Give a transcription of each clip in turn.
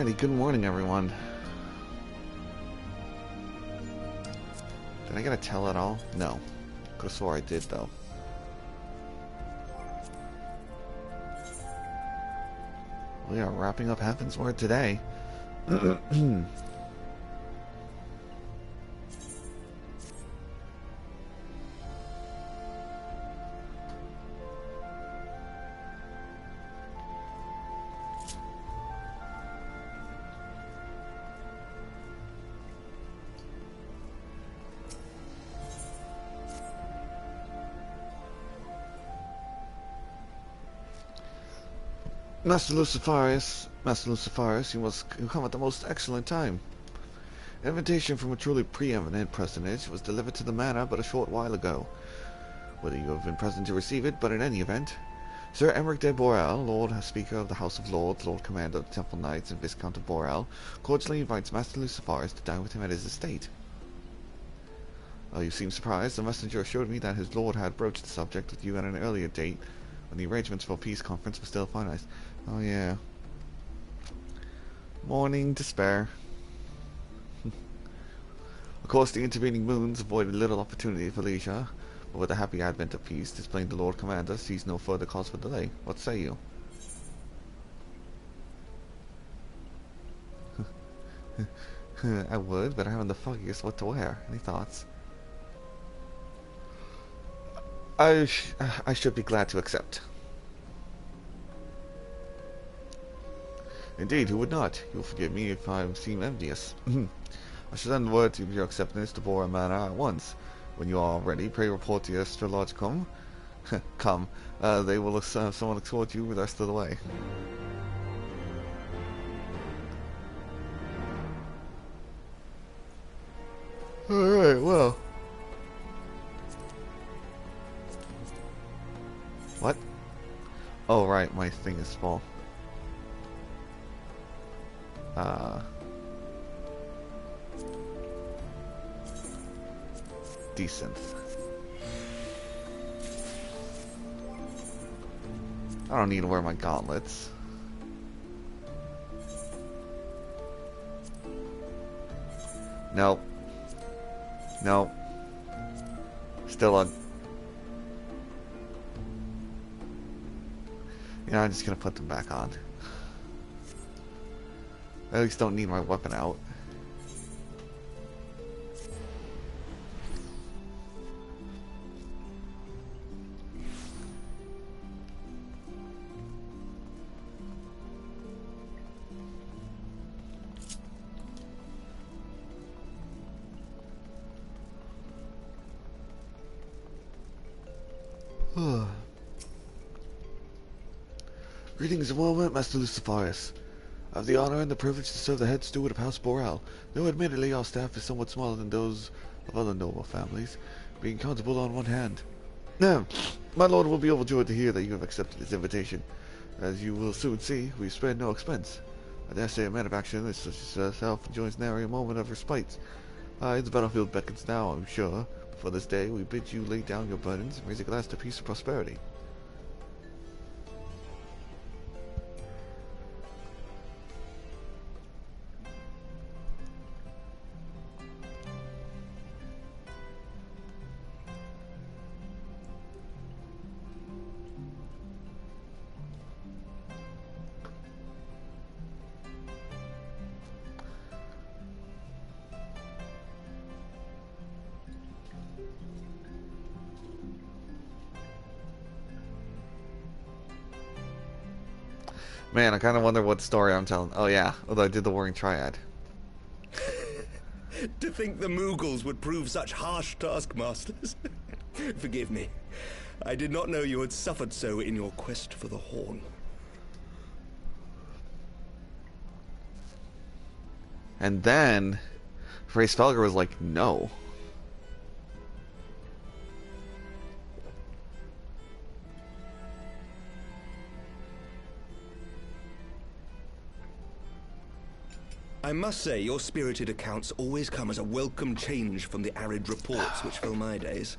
Alrighty, good morning everyone. Did I get a tell at all? No. Could've swore I did though. We are wrapping up Heavensward today. Master Lucifarius, you come at the most excellent time. An invitation from a truly preeminent personage was delivered to the manor but a short while ago. Whether you have been present to receive it, but in any event, Sir Embark de Borel, Lord Speaker of the House of Lords, Lord Commander of the Temple Knights, and Viscount of Borel, cordially invites Master Lucifarius to dine with him at his estate. You seem surprised. The messenger assured me that his lord had broached the subject with you at an earlier date, when the arrangements for a peace conference were still finalized. Oh yeah. Morning despair. Of course, the intervening moons avoided little opportunity for leisure, but with the happy advent of peace, displaying the Lord Commander sees no further cause for delay. What say you? I would, but I haven't the foggiest what to wear. Any thoughts? I should be glad to accept. Indeed, who would not? You'll forgive me if I seem envious. I shall send word of your acceptance to Bora Manor at once. When you are ready, pray report to your astrologicum. Come, they will have someone escort you the rest of the way. Alright, well. What? Oh, right, my thing is full. Decent. I don't need to wear my gauntlets. Nope. Nope. Still on. Yeah, I'm just gonna put them back on. I at least don't need my weapon out. Greetings and welcome, Master Lucifarius. I have the honor and the privilege to serve the head steward of House Borel, though admittedly our staff is somewhat smaller than those of other noble families, being countable on one hand. Now, my lord will be overjoyed to hear that you have accepted his invitation. As you will soon see, we spared no expense. I dare say a man of action such as yourself enjoys nary a moment of respite. The battlefield beckons now, I'm sure. For this day, we bid you lay down your burdens and raise a glass to peace and prosperity. Man, I kind of wonder what story I'm telling. Oh yeah, although I did the Warring Triad. To think the Moogles would prove such harsh taskmasters. Forgive me. I did not know you had suffered so in your quest for the Horn. And then, Frace Felger was like, no. I must say, your spirited accounts always come as a welcome change from the arid reports which fill my days.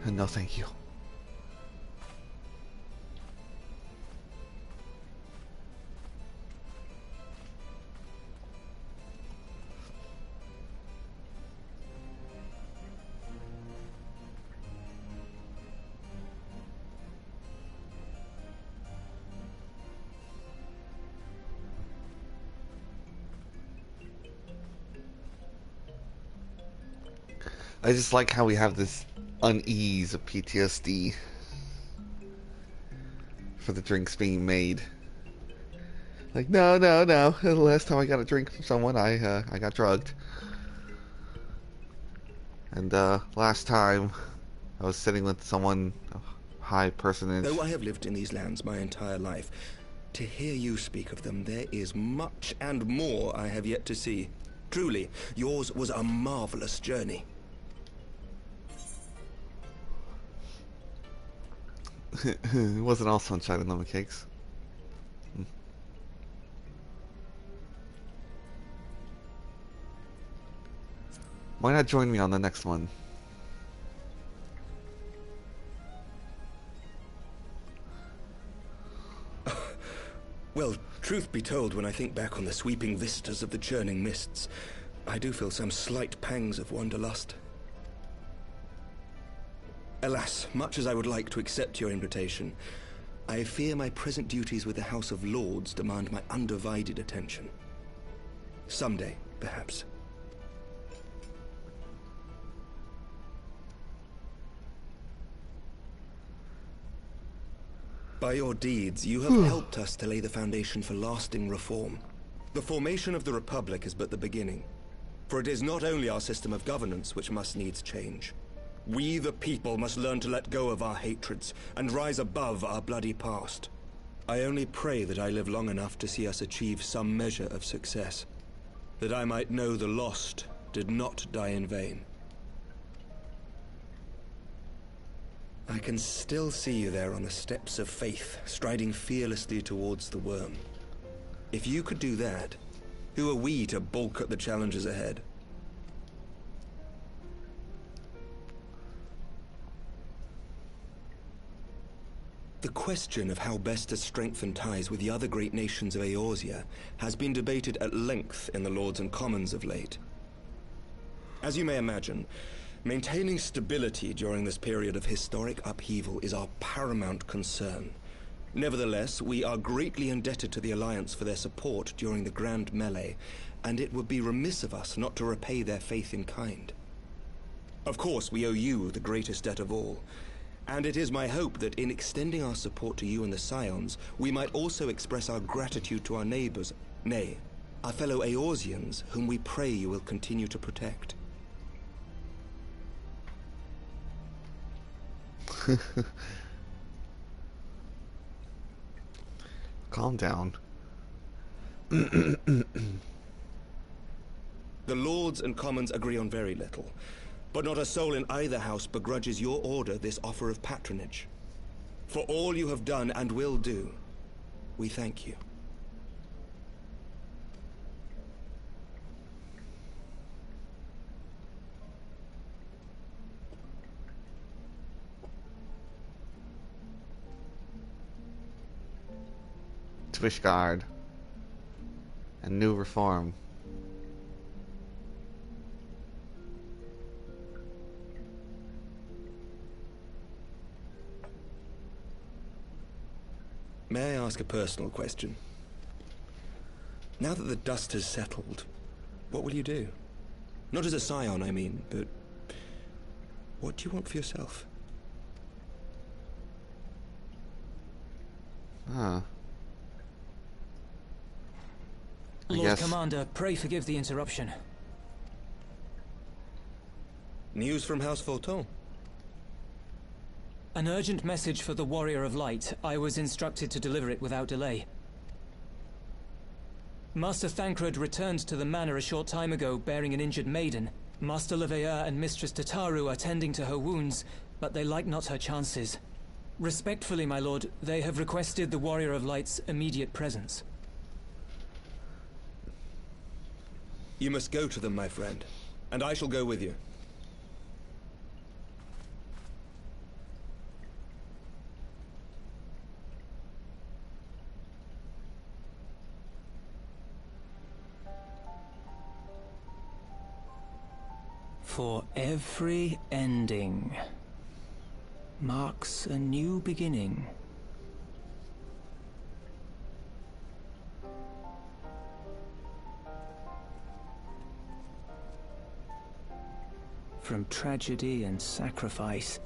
No, thank you. I just like how we have this unease of PTSD for the drinks being made. Like, no, no, no. The last time I got a drink from someone, I got drugged. And last time I was sitting with someone, a high personage. Though I have lived in these lands my entire life, to hear you speak of them, there is much and more I have yet to see. Truly, yours was a marvelous journey. It wasn't all sunshine and lemon cakes. Why not join me on the next one? Well, truth be told, when I think back on the sweeping vistas of the churning mists, I do feel some slight pangs of wanderlust. Alas, much as I would like to accept your invitation, I fear my present duties with the House of Lords demand my undivided attention. Someday, perhaps. By your deeds, you have helped us to lay the foundation for lasting reform. The formation of the Republic is but the beginning, for it is not only our system of governance which must needs change. We, the people, must learn to let go of our hatreds and rise above our bloody past. I only pray that I live long enough to see us achieve some measure of success, that I might know the lost did not die in vain. I can still see you there on the steps of faith, striding fearlessly towards the worm. If you could do that, who are we to balk at the challenges ahead? The question of how best to strengthen ties with the other great nations of Eorzea has been debated at length in the Lords and Commons of late. As you may imagine, maintaining stability during this period of historic upheaval is our paramount concern. Nevertheless, we are greatly indebted to the Alliance for their support during the Grand Melee, and it would be remiss of us not to repay their faith in kind. Of course, we owe you the greatest debt of all, and it is my hope that in extending our support to you and the Scions, we might also express our gratitude to our neighbors, nay, our fellow Eorzeans, whom we pray you will continue to protect. Calm down. The Lords and Commons agree on very little, but not a soul in either house begrudges your order this offer of patronage. For all you have done and will do, we thank you. Twishguard and new reform. May I ask a personal question? Now that the dust has settled, what will you do? Not as a scion, I mean, but what do you want for yourself? Huh. Lord Commander, pray forgive the interruption. News from House Fulton? An urgent message for the Warrior of Light. I was instructed to deliver it without delay. Master Thancred returned to the manor a short time ago, bearing an injured maiden. Master Leveilleur and Mistress Tataru are tending to her wounds, but they like not her chances. Respectfully, my lord, they have requested the Warrior of Light's immediate presence. You must go to them, my friend, and I shall go with you. For every ending marks a new beginning. From tragedy and sacrifice,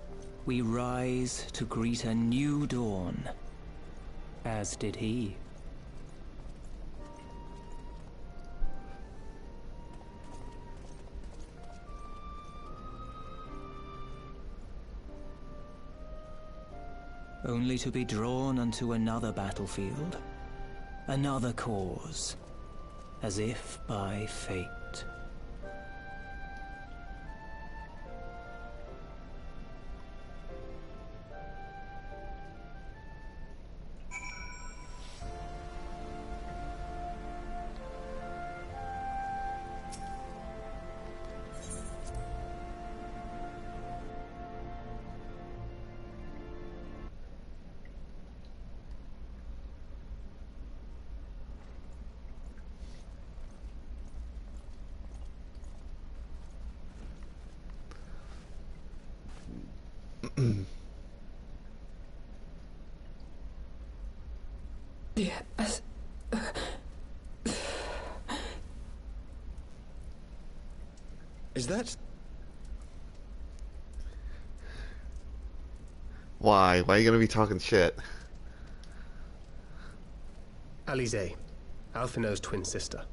we rise to greet a new dawn. As did he. Only to be drawn unto another battlefield, another cause, as if by fate. Yes. Is that... Why? Why are you gonna be talking shit? Alisae, Alphinaud's twin sister.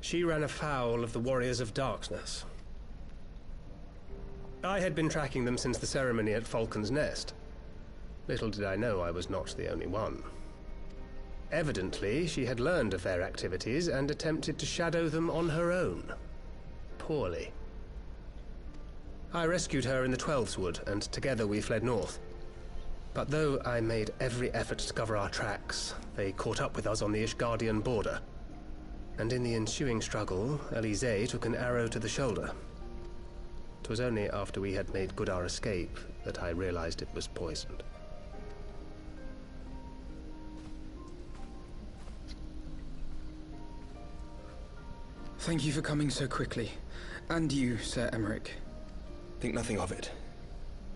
She ran afoul of the Warriors of Darkness. I had been tracking them since the ceremony at Falcon's Nest. Little did I know I was not the only one. Evidently, she had learned of their activities and attempted to shadow them on her own. Poorly. I rescued her in the Twelveswood, and together we fled north. But though I made every effort to cover our tracks, they caught up with us on the Ishgardian border. And in the ensuing struggle, Alisae took an arrow to the shoulder. It was only after we had made good our escape that I realized it was poisoned. Thank you for coming so quickly. And you, Sir Emmerich. Think nothing of it.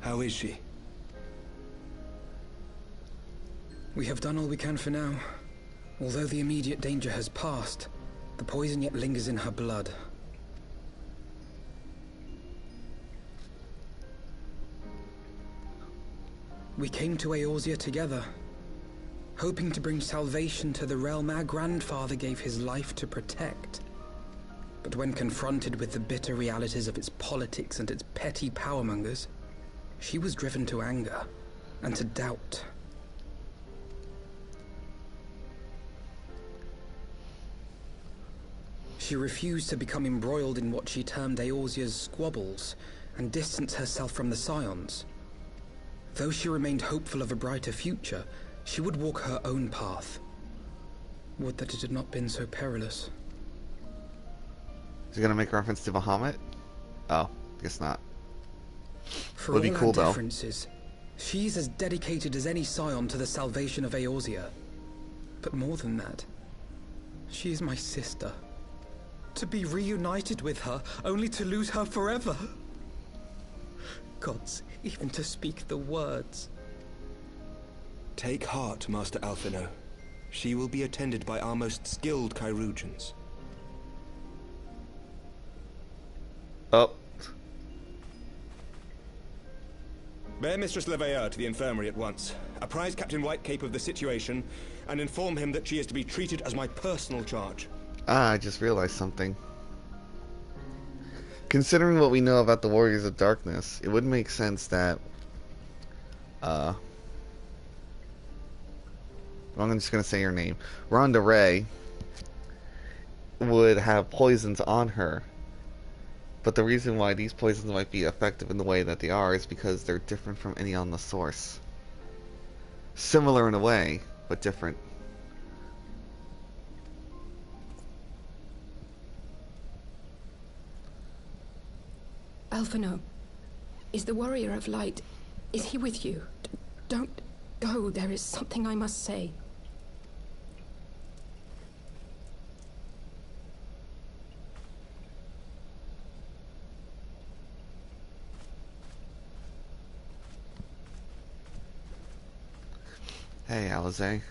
How is she? We have done all we can for now. Although the immediate danger has passed, the poison yet lingers in her blood. We came to Eorzea together, hoping to bring salvation to the realm our grandfather gave his life to protect. But when confronted with the bitter realities of its politics and its petty powermongers, she was driven to anger and to doubt. She refused to become embroiled in what she termed Eorzea's squabbles and distance herself from the Scions. Though she remained hopeful of a brighter future, she would walk her own path. Would that it had not been so perilous. Is he gonna make reference to Bahamut? Oh, guess not. For Would be all cool, our though. differences, she's as dedicated as any Scion to the salvation of Eorzea. But more than that, she is my sister. To be reunited with her, only to lose her forever. Gods, even to speak the words. Take heart, Master Alphinaud. She will be attended by our most skilled chirurgeons. Oh. Bear Mistress Leveilleur to the infirmary at once. Apprise Captain Whitecape of the situation, and inform him that she is to be treated as my personal charge. Ah, I just realized something. Considering what we know about the Warriors of Darkness, it would make sense that I'm just gonna say your name. Rhonda Ray would have poisons on her. But the reason why these poisons might be effective in the way that they are is because they're different from any on the source. Similar in a way, but different. Alphinaud, is the Warrior of Light, is he with you? Don't go, there is something I must say. Hey, Alisae.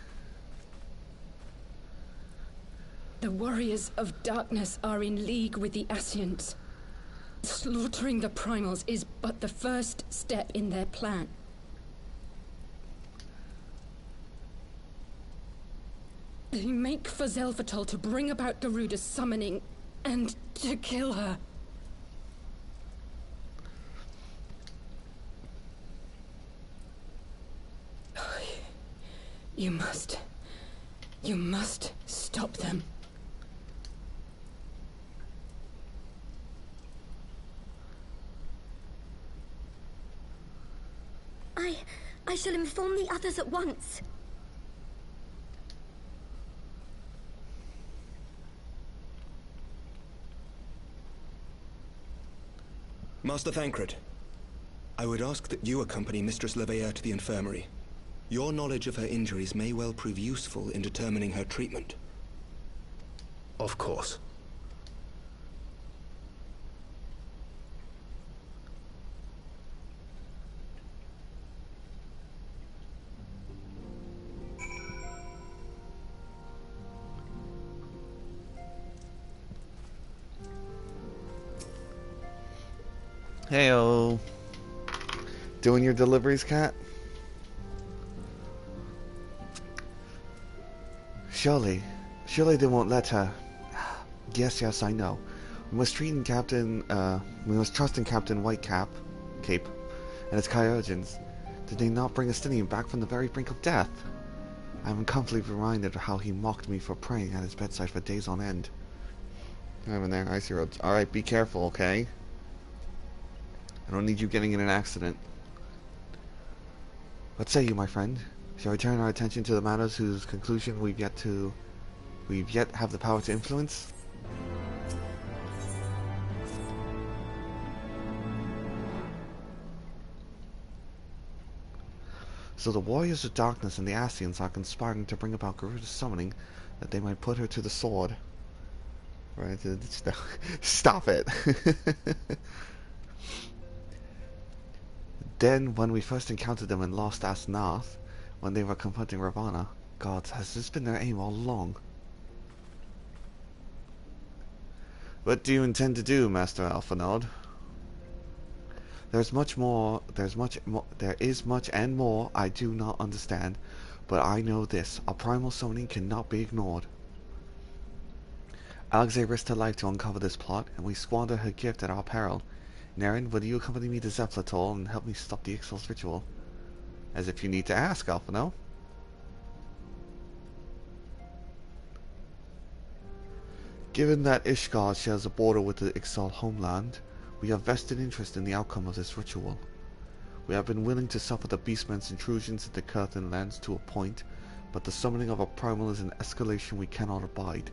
The warriors of darkness are in league with the Ascians. Slaughtering the primals is but the first step in their plan. They make for Zelvatol to bring about Garuda's summoning and to kill her. You must stop them. I shall inform the others at once. Master Thancred, I would ask that you accompany Mistress Leveilleur to the infirmary. Your knowledge of her injuries may well prove useful in determining her treatment. Of course. Heyo. Doing your deliveries, cat? Surely they won't let her. Yes, I know. We must trust in Captain Whitecape and his Kyogans. Did they not bring Estinian back from the very brink of death? I am constantly reminded of how he mocked me for praying at his bedside for days on end. I'm in there, icy roads. Alright, be careful, okay? I don't need you getting in an accident. What say you, my friend? Shall we turn our attention to the matters whose conclusion we've yet have the power to influence? So the warriors of darkness and the Ascians are conspiring to bring about Garuda's summoning, that they might put her to the sword. Right? Stop it! Then, when we first encountered them in Lost Asnath, when they were confronting Ravana, God, has this been their aim all along? What do you intend to do, Master Alphinaud? There is much and more I do not understand, but I know this: a primal summoning cannot be ignored. Alisae risked her life to uncover this plot, and we squander her gift at our peril. Naren, will you accompany me to Zelvatol and help me stop the Ixal's ritual? As if you need to ask, Alphinaud. Given that Ishgard shares a border with the Ixal homeland, we have vested interest in the outcome of this ritual. We have been willing to suffer the Beastmen's intrusions into Curthin lands to a point, but the summoning of a primal is an escalation we cannot abide.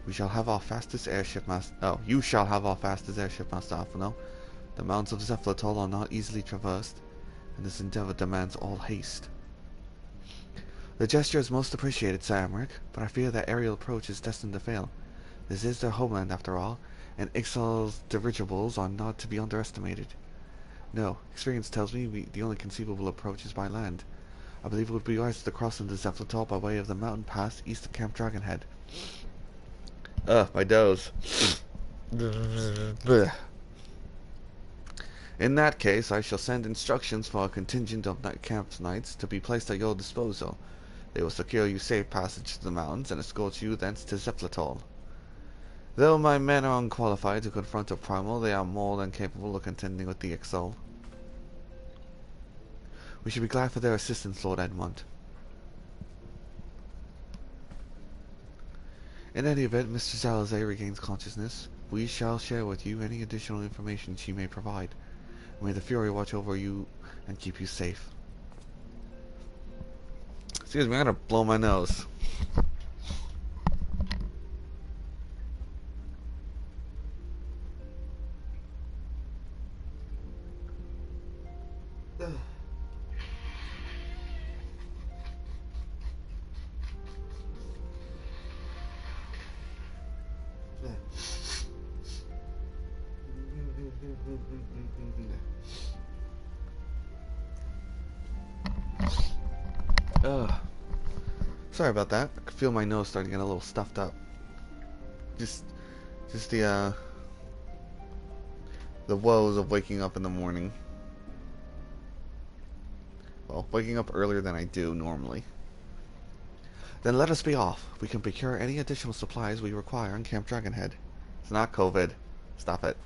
We shall have our fastest airship, Master... Oh, you shall have our fastest airship, Master Alphinaud. The mountains of Zelvatol are not easily traversed, and this endeavor demands all haste. The gesture is most appreciated, Sir Emmerich, but I fear that aerial approach is destined to fail. This is their homeland, after all, and Ixal's dirigibles are not to be underestimated. No, experience tells me the only conceivable approach is by land. I believe it would be wise to cross into Zelvatol by way of the mountain pass east of Camp Dragonhead. Ugh, my doze. In that case, I shall send instructions for a contingent of camp knights to be placed at your disposal. They will secure you safe passage to the mountains and escort you thence to Zelvatol. Though my men are unqualified to confront a primal, they are more than capable of contending with the Ixal. We should be glad for their assistance, Lord Edmund. In any event, Mistress Alisae regains consciousness. We shall share with you any additional information she may provide. May the Fury watch over you and keep you safe. Excuse me, I'm gonna blow my nose. Sorry about that. I can feel my nose starting to get a little stuffed up. Just the woes of waking up in the morning. Well, waking up earlier than I do normally. Then let us be off. We can procure any additional supplies we require on Camp Dragonhead. It's not COVID. Stop it.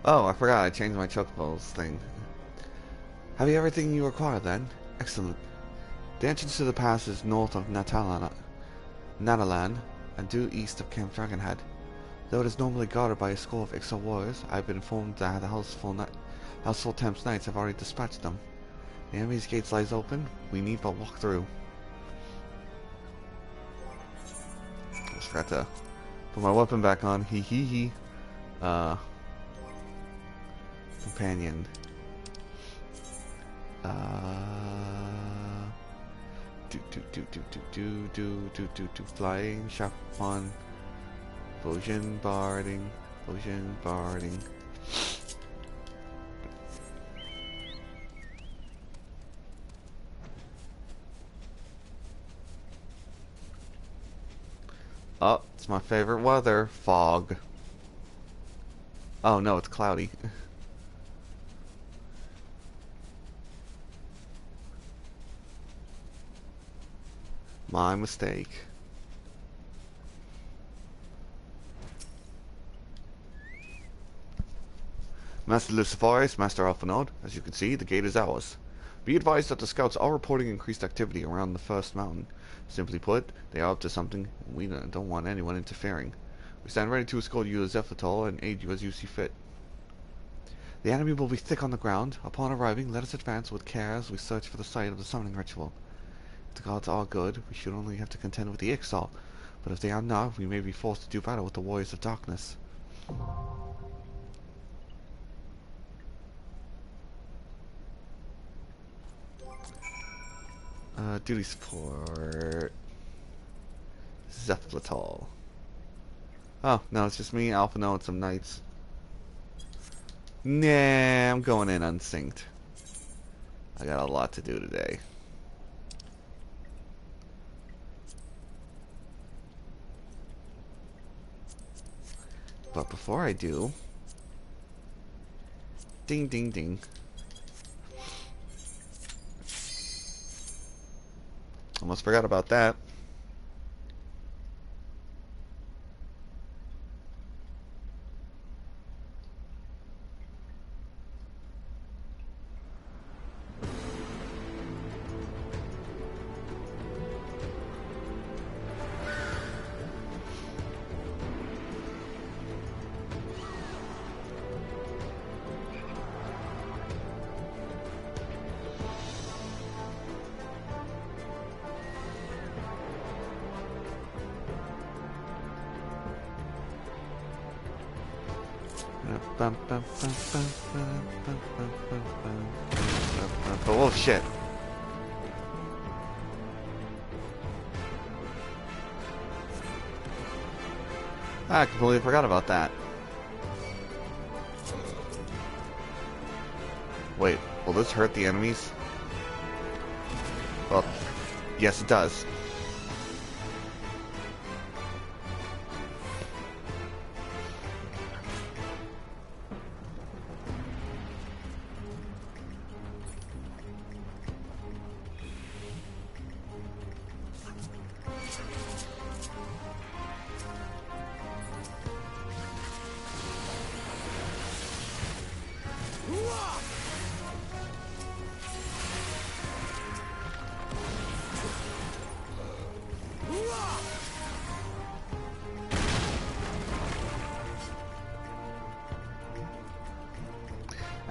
Oh, I forgot I changed my chocobos thing. Have you everything you require then? Excellent. The entrance to the pass is north of Natalan and due east of Camp Dragonhead. Though it is normally guarded by a score of Ixal warriors, I have been informed that the Houseful Temps Knights have already dispatched them. The enemy's gates lies open, we need but walk through. I forgot to put my weapon back on, hee hee hee. Companion. Flying Chapon. Potion barding. Oh, it's my favorite weather. Fog. Oh no, it's cloudy. My mistake. Master Lucifaris, Master Alphanode, as you can see, the gate is ours. Be advised that the scouts are reporting increased activity around the first mountain. Simply put, they are up to something, and we don't want anyone interfering. We stand ready to escort you to Zephytol and aid you as you see fit. The enemy will be thick on the ground. Upon arriving, let us advance with care as we search for the site of the summoning ritual. If the gods are good, we should only have to contend with the Ixal, but if they are not, we may be forced to do battle with the Warriors of Darkness. Duty support. Zephytol. Oh, no, it's just me, Alphano, and some knights. Nah, I'm going in unsynced. I got a lot to do today. But before I do... Ding, ding, ding. Almost forgot about that. Oh shit. I completely forgot about that. Wait, will this hurt the enemies? Well, yes it does.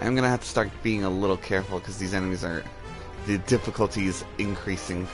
I'm gonna have to start being a little careful because these enemies are... the difficulty is increasing.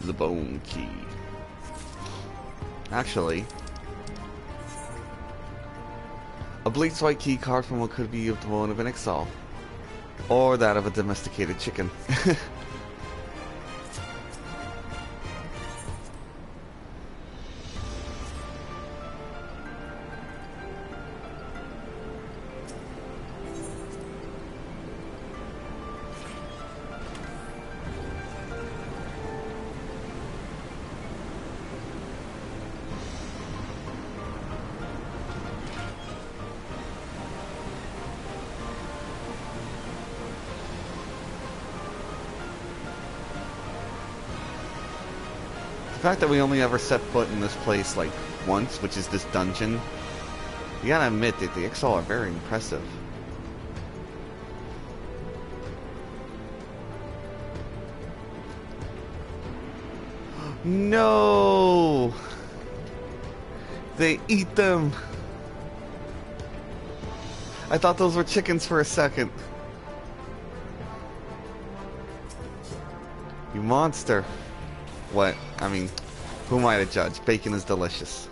The bone key. Actually, a bleached white key carved from what could be of the bone of an exile, or that of a domesticated chicken. The fact that we only ever set foot in this place like once, which is this dungeon, you gotta admit that the Exile are very impressive. No! They eat them! I thought those were chickens for a second. You monster. What? I mean, who am I to judge? Bacon is delicious.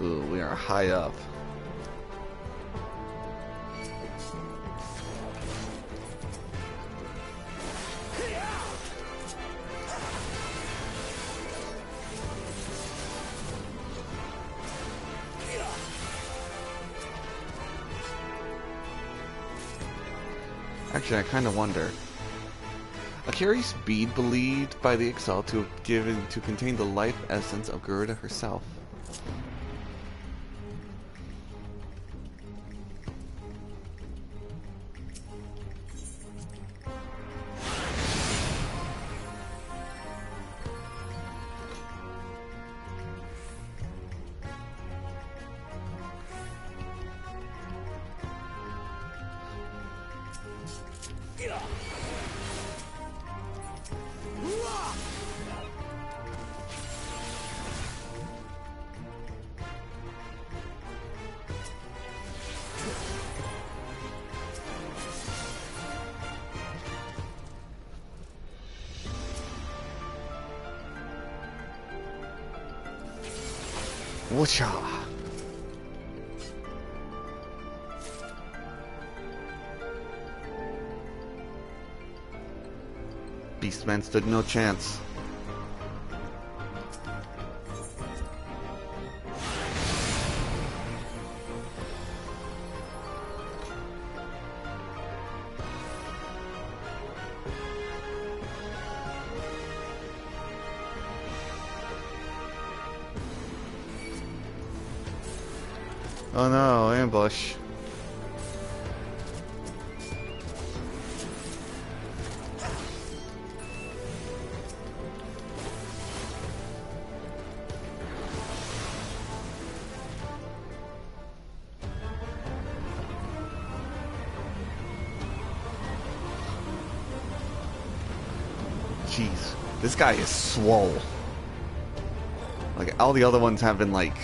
Ooh, we are high up. Actually, I kind of wonder. A curious bead believed by the Exalt to have given to contain the life essence of Garuda herself. Whatcha? Beastman stood no chance. Oh no, ambush. Jeez, this guy is swole. Like, all the other ones have been like...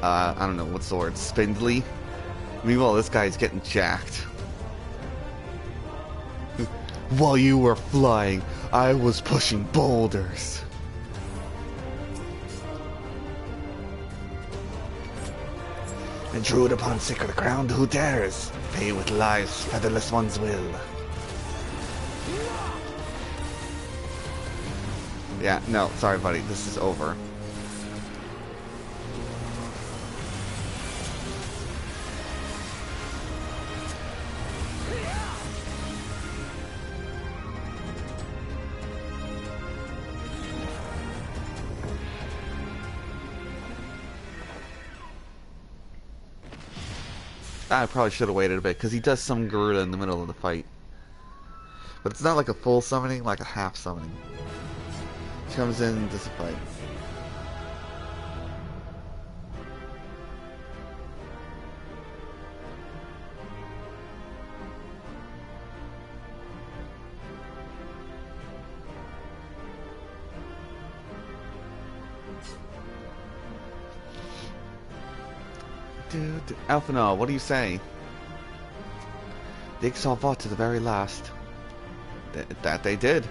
I don't know, what's the word? Spindly? Meanwhile, this guy's getting jacked. While you were flying, I was pushing boulders. Intrude upon sacred ground, who dares? Pay with lives, featherless ones will. Yeah, no, sorry buddy, this is over. I probably should have waited a bit, because he does summon Garuda in the middle of the fight. But it's not like a full summoning, like a half summoning. He comes in and does a fight. Dude, Alphanor, what do you say? The Exalt fought to the very last. That they did.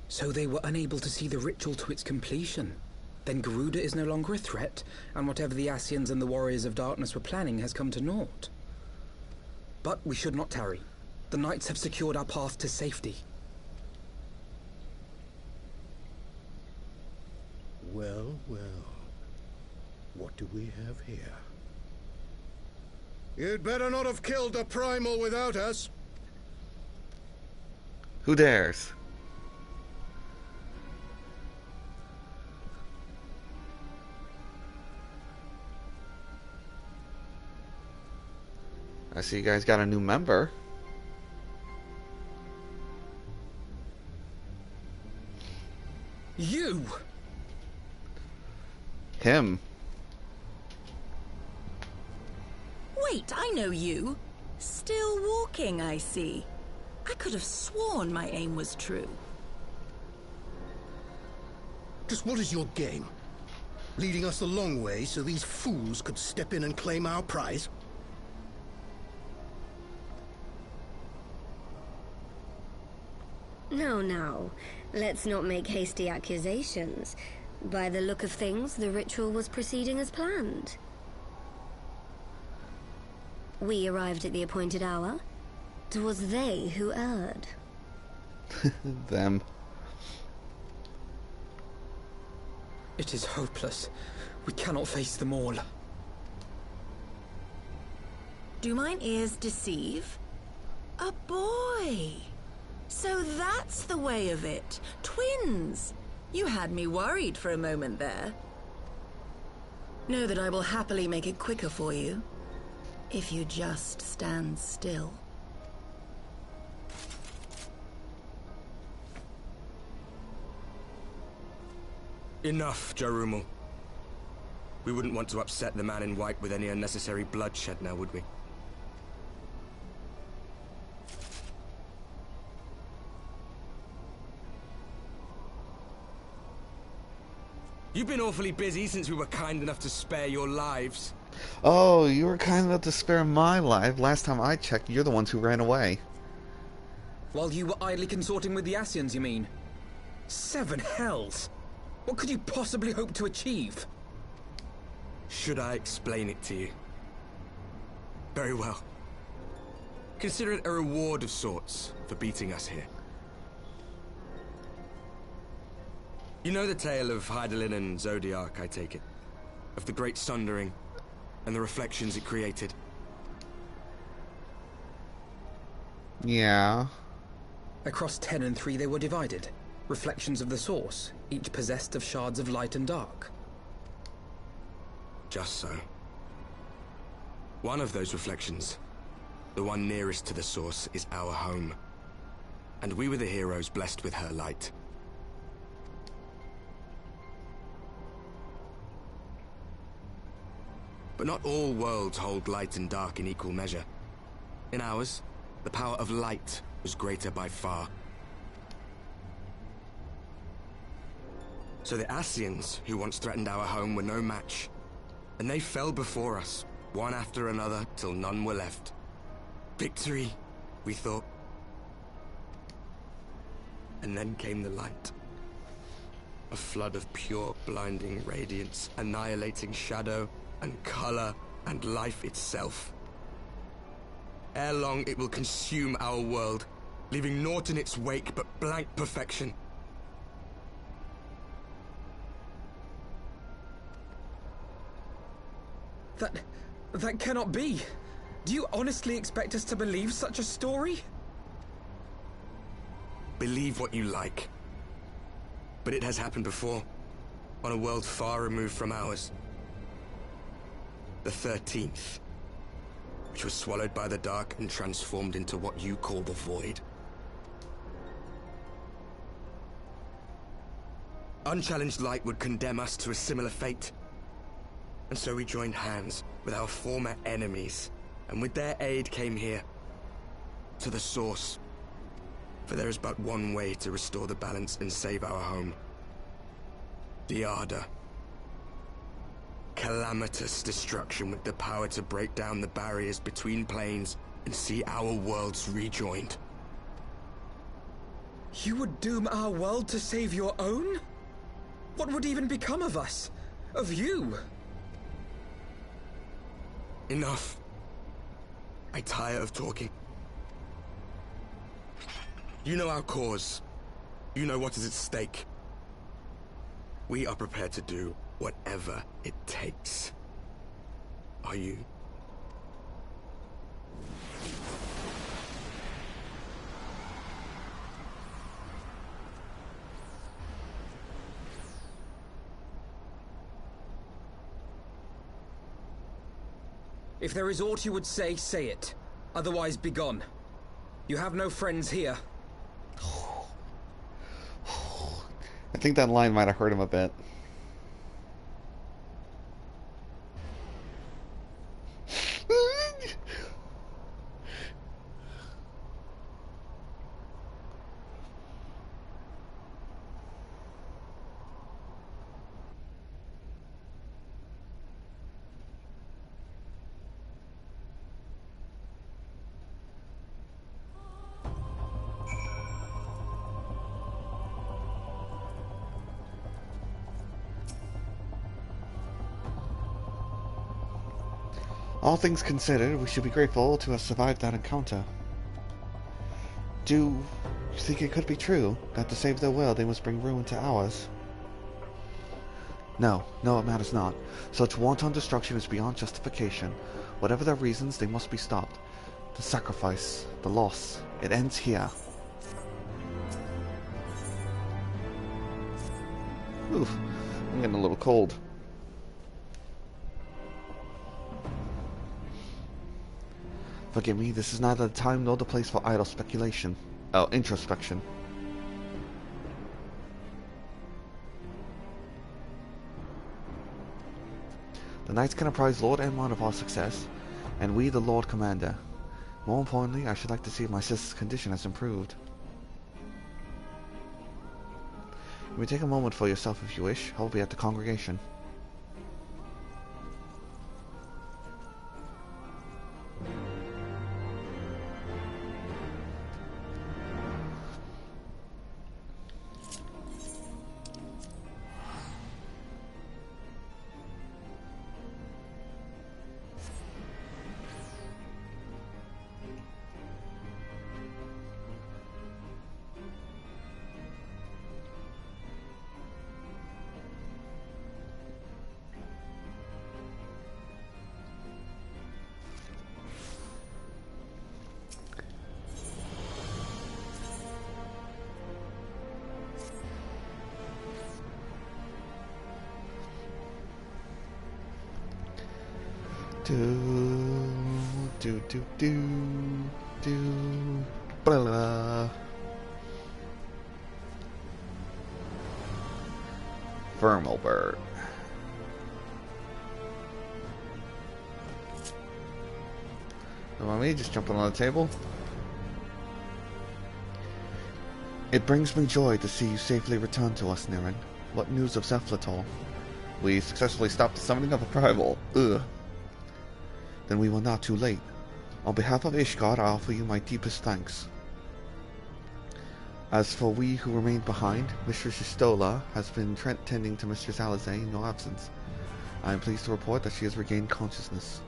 So they were unable to see the ritual to its completion. Then Garuda is no longer a threat, and whatever the Ascians and the Warriors of Darkness were planning has come to naught. But we should not tarry. The Knights have secured our path to safety. Well, well. What do we have here? You'd better not have killed the Primal without us. Who dares? I see you guys got a new member. You! Him. Wait, I know you. Still walking, I see. I could have sworn my aim was true. Just what is your game? Leading us a long way so these fools could step in and claim our prize? No, no. Let's not make hasty accusations. By the look of things, the ritual was proceeding as planned. We arrived at the appointed hour. 'Twas they who erred. Them. It is hopeless. We cannot face them all. Do mine ears deceive? A boy! So that's the way of it. Twins! You had me worried for a moment there. Know that I will happily make it quicker for you, if you just stand still. Enough, Jarumal. We wouldn't want to upset the man in white with any unnecessary bloodshed now, would we? You've been awfully busy since we were kind enough to spare your lives. Oh, you were kind enough to spare my life. Last time I checked, you're the ones who ran away. While you were idly consorting with the Ascians, you mean? 7 hells! What could you possibly hope to achieve? Should I explain it to you? Very well. Consider it a reward of sorts for beating us here. You know the tale of Hydaelyn and Zodiac, I take it? Of the Great Sundering and the reflections it created? Yeah. Across 10 and 3 they were divided. Reflections of the source, each possessed of shards of light and dark. Just so. One of those reflections, the one nearest to the source, is our home. And we were the heroes blessed with her light. But not all worlds hold light and dark in equal measure. In ours, the power of light was greater by far. So the Ascians, who once threatened our home, were no match. And they fell before us, one after another, till none were left. Victory, we thought. And then came the light. A flood of pure, blinding radiance, annihilating shadow and color and life itself. Ere long, it will consume our world, leaving naught in its wake but blank perfection. That cannot be. Do you honestly expect us to believe such a story? Believe what you like. But it has happened before, on a world far removed from ours. The 13th, which was swallowed by the dark and transformed into what you call the Void. Unchallenged light would condemn us to a similar fate. And so we joined hands with our former enemies, and with their aid came here, to the source. For there is but one way to restore the balance and save our home. The Ardor. Calamitous destruction with the power to break down the barriers between planes and see our worlds rejoined. You would doom our world to save your own? What would even become of us? Of you? Enough. I tire of talking. You know our cause. You know what is at stake. We are prepared to do whatever it takes. Are you? If there is aught you would say, say it. Otherwise, be gone. You have no friends here. I think that line might have hurt him a bit. All things considered, we should be grateful to have survived that encounter. Do you think it could be true that to save their world they must bring ruin to ours? No, it matters not. Such wanton destruction is beyond justification. Whatever their reasons, they must be stopped. The sacrifice, the loss, it ends here. Oof, I'm getting a little cold. Forgive me, this is neither the time nor the place for idle speculation. Oh, introspection. The Knights can apprise Lord Enmon of our success, and we the Lord Commander. More importantly, I should like to see if my sister's condition has improved. You may take a moment for yourself if you wish. I'll be at the congregation. Blah, blah. Vermalberg. Don't mind me just jumping on the table. It brings me joy to see you safely return to us, Niren. What news of Zephyr? We successfully stopped the summoning of a primal. Ugh. Then we were not too late. On behalf of Ishgard, I offer you my deepest thanks. As for we who remained behind, Mistress Istola has been tending to Mistress Alisae in your absence. I am pleased to report that she has regained consciousness.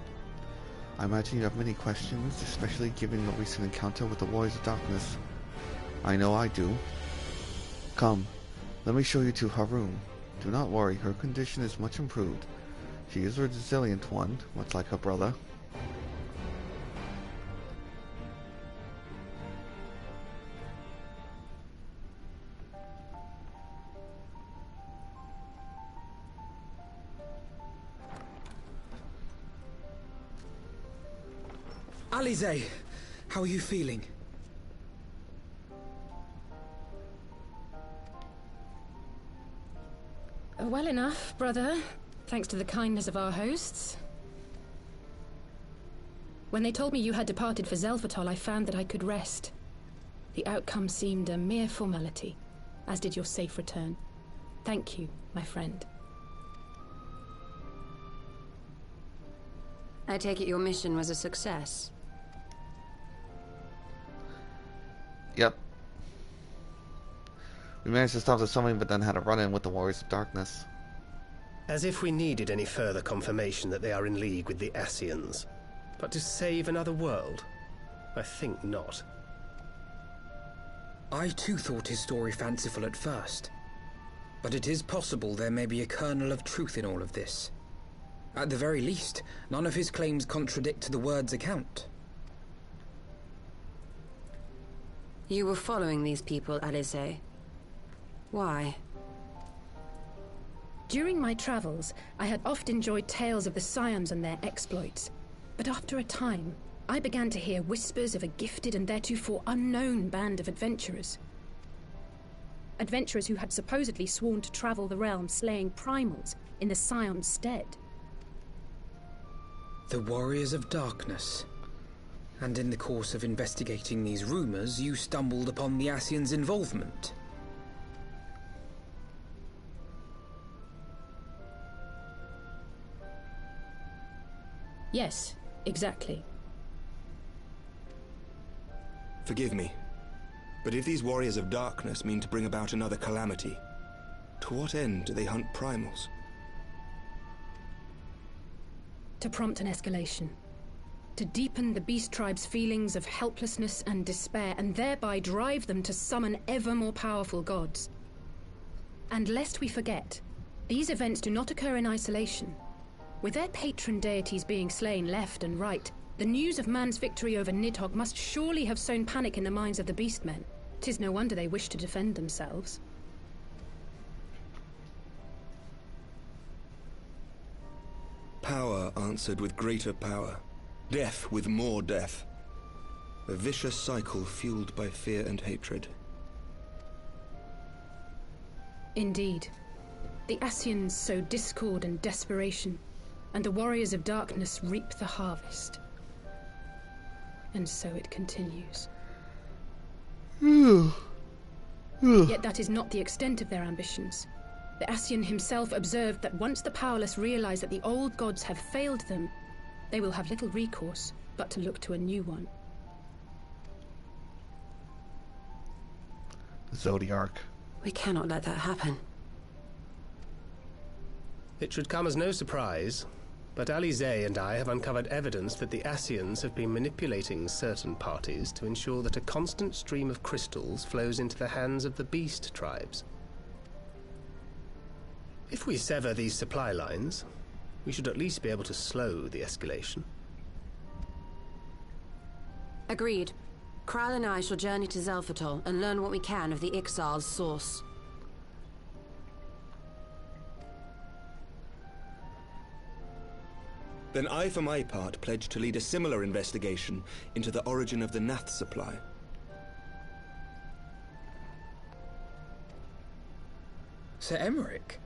I imagine you have many questions, especially given your recent encounter with the Warriors of Darkness. I know I do. Come, let me show you to her room. Do not worry, her condition is much improved. She is a resilient one, much like her brother. Alisae, how are you feeling? Well enough, brother. Thanks to the kindness of our hosts. When they told me you had departed for Zelphatol, I found that I could rest. The outcome seemed a mere formality, as did your safe return. Thank you, my friend. I take it your mission was a success. Yep. We managed to stop the summoning, but then had a run-in with the Warriors of Darkness. As if we needed any further confirmation that they are in league with the Ascians. But to save another world? I think not. I too thought his story fanciful at first. But it is possible there may be a kernel of truth in all of this. At the very least, none of his claims contradict the word's account. You were following these people, Alisae. Why? During my travels, I had oft enjoyed tales of the Scions and their exploits. But after a time, I began to hear whispers of a gifted and theretofore unknown band of adventurers. Adventurers who had supposedly sworn to travel the realm slaying primals in the Scions' stead. The Warriors of Darkness. And in the course of investigating these rumors, you stumbled upon the Ascians' involvement. Yes, exactly. Forgive me, but if these Warriors of Darkness mean to bring about another calamity, to what end do they hunt primals? To prompt an escalation. to deepen the beast tribe's feelings of helplessness and despair, and thereby drive them to summon ever more powerful gods. And lest we forget, these events do not occur in isolation. With their patron deities being slain left and right, the news of man's victory over Nidhogg must surely have sown panic in the minds of the beastmen. 'Tis no wonder they wish to defend themselves. Power answered with greater power. Death with more death. A vicious cycle fueled by fear and hatred. Indeed. The Ascians sow discord and desperation, and the warriors of darkness reap the harvest. And so it continues. Yet that is not the extent of their ambitions. The Ascian himself observed that once the powerless realize that the old gods have failed them, they will have little recourse but to look to a new one. Zodiark. We cannot let that happen. It should come as no surprise, but Alisae and I have uncovered evidence that the Ascians have been manipulating certain parties to ensure that a constant stream of crystals flows into the hands of the beast tribes. If we sever these supply lines, we should at least be able to slow the escalation. Agreed. Kral and I shall journey to Zelphatol and learn what we can of the Ixal's source. Then I, for my part, pledge to lead a similar investigation into the origin of the Nath supply. Sir Emmerich?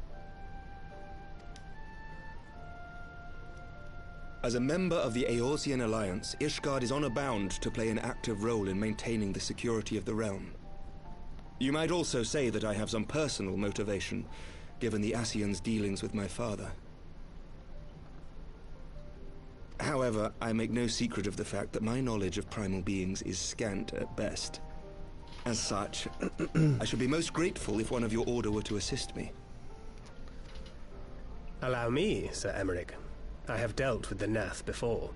As a member of the Eorzean Alliance, Ishgard is honor-bound to play an active role in maintaining the security of the realm. You might also say that I have some personal motivation, given the Ascians' dealings with my father. However, I make no secret of the fact that my knowledge of primal beings is scant at best. As such, I should be most grateful if one of your order were to assist me. Allow me, Sir Emmerich. I have dealt with the Nath before.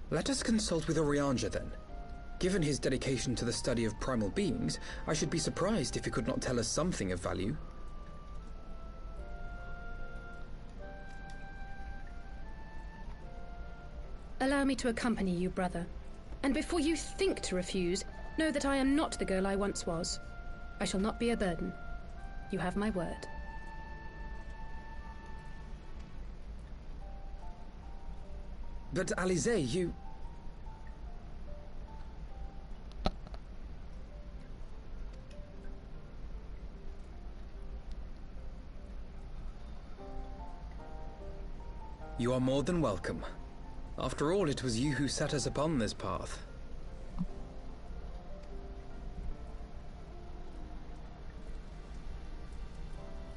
Let us consult with Orianja then. Given his dedication to the study of primal beings, I should be surprised if he could not tell us something of value. Allow me to accompany you, brother. And before you think to refuse, know that I am not the girl I once was. I shall not be a burden. You have my word. But Alisae, you... You are more than welcome. After all, it was you who set us upon this path.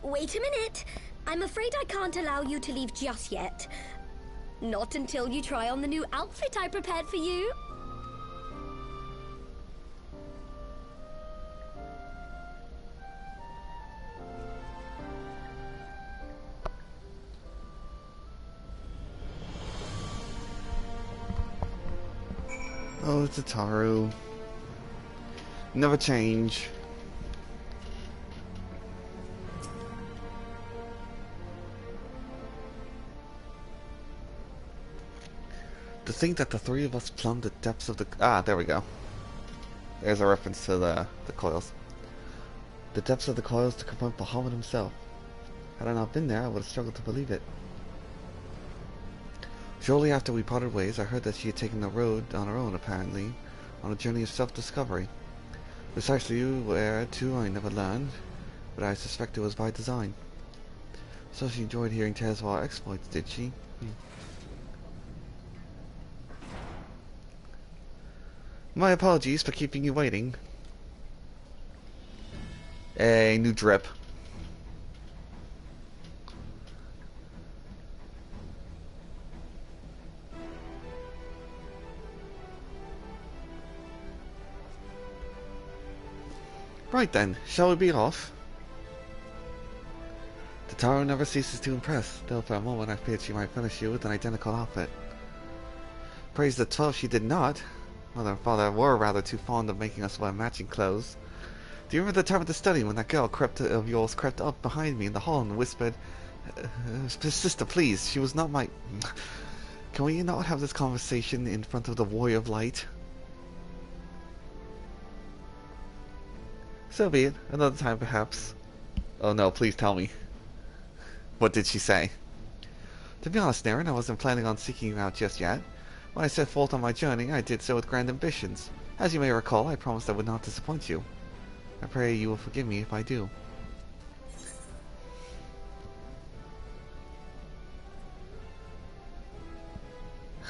Wait a minute. I'm afraid I can't allow you to leave just yet. Not until you try on the new outfit I prepared for you. Oh, it's a Taru. Never change. To think that the three of us plumbed the depths of the... Ah, there we go. There's a reference to the coils. The depths of the coils to confront Bahamut himself. Had I not been there, I would have struggled to believe it. Shortly after we parted ways, I heard that she had taken the road on her own, apparently, on a journey of self-discovery. Precisely where to I never learned, but I suspect it was by design. So she enjoyed hearing tales of our exploits, did she? My apologies for keeping you waiting. A new drip. Right then, shall we be off? Tataru never ceases to impress, though for a moment I feared she might finish you with an identical outfit. Praise the 12 she did not. Mother and father were rather too fond of making us wear matching clothes. Do you remember the time at the study when that girl of yours crept up behind me in the hall and whispered, Sister, please, she was not my... Can we not have this conversation in front of the Warrior of Light? So be it. Another time, perhaps. Oh no, please tell me. What did she say? To be honest, Naren, I wasn't planning on seeking you out just yet. When I set forth on my journey, I did so with grand ambitions. As you may recall, I promised I would not disappoint you. I pray you will forgive me if I do.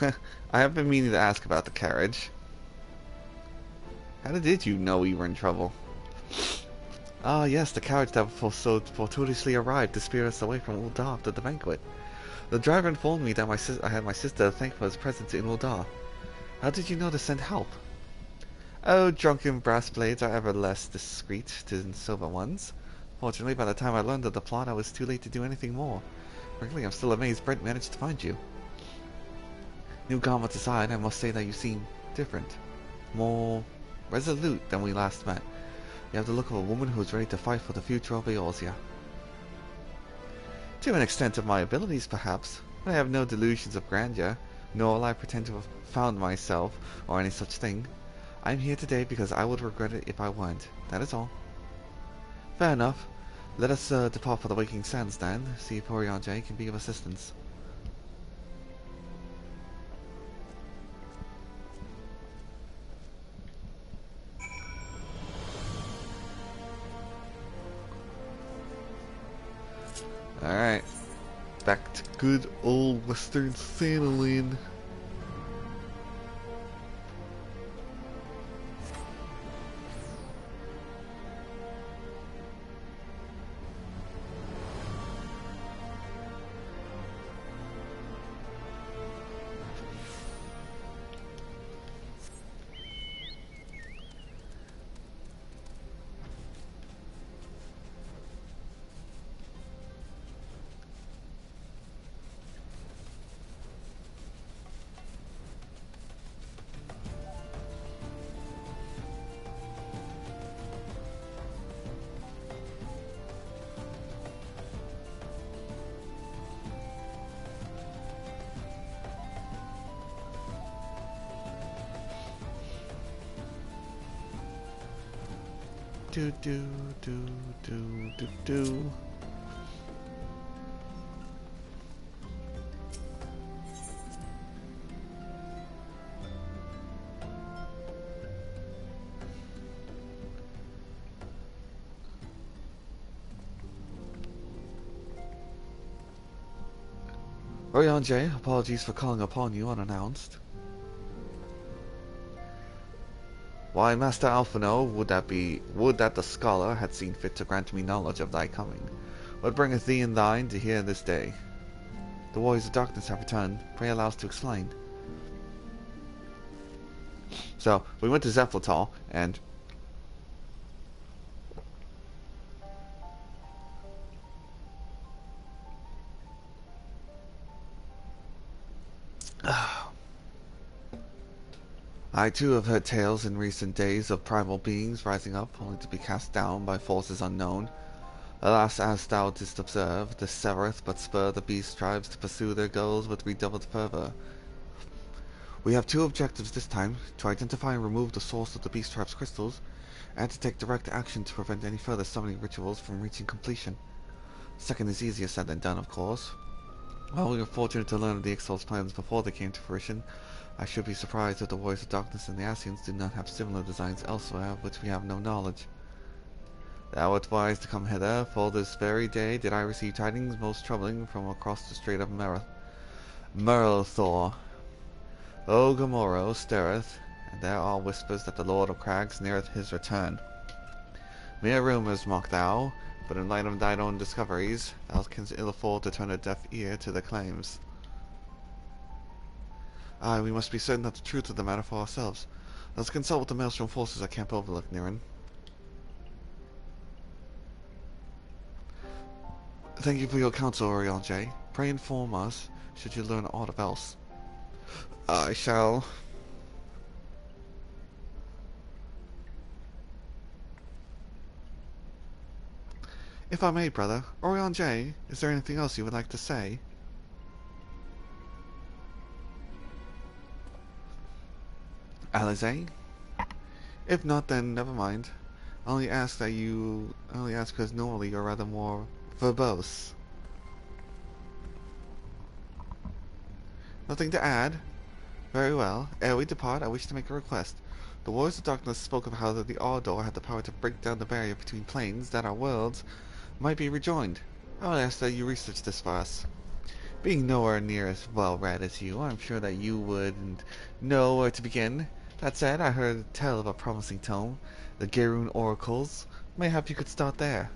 I have been meaning to ask about the carriage. How did you know we were in trouble? Ah, yes, the carriage that so fortuitously arrived to steer us away from Ul'dah after the banquet. The driver informed me that I had my sister to thank for his presence in Ul'dah. How did you know to send help? Oh, drunken brass blades are ever less discreet than silver ones. Fortunately, by the time I learned of the plot, I was too late to do anything more. Frankly, I'm still amazed Brent managed to find you. New garments aside, I must say that you seem different. More resolute than we last met. You have the look of a woman who is ready to fight for the future of Eorzea. To an extent of my abilities, perhaps, but I have no delusions of grandeur, nor will I pretend to have found myself, or any such thing. I am here today because I would regret it if I weren't. That is all. Fair enough. Let us depart for the Waking Sands then, see if Oriange can be of assistance. Alright, back to good old Western Sandalin. Do do do do do do. Oriange, apologies for calling upon you unannounced. Why, Master Alphino, would that the scholar had seen fit to grant me knowledge of thy coming. What bringeth thee and thine to here this day? The warriors of darkness have returned. Pray allow us to explain. So, we went to Zephylatal, and... I too have heard tales in recent days of primal beings rising up only to be cast down by forces unknown. Alas, as thou didst observe, this serveth but spur the beast tribes to pursue their goals with redoubled fervor. We have two objectives this time, to identify and remove the source of the beast tribe's crystals, and to take direct action to prevent any further summoning rituals from reaching completion. The second is easier said than done, of course. While we were fortunate to learn of the Ixal's plans before they came to fruition, I should be surprised if the Warriors of Darkness and the Ascians do not have similar designs elsewhere, of which we have no knowledge. Thou art wise to come hither, for this very day did I receive tidings most troubling from across the Strait of Merlthor. O Gamoro stirreth, and there are whispers that the Lord of Crags neareth his return. Mere rumours, mock thou, but in light of thine own discoveries, thou canst ill afford to turn a deaf ear to the claims. Aye, we must be certain of the truth of the matter for ourselves. Let's consult with the Maelstrom forces at Camp Overlook, Niran. Thank you for your counsel, Oriange. Pray inform us should you learn aught else. I shall. If I may, brother, Oriange, is there anything else you would like to say? Alisae? If not, then never mind. I only ask because normally you're rather more verbose. Nothing to add? Very well. Ere we depart, I wish to make a request. The Warriors of Darkness spoke of how the Ardor had the power to break down the barrier between planes, that our worlds might be rejoined. I would ask that you research this for us. Being nowhere near as well read as you, I'm sure that you wouldn't know where to begin. That said, I heard tell of a promising tome, the Garlean Oracles. Mayhap you could start there.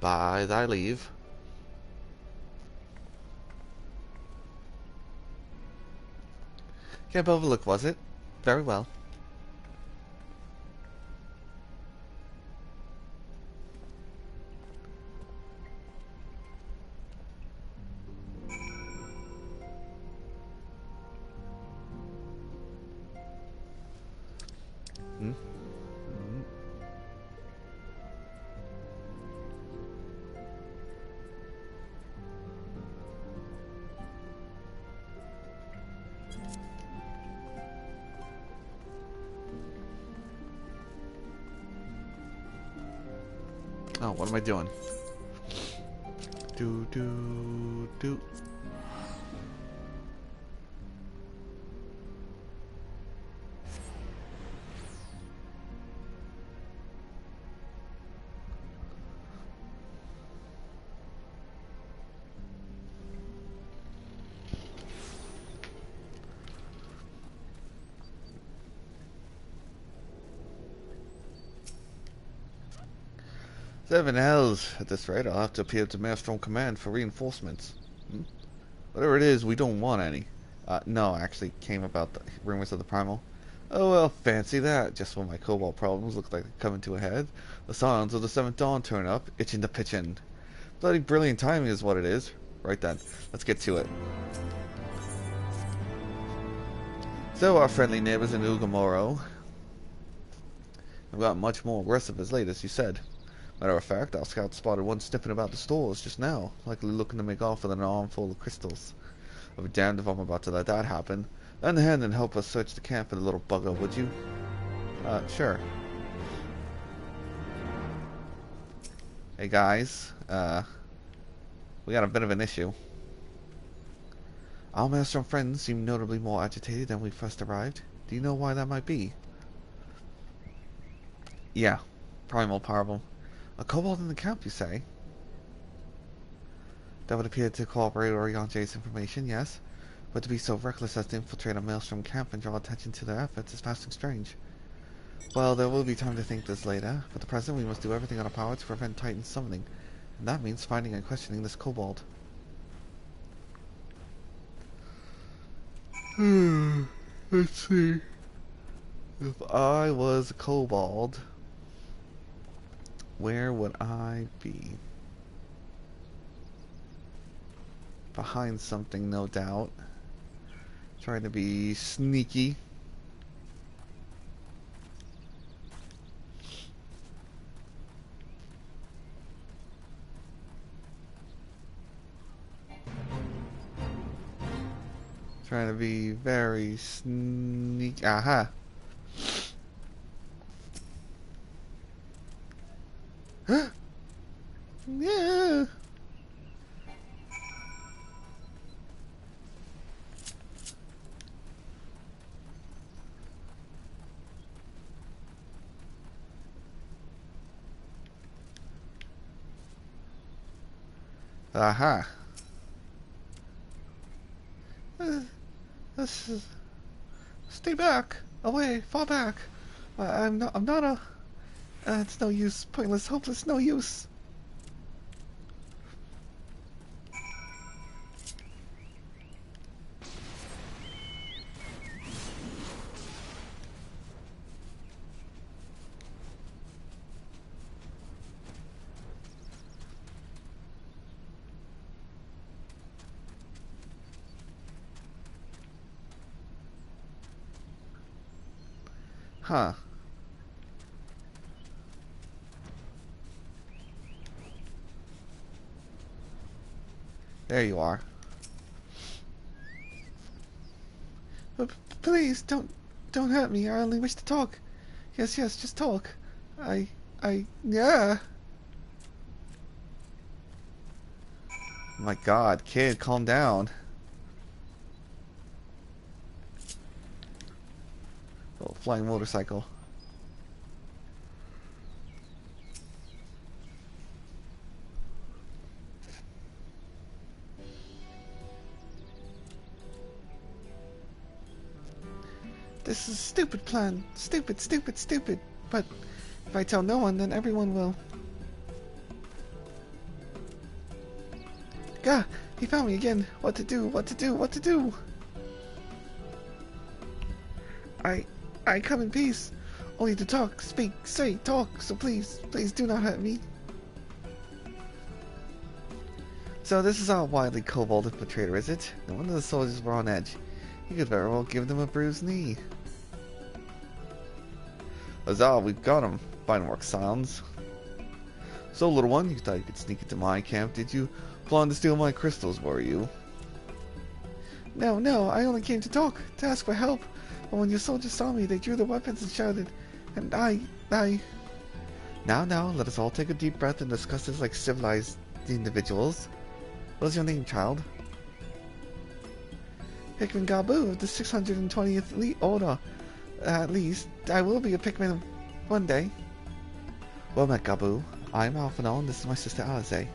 By thy leave. Can't overlook, was it? Very well. Oh, what am I doing? Do. 7 hells. At this rate, I'll have to appeal to Maelstrom Command for reinforcements. Whatever it is, we don't want any. No, actually came about the rumors of the Primal. Oh well, fancy that. Just when my Cobalt problems look like they're coming to a head, the Scions of the 7th Dawn turn up, itching to pitch in. Bloody brilliant timing is what it is. Right then, let's get to it. So our friendly neighbors in Ugamoro have got much more aggressive as late as you said. Matter of fact, our scouts spotted one sniffing about the stores just now, likely looking to make off with an armful of crystals. I'll be damned if I'm about to let that happen. Lend a hand and help us search the camp for the little bugger, would you? Sure. Hey guys, we got a bit of an issue. Our master and friends seem notably more agitated than we first arrived. Do you know why that might be? Yeah, primal problem. A kobold in the camp, you say? That would appear to corroborate Oriange's information, yes. But to be so reckless as to infiltrate a Maelstrom camp and draw attention to their efforts is passing strange. Well, there will be time to think this later. For the present, we must do everything in our power to prevent Titan summoning. And that means finding and questioning this kobold. Let's see. If I was a kobold, where would I be? Behind something, no doubt. Trying to be sneaky. Trying to be very sneaky. Aha! Yeah. Aha. Stay back. Away. Fall back. I'm not a... it's no use. Pointless. Hopeless. No use. Huh. There you are. Please, don't hurt me. I only wish to talk. Yes, just talk. Yeah. My God, kid, calm down. Oh, flying motorcycle. This is a stupid plan. Stupid. But if I tell no one, then everyone will. Gah! He found me again. What to do? I come in peace. Only to talk, speak, say, talk. So please do not hurt me. So this is our wily kobold infiltrator, is it? No wonder the soldiers were on edge. You could very well give them a bruised knee. Huzzah, we've got him. Fine work, Scions. So, little one, you thought you could sneak into my camp, did you? Plotting to steal my crystals, were you? No, I only came to talk, to ask for help. But when your soldiers saw me, they drew their weapons and shouted. And I... Now, let us all take a deep breath and discuss this like civilized individuals. What is your name, child? Pikmin Gabu of the 620th Elite Order. At least, I will be a Pikmin one day. Well met, Gabu. I'm Alphonal, and this is my sister Alisae.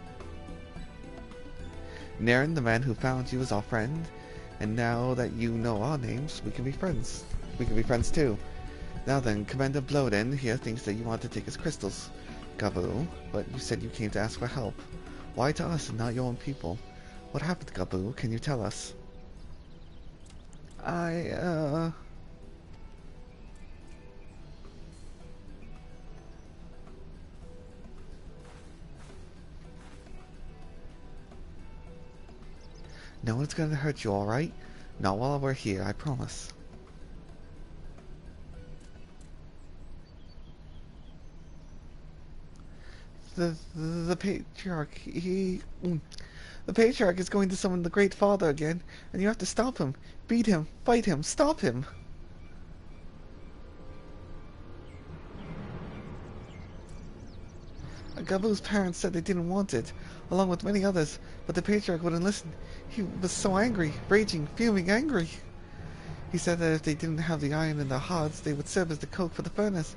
Naren, the man who found you, is our friend, and now that you know our names, we can be friends. We can be friends too. Now then, Commander Bloden here thinks that you want to take his crystals, Gabu, but you said you came to ask for help. Why to us and not your own people? What happened, Gabu? Can you tell us? No one's gonna hurt you, alright? Not while we're here, I promise. The Patriarch, the Patriarch is going to summon the Great Father again, and you have to stop him. Beat him, fight him, stop him! Gabu's parents said they didn't want it, along with many others, but the Patriarch wouldn't listen. He was so angry, raging, fuming, angry. He said that if they didn't have the iron in their hearts, they would serve as the coke for the furnace.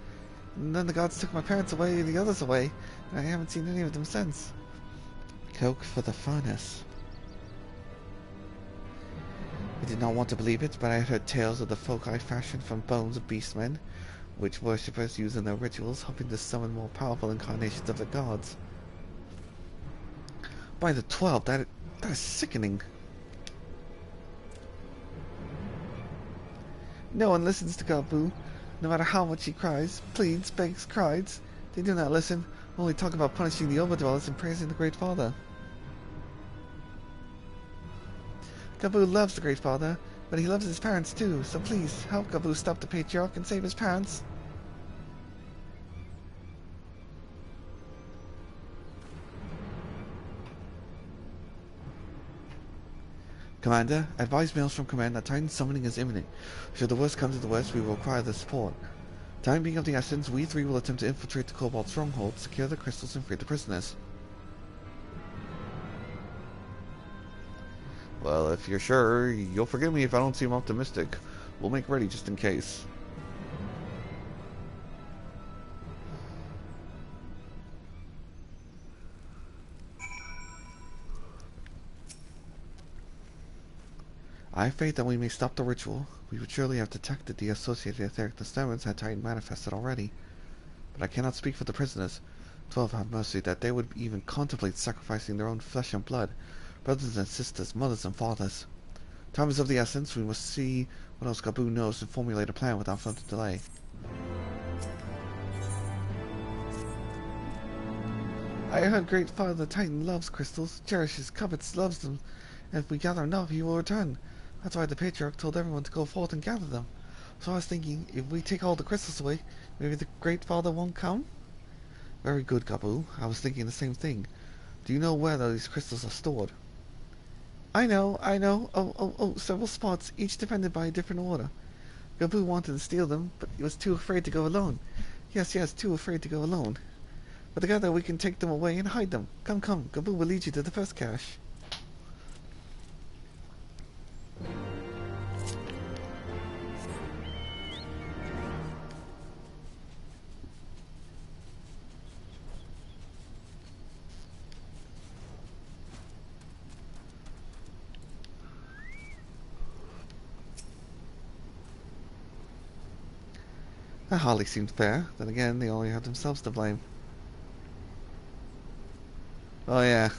And then the gods took my parents away, the others away, and I haven't seen any of them since. Coke for the furnace. I did not want to believe it, but I had heard tales of the folk I fashioned from bones of beastmen, which worshippers use in their rituals, hoping to summon more powerful incarnations of the gods. By the 12, that is sickening. No one listens to Gabu, no matter how much he cries, pleads, begs, cries. They do not listen, only talk about punishing the overdwellers and praising the Great Father. Gabu loves the Great Father, but he loves his parents too, so please, help Gabu stop the Patriarch and save his parents. Commander, advise mails from command that Titan summoning is imminent. Should the worst come to the worst, we will require the support. Time being of the essence, we three will attempt to infiltrate the Cobalt stronghold, secure the crystals, and free the prisoners. Well, if you're sure, you'll forgive me if I don't seem optimistic. We'll make ready just in case. I have faith that we may stop the ritual. We would surely have detected the associated etheric disturbance had Titan manifested already. But I cannot speak for the prisoners. 12 have mercy that they would even contemplate sacrificing their own flesh and blood. Brothers and sisters, mothers and fathers. Time is of the essence. We must see what else Gabu knows and formulate a plan without further delay. I heard Great Father Titan loves crystals, cherishes, covets, loves them, and if we gather enough, he will return. That's why the Patriarch told everyone to go forth and gather them. So I was thinking, if we take all the crystals away, maybe the Great Father won't come? Very good, Gabu. I was thinking the same thing. Do you know where these crystals are stored? I know. Oh, several spots, each defended by a different order. Gabu wanted to steal them, but he was too afraid to go alone. Yes, too afraid to go alone. But together we can take them away and hide them. Come, Gabu will lead you to the first cache. That hardly seemed fair. Then again, they only have themselves to blame. Oh yeah,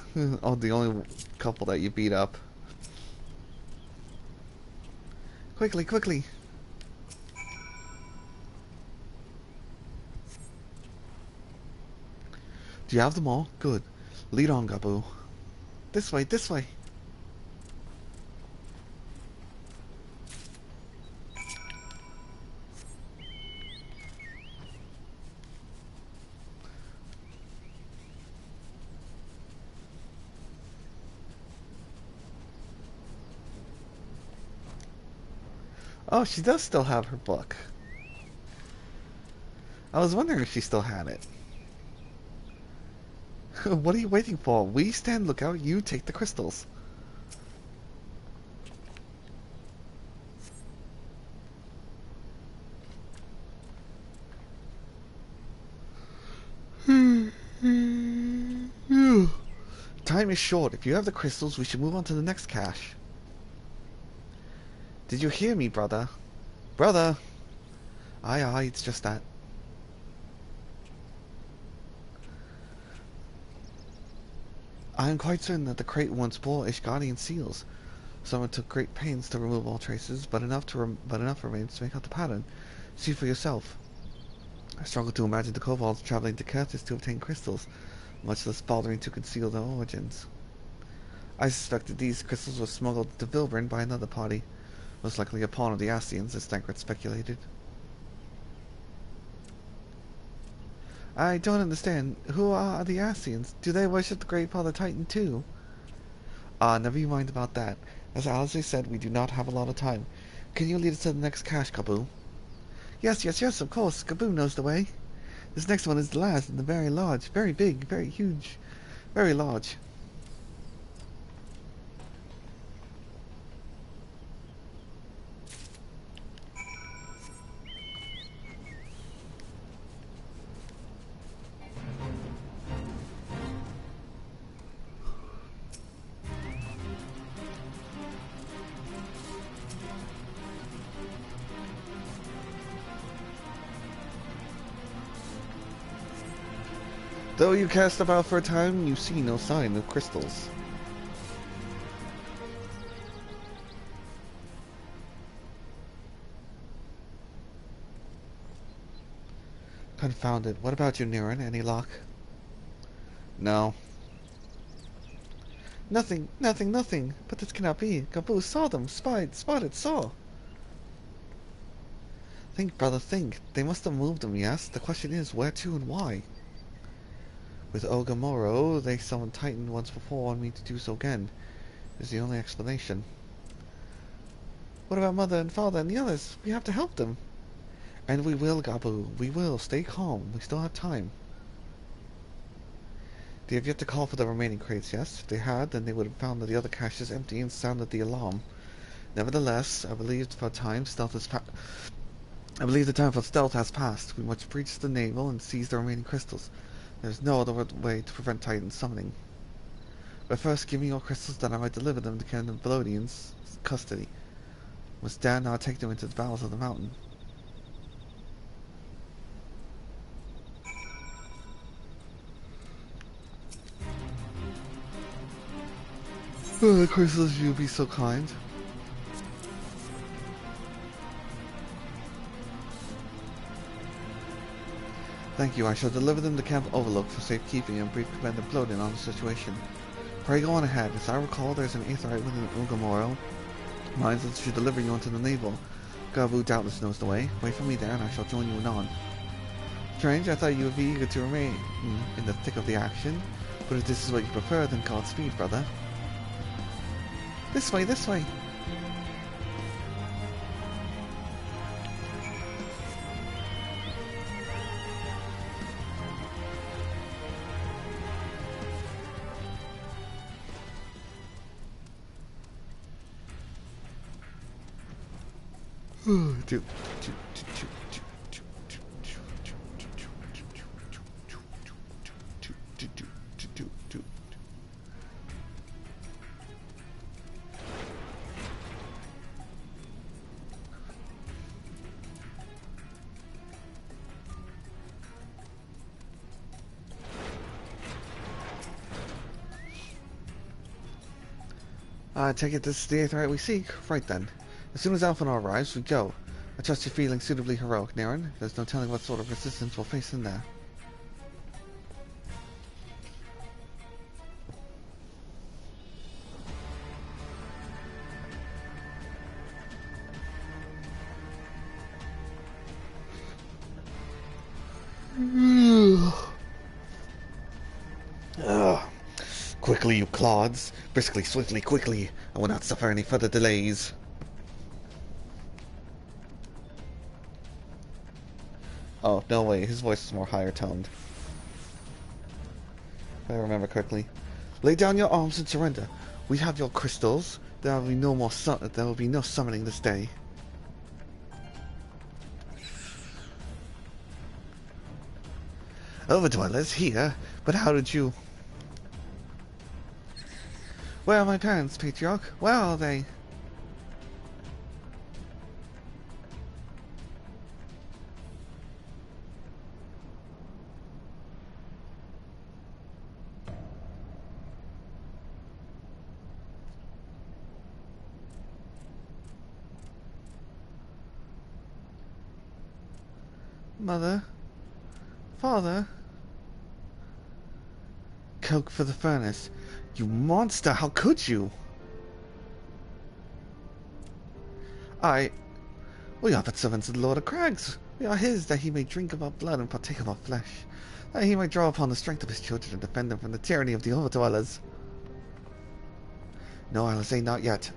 oh, the only couple that you beat up. Quickly! Do you have them all? Good. Lead on, Gabu. This way! Oh, she does still have her book. I was wondering if she still had it. What are you waiting for? We stand lookout, you take the crystals. Time is short. If you have the crystals, we should move on to the next cache. Did you hear me, brother? Brother! Aye, it's just that. I am quite certain that the crate once bore Ishgardian seals. Someone took great pains to remove all traces, but enough remains to make out the pattern. See for yourself. I struggle to imagine the kobolds traveling to Kurtis to obtain crystals, much less bothering to conceal their origins. I suspect that these crystals were smuggled to Vilbrin by another party, most likely a pawn of the Ascians, as Dankred speculated. I don't understand. Who are the Ascians? Do they worship the Great Father Titan too? Never you mind about that. As Alisae said, we do not have a lot of time. Can you lead us to the next cache, Gabu? Yes, of course. Gabu knows the way. This next one is the last, and the very large, very big, very huge, very large. Though you cast about for a time, you see no sign of crystals. Confound it. What about you, Niran? Any luck? No. Nothing. But this cannot be. Gabu saw them. Spotted, saw. Think, brother, think. They must have moved them, yes? The question is, where to and why? With Ogamoro, they summoned Titan once before and mean to do so again. Is the only explanation. What about Mother and Father and the others? We have to help them. And we will, Gabu. We will. Stay calm. We still have time. They have yet to call for the remaining crates, yes? If they had, then they would have found that the other cache is empty and sounded the alarm. Nevertheless, I believe the time for stealth has passed. We must breach the navel and seize the remaining crystals. There is no other way to prevent Titan summoning. But first, give me your crystals that I might deliver them to Ken and Velodian's custody. Must dare not take them into the bowels of the mountain. Oh, the crystals, you'll be so kind. Thank you. I shall deliver them to Camp Overlook for safekeeping and brief Commander Velodian on the situation. Pray go on ahead. As I recall, there's an Aetheryte within Ugamoro. Mines that should deliver you onto the navel. Gabu doubtless knows the way. Wait for me there, and I shall join you anon. Strange, I thought you would be eager to remain in the thick of the action, but if this is what you prefer, then Godspeed, brother. This way, this way! I take it this is the Aetheryte we seek. Right then. As soon as Alphanor arrives, we go. I trust you're feeling suitably heroic, Naren. There's no telling what sort of resistance we'll face in there. Quickly, you clods. Briskly, swiftly, quickly. I will not suffer any further delays. Oh, no way. His voice is more higher toned. If I remember correctly. Lay down your arms and surrender. We have your crystals. There will be no more there will be no summoning this day. Overdwellers here? But how did you... Where are my parents, Patriarch? Where are they? Mother? Father? Coke for the furnace. You monster, how could you? We are but servants of the Lord of Crags. We are his, that he may drink of our blood and partake of our flesh, that he may draw upon the strength of his children and defend them from the tyranny of the Overdwellers. No, Alisae, not yet.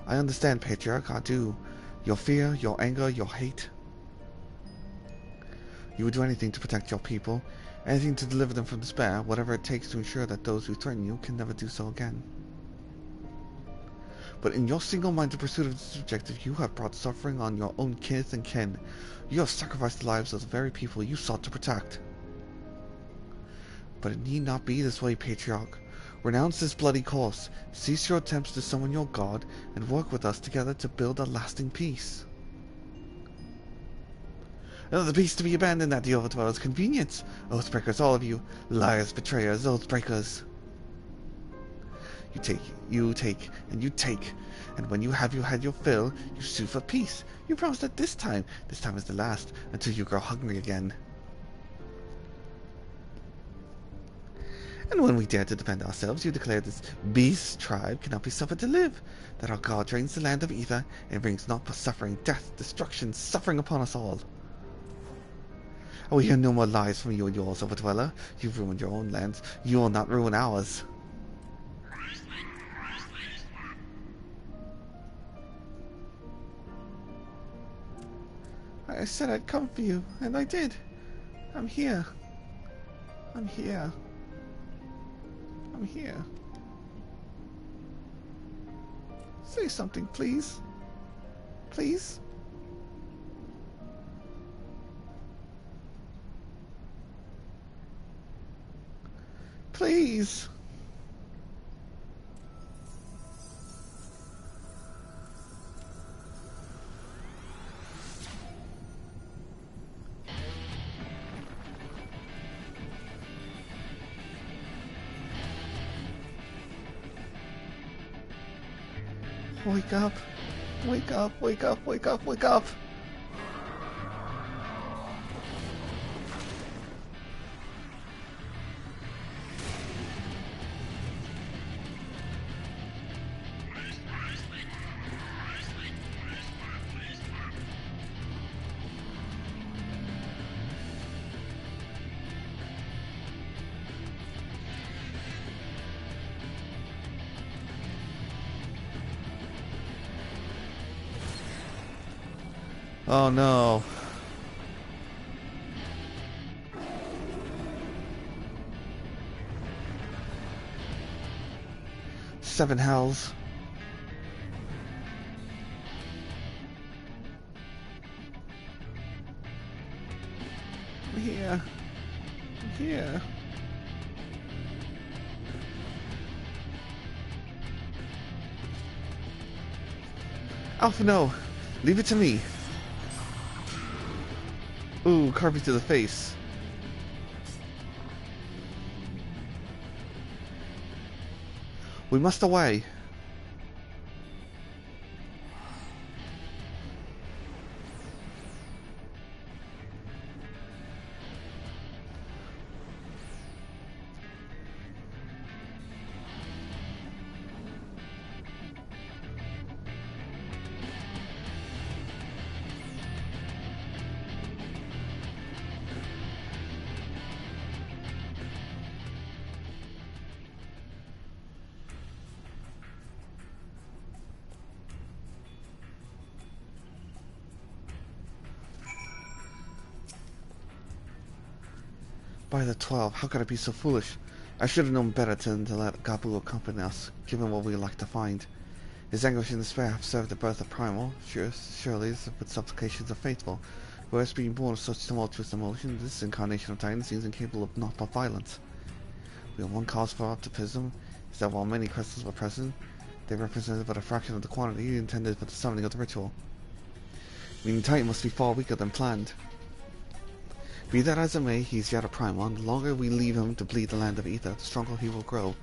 I understand, Patriarch, I do. Your fear, your anger, your hate. You would do anything to protect your people, anything to deliver them from despair, whatever it takes to ensure that those who threaten you can never do so again. But in your single-minded pursuit of this objective, you have brought suffering on your own kith and kin. You have sacrificed the lives of the very people you sought to protect. But it need not be this way, Patriarch. Renounce this bloody course, cease your attempts to summon your god, and work with us together to build a lasting peace. Another peace to be abandoned at the Overdweller's convenience. Oathbreakers, all of you. Liars, betrayers, oathbreakers. You take, and you take. And when you have had your fill, you sue for peace. You promise that this time is the last, until you grow hungry again. And when we dare to defend ourselves, you declare this beast tribe cannot be suffered to live, that our god drains the land of Yda and brings not but suffering, death, destruction, suffering upon us all. I will hear no more lies from you and yours, Overdweller. You've ruined your own lands. You will not ruin ours. I said I'd come for you, and I did. I'm here. I'm here. I'm here. Say something, please. Please? Please. Wake up. Wake up, wake up, wake up, wake up. Oh no. Seven hells. Yeah. Yeah. Alpha, no. Leave it to me. Ooh, carve me to the face. We must away. By the 12, how could I be so foolish? I should have known better than to let Gabu accompany us, given what we like to find. His anguish and despair have served the birth of Primal, surely with supplications of faithful. Whereas being born of such tumultuous emotion, this incarnation of Titan seems incapable of naught but violence. We have one cause for optimism, is that while many crystals were present, they represented but a fraction of the quantity intended for the summoning of the ritual. Meaning Titan must be far weaker than planned. Be that as it may, he is yet a Primal, and the longer we leave him to bleed the land of Yda, the stronger he will grow.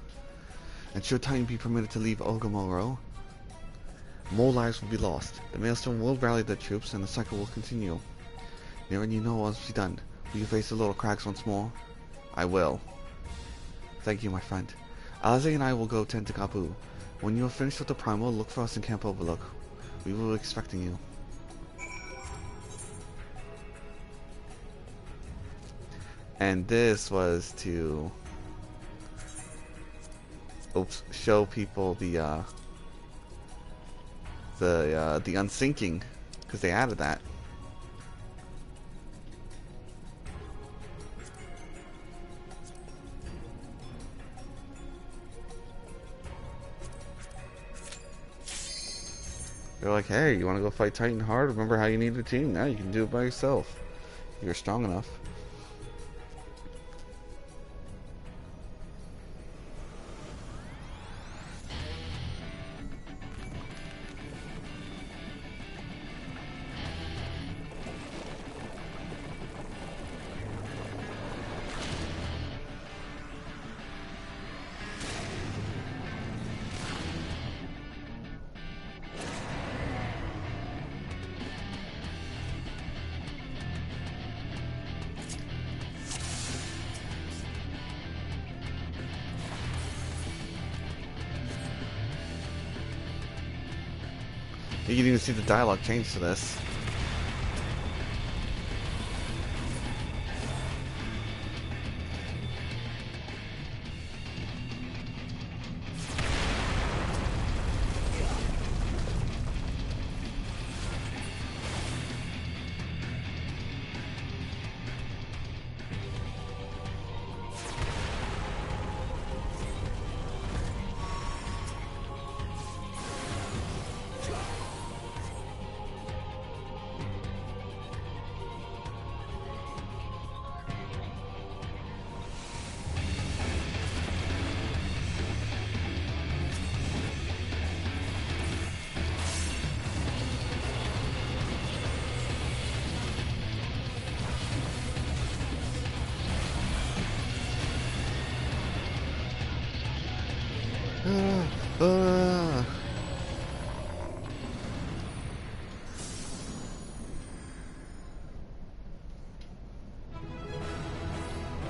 And should Titan be permitted to leave Ogamoro, more lives will be lost. The Maelstrom will rally their troops, and the cycle will continue. Nearing you know what must be done. Will you face the little crags once more? I will. Thank you, my friend. Alisae and I will go tend to Gabu. When you are finished with the Primal, look for us in Camp Overlook. We will be expecting you. And this was to show people the unsinking, because they added that. They're like, hey, you want to go fight Titan hard? Remember how you need a team? Now you can do it by yourself. You're strong enough. You can even see the dialogue change to this.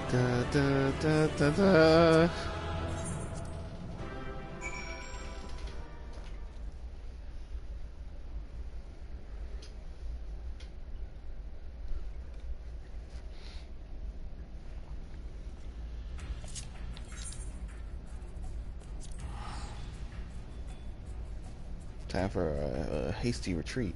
Da, da, da, da, da. Time for a hasty retreat.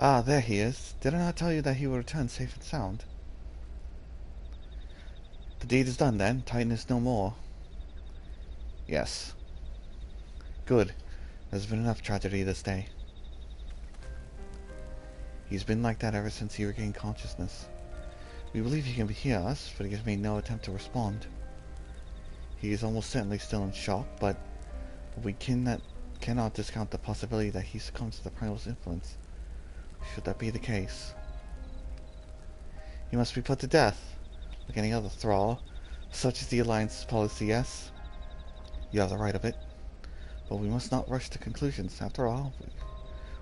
Ah, there he is. Did I not tell you that he would return safe and sound? The deed is done then. Titan is no more. Yes. Good. There's been enough tragedy this day. He's been like that ever since he regained consciousness. We believe he can hear us, but he has made no attempt to respond. He is almost certainly still in shock, but we cannot discount the possibility that he succumbs to the primal's influence. Should that be the case, he must be put to death, like any other thrall. Such is the Alliance's policy, yes. You have the right of it. But we must not rush to conclusions. After all,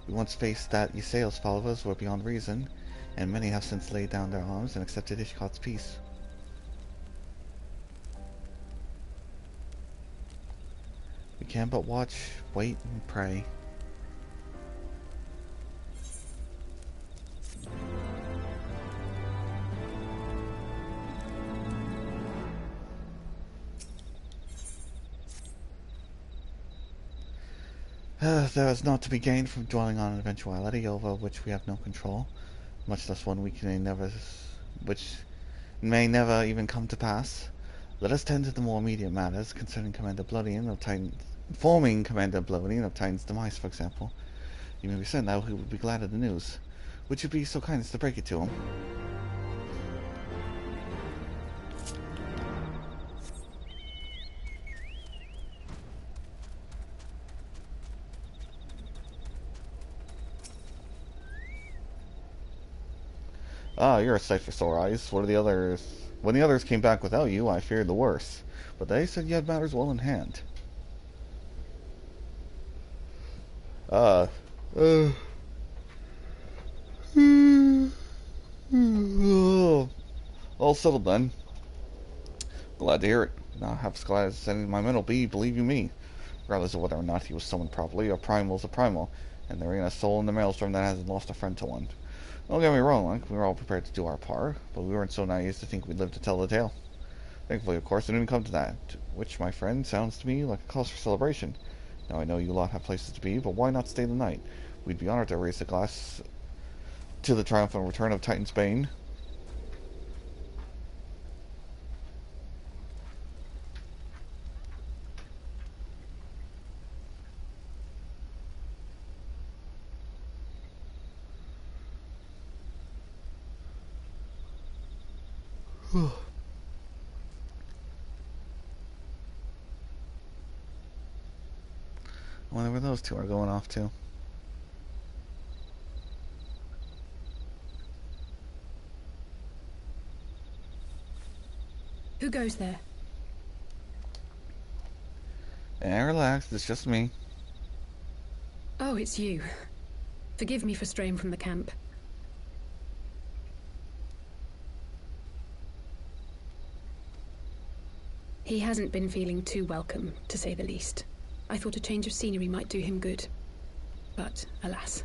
we once faced that Ysael's followers were beyond reason, and many have since laid down their arms and accepted Ishkot's peace. We can but watch, wait, and pray. There is naught to be gained from dwelling on an eventuality over which we have no control, much less one which may never even come to pass. Let us tend to the more immediate matters concerning Commander Bloodian of Titan's, informing Commander Bloodian of Titan's demise, for example. You may be certain that he would be glad of the news. Would you be so kind as to break it to him? Ah, you're a sight for sore eyes. What are the others? When the others came back without you, I feared the worst. But they said you had matters well in hand. All settled then. Glad to hear it. Now half as glad as any of my men will be, believe you me. Regardless of whether or not he was summoned properly, a primal's a primal, and there ain't a soul in the maelstrom that hasn't lost a friend to one. Don't get me wrong, like, we were all prepared to do our part, but we weren't so naive to think we'd live to tell the tale. Thankfully, of course, it didn't come to that, which, my friend, sounds to me like a cause for celebration. Now, I know you lot have places to be, but why not stay the night? We'd be honored to raise a glass to the triumphant return of Titan's Bane. I wonder where those two are going off to. Who goes there? Relax, it's just me. Oh, it's you. Forgive me for straying from the camp. He hasn't been feeling too welcome, to say the least. I thought a change of scenery might do him good. But, alas.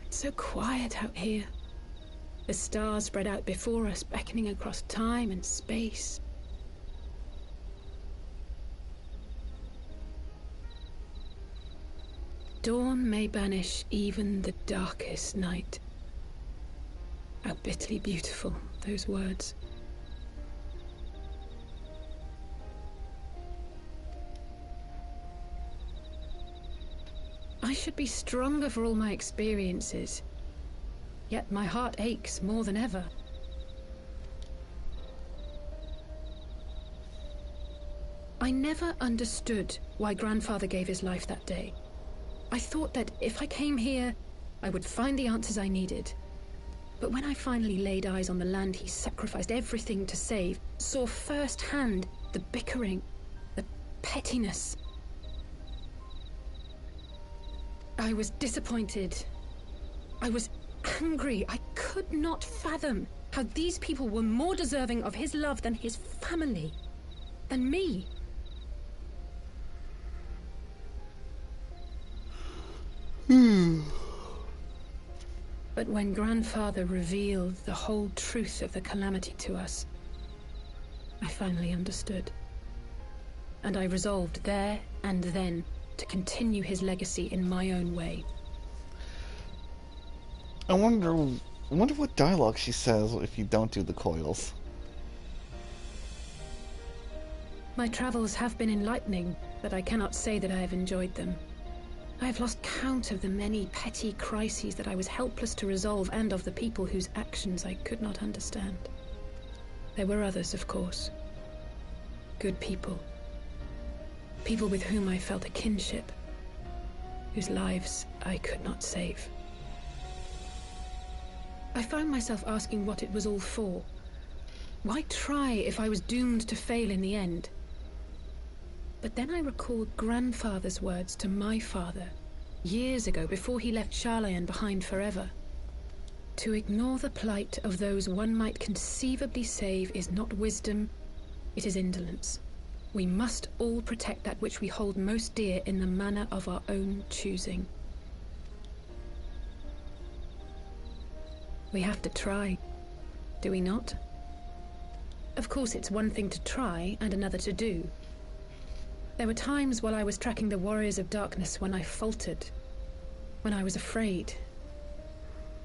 It's so quiet out here. The stars spread out before us, beckoning across time and space. Dawn may banish even the darkest night. How bitterly beautiful, those words. I should be stronger for all my experiences. Yet my heart aches more than ever. I never understood why Grandfather gave his life that day. I thought that if I came here, I would find the answers I needed. But when I finally laid eyes on the land he sacrificed everything to save, saw firsthand the bickering, the pettiness, I was disappointed. I was angry. I could not fathom how these people were more deserving of his love than his family, than me. But when Grandfather revealed the whole truth of the calamity to us, I finally understood. And I resolved there and then to continue his legacy in my own way. I wonder what dialogue she says if you don't do the coils. My travels have been enlightening, but I cannot say that I have enjoyed them. I have lost count of the many petty crises that I was helpless to resolve, and of the people whose actions I could not understand. There were others, of course. Good people. People with whom I felt a kinship, whose lives I could not save. I found myself asking what it was all for. Why try if I was doomed to fail in the end? But then I recalled Grandfather's words to my father, years ago, before he left Garlean behind forever. To ignore the plight of those one might conceivably save is not wisdom, it is indolence. We must all protect that which we hold most dear in the manner of our own choosing. We have to try, do we not? Of course, it's one thing to try and another to do. There were times while I was tracking the Warriors of Darkness when I faltered, when I was afraid.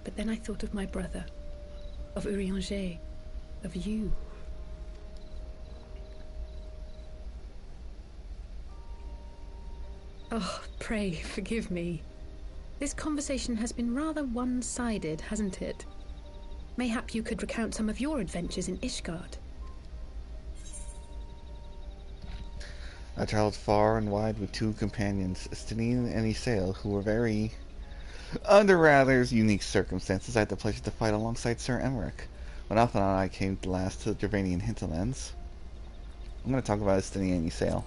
But then I thought of my brother, of Urianger, of you. Oh, pray forgive me. This conversation has been rather one-sided, hasn't it? Mayhap you could recount some of your adventures in Ishgard. I traveled far and wide with two companions, Stynian and Alisae, who were very... Under rather unique circumstances, I had the pleasure to fight alongside Sir Embark. When Alpha and I came last to the Gervanian hinterlands. I'm going to talk about Stynian and Alisae.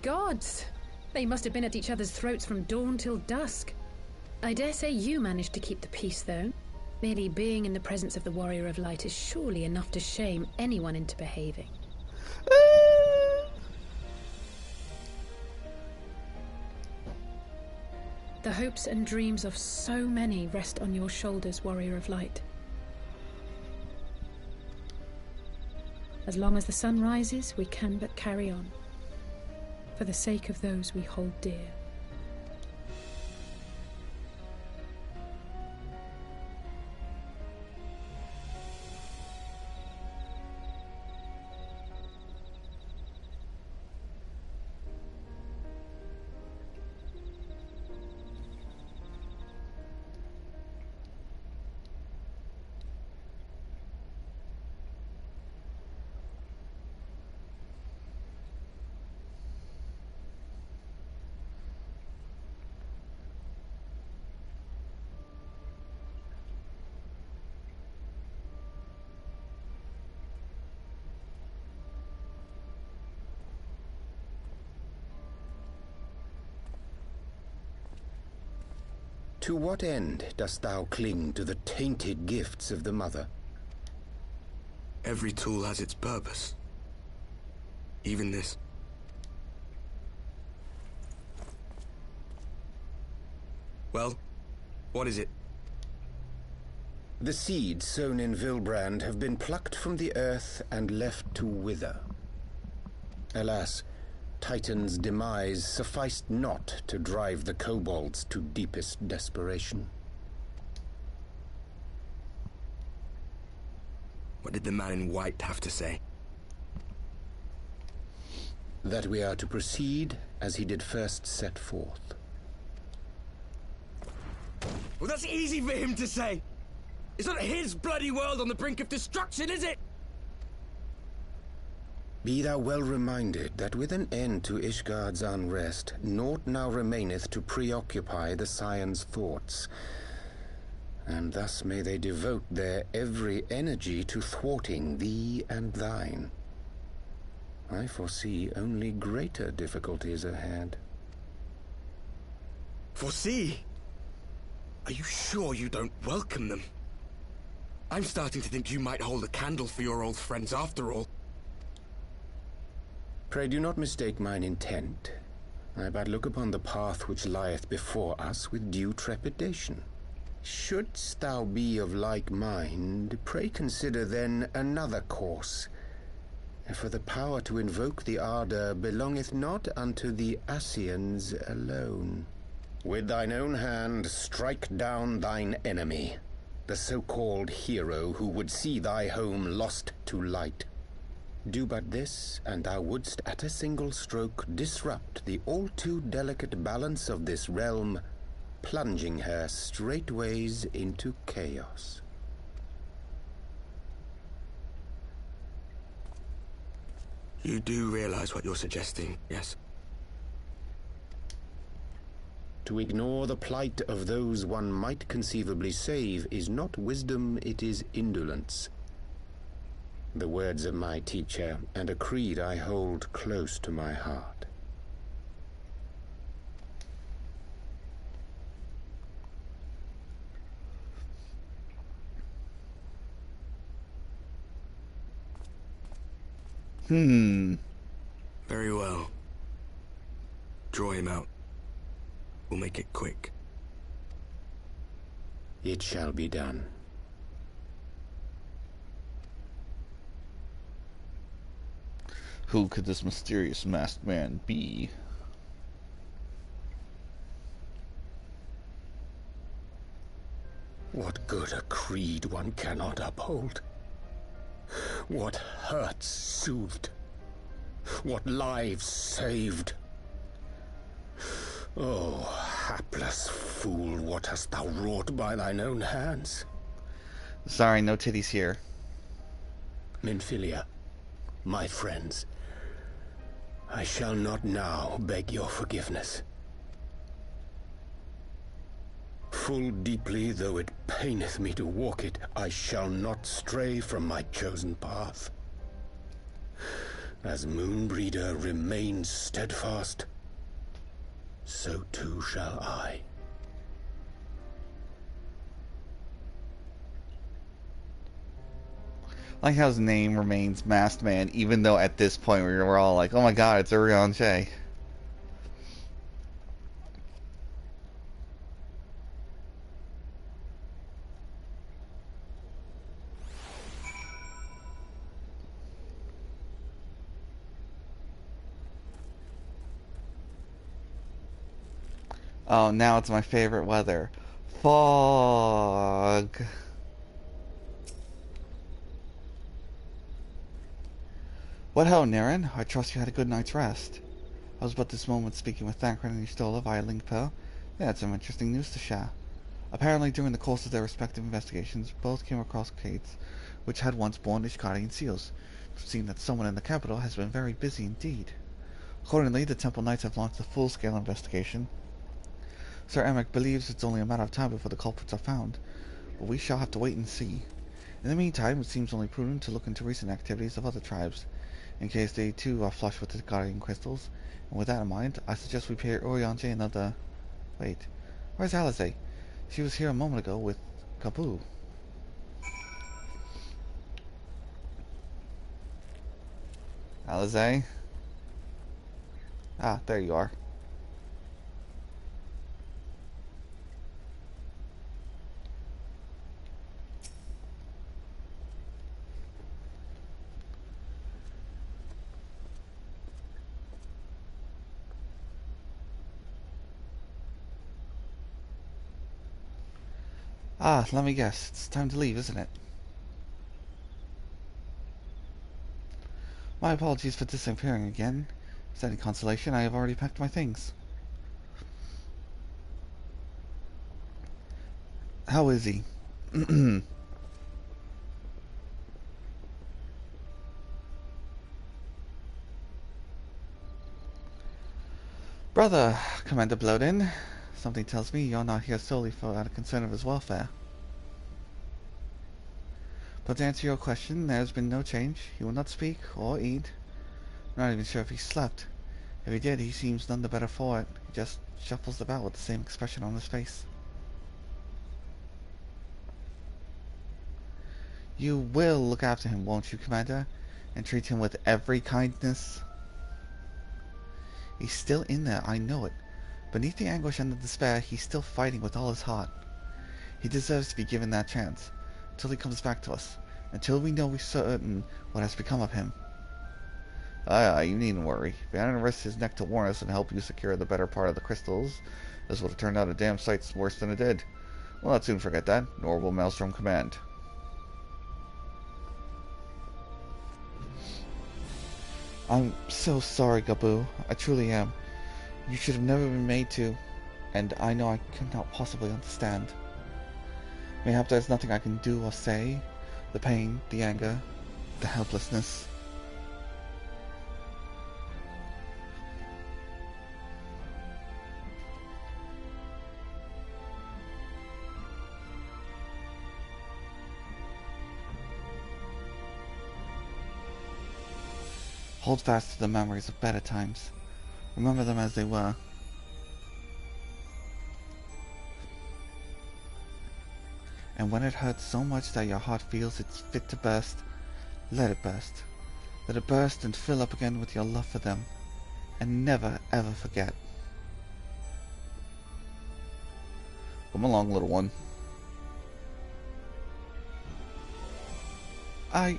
Gods! They must have been at each other's throats from dawn till dusk. I dare say you managed to keep the peace, though. Merely being in the presence of the Warrior of Light is surely enough to shame anyone into behaving. The hopes and dreams of so many rest on your shoulders, Warrior of Light. As long as the sun rises, we can but carry on, for the sake of those we hold dear. To what end dost thou cling to the tainted gifts of the Mother? Every tool has its purpose. Even this. Well, what is it? The seeds sown in Vilbrand have been plucked from the earth and left to wither. Alas, Titan's demise sufficed not to drive the kobolds to deepest desperation. What did the man in white have to say? That we are to proceed as he did first set forth. Well, that's easy for him to say. It's not his bloody world on the brink of destruction, is it? Be thou well reminded that with an end to Ishgard's unrest, naught now remaineth to preoccupy the Scions' thoughts. And thus may they devote their every energy to thwarting thee and thine. I foresee only greater difficulties ahead. Foresee? Are you sure you don't welcome them? I'm starting to think you might hold a candle for your old friends after all. Pray do not mistake mine intent. I but look upon the path which lieth before us with due trepidation. Shouldst thou be of like mind, pray consider then another course. For the power to invoke the ardor belongeth not unto the ascians alone. With thine own hand strike down thine enemy, the so-called hero who would see thy home lost to light. Do but this, and thou wouldst at a single stroke disrupt the all-too delicate balance of this realm, plunging her straightways into chaos. You do realize what you're suggesting, yes? To ignore the plight of those one might conceivably save is not wisdom, it is indolence. The words of my teacher, and a creed I hold close to my heart. Very well. Draw him out. We'll make it quick. It shall be done. Who could this mysterious masked man be? What good a creed one cannot uphold? What hurts soothed? What lives saved? Oh, hapless fool, what hast thou wrought by thine own hands? Sorry, no titties here. Minfilia, my friends, I shall not now beg your forgiveness. Full deeply though it paineth me to walk it, I shall not stray from my chosen path. As Moonbreeder remains steadfast, so too shall I. Like how his name remains Masked Man, even though at this point we're all like, oh my god, it's Urianger. Oh, now it's my favorite weather. Fog. What ho, Naren? I trust you had a good night's rest. I was but this moment speaking with Thancred and Y'shtola via Linkpell. They had some interesting news to share. Apparently, during the course of their respective investigations, both came across crates which had once borne Ishgardian seals. It would seem that someone in the capital has been very busy indeed. Accordingly, the Temple Knights have launched a full-scale investigation. Sir Emmerich believes it's only a matter of time before the culprits are found, but we shall have to wait and see. In the meantime, it seems only prudent to look into recent activities of other tribes, in case they too are flush with the Guardian crystals. And with that in mind, I suggest we pay Urianger another... Wait, where's Alisae? She was here a moment ago with Kaboo. Alisae? Ah, there you are. Ah, let me guess. It's time to leave, isn't it? My apologies for disappearing again. Is that any consolation? I have already packed my things. How is he? Brother, Commander Blodin. Something tells me you're not here solely for out of concern of his welfare. But to answer your question, there's been no change. He will not speak or eat. I'm not even sure if he slept. If he did, he seems none the better for it. He just shuffles about with the same expression on his face. You will look after him, won't you, Commander? And treat him with every kindness? He's still in there, I know it. Beneath the anguish and the despair, he's still fighting with all his heart. He deserves to be given that chance, until he comes back to us, until we know we're certain what has become of him. Aye, you needn't worry. If he hadn't risked his neck to warn us and help you secure the better part of the crystals, this would have turned out a damn sight worse than it did. We'll not soon forget that, nor will Maelstrom Command. I'm so sorry, Gabu. I truly am. You should have never been made to, and I know I cannot possibly understand. Mayhap there's nothing I can do or say. The pain, the anger, the helplessness. Hold fast to the memories of better times. Remember them as they were. And when it hurts so much that your heart feels it's fit to burst, let it burst. Let it burst and fill up again with your love for them. And never ever forget. Come along, little one. I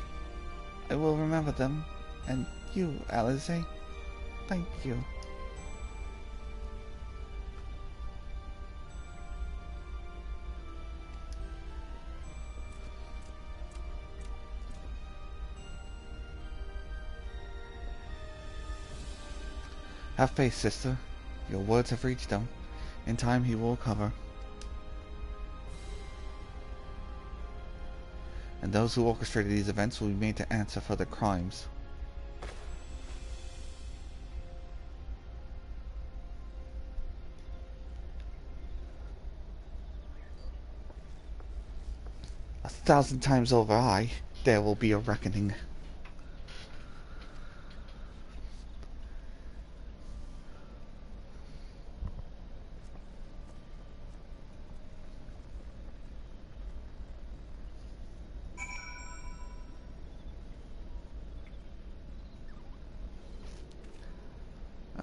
will remember them. And you, Alisae. Thank you. Have faith, sister. Your words have reached him. In time he will recover. And those who orchestrated these events will be made to answer for their crimes. A 1,000 times over, there will be a reckoning.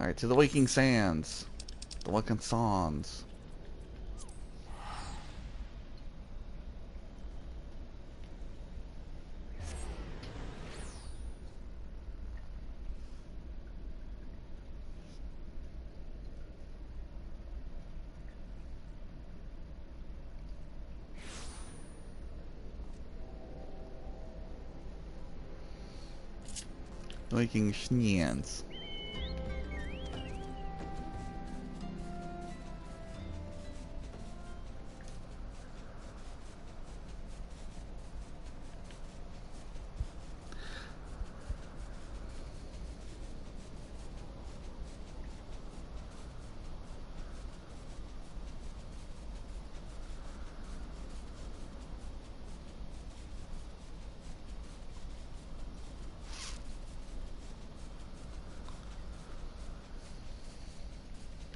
Alright, to the Waking Sands. The Waking Sands. Waking Scions.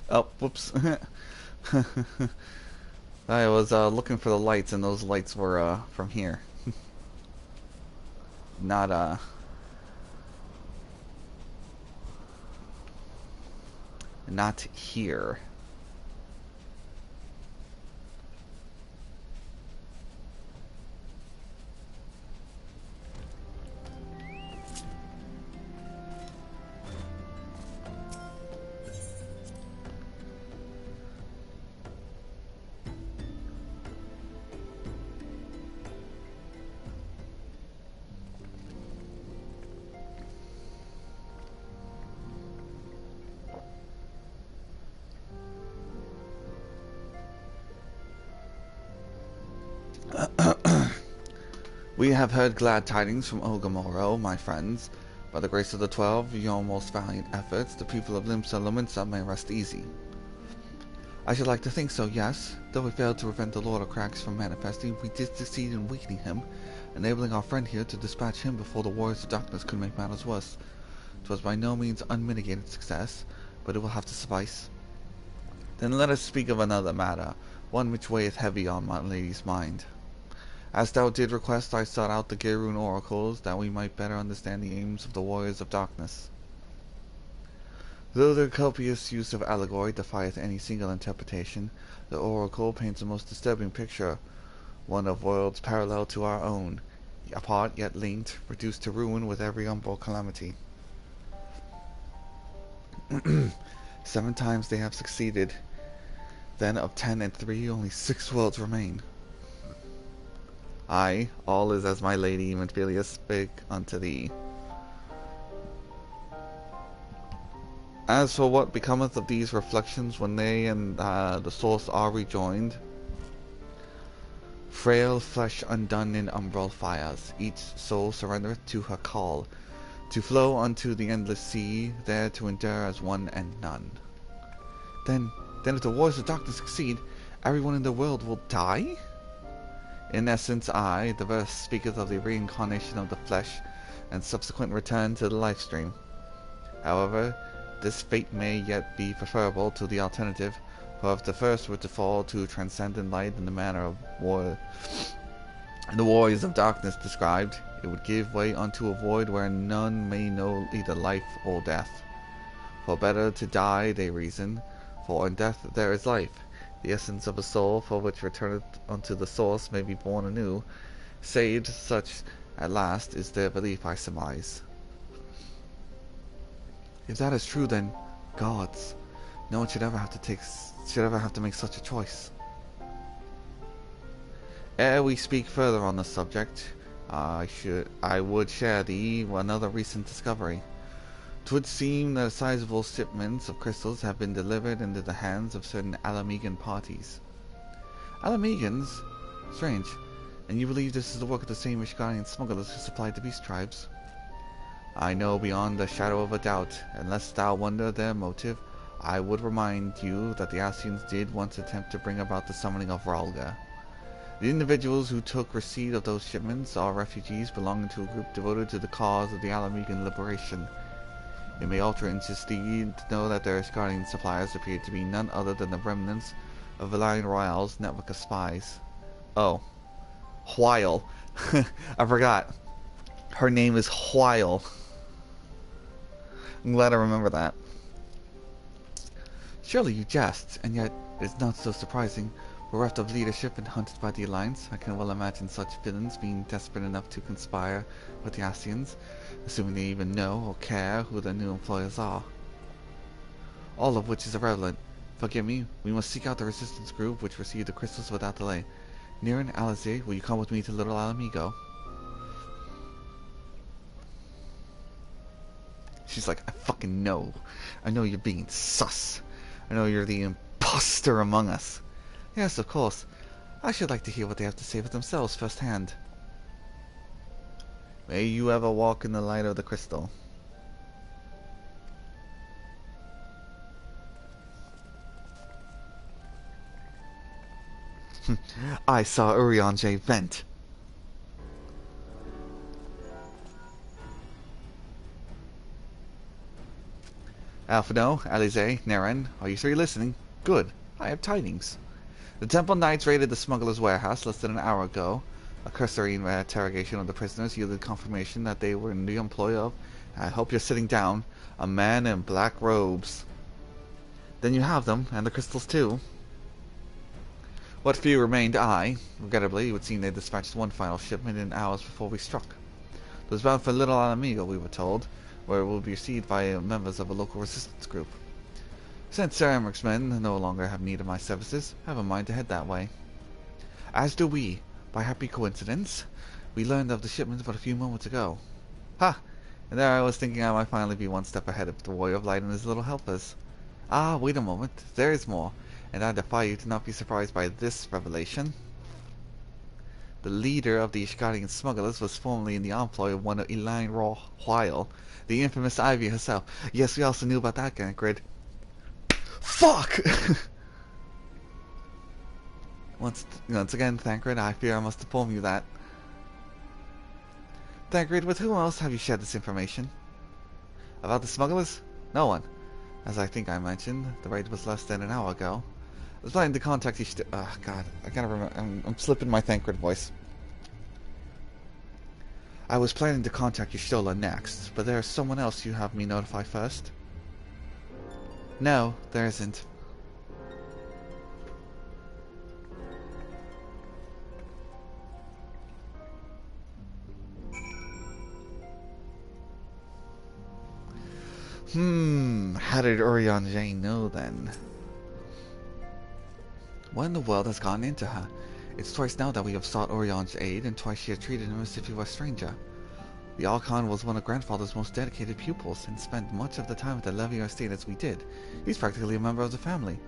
Oh, whoops. I was looking for the lights, and those lights were from here. Not here. We have heard glad tidings from Ogamoro, my friends. By the grace of the 12, your most valiant efforts, the people of Limsa Lominsa may rest easy. I should like to think so, yes. Though we failed to prevent the Lord of Cracks from manifesting, we did succeed in weakening him, enabling our friend here to dispatch him before the Warriors of Darkness could make matters worse. 'Twas by no means unmitigated success, but it will have to suffice. Then let us speak of another matter, one which weigheth heavy on my lady's mind. As thou did request, I sought out the Gerun oracles, that we might better understand the aims of the Warriors of Darkness. Though their copious use of allegory defieth any single interpretation, the oracle paints a most disturbing picture, one of worlds parallel to our own, apart yet linked, reduced to ruin with every umbral calamity. 7 times they have succeeded. Then of 10 and 3, only 6 worlds remain. Aye, all is as my lady Mentphilia spake unto thee. As for what becometh of these reflections when they and the source are rejoined, frail flesh undone in umbral fires, each soul surrendereth to her call, to flow unto the endless sea, there to endure as one and none. Then if the wars of darkness succeed, everyone in the world will die? In essence, the verse speaketh of the reincarnation of the flesh, and subsequent return to the life stream. However, this fate may yet be preferable to the alternative, for if the first were to fall to transcendent light in the manner of the warriors of darkness described, it would give way unto a void where none may know either life or death. For better to die, they reason, for in death there is life. The essence of a soul, for which returneth unto the source, may be born anew. Saved, such at last is their belief, I surmise. If that is true, then, gods, no one should ever have to make such a choice. Ere we speak further on the subject, I would share thee another recent discovery. 'Twould seem that sizable shipments of crystals have been delivered into the hands of certain Alamegan parties. Alamegans? Strange. And you believe this is the work of the same Ishgarian smugglers who supplied the beast tribes? I know beyond the shadow of a doubt, and lest thou wonder their motive, I would remind you that the Ascians did once attempt to bring about the summoning of Rhalga. The individuals who took receipt of those shipments are refugees belonging to a group devoted to the cause of the Alamegan liberation. It may also interest thee to know that their Ishgarian suppliers appear to be none other than the remnants of Valyrian Royale's network of spies. Oh. Whyle. I forgot. Her name is Whyle. I'm glad I remember that. Surely you jest, and yet it's not so surprising. Bereft of leadership and hunted by the Alliance, I can well imagine such villains being desperate enough to conspire with the Ascians, assuming they even know or care who their new employers are. All of which is irrelevant. Forgive me, we must seek out the resistance group which received the crystals without delay. Niran, Alisae, will you come with me to Little Alamigo? She's like, I fucking know. I know you're being sus. I know you're the imposter among us. Yes, of course. I should like to hear what they have to say for themselves firsthand. May you ever walk in the light of the crystal. I saw Urianger vent. Alphino, Alisae, Niran, are you 3 listening? Good. I have tidings. The Temple Knights raided the smuggler's warehouse less than an hour ago. A cursory interrogation of the prisoners yielded confirmation that they were in the employ of, I hope you're sitting down, a man in black robes. Then you have them, and the crystals too. What few remained, regrettably, it would seem they dispatched one final shipment in hours before we struck. It was bound for Little Alamigo, we were told, where it will be received by members of a local resistance group. Since Sir Emmeric's men no longer have need of my services, I have a mind to head that way. As do we. By happy coincidence, we learned of the shipment but a few moments ago. Ha! And there I was thinking I might finally be one step ahead of the Warrior of Light and his little helpers. Ah, wait a moment. There is more, and I defy you to not be surprised by this revelation. The leader of the Ishgarian smugglers was formerly in the employ of one of Elaine Whyle, the infamous Ivy herself. Yes, we also knew about that, Gankrid. Fuck! Once again, Thancred, I fear I must inform you that. Thancred, with whom else have you shared this information? About the smugglers? No one. As I think I mentioned, the raid was less than an hour ago. I was planning to contact you. Oh God, I gotta remember. I'm slipping my Thancred voice. I was planning to contact Y'shtola next, but there's someone else you have me notify first. No, there isn't. How did Orion Jane know then? What in the world has gotten into her? It's twice now that we have sought Orion's aid, and twice she has treated him as if he were a stranger. The Archon was one of Grandfather's most dedicated pupils, and spent much of the time at the Levier estate as we did. He's practically a member of the family.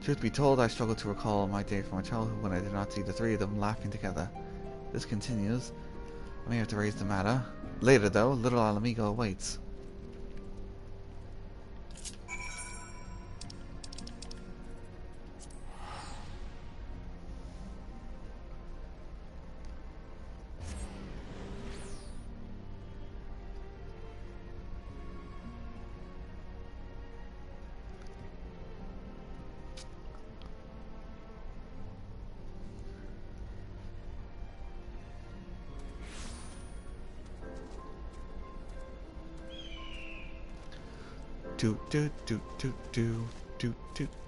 Truth be told, I struggle to recall my day from my childhood when I did not see the three of them laughing together. This continues. I may have to raise the matter. Later, though, little Alamigo awaits.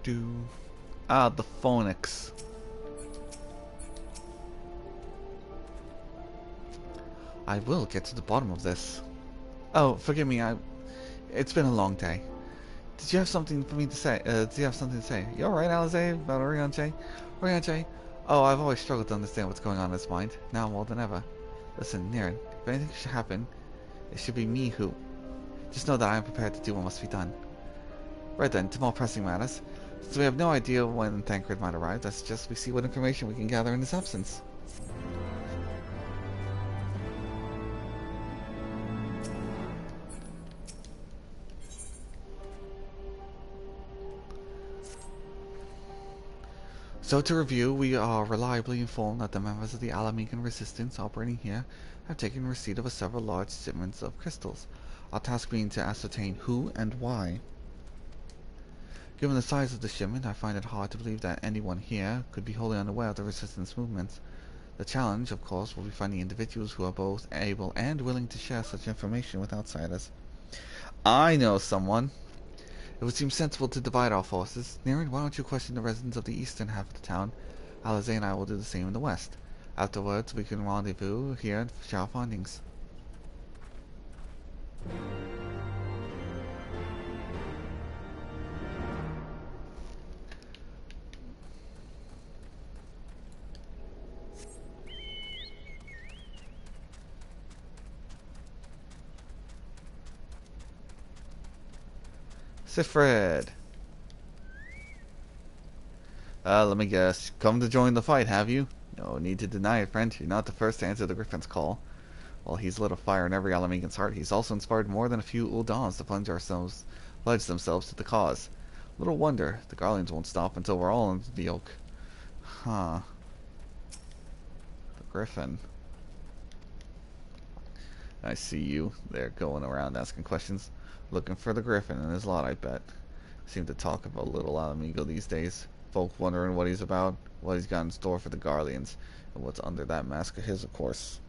Do. Ah, the phonics. I will get to the bottom of this. Oh, forgive me, it's been a long day. Did you have something for me to say? Do you have something to say? You alright, Alisae, about Orion J? Orion J? Oh, I've always struggled to understand what's going on in his mind, now more than ever. Listen, Niran, if anything should happen, it should be me who... Just know that I am prepared to do what must be done. Right then, to more pressing matters. Since we have no idea when Thancred might arrive, let's just see what information we can gather in his absence. So to review, we are reliably informed that the members of the Alamegan resistance operating here have taken receipt of several large shipments of crystals, our task being to ascertain who and why. Given the size of the shipment, I find it hard to believe that anyone here could be wholly unaware of the resistance movements. The challenge, of course, will be finding individuals who are both able and willing to share such information with outsiders. I know someone. It would seem sensible to divide our forces. Niran, why don't you question the residents of the eastern half of the town? Alisae and I will do the same in the west. Afterwards, we can rendezvous here and share our findings. Sifred. Let me guess. Come to join the fight, have you? No need to deny it, friend. You're not the first to answer the Griffin's call. While he's lit a fire in every Alamegan's heart, he's also inspired more than a few Uldans to pledge themselves to the cause. Little wonder the Garleans won't stop until we're all under the yoke. Huh. The Griffin. I see you there going around asking questions. Looking for the Griffin and his lot, I bet. Seem to talk about little Alamigo these days. Folk wondering what he's about, what he's got in store for the Garleans, and what's under that mask of his, of course.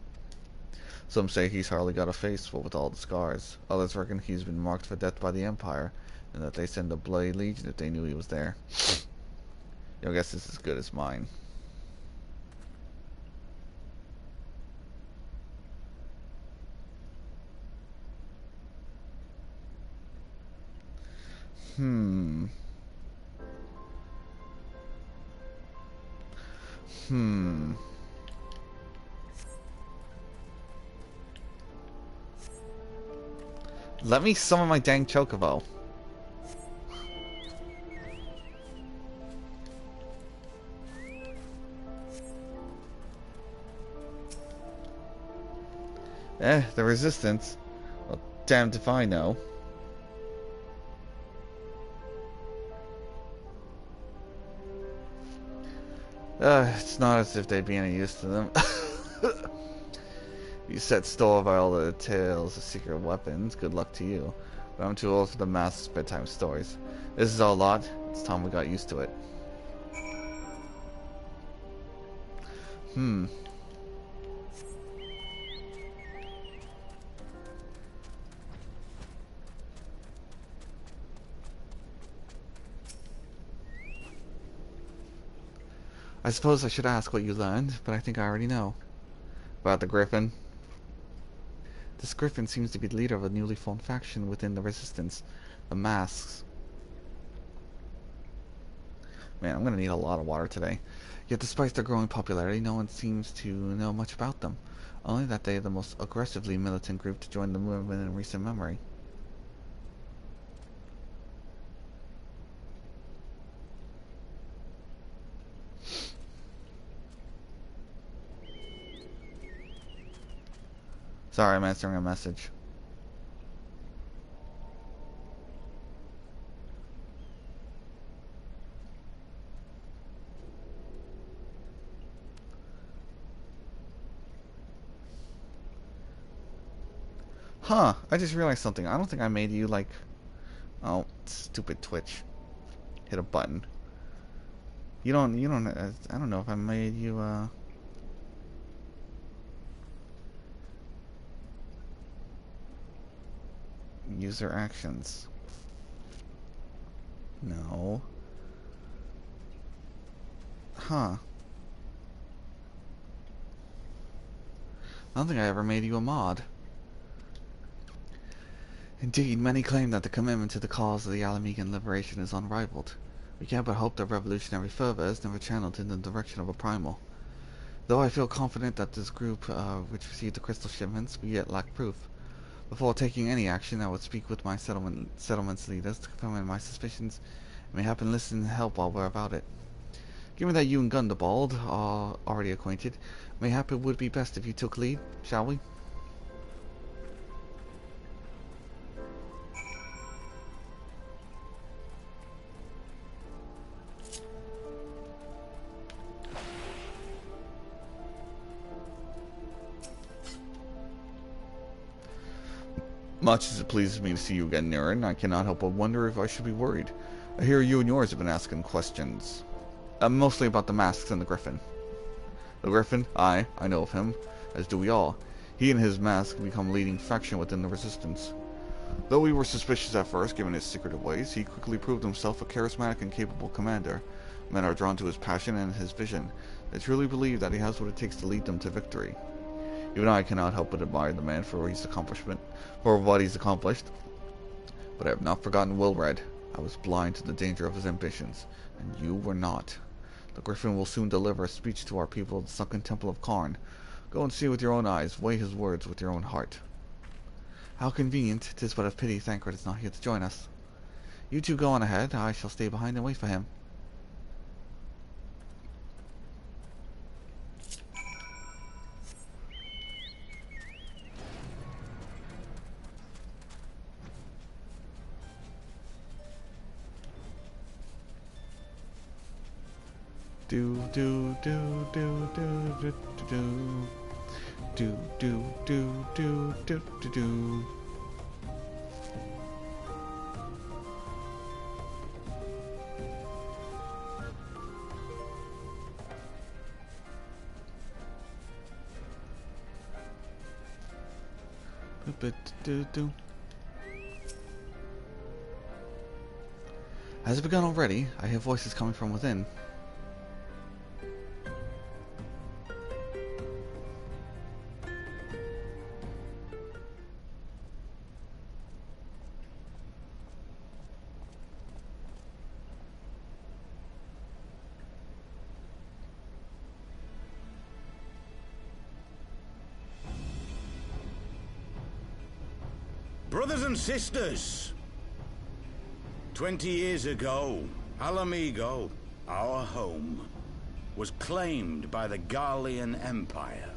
Some say he's hardly got a face, what with all the scars. Others reckon he's been marked for death by the Empire, and that they send a bloody legion if they knew he was there. Your guess is as good as mine. Let me summon my dang chocobo. The resistance. Well, damned if I know. It's not as if they'd be any use to them. You set store by all the tales of secret weapons, good luck to you. But I'm too old for the master's bedtime stories. This is our lot, it's time we got used to it. I suppose I should ask what you learned, but I think I already know. About the Griffin? This Griffin seems to be the leader of a newly formed faction within the Resistance, the Masks. Man, I'm gonna need a lot of water today. Yet despite their growing popularity, no one seems to know much about them. Only that they are the most aggressively militant group to join the movement in recent memory. Sorry, I'm answering a message. Huh, I just realized something. I don't think I made you, like... Oh, stupid Twitch. Hit a button. I don't know if I made you, user actions. No. Huh. I don't think I ever made you a mod. Indeed, many claim that the commitment to the cause of the Alamegan liberation is unrivaled. We can't but hope that revolutionary fervor is never channeled in the direction of a primal. Though I feel confident that this group, which received the crystal shipments, we yet lack proof. Before taking any action, I would speak with my settlements leaders to confirm my suspicions, and mayhappen listen and help while we're about it. Given that you and Gundabald are already acquainted, mayhap it would be best if you took lead, shall we? Much as it pleases me to see you again, Niren, I cannot help but wonder if I should be worried. I hear you and yours have been asking questions. Mostly about the masks and the Griffin. The Griffin? I know of him, as do we all. He and his mask become leading faction within the Resistance. Though we were suspicious at first, given his secretive ways, he quickly proved himself a charismatic and capable commander. Men are drawn to his passion and his vision. They truly believe that he has what it takes to lead them to victory. Even I cannot help but admire the man for what he's accomplished. But I have not forgotten Wilred. I was blind to the danger of his ambitions, and you were not. The Griffin will soon deliver a speech to our people of the sunken temple of Karn. Go and see with your own eyes, weigh his words with your own heart. How convenient, 'tis but of pity Thancred is not here to join us. You two go on ahead, I shall stay behind and wait for him. Do do do do do do do do do do do do do. Has it begun already? I hear voices coming from within. Brothers and sisters, 20 years ago, Alamigo, our home, was claimed by the Garlean Empire.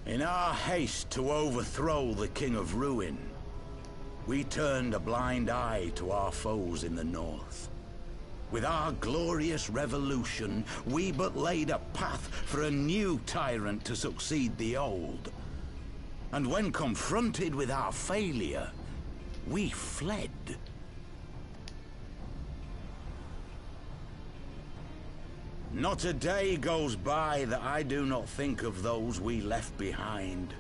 In our haste to overthrow the King of Ruin, we turned a blind eye to our foes in the north. With our glorious revolution, we but laid a path for a new tyrant to succeed the old. And when confronted with our failure, we fled. Not a day goes by that I do not think of those we left behind.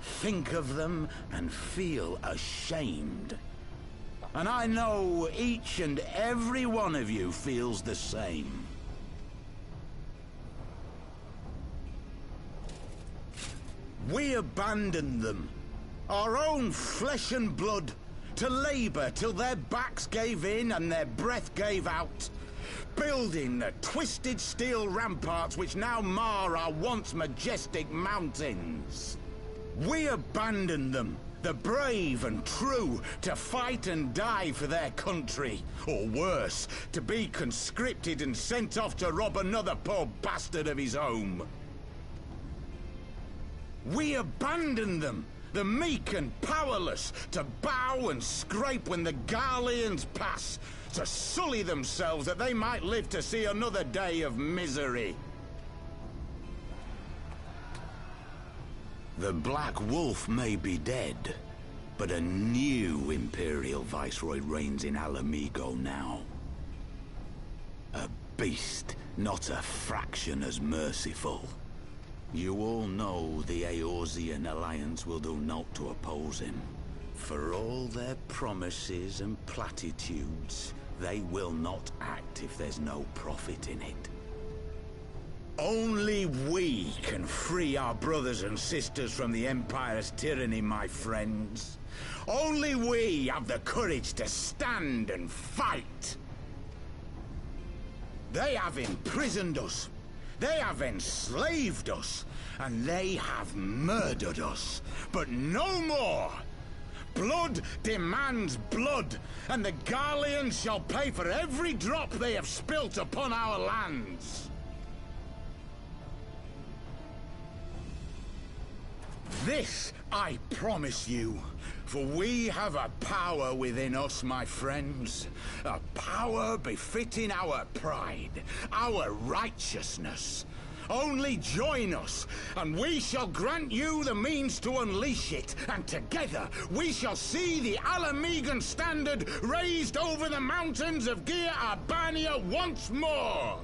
Think of them and feel ashamed. And I know each and every one of you feels the same. We abandoned them, our own flesh and blood, to labor till their backs gave in and their breath gave out, building the twisted steel ramparts which now mar our once majestic mountains. We abandoned them, the brave and true, to fight and die for their country, or worse, to be conscripted and sent off to rob another poor bastard of his home. We abandoned them, the meek and powerless, to bow and scrape when the Garleans pass, to sully themselves that they might live to see another day of misery. The Black Wolf may be dead, but a new Imperial Viceroy reigns in Alamigo now. A beast, not a fraction as merciful. You all know the Eorzean Alliance will do naught to oppose him. For all their promises and platitudes, they will not act if there's no profit in it. Only we can free our brothers and sisters from the Empire's tyranny, my friends. Only we have the courage to stand and fight. They have imprisoned us. They have enslaved us, and they have murdered us, but no more! Blood demands blood, and the Garleans shall pay for every drop they have spilt upon our lands. This I promise you, for we have a power within us, my friends. A power befitting our pride, our righteousness. Only join us, and we shall grant you the means to unleash it, and together we shall see the Alamigan standard raised over the mountains of Gia Urbania once more!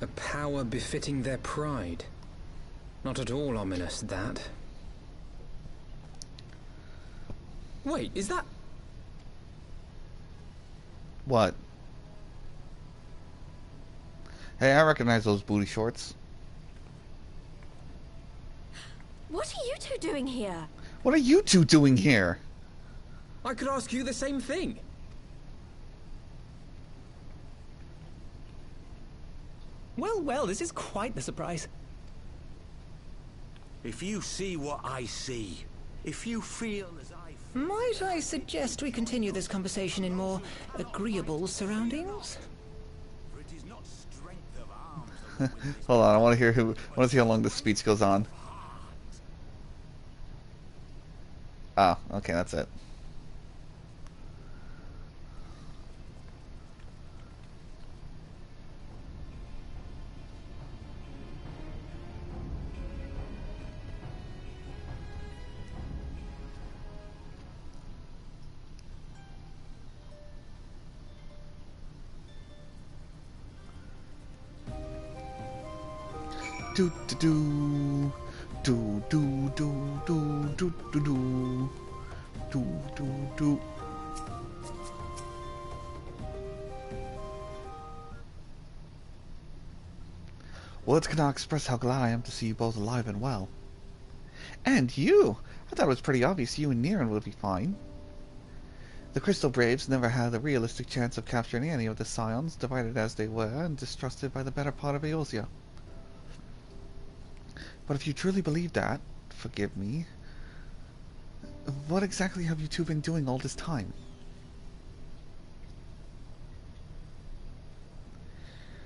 A power befitting their pride. Not at all ominous, that. Wait, is that... What? Hey, I recognize those booty shorts. What are you two doing here? What are you two doing here? I could ask you the same thing. Well, well, this is quite the surprise. If you see what I see, if you feel as I feel... Might I suggest we continue this conversation in more agreeable surroundings? For it is not strength of arms... Hold on, I want to see how long this speech goes on. Oh, okay, that's it. Do do do do do do do do do do do do. Words cannot express how glad I am to see you both alive and well. And you! I thought it was pretty obvious you and Niran would be fine. The Crystal Braves never had a realistic chance of capturing any of the Scions, divided as they were and distrusted by the better part of Eorzea. But if you truly believe that, forgive me, what exactly have you two been doing all this time?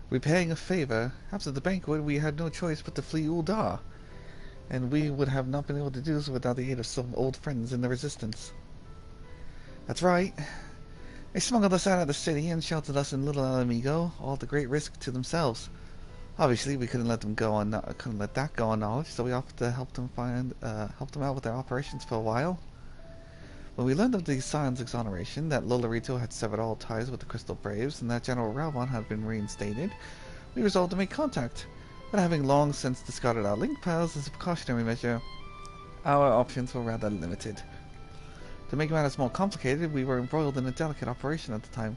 Repaying a favor. After the banquet, we had no choice but to flee Uldar, and we would have not been able to do so without the aid of some old friends in the Resistance. That's right. They smuggled us out of the city and sheltered us in Little Alamigo, all at the great risk to themselves. Obviously, we couldn't let that go unnoticed, so we offered to help them out with their operations for a while. When we learned of the Scions' exoneration, that Lolorito had severed all ties with the Crystal Braves, and that General Ralbon had been reinstated, we resolved to make contact. But having long since discarded our link pals as a precautionary measure, our options were rather limited. To make matters more complicated, we were embroiled in a delicate operation at the time.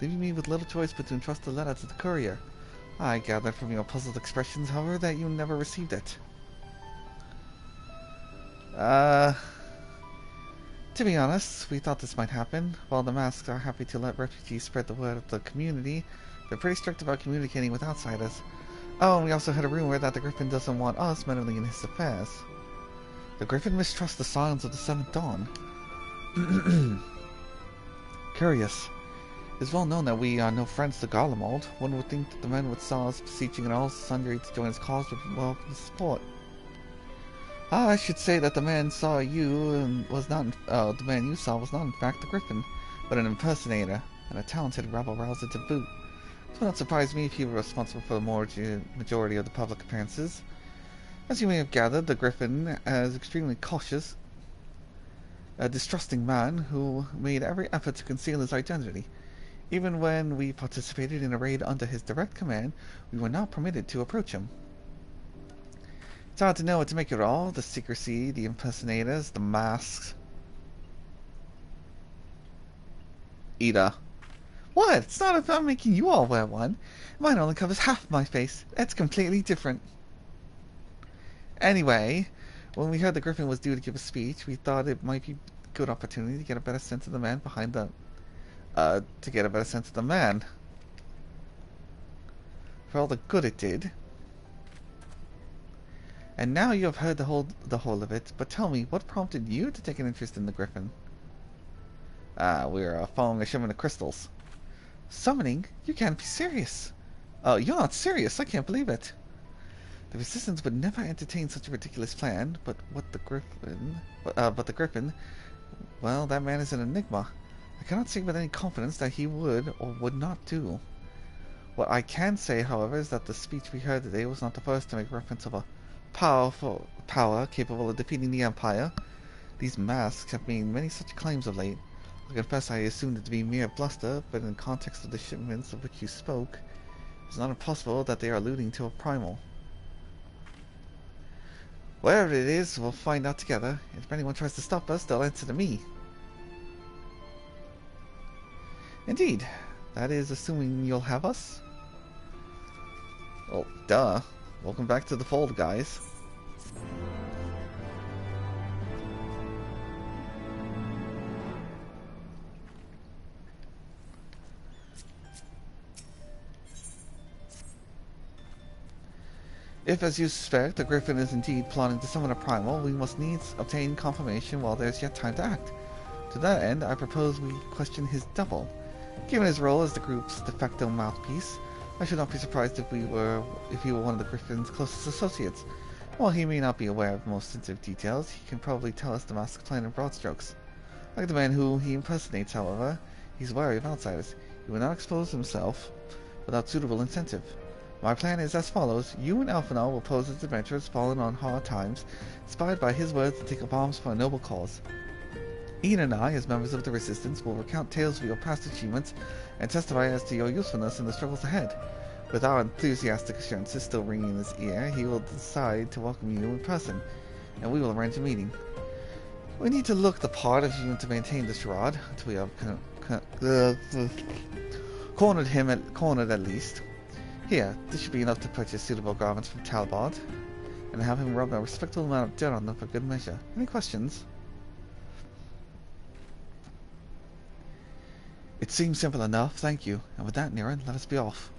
leaving me with little choice but to entrust the letter to the courier. I gathered from your puzzled expressions, however, that you never received it. To be honest, we thought this might happen. While the masks are happy to let refugees spread the word of the community, they're pretty strict about communicating with outsiders. Oh, and we also heard a rumor that the Griffin doesn't want us meddling in his affairs. The Griffin mistrusts the Scions of the Seventh Dawn. Curious. It's well known that we are no friends to Garlean. One would think that the men with saws beseeching and all sundry to join his cause would welcome support. I should say that the man saw you and was not. The man you saw was not in fact the Griffin, but an impersonator and a talented rabble-rouser to boot. It would not surprise me if he were responsible for the majority of the public appearances. As you may have gathered, the Griffin is extremely cautious, a distrusting man who made every effort to conceal his identity. Even when we participated in a raid under his direct command, we were not permitted to approach him. It's hard to know what to make of it all. The secrecy, the impersonators, the masks. Yda. What? It's not about making you all wear one. Mine only covers half my face. That's completely different. Anyway, when we heard the Griffin was due to give a speech, we thought it might be a good opportunity to get a better sense of the man behind the... For all the good it did. And now you have heard the whole of it, but tell me, what prompted you to take an interest in the Griffin? We're following a shipment of crystals. Summoning? You can't be serious. You're not serious, I can't believe it. The Resistance would never entertain such a ridiculous plan, but the Griffin, well, that man is an enigma. I cannot say with any confidence that he would or would not do. What I can say, however, is that the speech we heard today was not the first to make reference of a power capable of defeating the Empire. These masks have made many such claims of late. I confess I assumed it to be mere bluster, but in the context of the shipments of which you spoke, it's not impossible that they are alluding to a primal. Wherever it is, we'll find out together. If anyone tries to stop us, they'll answer to me. Indeed. That is assuming you'll have us? Well, duh. Welcome back to the fold, guys. If, as you suspect, the Griffin is indeed plotting to summon a primal, we must needs obtain confirmation while there's yet time to act. To that end, I propose we question his double. Given his role as the group's de facto mouthpiece, I should not be surprised if he were one of the Griffin's closest associates. While he may not be aware of most sensitive details, he can probably tell us the master plan in broad strokes. Like the man who he impersonates, however, he's wary of outsiders. He will not expose himself without suitable incentive. My plan is as follows. You and Elfinal will pose as adventurers fallen on hard times, inspired by his words to take up arms for a noble cause. Ian and I, as members of the Resistance, will recount tales of your past achievements and testify as to your usefulness in the struggles ahead. With our enthusiastic assurances still ringing in his ear, he will decide to welcome you in person, and we will arrange a meeting. We need to look the part if you want to maintain this charade, until we have cornered at least. Here, this should be enough to purchase suitable garments from Talbot, and have him rub a respectable amount of dirt on them for good measure. Any questions? It seems simple enough, thank you. And with that, Niran, let us be off.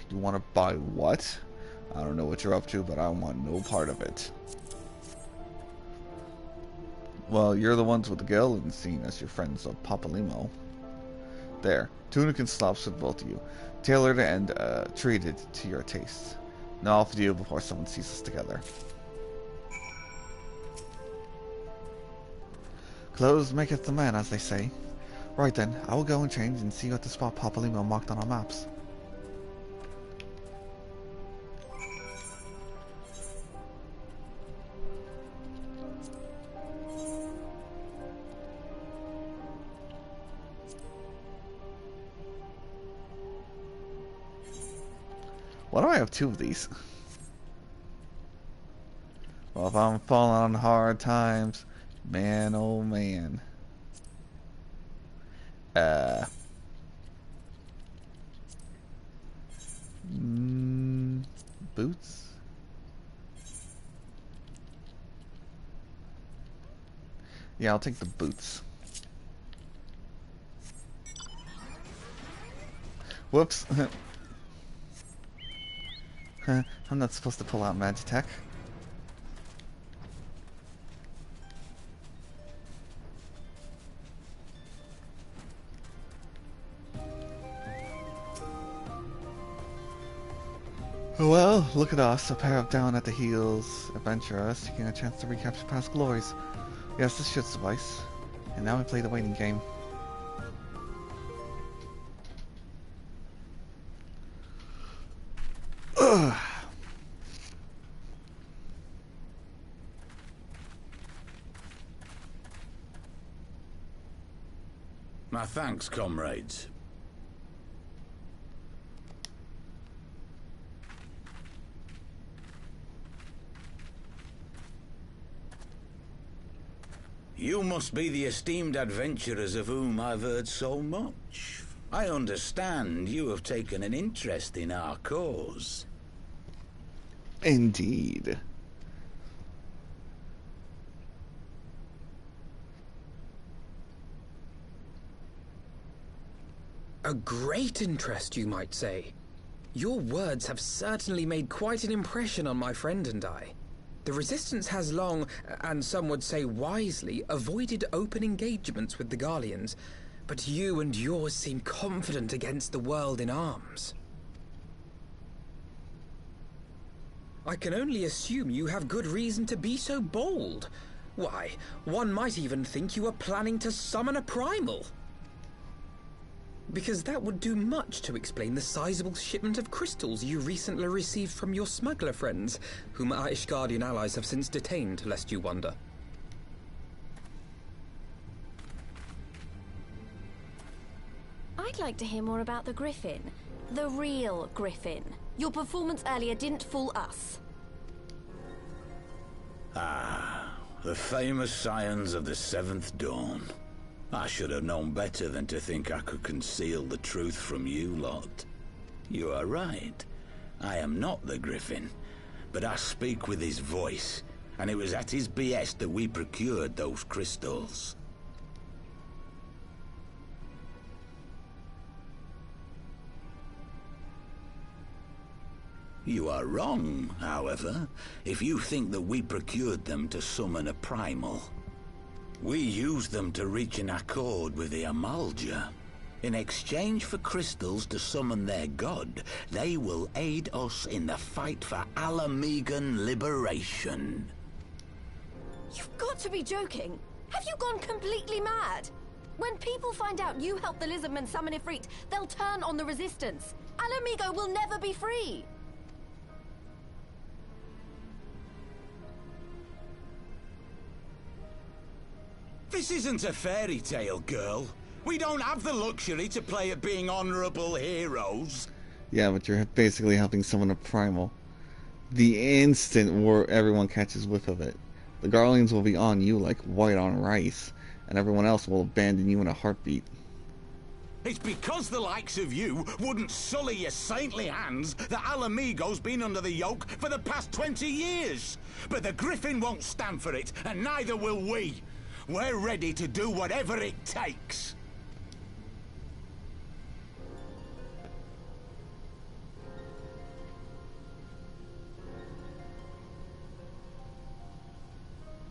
You want to buy what? I don't know what you're up to, but I want no part of it. Well, you're the ones with the Garlean seen as your friends of Papalymo. There, tunic and slops for both of you, tailored and treated to your tastes. Now off with you before someone sees us together. Clothes maketh the man, as they say. Right then, I will go and change and see you at the spot Papalymo marked on our maps. Why do I have 2 of these? Well, if I'm falling on hard times, man, oh man. Boots? Yeah, I'll take the boots. Whoops. I'm not supposed to pull out Magitech. Well, look at us, a pair of down-at-the-heels adventurers taking a chance to recapture past glories. Yes, this should suffice. And now we play the waiting game. Ugh. My thanks, comrades. You must be the esteemed adventurers of whom I've heard so much. I understand you have taken an interest in our cause. Indeed. A great interest, you might say. Your words have certainly made quite an impression on my friend and I. The Resistance has long, and some would say wisely, avoided open engagements with the Garleans, but you and yours seem confident against the world in arms. I can only assume you have good reason to be so bold. Why, one might even think you are planning to summon a primal. Because that would do much to explain the sizable shipment of crystals you recently received from your smuggler friends, whom our Ishgardian allies have since detained, lest you wonder. I'd like to hear more about the Griffin. The real Griffin. Your performance earlier didn't fool us. Ah, the famous Scions of the 7th Dawn. I should have known better than to think I could conceal the truth from you lot. You are right. I am not the Griffin, but I speak with his voice, and it was at his behest that we procured those crystals. You are wrong, however, if you think that we procured them to summon a primal. We used them to reach an accord with the Amalja. In exchange for crystals to summon their god, they will aid us in the fight for Alamegan liberation. You've got to be joking. Have you gone completely mad? When people find out you helped the lizardmen summon Ifrit, they'll turn on the Resistance. Alamigo will never be free. This isn't a fairy tale, girl. We don't have the luxury to play at being honorable heroes. Yeah, but you're basically helping summon a primal. The instant where everyone catches whiff of it, the Garleans will be on you like white on rice, and everyone else will abandon you in a heartbeat. It's because the likes of you wouldn't sully your saintly hands that Alamigo's been under the yoke for the past 20 years. But the Griffin won't stand for it, and neither will we. We're ready to do whatever it takes.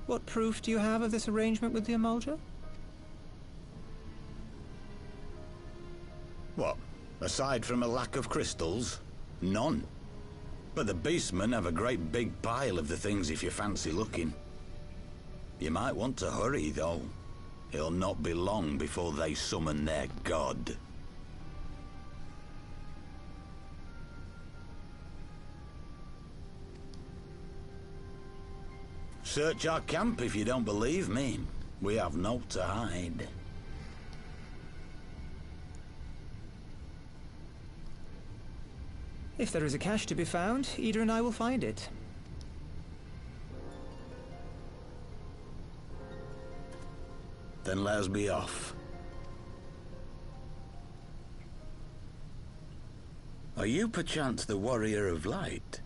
What proof do you have of this arrangement with the Amalja? What? Aside from a lack of crystals? None. But the beastmen have a great big pile of the things if you fancy looking. You might want to hurry, though. It'll not be long before they summon their god. Search our camp if you don't believe me. We have naught to hide. If there is a cache to be found, Yda and I will find it. Then let us be off. Are you perchance the Warrior of Light?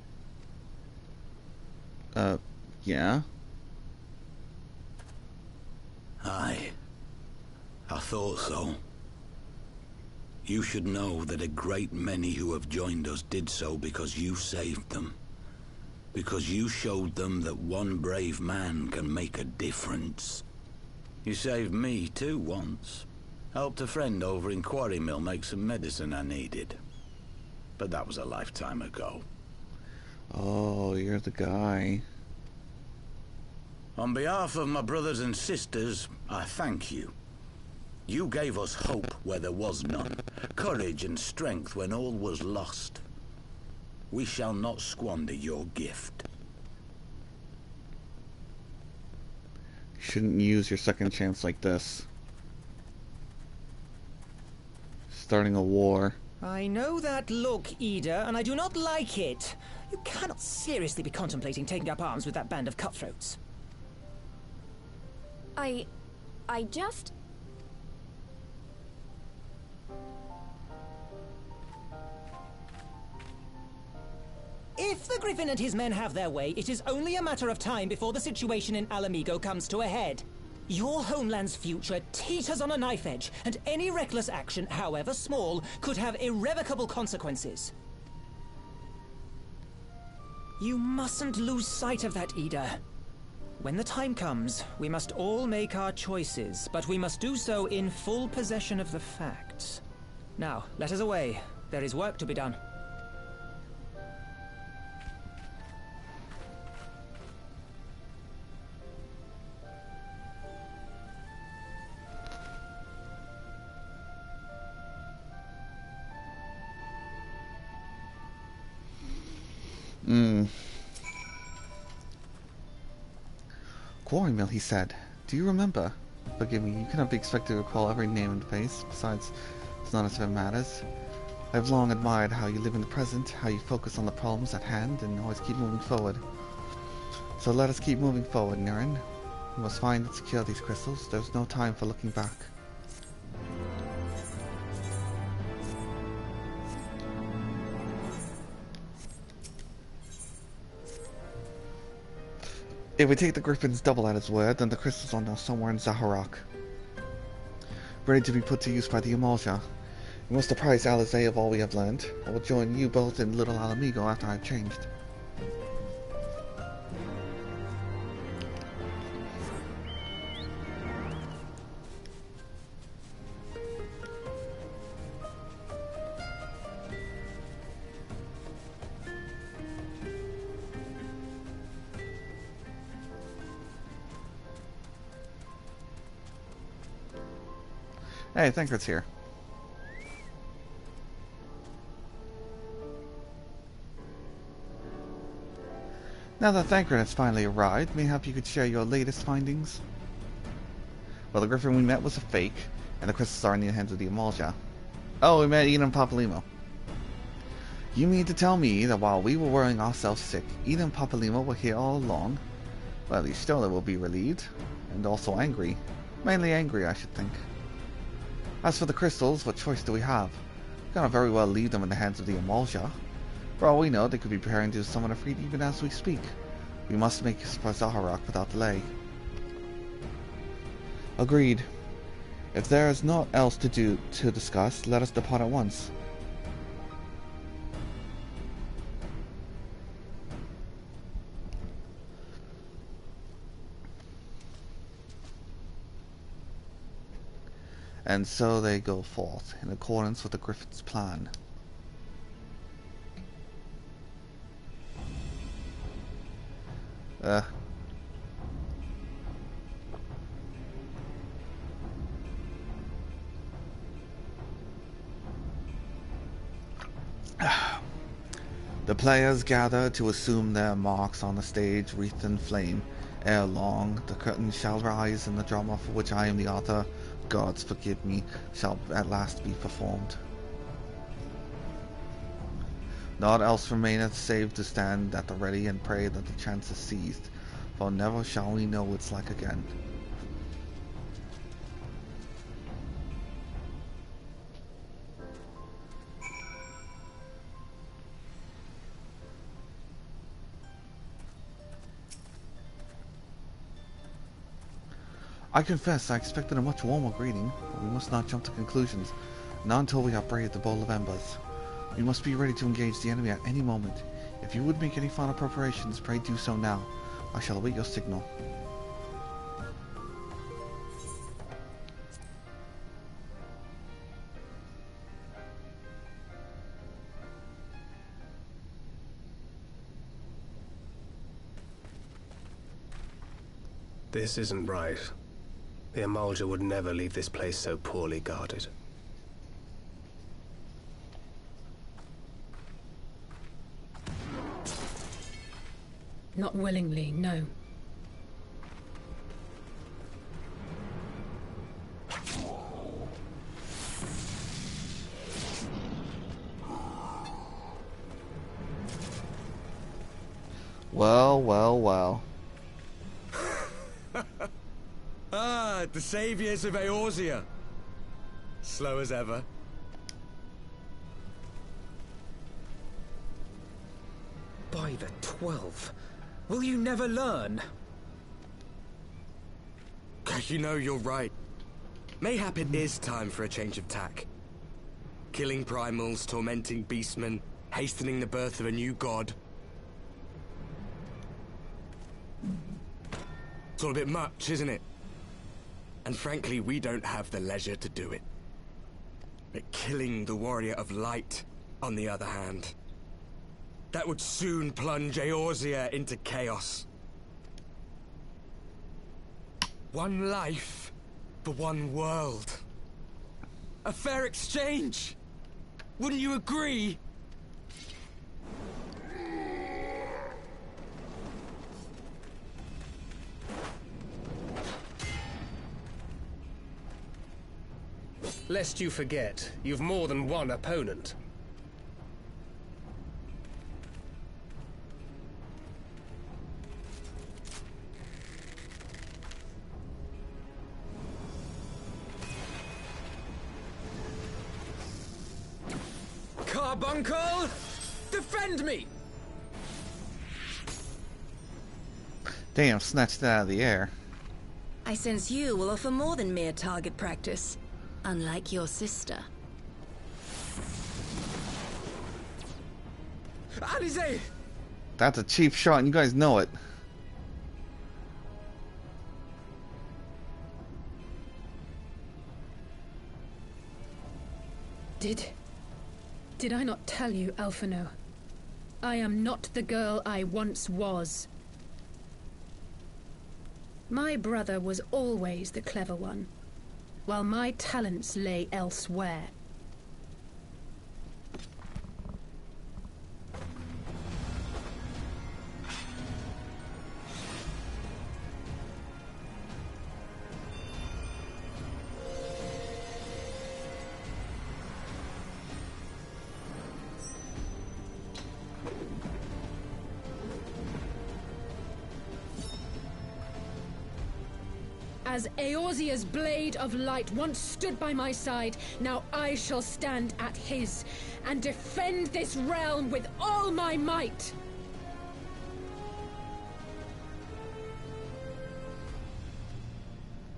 Yeah. Aye. I thought so. You should know that a great many who have joined us did so because you saved them. Because you showed them that one brave man can make a difference. You saved me too once. Helped a friend over in Quarry Mill make some medicine I needed. But that was a lifetime ago. Oh, you're the guy. On behalf of my brothers and sisters, I thank you. You gave us hope where there was none, courage and strength when all was lost. We shall not squander your gift. You shouldn't use your second chance like this. Starting a war. I know that look, Yda, and I do not like it. You cannot seriously be contemplating taking up arms with that band of cutthroats. I just... If the Griffin and his men have their way, it is only a matter of time before the situation in Alamigo comes to a head. Your homeland's future teeters on a knife edge, and any reckless action, however small, could have irrevocable consequences. You mustn't lose sight of that, Yda. When the time comes, we must all make our choices, but we must do so in full possession of the facts. Now, let us away. There is work to be done. Quarry Mill, he said. Do you remember? Forgive me, you cannot be expected to recall every name and face. Besides, it's not as if it matters. I've long admired how you live in the present, how you focus on the problems at hand, and always keep moving forward. So let us keep moving forward, Niren. We must find and secure these crystals. There's no time for looking back. If we take the Griffin's double at his word, then the crystals are now somewhere in Zaharok, ready to be put to use by the Amalja. We must apprise Alisae of all we have learned. I will join you both in Little Alamigo after I've changed. Hey, Thancred's here. Now that Thancred has finally arrived, mayhap you could share your latest findings? Well, the Griffin we met was a fake, and the crystals are in the hands of the Amalja. Oh, we met Yda and Papalymo. You mean to tell me that while we were worrying ourselves sick, Yda and Papalymo were here all along? Well, at least Stola will be relieved, and also angry. Mainly angry, I should think. As for the crystals, what choice do we have? We cannot very well leave them in the hands of the Amalja. For all we know, they could be preparing to summon a fleet even as we speak. We must make for Zaharok without delay. Agreed. If there is naught else to discuss, let us depart at once. And so they go forth, in accordance with the Griffin's plan. The players gather to assume their marks on the stage wreathed in flame. Ere long, the curtain shall rise, and the drama for which I am the author, gods forgive me, shall at last be performed. Naught else remaineth save to stand at the ready and pray that the chance is seized, for never shall we know its like again. I confess I expected a much warmer greeting, but we must not jump to conclusions, not until we have braved the Bowl of Embers. We must be ready to engage the enemy at any moment. If you would make any final preparations, pray do so now. I shall await your signal. This isn't right. The Emulger would never leave this place so poorly guarded. Not willingly, no. Well, well, well. Ah, the saviors of Eorzea. Slow as ever. By the 12. Will you never learn? You know, you're right. Mayhap it is time for a change of tack. Killing primals, tormenting beastmen, hastening the birth of a new god. It's all a bit much, isn't it? And frankly, we don't have the leisure to do it. But killing the warrior of light, on the other hand, that would soon plunge Eorzea into chaos. One life for one world. A fair exchange. Wouldn't you agree? Lest you forget, you've more than one opponent. Carbuncle! Defend me! Damn, snatched it out of the air. I sense you will offer more than mere target practice, unlike your sister. Alisae! That's a cheap shot and you guys know it. Did I not tell you, Alphino? I am not the girl I once was. My brother was always the clever one, while my talents lay elsewhere. As Eorzea's blade of light once stood by my side, now I shall stand at his, and defend this realm with all my might!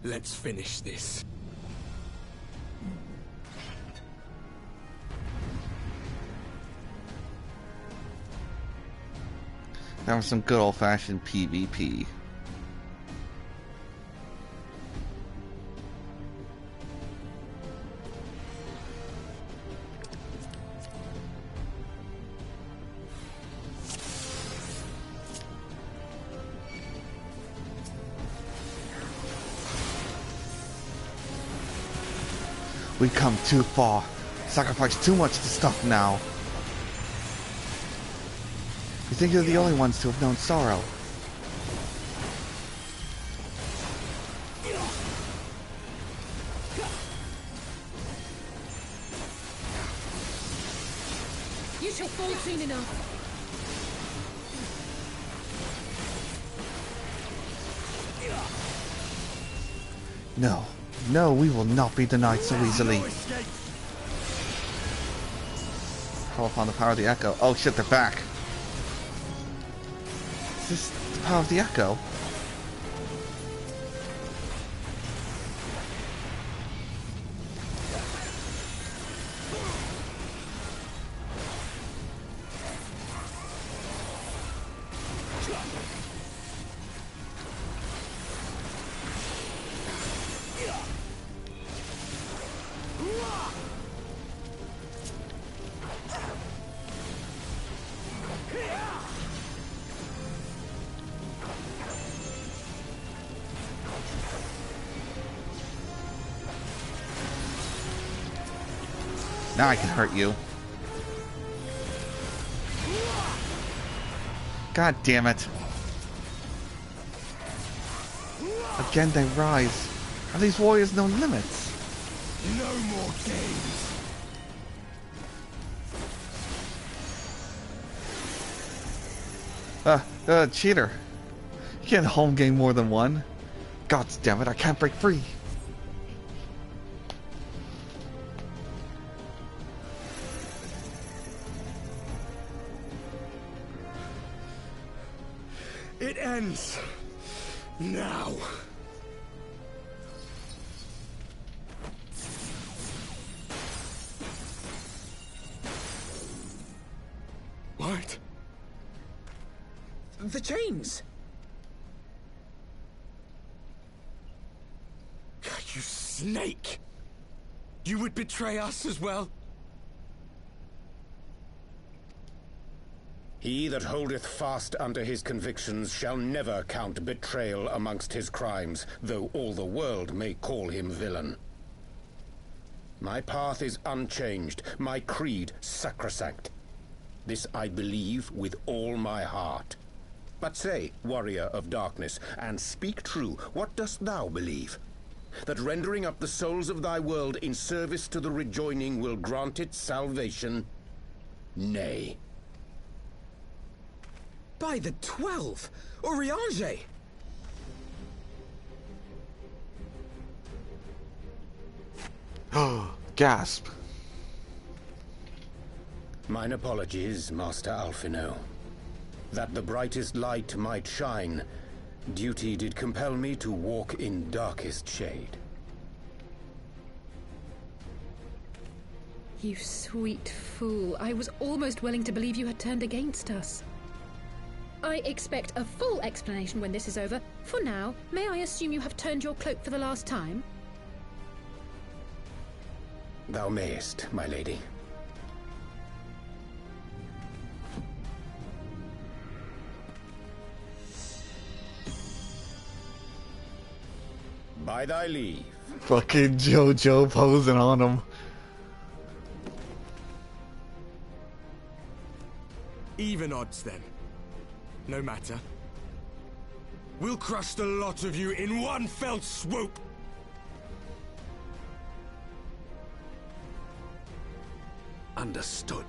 Let's finish this. That was some good old-fashioned PvP. We come too far. Sacrifice too much to stuff now. You think you're the only ones to have known sorrow. You They shall fall soon enough. No. No, we will not be denied so easily. Call upon the power of the echo. Oh shit, they're back. Is this the power of the echo? Now I can hurt you. God damn it. Again they rise. Are these warriors no limits? No more games. Cheater. You can't home game more than one. God damn it, I can't break free. It ends now. What? The chains! You snake! You would betray us as well? He that holdeth fast unto his convictions shall never count betrayal amongst his crimes, though all the world may call him villain. My path is unchanged, my creed sacrosanct. This I believe with all my heart. But say, warrior of darkness, and speak true, what dost thou believe? That rendering up the souls of thy world in service to the rejoining will grant it salvation? Nay. By the 12! Oriange! Gasp. Mine apologies, Master Alphino. That the brightest light might shine, duty did compel me to walk in darkest shade. You sweet fool. I was almost willing to believe you had turned against us. I expect a full explanation when this is over. For now, may I assume you have turned your cloak for the last time? Thou mayest, my lady. By thy leave. Fucking JoJo posing on him. Even odds then. No matter. We'll crush the lot of you in one fell swoop! Understood.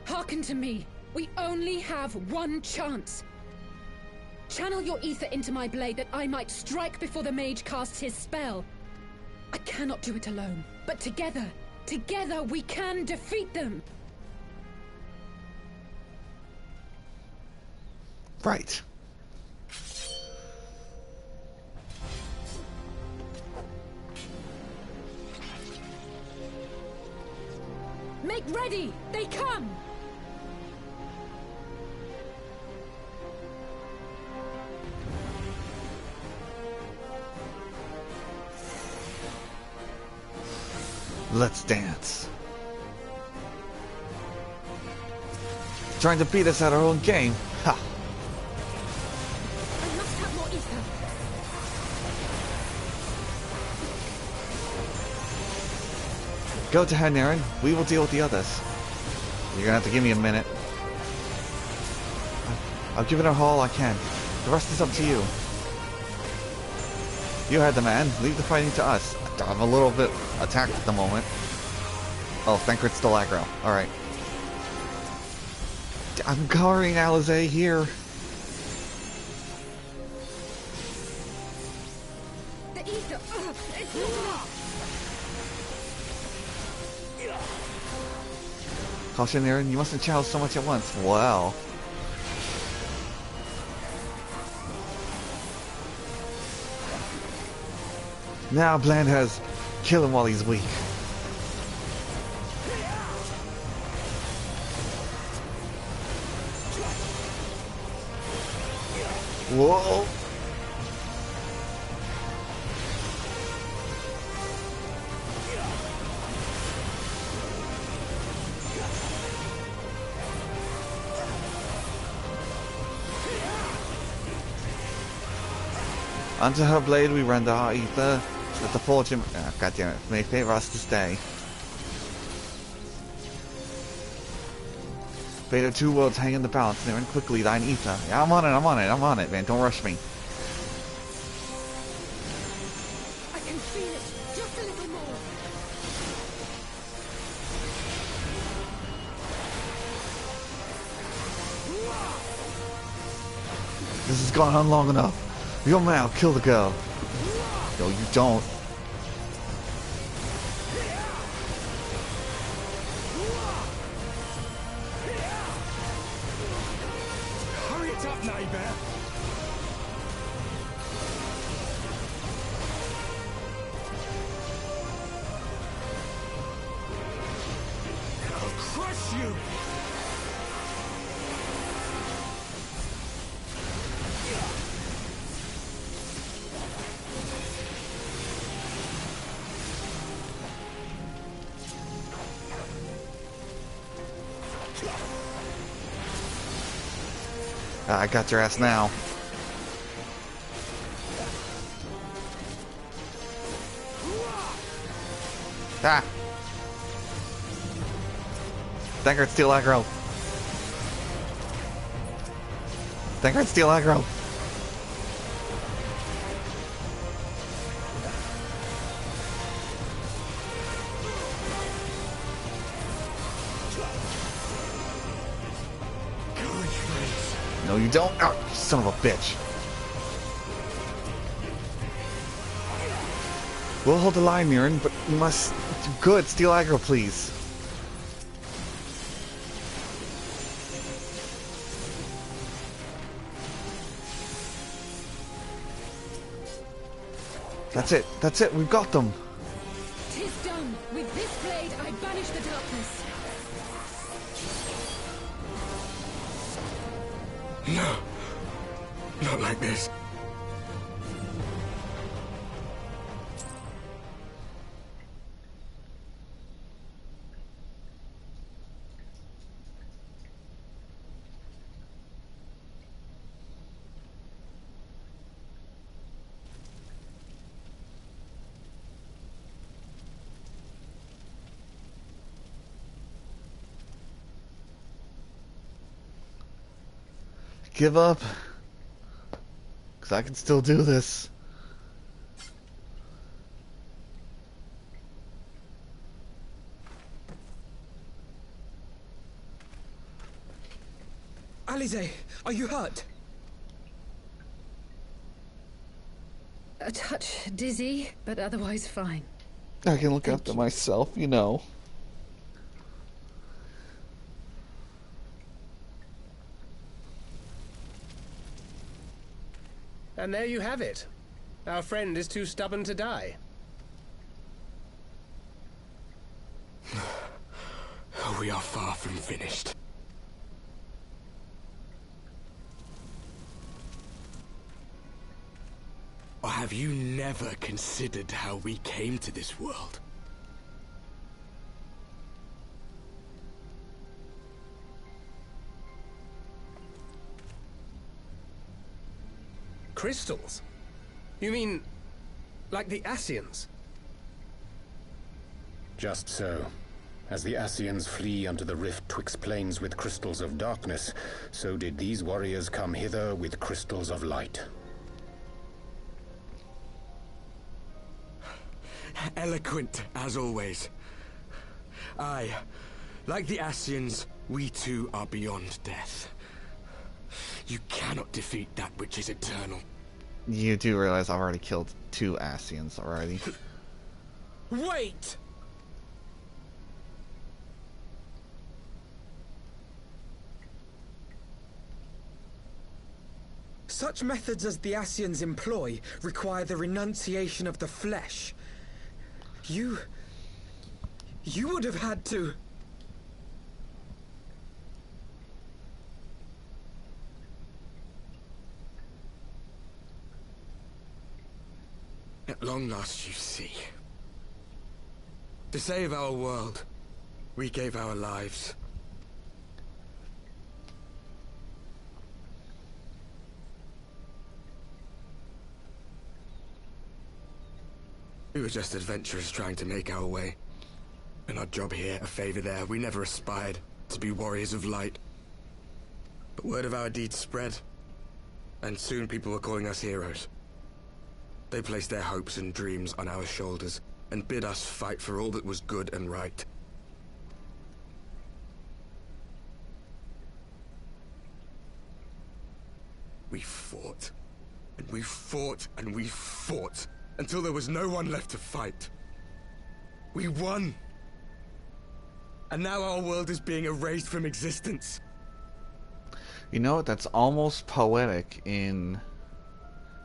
Hearken to me. We only have one chance. Channel your ether into my blade that I might strike before the mage casts his spell. I cannot do it alone, but together we can defeat them. Right. Make ready! They come! Let's dance. Trying to beat us at our own game. Ha! I must have more ether. Go to her, Naren. We will deal with the others. You're gonna have to give me a minute. I've given her all I can. The rest is up to you. You had the man. Leave the fighting to us. I'm a little bit attacked at the moment. Oh, Thancred's still aggro. Alright. I'm covering Alisae here. The ether. It's not enough. Caution, Aaron. You mustn't challenge so much at once. Wow. Now Bland has kill him while he's weak. Whoa! Unto her blade we render our ether, that the fortune, goddammit, may favor us this day. Fate of two worlds hang in the balance, near and quickly thine ether. Yeah, I'm on it, man, don't rush me. I can feel it, just a little more. This has gone on long enough. Yo, man, I'll kill the girl. No, you don't. Hurry it up, neighbor. I'll crush you. I got your ass now. Ah! Thancred, steal aggro. Thancred, steal aggro. No, you don't. Oh, you son of a bitch. We'll hold the line, Mirren, but you must do good. Steal aggro, please. That's it. That's it. We've got them. 'Tis done. With this blade, I banish the darkness. No. Not like this. Give up. Because I can still do this. Alisae, are you hurt? A touch dizzy, but otherwise fine. I can look after myself, you know. And there you have it. Our friend is too stubborn to die. We are far from finished. Or have you never considered how we came to this world? Crystals? You mean, like the Ascians? Just so. As the Ascians flee unto the rift twixt planes with crystals of darkness, so did these warriors come hither with crystals of light. Eloquent, as always. Aye, like the Ascians, we too are beyond death. You cannot defeat that which is eternal. You do realize I've already killed 2 Ascians already. Wait! Such methods as the Ascians employ require the renunciation of the flesh. You would have had to... At long last, you see. To save our world, we gave our lives. We were just adventurers trying to make our way. An odd job here, a favor there. We never aspired to be warriors of light. But word of our deeds spread, and soon people were calling us heroes. They placed their hopes and dreams on our shoulders, and bid us fight for all that was good and right. We fought, and we fought, and we fought, until there was no one left to fight. We won! And now our world is being erased from existence. You know what? That's almost poetic in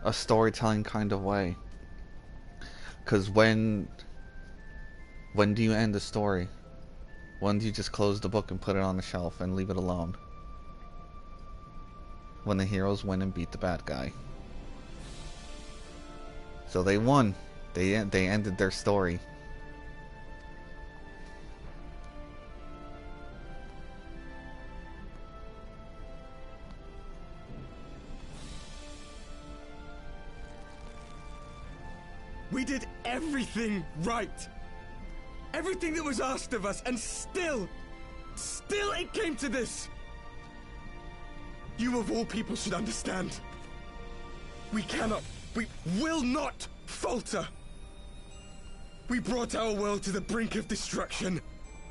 a storytelling kind of way. Because when do you end the story? When do you just close the book and put it on the shelf and leave it alone? When the heroes win and beat the bad guy. So they won. They ended their story. We did everything right. Everything that was asked of us, and still it came to this. You of all people should understand. We will not falter. We brought our world to the brink of destruction,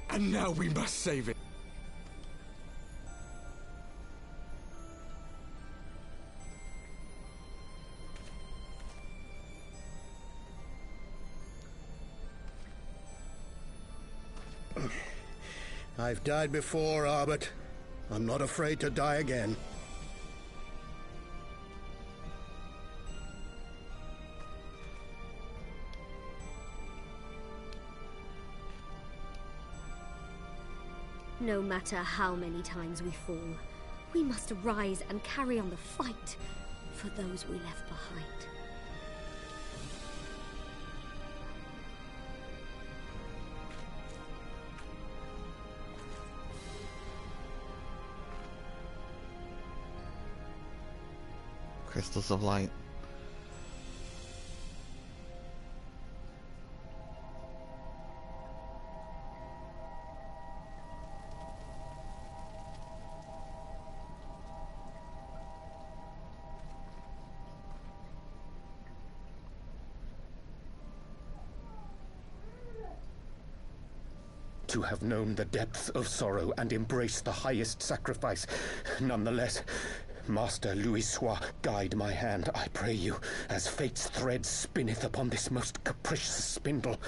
and now we must save it. I've died before, Arbet. I'm not afraid to die again. No matter how many times we fall, we must rise and carry on the fight for those we left behind. Crystals of light. To have known the depths of sorrow and embraced the highest sacrifice. Nonetheless, Master Louisoix, guide my hand, I pray you, as fate's thread spinneth upon this most capricious spindle.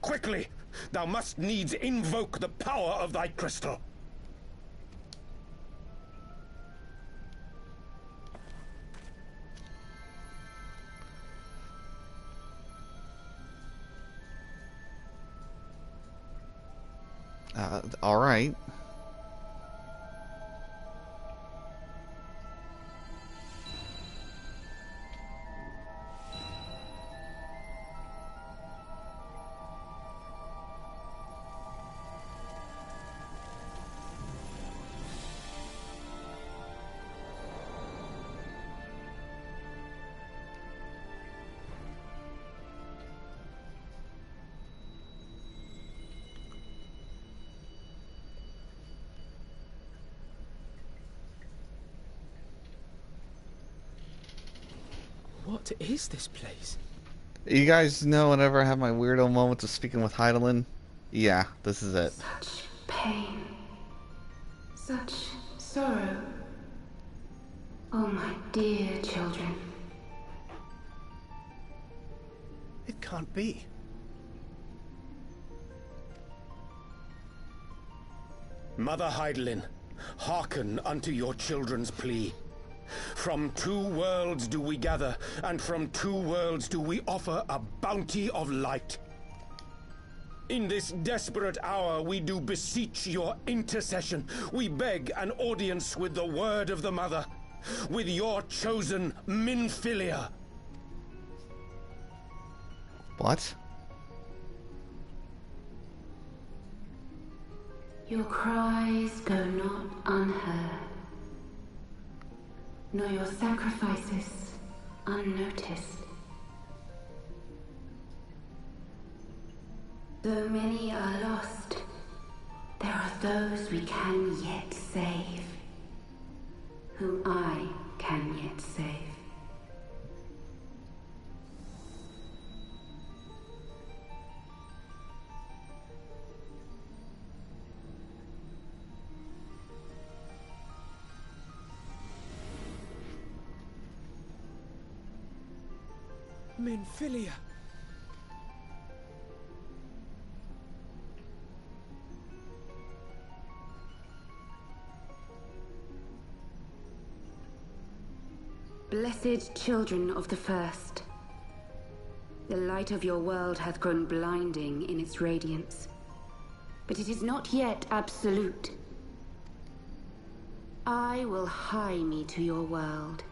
Quickly! Thou must needs invoke the power of thy crystal. All right. What is this place? You guys know whenever I have my weirdo moments of speaking with Hydaelyn? Yeah, this is it. Such pain. Such sorrow. Oh, my dear children. It can't be. Mother Hydaelyn, hearken unto your children's plea. From two worlds do we gather, and from two worlds do we offer a bounty of light. In this desperate hour we do beseech your intercession. We beg an audience with the word of the Mother, with your chosen Minfilia. What? Your cries go not unheard, nor your sacrifices unnoticed. Though many are lost, there are those we can yet save, whom I can yet save. Minfilia. Blessed children of the First, the light of your world hath grown blinding in its radiance, but it is not yet absolute. I will hie me to your world,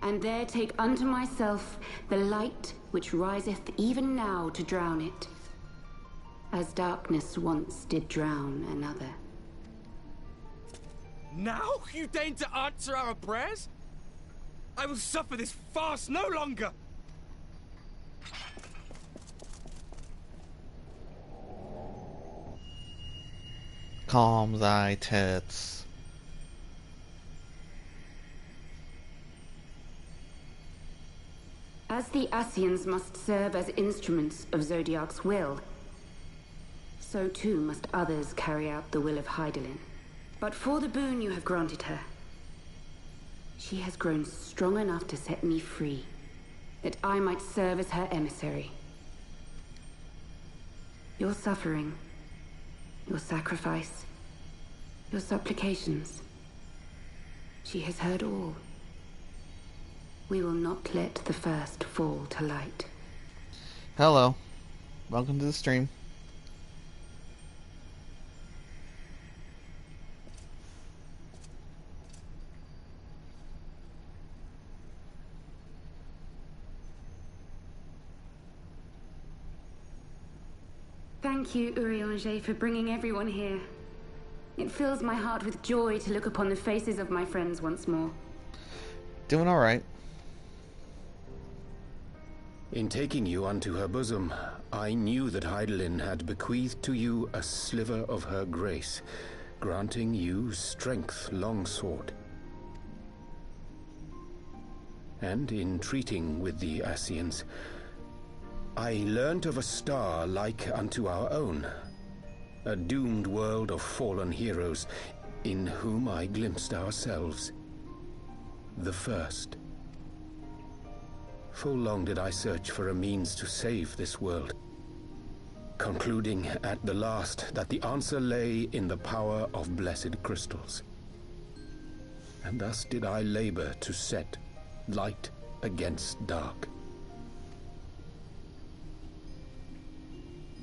and there take unto myself the light which riseth even now to drown it, as darkness once did drown another. Now you deign to answer our prayers? I will suffer this farce no longer! Calm thy tits. As the Ascians must serve as instruments of Zodiark's will, so too must others carry out the will of Hydaelyn. But for the boon you have granted her, she has grown strong enough to set me free, that I might serve as her emissary. Your suffering, your sacrifice, your supplications, she has heard all. We will not let the first fall to light. Hello. Welcome to the stream. Thank you, Urianger, for bringing everyone here. It fills my heart with joy to look upon the faces of my friends once more. Doing alright. In taking you unto her bosom, I knew that Hydaelyn had bequeathed to you a sliver of her grace, granting you strength long sought. And in treating with the Ascians, I learnt of a star like unto our own, a doomed world of fallen heroes, in whom I glimpsed ourselves, the first. Full long did I search for a means to save this world, concluding at the last that the answer lay in the power of blessed crystals. And thus did I labor to set light against dark.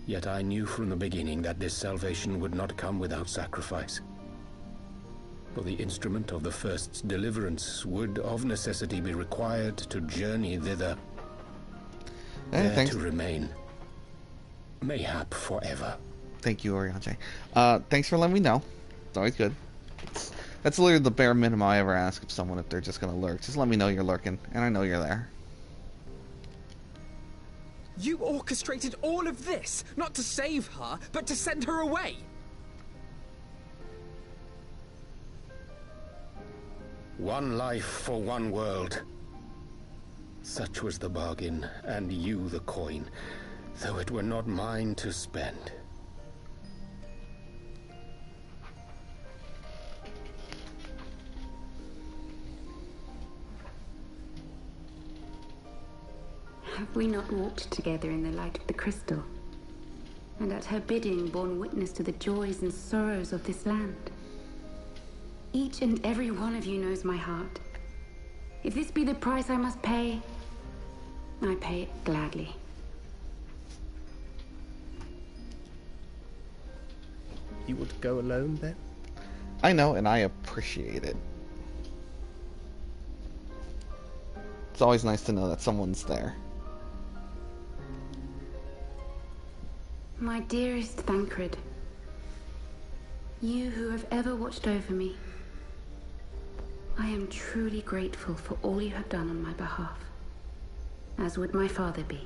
Yet I knew from the beginning that this salvation would not come without sacrifice. For the instrument of the First's deliverance would of necessity be required to journey thither, there to remain, mayhap forever. Thank you, Oriante. Thanks for letting me know. It's always good. That's literally the bare minimum I ever ask of someone if they're just gonna lurk. Just let me know you're lurking, and I know you're there. You orchestrated all of this, not to save her, but to send her away. One life for one world. Such was the bargain, and you the coin, though it were not mine to spend. Have we not walked together in the light of the crystal, and at her bidding borne witness to the joys and sorrows of this land? Each and every one of you knows my heart. If this be the price I must pay, I pay it gladly. You would go alone, then? I know, and I appreciate it. It's always nice to know that someone's there. My dearest Thancred, you who have ever watched over me, I am truly grateful for all you have done on my behalf, as would my father be.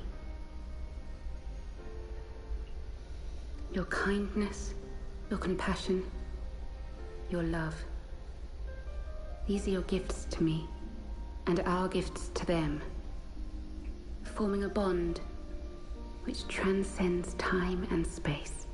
Your kindness, your compassion, your love. These are your gifts to me, and our gifts to them, forming a bond which transcends time and space.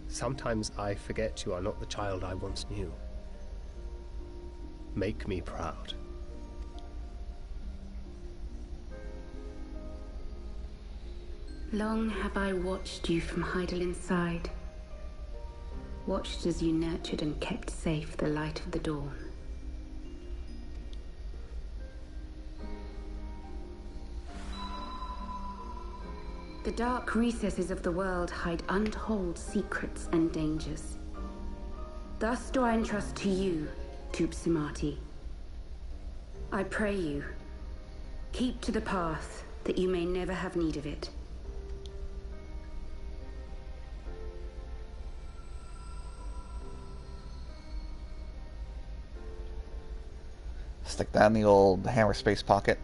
Sometimes I forget you are not the child I once knew. Make me proud. Long have I watched you from Hydalin's side. Watched as you nurtured and kept safe the light of the dawn. The dark recesses of the world hide untold secrets and dangers. Thus do I entrust to you, Tupsimati. I pray you, keep to the path that you may never have need of it. Stick that in the old hammer space pocket.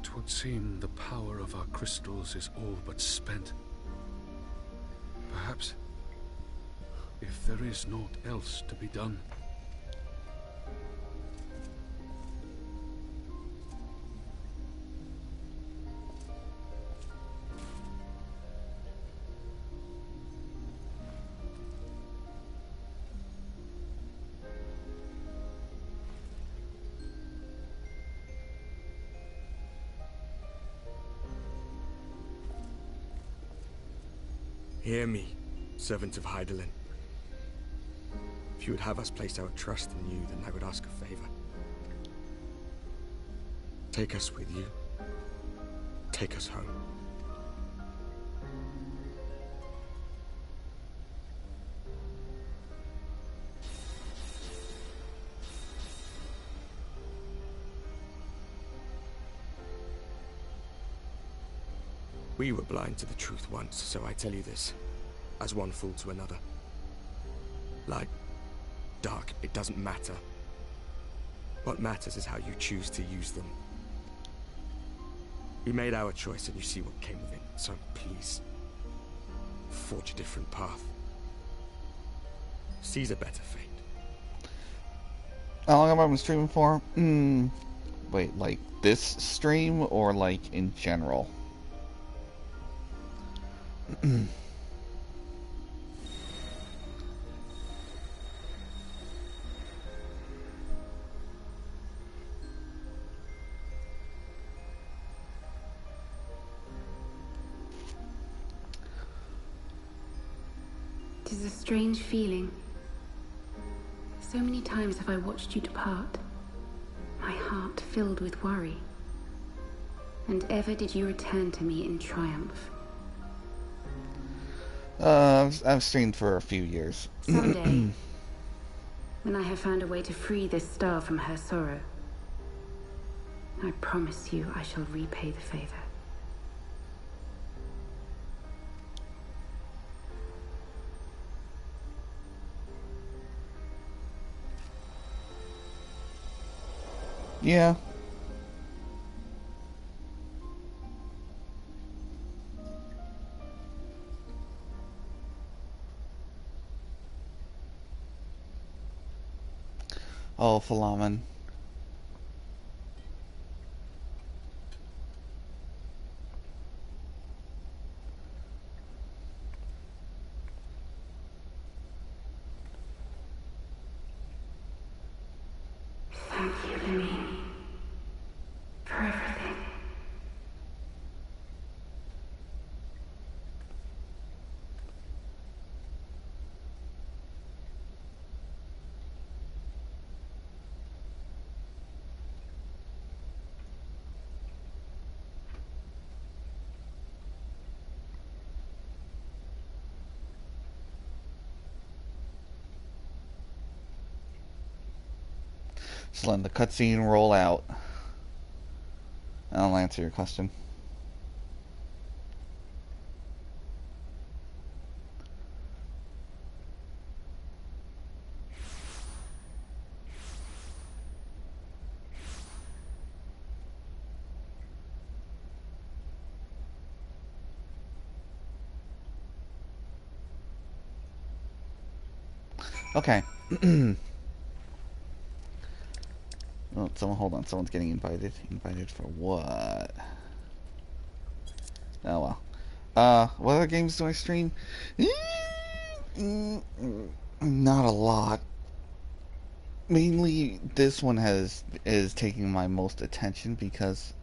Twould seem the power of our crystals is all but spent. Perhaps, if there is naught else to be done. Hear me, servant of Hydaelyn. If you would have us place our trust in you, then I would ask a favor. Take us with you. Take us home. We were blind to the truth once, so I tell you this, as one fool to another. Light, dark, it doesn't matter. What matters is how you choose to use them. We made our choice and you see what came of it, so please, forge a different path. Seize a better fate. How long have I been streaming for? Wait, like this stream or like in general? It is a strange feeling. So many times have I watched you depart, my heart filled with worry. And ever did you return to me in triumph. I've streamed for a few years. Someday, when I have found a way to free this star from her sorrow, I promise you I shall repay the favor. Yeah. Philomen. Thank you, Lemine, for everything. Just letting the cutscene roll out. I'll answer your question. Okay. Oh, hold on. Someone's getting invited. Invited for what? Oh well. What other games do I stream? Not a lot. Mainly, this one is taking my most attention because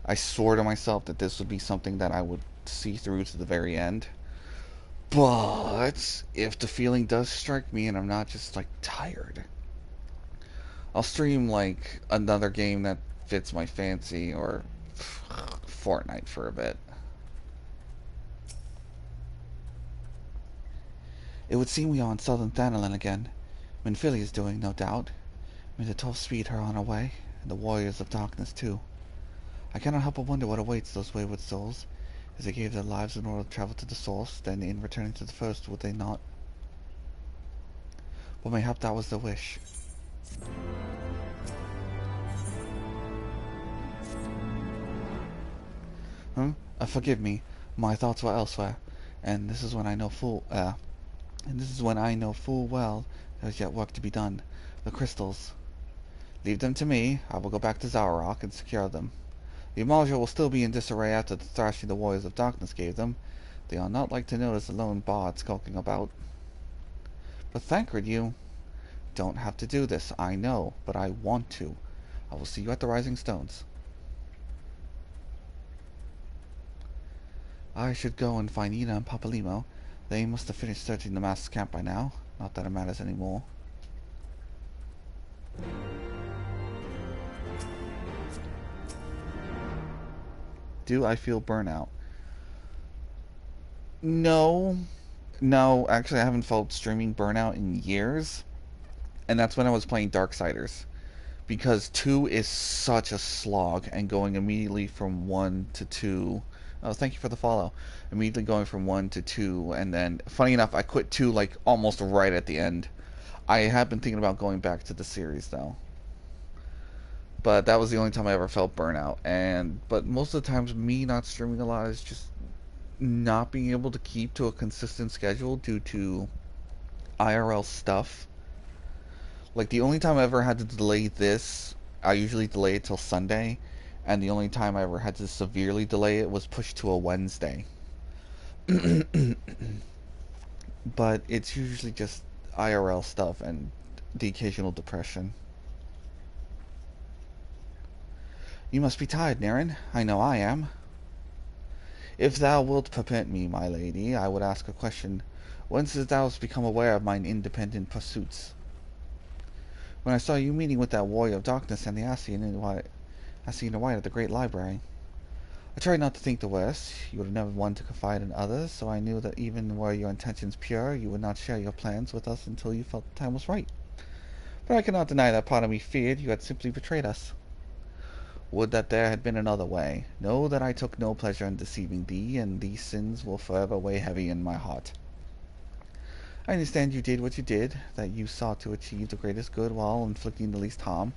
I swore to myself that this would be something that I would see through to the very end. But if the feeling does strike me and I'm not just like tired, I'll stream like another game that fits my fancy, or Fortnite for a bit. It would seem we are on southern Thanalan again. Minfili is doing, no doubt. May the 12 speed her on her way, and the warriors of darkness too. I cannot help but wonder what awaits those wayward souls, as they gave their lives in order to travel to the source, then in returning to the first, would they not? But mayhap that was their wish. Forgive me, my thoughts were elsewhere, and this is when I know full well there is yet work to be done. The crystals. Leave them to me. I will go back to Zarok and secure them. The Imalja will still be in disarray after the thrashing the warriors of darkness gave them. They are not like to notice a lone bard skulking about. But Thancred, you don't have to do this, I know, but I want to. I will see you at the Rising Stones. I should go and find Yda and Papalymo. They must have finished searching the master's camp by now. Not that it matters anymore. Do I feel burnout? No. No, actually I haven't felt streaming burnout in years. And that's when I was playing Darksiders. Because 2 is such a slog, and going immediately from 1 to 2... Oh, thank you for the follow. Immediately going from 1 to 2, and then, funny enough, I quit 2 like almost right at the end. I have been thinking about going back to the series though. But that was the only time I ever felt burnout. But most of the times, me not streaming a lot is just not being able to keep to a consistent schedule due to IRL stuff. Like, the only time I ever had to delay this, I usually delay it till Sunday. And the only time I ever had to severely delay it was pushed to a Wednesday. But it's usually just IRL stuff and the occasional depression. You must be tired, Naren. I know I am. If thou wilt permit me, my lady, I would ask a question. Whence didst thou become aware of mine independent pursuits? When I saw you meeting with that warrior of darkness and the Ascian in white at the great library. I tried not to think the worst. You would have never wanted to confide in others, so I knew that even were your intentions pure, you would not share your plans with us until you felt the time was right. But I cannot deny that part of me feared you had simply betrayed us. Would that there had been another way. Know that I took no pleasure in deceiving thee, and these sins will forever weigh heavy in my heart. I understand you did what you did, that you sought to achieve the greatest good while inflicting the least harm.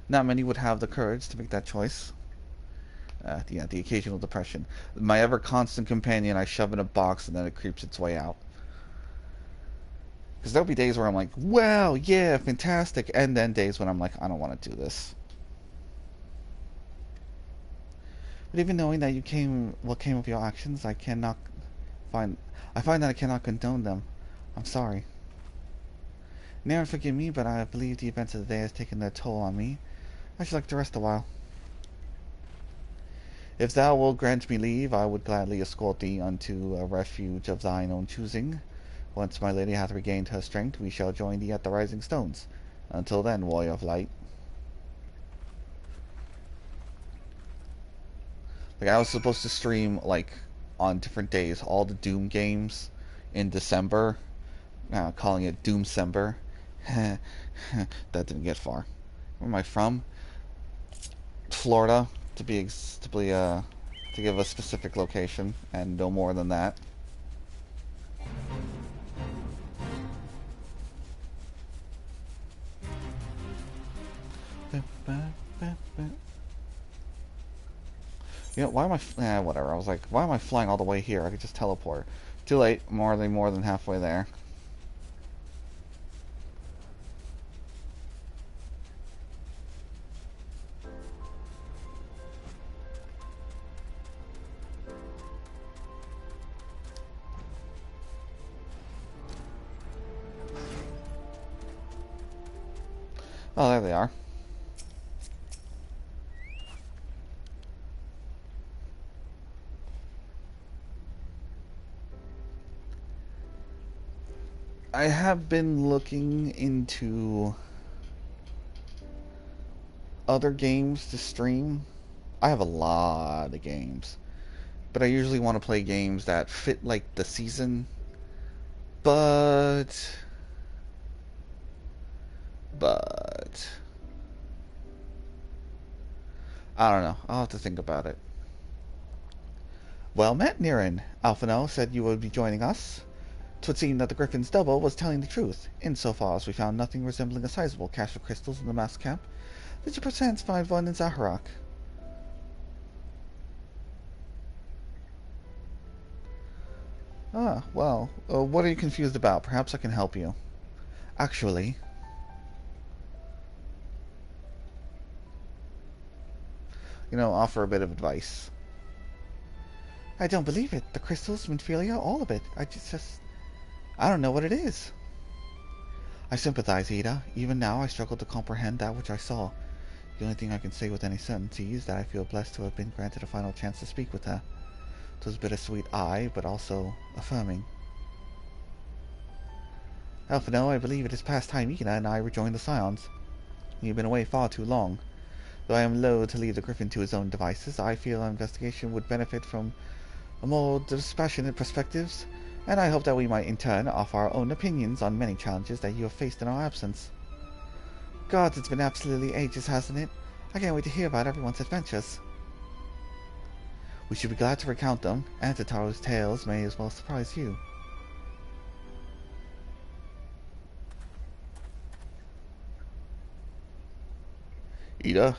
Not many would have the courage to make that choice. The occasional depression. My ever-constant companion I shove in a box and then it creeps its way out. Because there'll be days where I'm like, wow, yeah, fantastic. And then days when I'm like, I don't want to do this. But even knowing that what came of your actions, I find that I cannot condone them. I'm sorry. Ne'er forgive me, but I believe the events of the day has taken their toll on me. I should like to rest a while. If thou wilt grant me leave, I would gladly escort thee unto a refuge of thine own choosing. Once my lady hath regained her strength, we shall join thee at the Rising Stones. Until then, warrior of light. Like, I was supposed to stream, like, on different days, all the Doom games in December. Calling it Doomcember. That didn't get far. Where am I from? Florida, to give a specific location, and no more than that. You know, why am I... whatever. I was like, why am I flying all the way here? I could just teleport. Too late. More than halfway there. Oh, there they are. I have been looking into other games to stream. I have a lot of games, but I usually want to play games that fit like the season. But I don't know. I'll have to think about it. Well met, Niran. Alphino said you would be joining us. 'Twould seem that the Griffin's double was telling the truth, insofar as we found nothing resembling a sizable cache of crystals in the mass camp. Did you perchance find one in Zaharak? Ah, well, what are you confused about? Perhaps I can help you. Actually... offer a bit of advice. I don't believe it. The crystals, Minfilia, all of it. I don't know what it is. I sympathize, Yda. Even now I struggle to comprehend that which I saw. The only thing I can say with any certainty is that I feel blessed to have been granted a final chance to speak with her. 'Twas bittersweet, but also affirming. Alphino, I believe it is past time Yda and I rejoin the Scions. You've been away far too long. Though I am loath to leave the Griffin to his own devices, I feel our investigation would benefit from a more dispassionate perspectives, and I hope that we might in turn offer our own opinions on many challenges that you have faced in our absence. Gods, it's been absolutely ages, hasn't it? I can't wait to hear about everyone's adventures. We should be glad to recount them, and Tataru's tales may as well surprise you. Yda,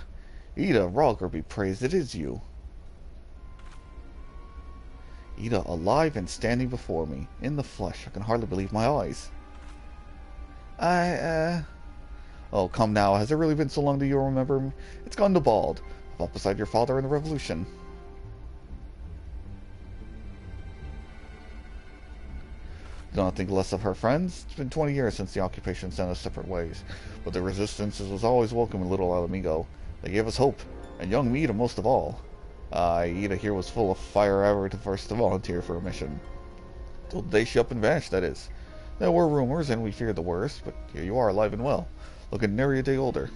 Rogger be praised, it is you. Yda, alive and standing before me, in the flesh. I can hardly believe my eyes. Oh, come now, has it really been so long that you'll remember me? It's gone to bald. I fought beside your father in the Revolution. Do not think less of her friends. It's been 20 years since the occupation sent us separate ways, but the resistance was always welcome in Little Alamigo. They gave us hope, and young Yda most of all. Yda here was full of fire ever to first to volunteer for a mission. Till the day she up and vanished, that is. There were rumors, and we feared the worst, but here you are, alive and well, looking nary a day older.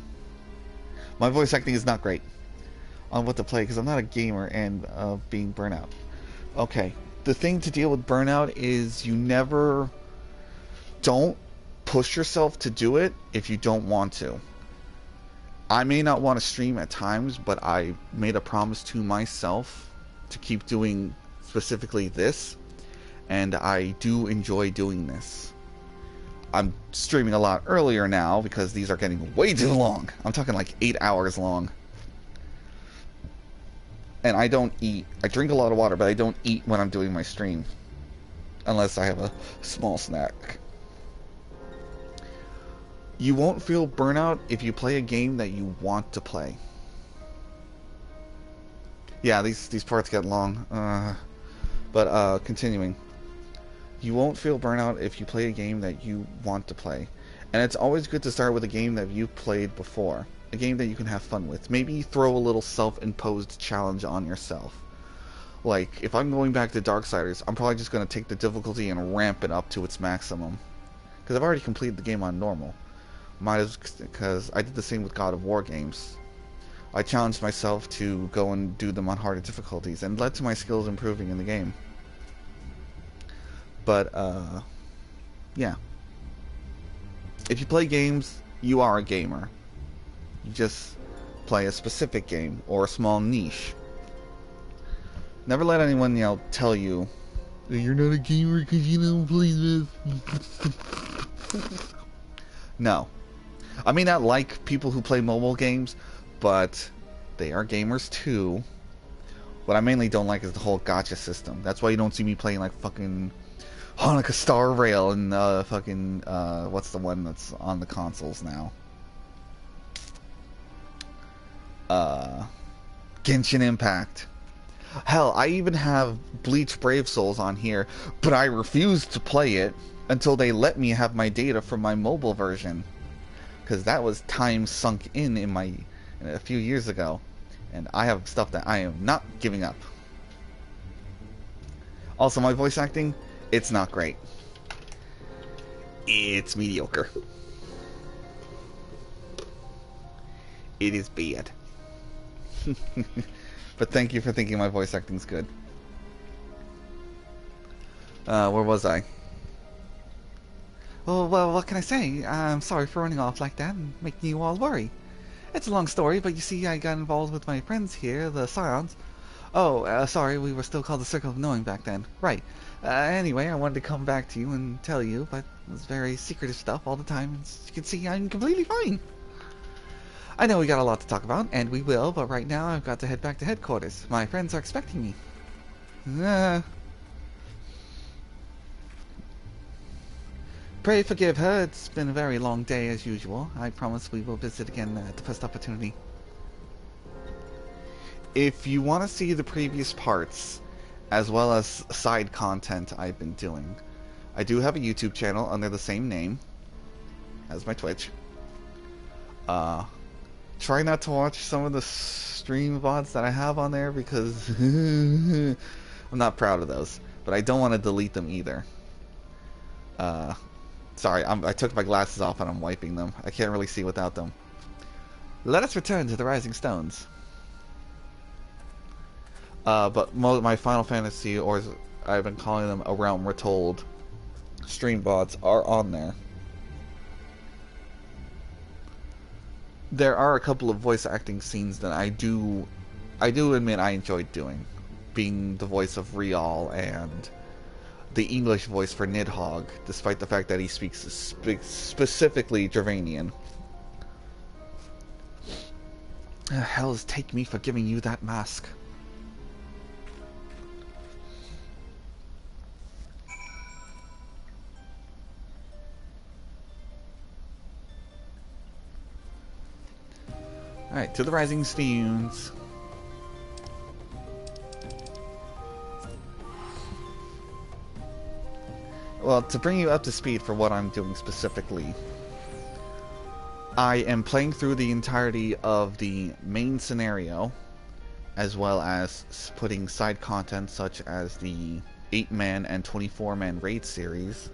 My voice acting is not great on what to play, because I'm not a gamer and being burnout. Okay. The thing to deal with burnout is don't push yourself to do it if you don't want to. I may not want to stream at times, but I made a promise to myself to keep doing specifically this, and I do enjoy doing this. I'm streaming a lot earlier now because these are getting way too long. I'm talking like 8 hours long. And I don't eat. I drink a lot of water, but I don't eat when I'm doing my stream. Unless I have a small snack. You won't feel burnout if you play a game that you want to play. Yeah, these parts get long. But continuing. You won't feel burnout if you play a game that you want to play. And it's always good to start with a game that you've played before. A game that you can have fun with. Maybe throw a little self-imposed challenge on yourself. Like, if I'm going back to Darksiders, I'm probably just going to take the difficulty and ramp it up to its maximum. Because I've already completed the game on normal. Because I did the same with God of War games. I challenged myself to go and do them on harder difficulties, and led to my skills improving in the game. But, yeah. If you play games, you are a gamer. You just play a specific game, or a small niche. Never let anyone, tell you that you're not a gamer because you don't play this. No. I may not like people who play mobile games, but they are gamers too. What I mainly don't like is the whole gacha system. That's why you don't see me playing like fucking Hanukkah Star Rail and fucking what's the one that's on the consoles now? Genshin Impact. Hell, I even have Bleach Brave Souls on here, but I refused to play it until they let me have my data from my mobile version. Because that was time sunk in a few years ago. And I have stuff that I am not giving up. Also, my voice acting, it's not great. It's mediocre. It is bad. But thank you for thinking my voice acting's good. Where was I? Well, what can I say? I'm sorry for running off like that and making you all worry. It's a long story, but you see, I got involved with my friends here, the Scions. Oh, sorry, we were still called the Circle of Knowing back then. Right. Anyway, I wanted to come back to you and tell you, but it was very secretive stuff all the time. As you can see, I'm completely fine. I know we got a lot to talk about, and we will, but right now I've got to head back to headquarters. My friends are expecting me. Pray forgive her, it's been a very long day as usual. I promise we will visit again at the first opportunity. If you want to see the previous parts, as well as side content I've been doing, I do have a YouTube channel under the same name as my Twitch. Try not to watch some of the stream VODs that I have on there because I'm not proud of those, but I don't want to delete them either. Sorry, I took my glasses off and I'm wiping them. I can't really see without them. Let us return to the Rising Stones. But my Final Fantasy, or as I've been calling them, A Realm Retold stream VODs are on there. There are a couple of voice acting scenes that I do admit I enjoyed doing. Being the voice of Rial and the English voice for Nidhogg, despite the fact that he speaks specifically Dravanian. Hells take me for giving you that mask. Alright, to the Rising Stones. Well, to bring you up to speed for what I'm doing specifically, I am playing through the entirety of the main scenario, as well as putting side content such as the 8-man and 24-man raid series,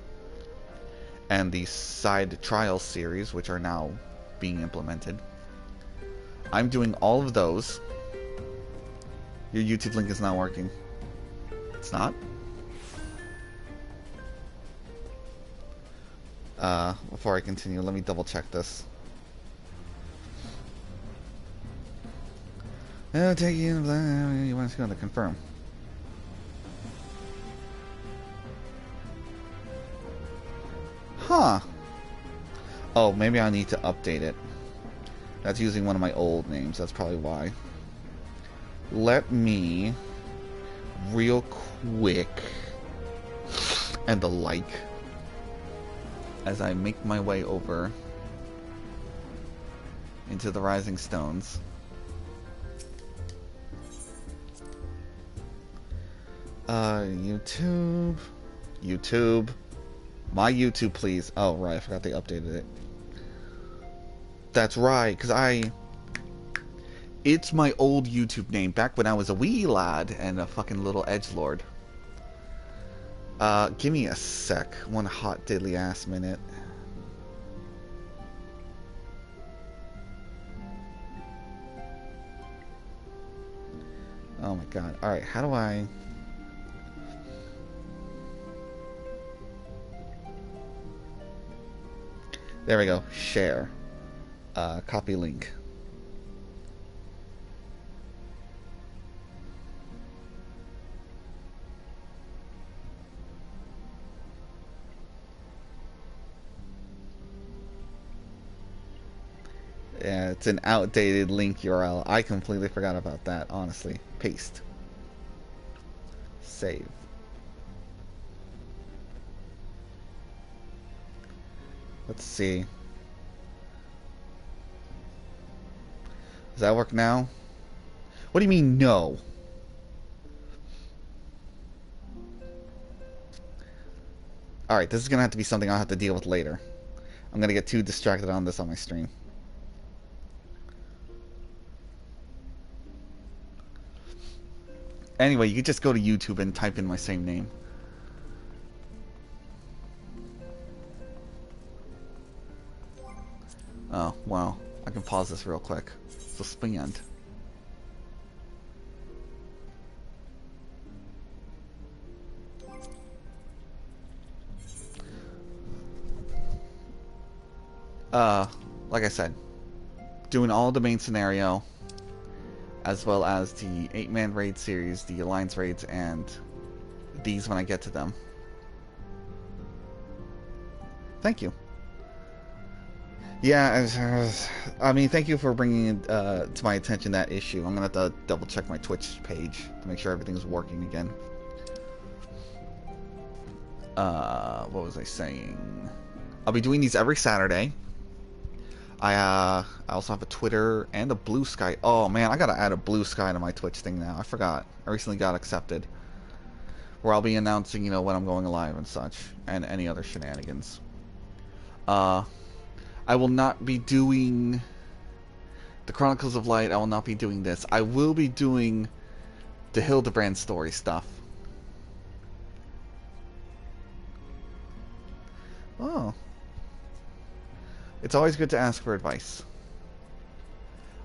and the side trials series, which are now being implemented. I'm doing all of those. Your YouTube link is not working. It's not? Before I continue, let me double check this. I'll take you want to confirm. Huh. Oh, maybe I need to update it. That's using one of my old names. That's probably why. Let me real quick and the like as I make my way over into the Rising Stones. YouTube. My YouTube, please. Oh, right, I forgot they updated it. That's right, because it's my old YouTube name, back when I was a wee lad and a fucking little edgelord. Give me a sec. One hot diddly ass minute. Oh my god. Alright, how do I... There we go. Share. Copy link. Yeah, it's an outdated link URL. I completely forgot about that, honestly. Paste. Save. Let's see. Does that work now? What do you mean, no? Alright, this is gonna have to be something I'll have to deal with later. I'm gonna get too distracted on this on my stream. Anyway, you can just go to YouTube and type in my same name. Oh, wow. I can pause this real quick. Suspend. Like I said, doing all the main scenario, as well as the 8-man raid series, the alliance raids, and these when I get to them. Thank you. Yeah, I mean, thank you for bringing it to my attention that issue. I'm gonna have to double check my Twitch page to make sure everything's working again. What was I saying? I'll be doing these every Saturday. I also have a Twitter and a Blue Sky. Oh man, I gotta add a Blue Sky to my Twitch thing now. I forgot. I recently got accepted. Where I'll be announcing, you know, when I'm going live and such, and any other shenanigans. I will not be doing the Chronicles of Light. I will not be doing this. I will be doing the Hildebrand story stuff. Oh. It's always good to ask for advice.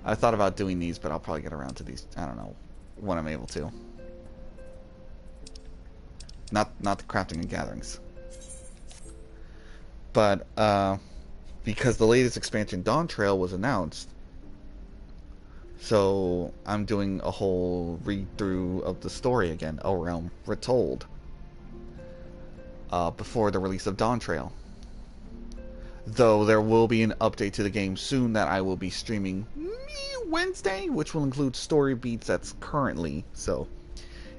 I thought about doing these, but I'll probably get around to these. I don't know when I'm able to. Not the crafting and gatherings. But, because the latest expansion, DawnTrail, was announced, so I'm doing a whole read-through of the story again, A Realm Retold, before the release of DawnTrail. Though there will be an update to the game soon that I will be streaming Wednesday, which will include story beats that's currently, so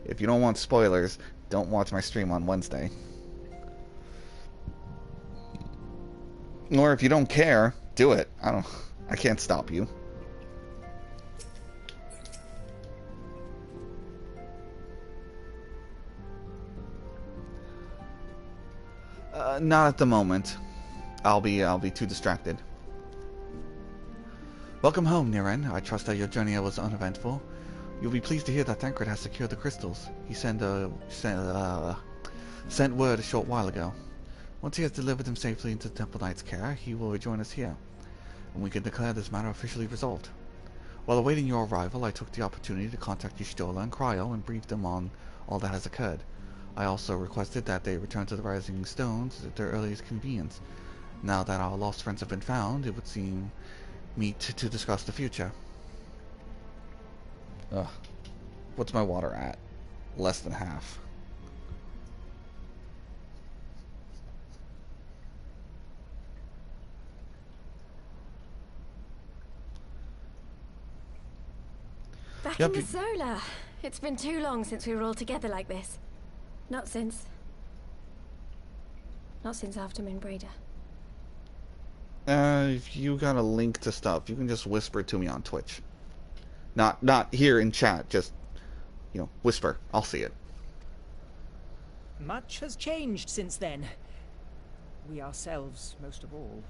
if you don't want spoilers, don't watch my stream on Wednesday. Or if you don't care, do it. I can't stop you. Not at the moment. I'll be too distracted. Welcome home, Niren. I trust that your journey was uneventful. You'll be pleased to hear that Tancred has secured the crystals. He sent word a short while ago. Once he has delivered them safely into the Temple Knight's care, he will rejoin us here, and we can declare this matter officially resolved. While awaiting your arrival, I took the opportunity to contact Y'shtola and Cryo and brief them on all that has occurred. I also requested that they return to the Rising Stones at their earliest convenience. Now that our lost friends have been found, it would seem meet to discuss the future. Ugh. What's my water at? Less than half. Back in the Solar. It's been too long since we were all together like this. Not since after Moonbraider. If you got a link to stuff, you can just whisper it to me on Twitch. Not here in chat, just, you know, whisper. I'll see it. Much has changed since then. We ourselves, most of all.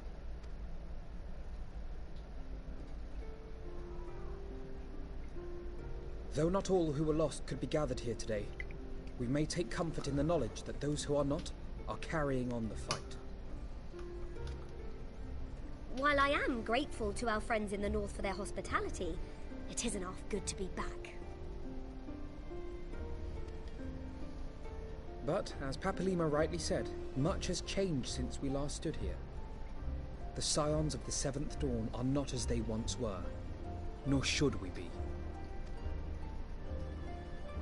Though not all who were lost could be gathered here today, we may take comfort in the knowledge that those who are not are carrying on the fight. While I am grateful to our friends in the north for their hospitality, it isn't half good to be back. But, as Papalymo rightly said, much has changed since we last stood here. The Scions of the Seventh Dawn are not as they once were, nor should we be.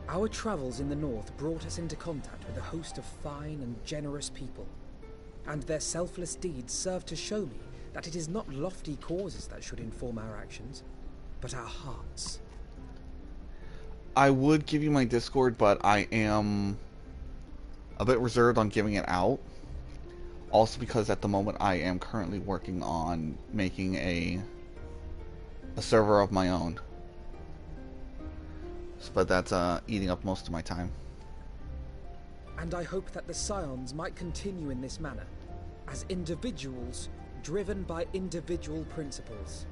Our travels in the north brought us into contact with a host of fine and generous people, and their selfless deeds serve to show me that it is not lofty causes that should inform our actions, but our hearts. I would give you my Discord, but I am a bit reserved on giving it out. Also because at the moment I am currently working on making a server of my own. But that's eating up most of my time. And I hope that the Scions might continue in this manner, as individuals driven by individual principles.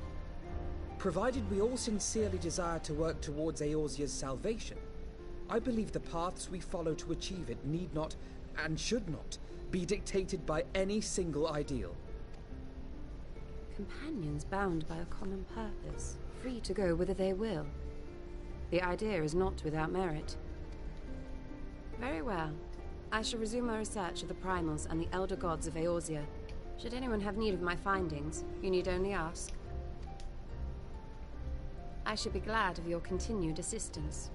Provided we all sincerely desire to work towards Eorzea's salvation, I believe the paths we follow to achieve it need not, and should not, be dictated by any single ideal. Companions bound by a common purpose, free to go whither they will. The idea is not without merit. Very well. I shall resume my research of the primals and the elder gods of Eorzea. Should anyone have need of my findings, you need only ask. I should be glad of your continued assistance.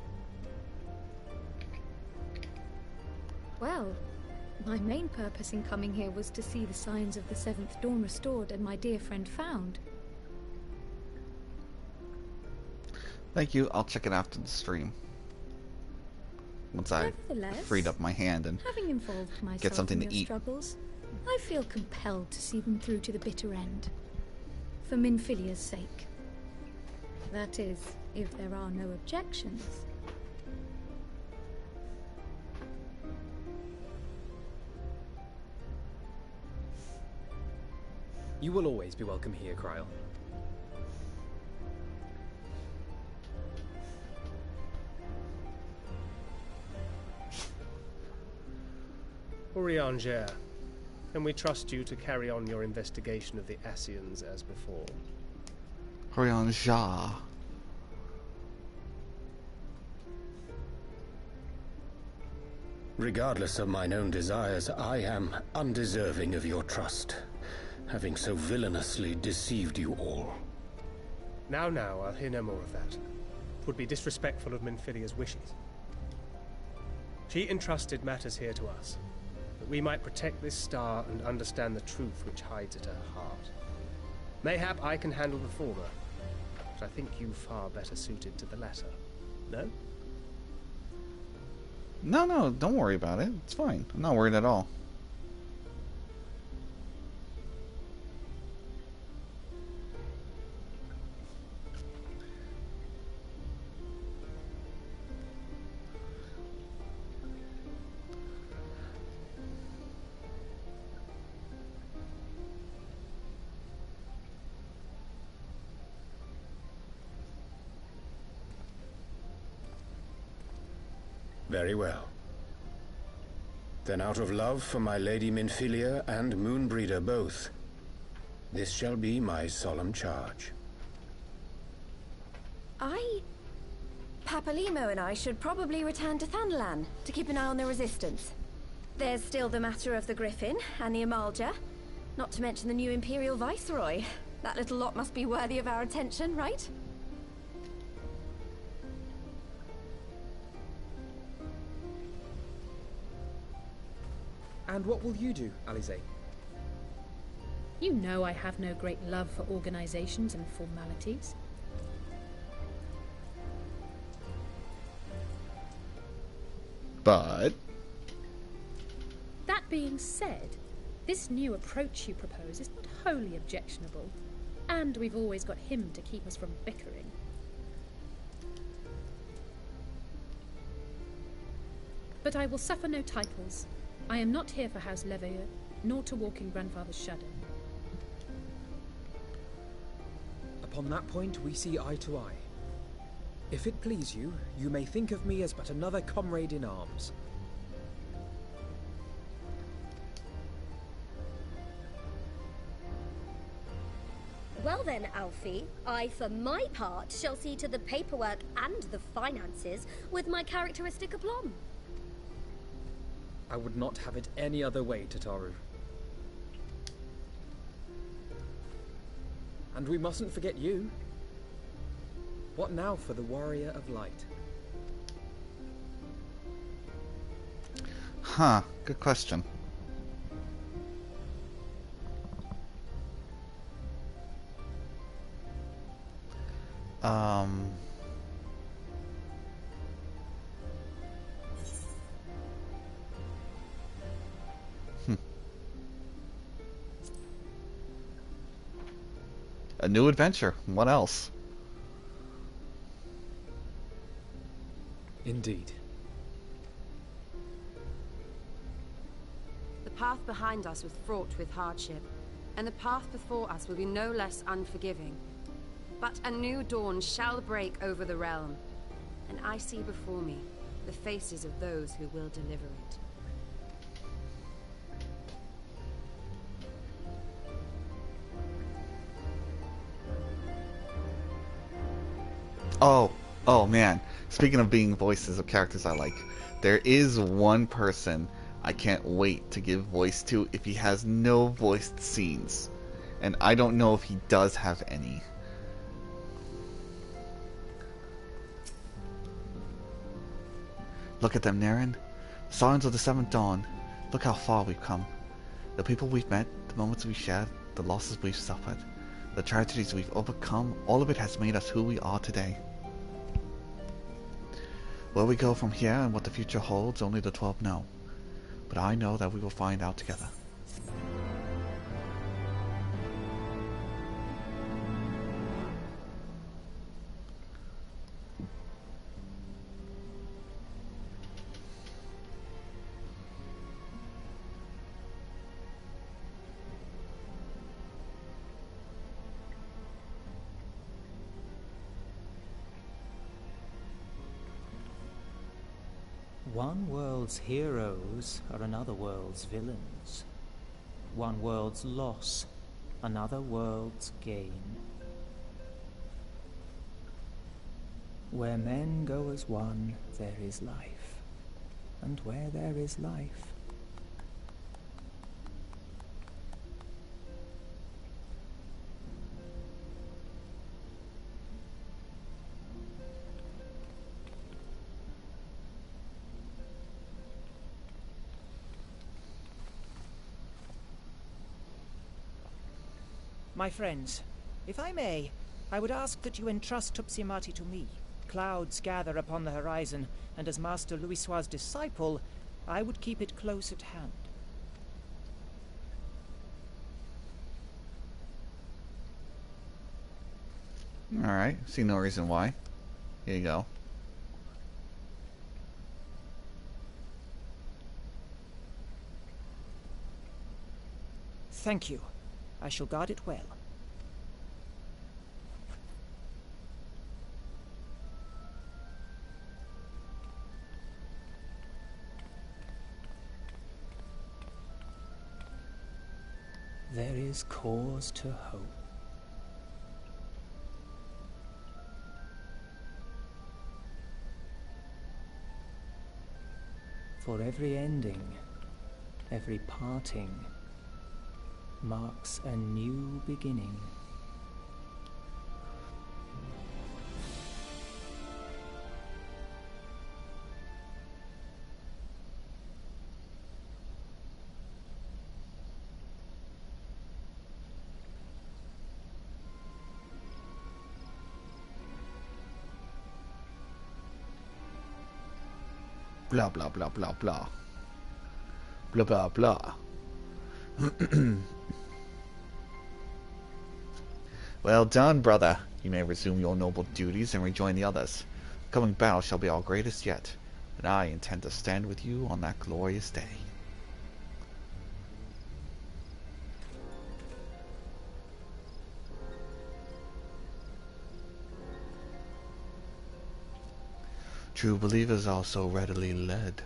Well, my main purpose in coming here was to see the Scions of the Seventh Dawn restored and my dear friend found. Thank you. I'll check it after the stream. Once I freed up my hand and having involved myself get something in to your eat. struggles, I feel compelled to see them through to the bitter end. For Minfilia's sake. That is, if there are no objections. You will always be welcome here, Kryl. Urianger, can we trust you to carry on your investigation of the Ascians as before? Urianger. Regardless of mine own desires, I am undeserving of your trust, having so villainously deceived you all. Now, I'll hear no more of that. It would be disrespectful of Minfilia's wishes. She entrusted matters here to us, that we might protect this star and understand the truth which hides at her heart. Mayhap I can handle the former, but I think you far better suited to the latter. No? No, don't worry about it. It's fine. I'm not worried at all. Very well. Then out of love for my Lady Minfilia and Moonbreeder both, this shall be my solemn charge. Papalymo and I should probably return to Thanalan to keep an eye on the Resistance. There's still the matter of the Griffin and the Amalja, not to mention the new Imperial Viceroy. That little lot must be worthy of our attention, right? And what will you do, Alisae? You know I have no great love for organizations and formalities. But that being said, This new approach you propose is not wholly objectionable, and we've always got him to keep us from bickering. But I will suffer no titles. I am not here for House Leveilleur, nor to walk in Grandfather's shadow. Upon that point, we see eye to eye. If it please you, you may think of me as but another comrade in arms. Well then, Alfie, I, for my part, shall see to the paperwork and the finances with my characteristic aplomb. I would not have it any other way, Tataru. And we mustn't forget you. What now for the Warrior of Light? Huh, good question. A new adventure. What else? Indeed. The path behind us was fraught with hardship, and the path before us will be no less unforgiving. But a new dawn shall break over the realm, and I see before me the faces of those who will deliver it. Oh man. Speaking of being voices of characters I like, there is one person I can't wait to give voice to if he has no voiced scenes. And I don't know if he does have any. Look at them, Naren. Scions of the Seventh Dawn. Look how far we've come. The people we've met, the moments we've shared, the losses we've suffered, the tragedies we've overcome, all of it has made us who we are today. Where we go from here and what the future holds, only the 12 know. But I know that we will find out together. One world's heroes are another world's villains. One world's loss, another world's gain. Where men go as one, there is life. And where there is life, My friends, if I may, I would ask that you entrust Tupsimati to me. Clouds gather upon the horizon, and as Master Louisoix's disciple, I would keep it close at hand. Alright, see no reason why. Here you go. Thank you. I shall guard it well. there is cause to hope. For every ending, every parting, marks a new beginning. Blah blah blah blah blah. Blah blah blah. Well done, brother. You may resume your noble duties and rejoin the others. The coming battle shall be our greatest yet, and I intend to stand with you on that glorious day. True believers are so readily led.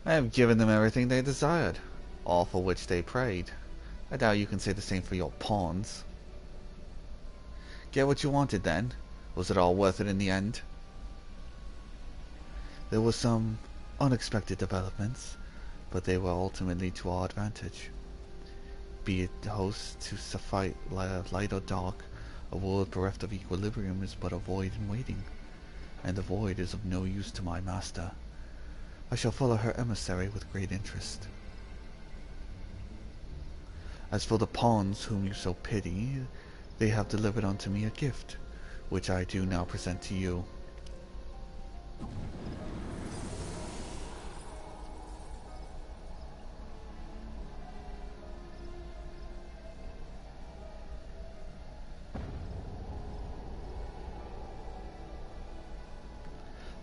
I have given them everything they desired, all for which they prayed. I doubt you can say the same for your pawns. Get what you wanted then? Was it all worth it in the end? There were some unexpected developments, but they were ultimately to our advantage. Be it the host to suffice light or dark, a world bereft of equilibrium is but a void in waiting, and the void is of no use to my master. I shall follow her emissary with great interest. As for the pawns whom you so pity, they have delivered unto me a gift, which I do now present to you.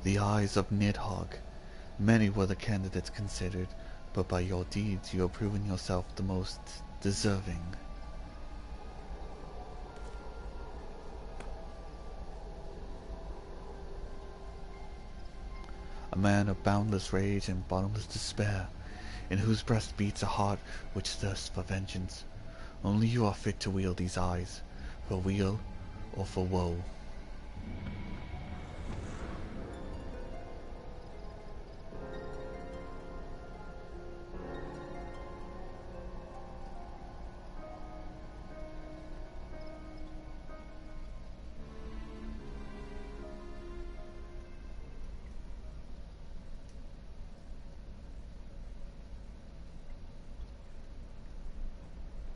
The eyes of Nidhogg. Many were the candidates considered, but by your deeds you have proven yourself the most deserving. A man of boundless rage and bottomless despair, in whose breast beats a heart which thirsts for vengeance. Only you are fit to wield these eyes, for weal or for woe.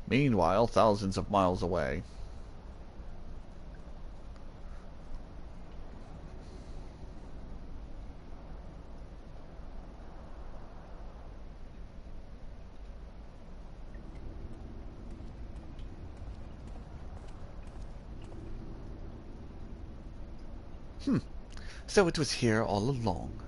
Meanwhile, thousands of miles away. So it was here all along.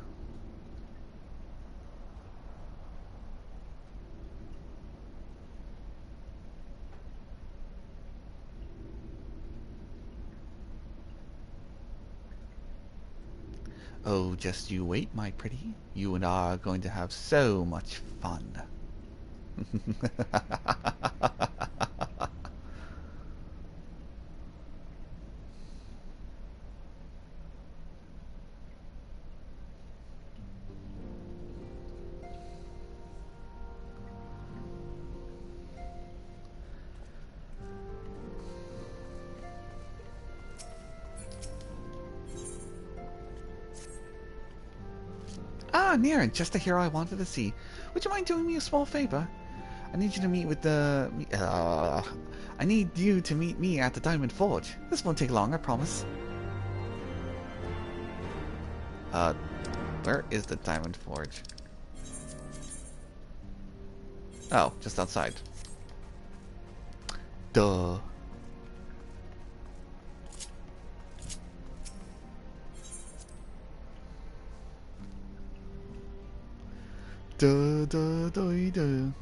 Oh, just you wait, my pretty. You and I are going to have so much fun. Ah, Niran, just the hero I wanted to see. Would you mind doing me a small favor? I need you to meet with the... I need you to meet me at the Diamond Forge. This won't take long, I promise. Where is the Diamond Forge? Oh, just outside. Duh. Da da da da.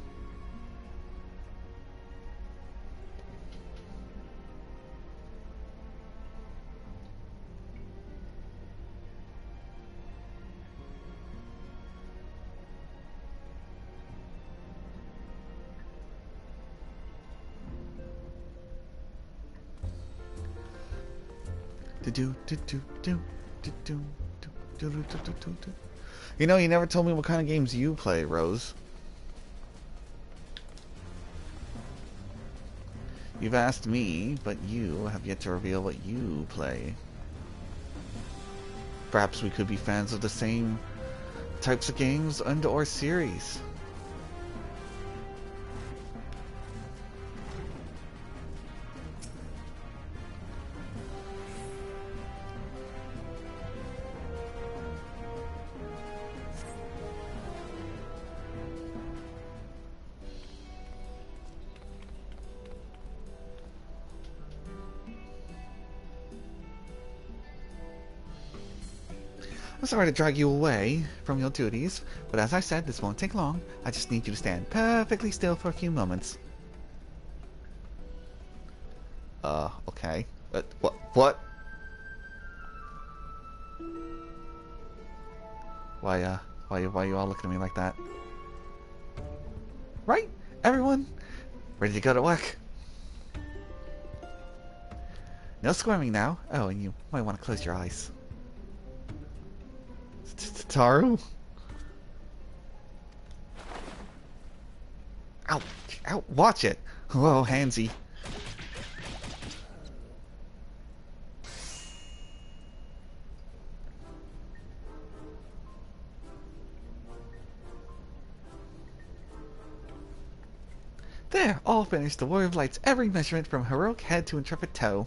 You know, you never told me what kind of games you play, Rose. You've asked me, but you have yet to reveal what you play. Perhaps we could be fans of the same types of games and or series. I'm sorry to drag you away from your duties, but as I said, this won't take long. I just need you to stand perfectly still for a few moments. Okay. What? Why are you all looking at me like that? Right? Everyone? Ready to go to work? No squirming now. Oh, and you might want to close your eyes. Taru? Ow! Ow! Watch it! Whoa, handsy. There! All finished. The Warrior of Light's every measurement from heroic head to intrepid toe.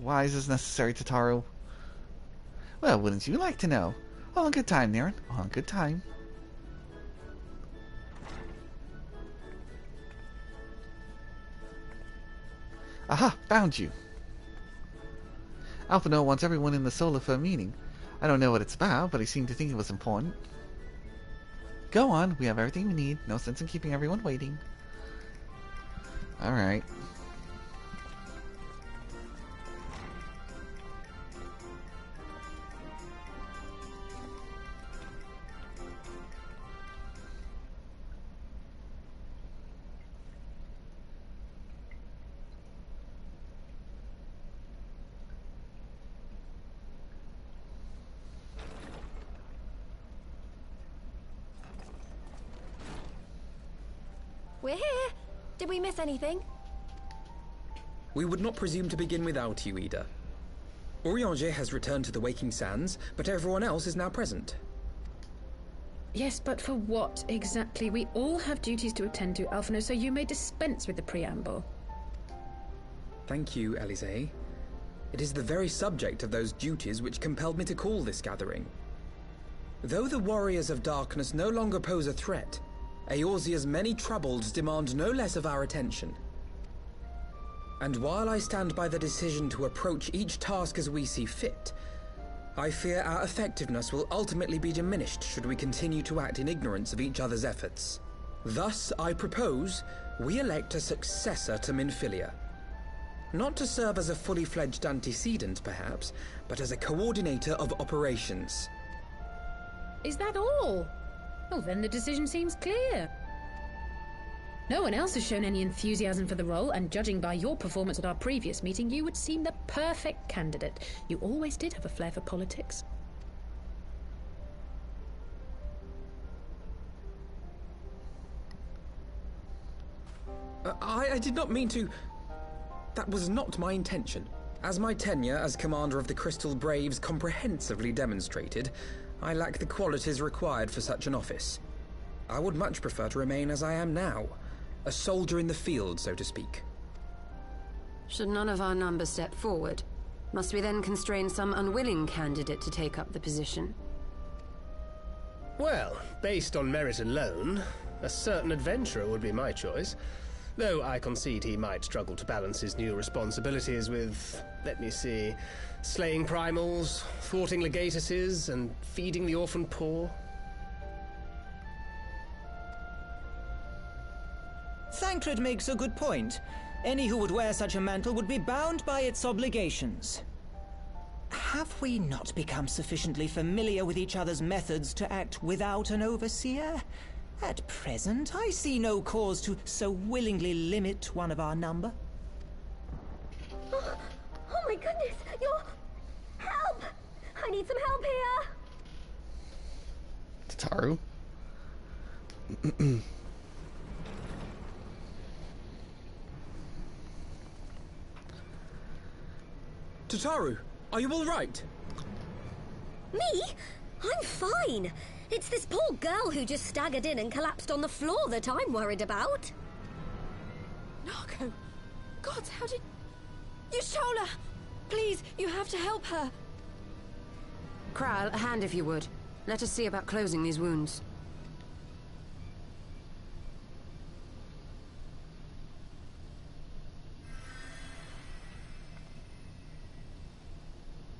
Why is this necessary, Tataru? Well, wouldn't you like to know? All in good time, Naren. All in good time. Aha! Found you! Alphino wants everyone in the Solar for a meeting. I don't know what it's about, but he seemed to think it was important. Go on, we have everything we need. No sense in keeping everyone waiting. Alright. We're here. Did we miss anything? We would not presume to begin without you, Yda. Urianger has returned to the Waking Sands, but everyone else is now present. Yes, but for what exactly? We all have duties to attend to, Alphino, so you may dispense with the preamble. Thank you, Alisae. It is the very subject of those duties which compelled me to call this gathering. Though the Warriors of Darkness no longer pose a threat, Eorzea's many troubles demand no less of our attention. And while I stand by the decision to approach each task as we see fit, I fear our effectiveness will ultimately be diminished should we continue to act in ignorance of each other's efforts. Thus, I propose we elect a successor to Minfilia. Not to serve as a fully fledged antecedent, perhaps, but as a coordinator of operations. Is that all? Well, then the decision seems clear. No one else has shown any enthusiasm for the role, and judging by your performance at our previous meeting, you would seem the perfect candidate. You always did have a flair for politics. I did not mean to... That was not my intention. As my tenure as commander of the Crystal Braves comprehensively demonstrated, I lack the qualities required for such an office. I would much prefer to remain as I am now, a soldier in the field, so to speak. Should none of our number step forward, must we then constrain some unwilling candidate to take up the position? Well, based on merit alone, a certain adventurer would be my choice. Though I concede he might struggle to balance his new responsibilities with, let me see, slaying primals, thwarting legatuses, and feeding the orphan poor. Thancred makes a good point. Any who would wear such a mantle would be bound by its obligations. Have we not become sufficiently familiar with each other's methods to act without an overseer? At present, I see no cause to so willingly limit one of our number. Oh my goodness! Help! I need some help here! Tataru? Tataru, are you all right? Me? I'm fine. It's this poor girl who just staggered in and collapsed on the floor that I'm worried about. Narco! God, how did... Y'shtola! Please, you have to help her. Kral, a hand if you would. Let us see about closing these wounds.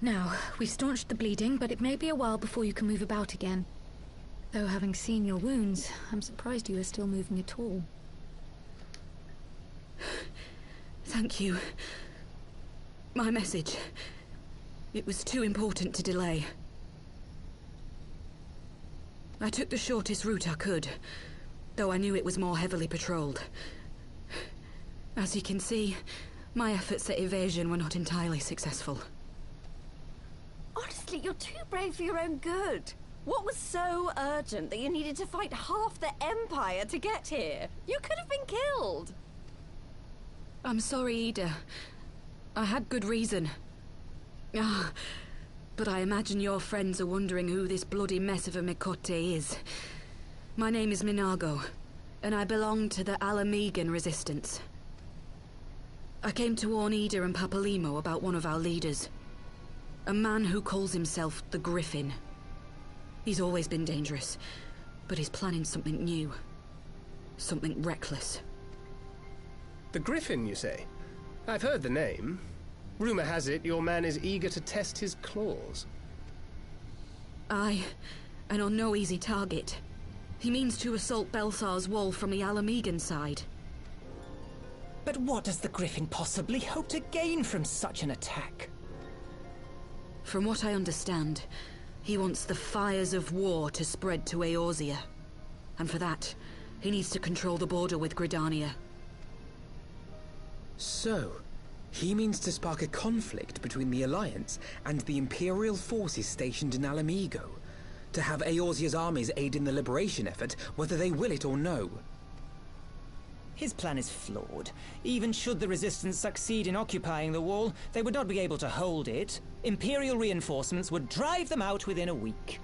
Now, we've staunched the bleeding, but it may be a while before you can move about again. Though having seen your wounds, I'm surprised you are still moving at all. Thank you. My message. It was too important to delay. I took the shortest route I could, though I knew it was more heavily patrolled. As you can see, my efforts at evasion were not entirely successful. Honestly, you're too brave for your own good. What was so urgent that you needed to fight half the Empire to get here? You could have been killed. I'm sorry, Yda. I had good reason. But I imagine your friends are wondering who this bloody mess of a Mikote is. My name is Minago, and I belong to the Alamegan resistance. I came to warn Yda and Papalymo about one of our leaders. A man who calls himself the Griffin. He's always been dangerous, but he's planning something new. Something reckless. The Griffin, you say? I've heard the name. Rumor has it your man is eager to test his claws. Aye, and on no easy target. He means to assault Baelsars' wall from the Alamegan side. But what does the Griffin possibly hope to gain from such an attack? From what I understand, he wants the fires of war to spread to Eorzea. And for that, he needs to control the border with Gridania. So, he means to spark a conflict between the Alliance and the Imperial forces stationed in Alamigo, to have Eorzea's armies aid in the liberation effort, whether they will it or no. His plan is flawed. Even should the Resistance succeed in occupying the wall, they would not be able to hold it. Imperial reinforcements would drive them out within a week.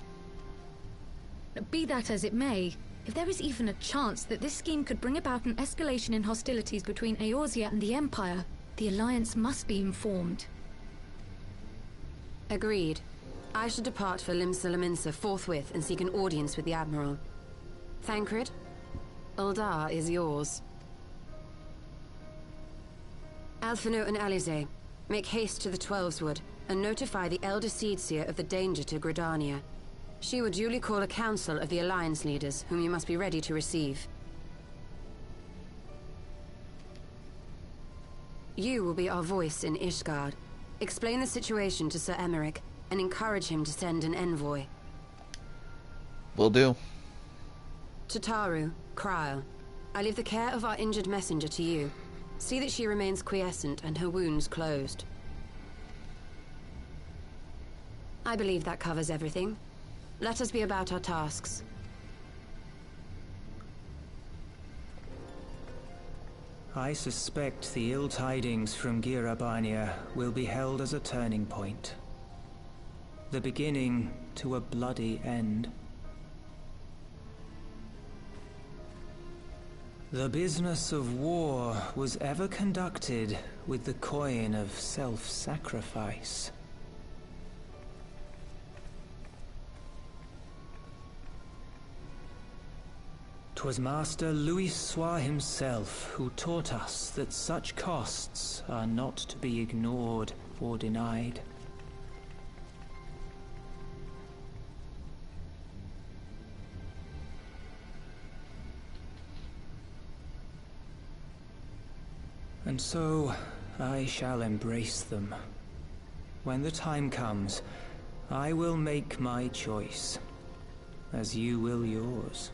Be that as it may, if there is even a chance that this scheme could bring about an escalation in hostilities between Eorzea and the Empire, the Alliance must be informed. Agreed. I shall depart for Limsa forthwith and seek an audience with the Admiral. Thancred, Uldar is yours. Alphino and Alisae, make haste to the Twelveswood and notify the Elder Seedseer of the danger to Gridania. She will duly call a council of the Alliance leaders, whom you must be ready to receive. You will be our voice in Ishgard. Explain the situation to Sir Emmerich and encourage him to send an envoy. Will do. To Taru, Kryl, I leave the care of our injured messenger to you. See that she remains quiescent and her wounds closed. I believe that covers everything. Let us be about our tasks. I suspect the ill tidings from Girabania will be held as a turning point. The beginning to a bloody end. The business of war was ever conducted with the coin of self-sacrifice. 'Twas Master Louis Soir himself who taught us that such costs are not to be ignored or denied. And so, I shall embrace them. When the time comes, I will make my choice, as you will yours.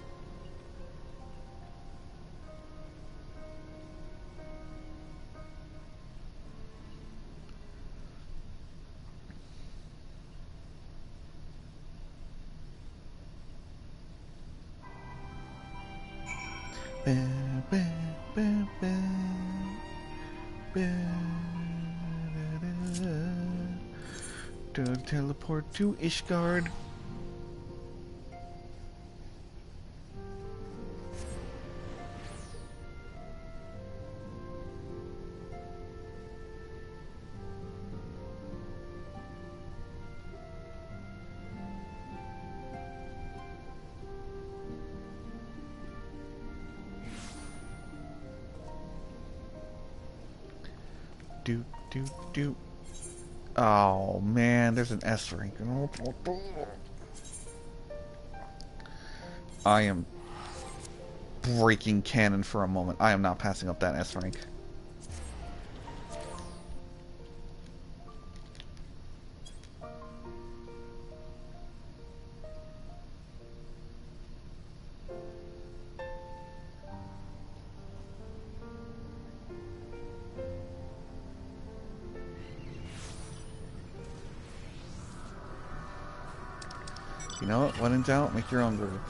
Teleport to Ishgard. Do. Oh man, there's an S rank. I am breaking canon for a moment. I am not passing up that S rank. You know what? When in doubt, make your own group.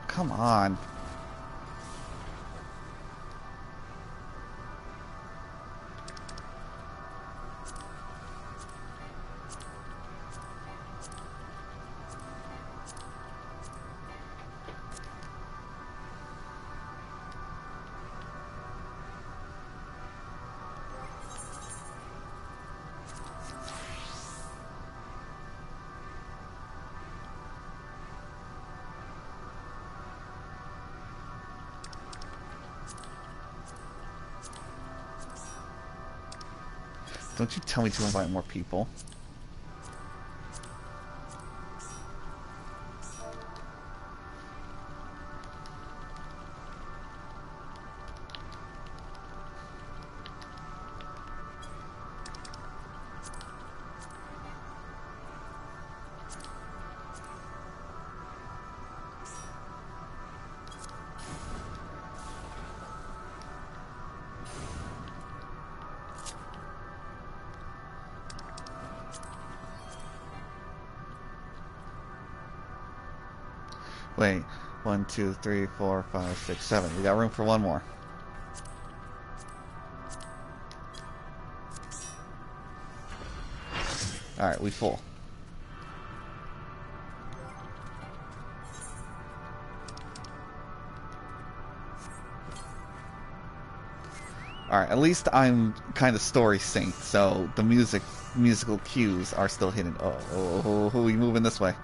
Come on. Don't you tell me to invite more people. Wait, 1, 2, 3, 4, 5, 6, 7. We got room for one more. Alright, we full. Alright, at least I'm kind of story synced, so the musical cues are still hidden. Oh, who are we moving this way?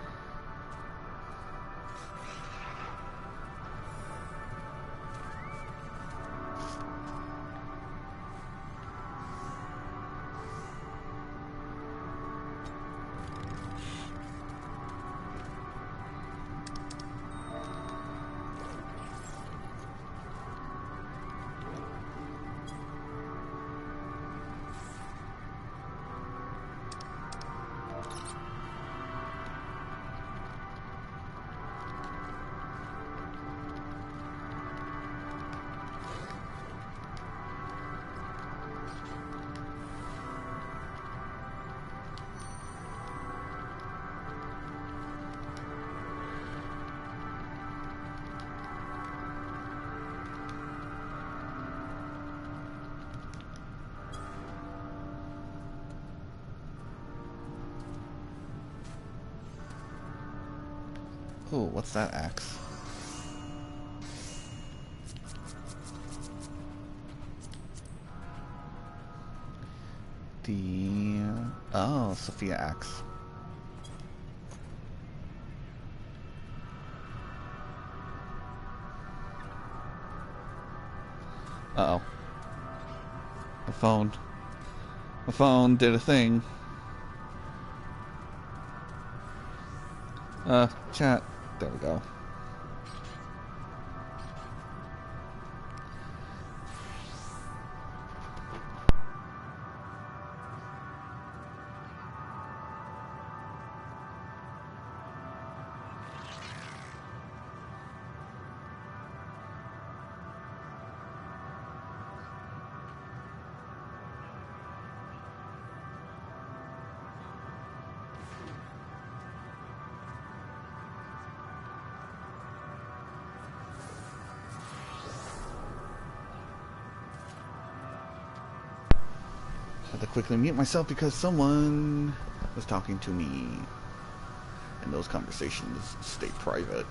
Ooh, what's that axe? Oh, Sophia axe. Uh-oh. My phone did a thing. Chat. There we go. Had to quickly mute myself because someone was talking to me, and those conversations stay private.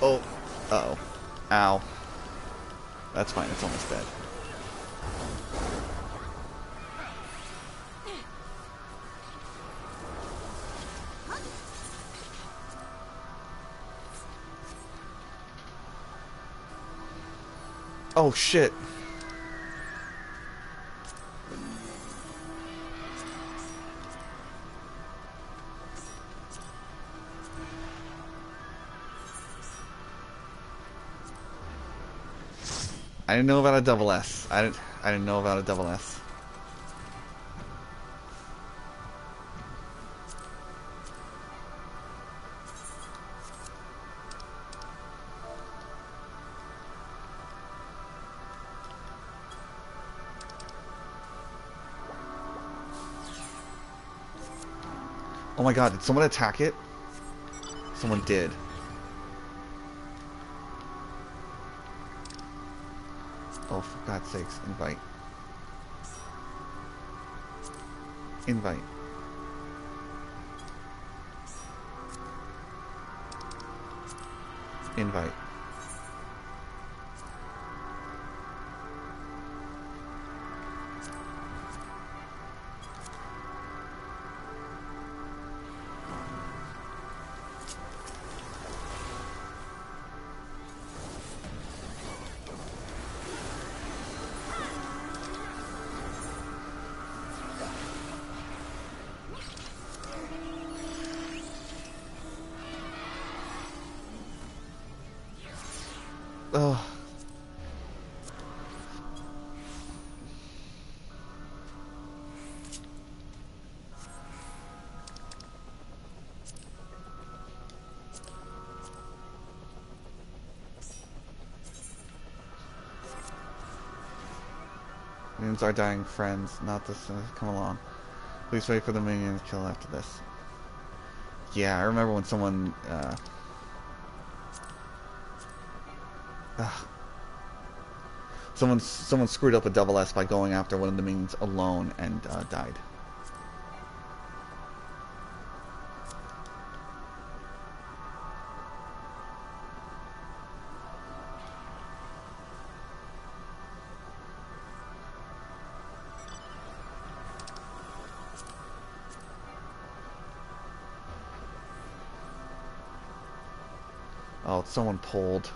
Oh. Uh-oh. Ow. That's fine, it's almost dead. Oh shit. I didn't know about a double S. I didn't know about a double S. Oh my god, did someone attack it? Someone did. Oh, for God's sakes, invite. Invite. Invite. Oh. Minions are dying, friends. Not this. Come along. Please wait for the minion to kill after this. Yeah, I remember when someone. Someone screwed up a double S by going after one of the minions alone and died. Oh, someone pulled.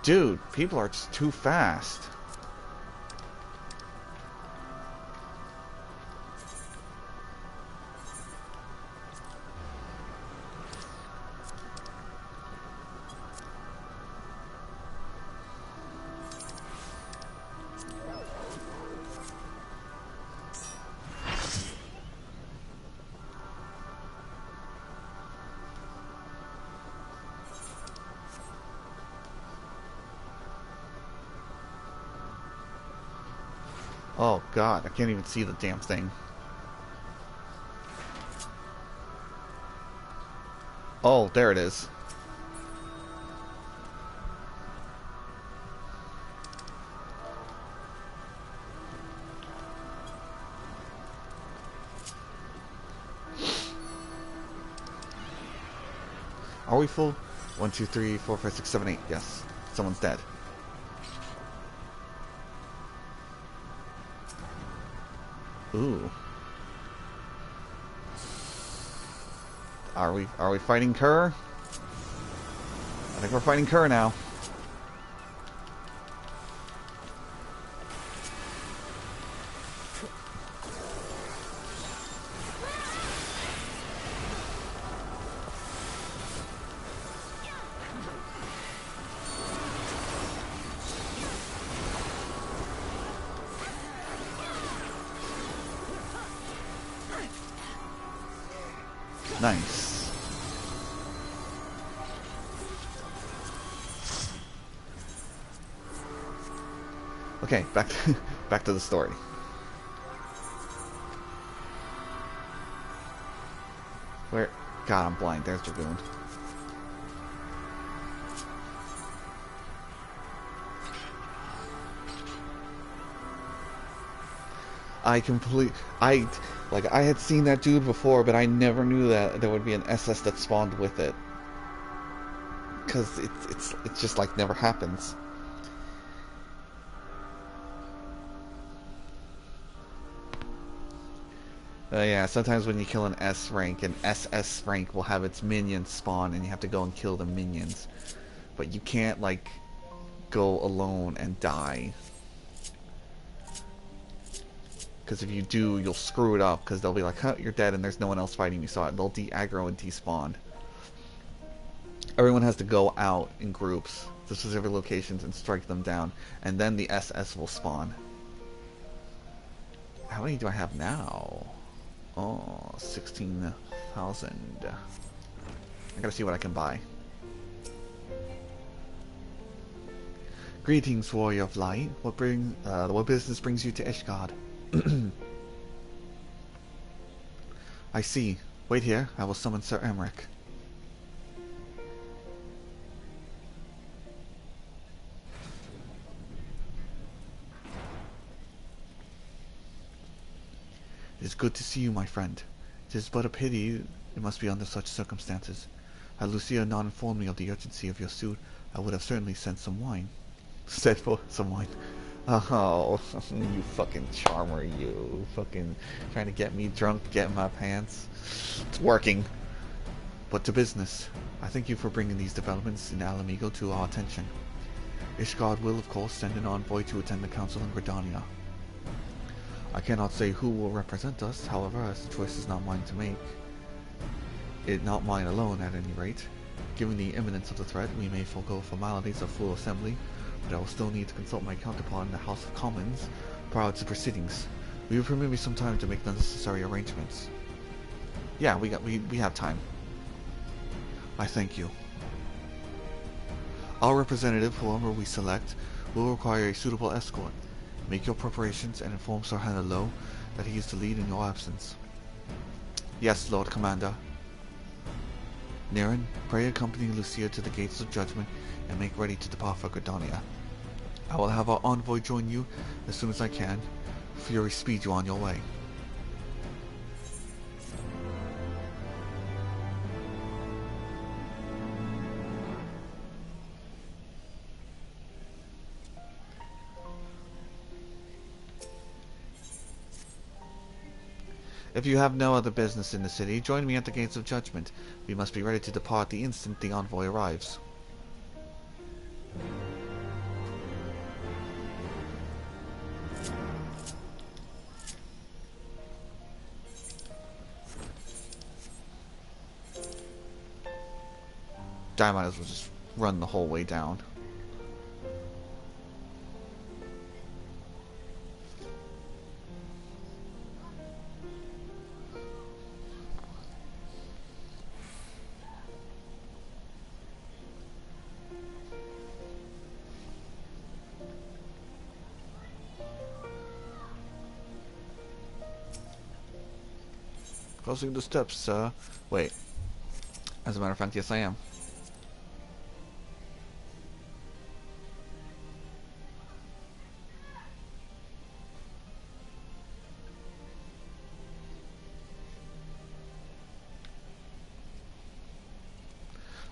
Dude, people are just too fast. Oh god, I can't even see the damn thing. Oh, there it is. Are we full? 1, 2, 3, 4, 5, 6, 7, 8. Yes. Someone's dead. Ooh. Are we fighting Kerr? I think we're fighting Kerr now. Nice. Okay, back to the story. Where? God, I'm blind. There's Dragoon. I had seen that dude before, but I never knew that there would be an SS that spawned with it. Because it's just like never happens. Yeah, sometimes when you kill an S rank, an SS rank will have its minions spawn and you have to go and kill the minions. But you can't, like, go alone and die. Because if you do, you'll screw it up, because they'll be like, huh, you're dead and there's no one else fighting you, so they'll de-aggro and despawn. Everyone has to go out in groups to specific locations and strike them down, and then the SS will spawn. How many do I have now? Oh, 16,000. I gotta see what I can buy. Greetings, warrior of light. What business brings you to Ishgard? I see. Wait here. I will summon Sir Emmerich. It is good to see you, my friend. It is but a pity it must be under such circumstances. Had Lucia not informed me of the urgency of your suit, I would have certainly sent some wine. Said for some wine. Oh, you fucking charmer, you. Fucking trying to get me drunk, get in my pants. It's working. But to business. I thank you for bringing these developments in Alamigo to our attention. Ishgard will, of course, send an envoy to attend the council in Gridania. I cannot say who will represent us, however, as the choice is not mine to make. Not mine alone, at any rate. Given the imminence of the threat, we may forego formalities of full assembly, but I will still need to consult my counterpart in the House of Commons prior to proceedings. Will you permit me some time to make the necessary arrangements? Yeah, we have time. I thank you. Our representative, whoever we select, will require a suitable escort. Make your preparations and inform Sir Hanelo that he is to lead in your absence. Yes, Lord Commander. Niren, pray accompany Lucia to the gates of judgment and make ready to depart for Gridania. I will have our envoy join you as soon as I can. Fury speed you on your way. If you have no other business in the city, join me at the gates of judgment. We must be ready to depart the instant the envoy arrives. I might as well just run the whole way down. Crossing the steps, sir. Wait. As a matter of fact, yes I am.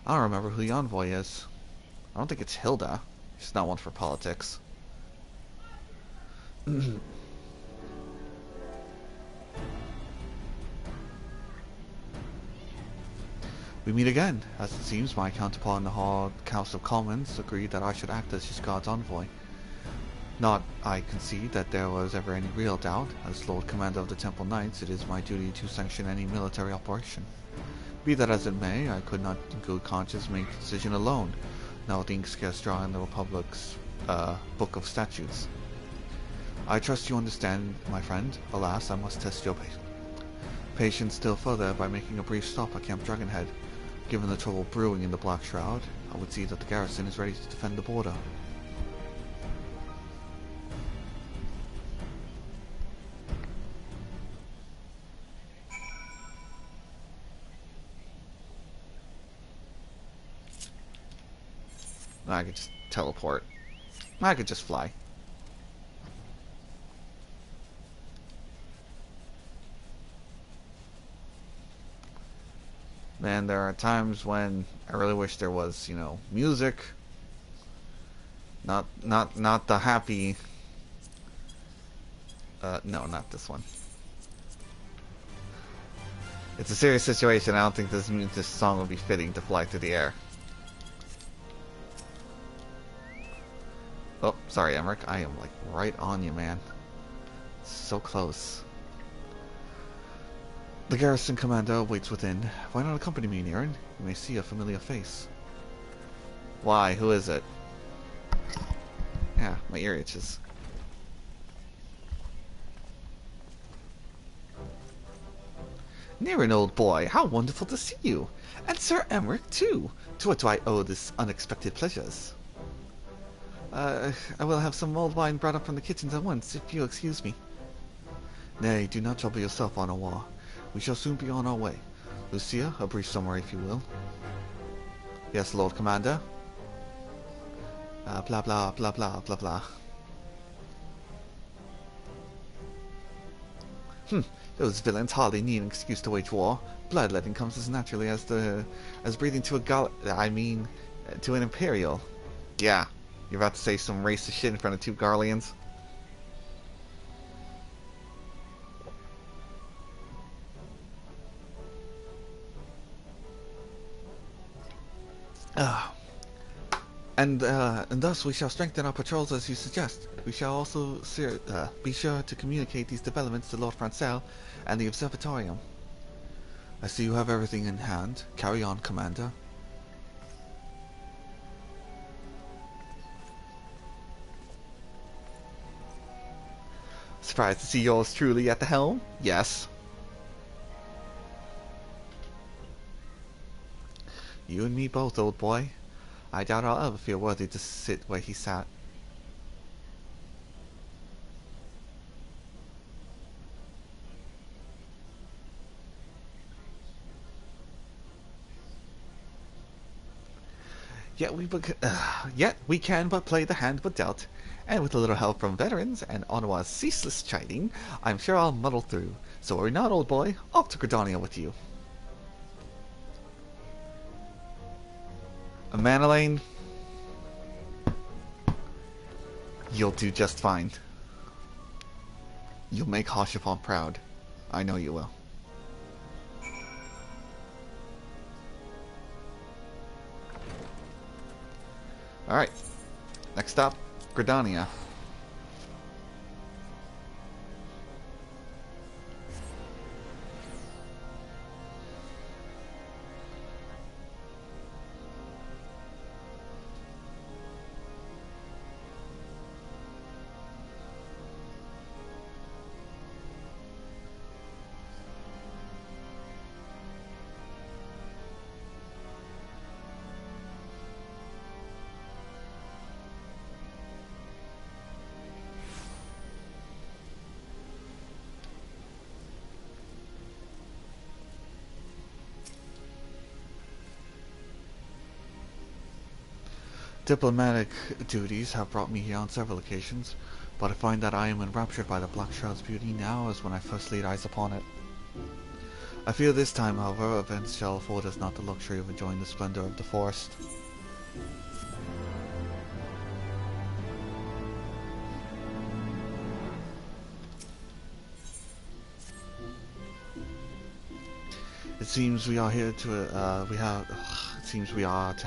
I don't remember who the envoy is. I don't think it's Hilda. She's not one for politics. We meet again. As it seems, my counterpart in the House of Commons agreed that I should act as Ishgard's envoy. Not, I concede, that there was ever any real doubt. As Lord Commander of the Temple Knights, it is my duty to sanction any military operation. Be that as it may, I could not in good conscience make the decision alone, now with the ink scarce dry in the Republic's Book of Statutes. I trust you understand, my friend. Alas, I must test your patience still further by making a brief stop at Camp Dragonhead. Given the trouble brewing in the Black Shroud, I would see that the garrison is ready to defend the border. I could just teleport. I could just fly. Man, there are times when I really wish there was, you know, music. Not the happy. No, not this one. It's a serious situation. I don't think this song would be fitting to fly through the air. Oh, sorry, Emmerich. I am like right on you, man. So close. The garrison commander waits within. Why not accompany me, Niren? You may see a familiar face. Why? Who is it? Yeah, my ear itches. Niren, old boy, how wonderful to see you! And Sir Emmerich, too! To what do I owe this unexpected pleasures? I will have some mulled wine brought up from the kitchens at once, if you'll excuse me. Nay, do not trouble yourself, Honoir. We shall soon be on our way. Lucia, a brief summary, if you will. Yes, Lord Commander. Blah blah blah blah blah blah. Those villains hardly need an excuse to wage war. Bloodletting comes as naturally as breathing to to an Imperial. Yeah, you're about to say some racist shit in front of two Garleans. And thus we shall strengthen our patrols as you suggest. We shall also be sure to communicate these developments to Lord Francel and the Observatorium. I see you have everything in hand. Carry on, Commander. Surprised to see yours truly at the helm? Yes. You and me both, old boy. I doubt I'll ever feel worthy to sit where he sat. Yet we can but play the hand we're dealt, and with a little help from veterans and Honoir's ceaseless chiding, I'm sure I'll muddle through. So worry not, old boy. Off to Gridania with you. Manolane, you'll do just fine. You'll make Haurchefant proud. I know you will. Alright. Next up, Gridania. Diplomatic duties have brought me here on several occasions, but I find that I am enraptured by the Black Shroud's beauty now as when I first laid eyes upon it. I fear this time, however, events shall afford us not the luxury of enjoying the splendor of the forest. It seems we are here to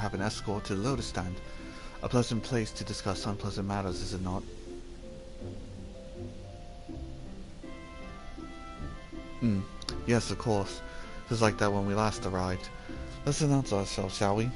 have an escort to the Lotus Stand. A pleasant place to discuss unpleasant matters, is it not? Yes, of course. Just like that when we last arrived. Let's announce ourselves, shall we?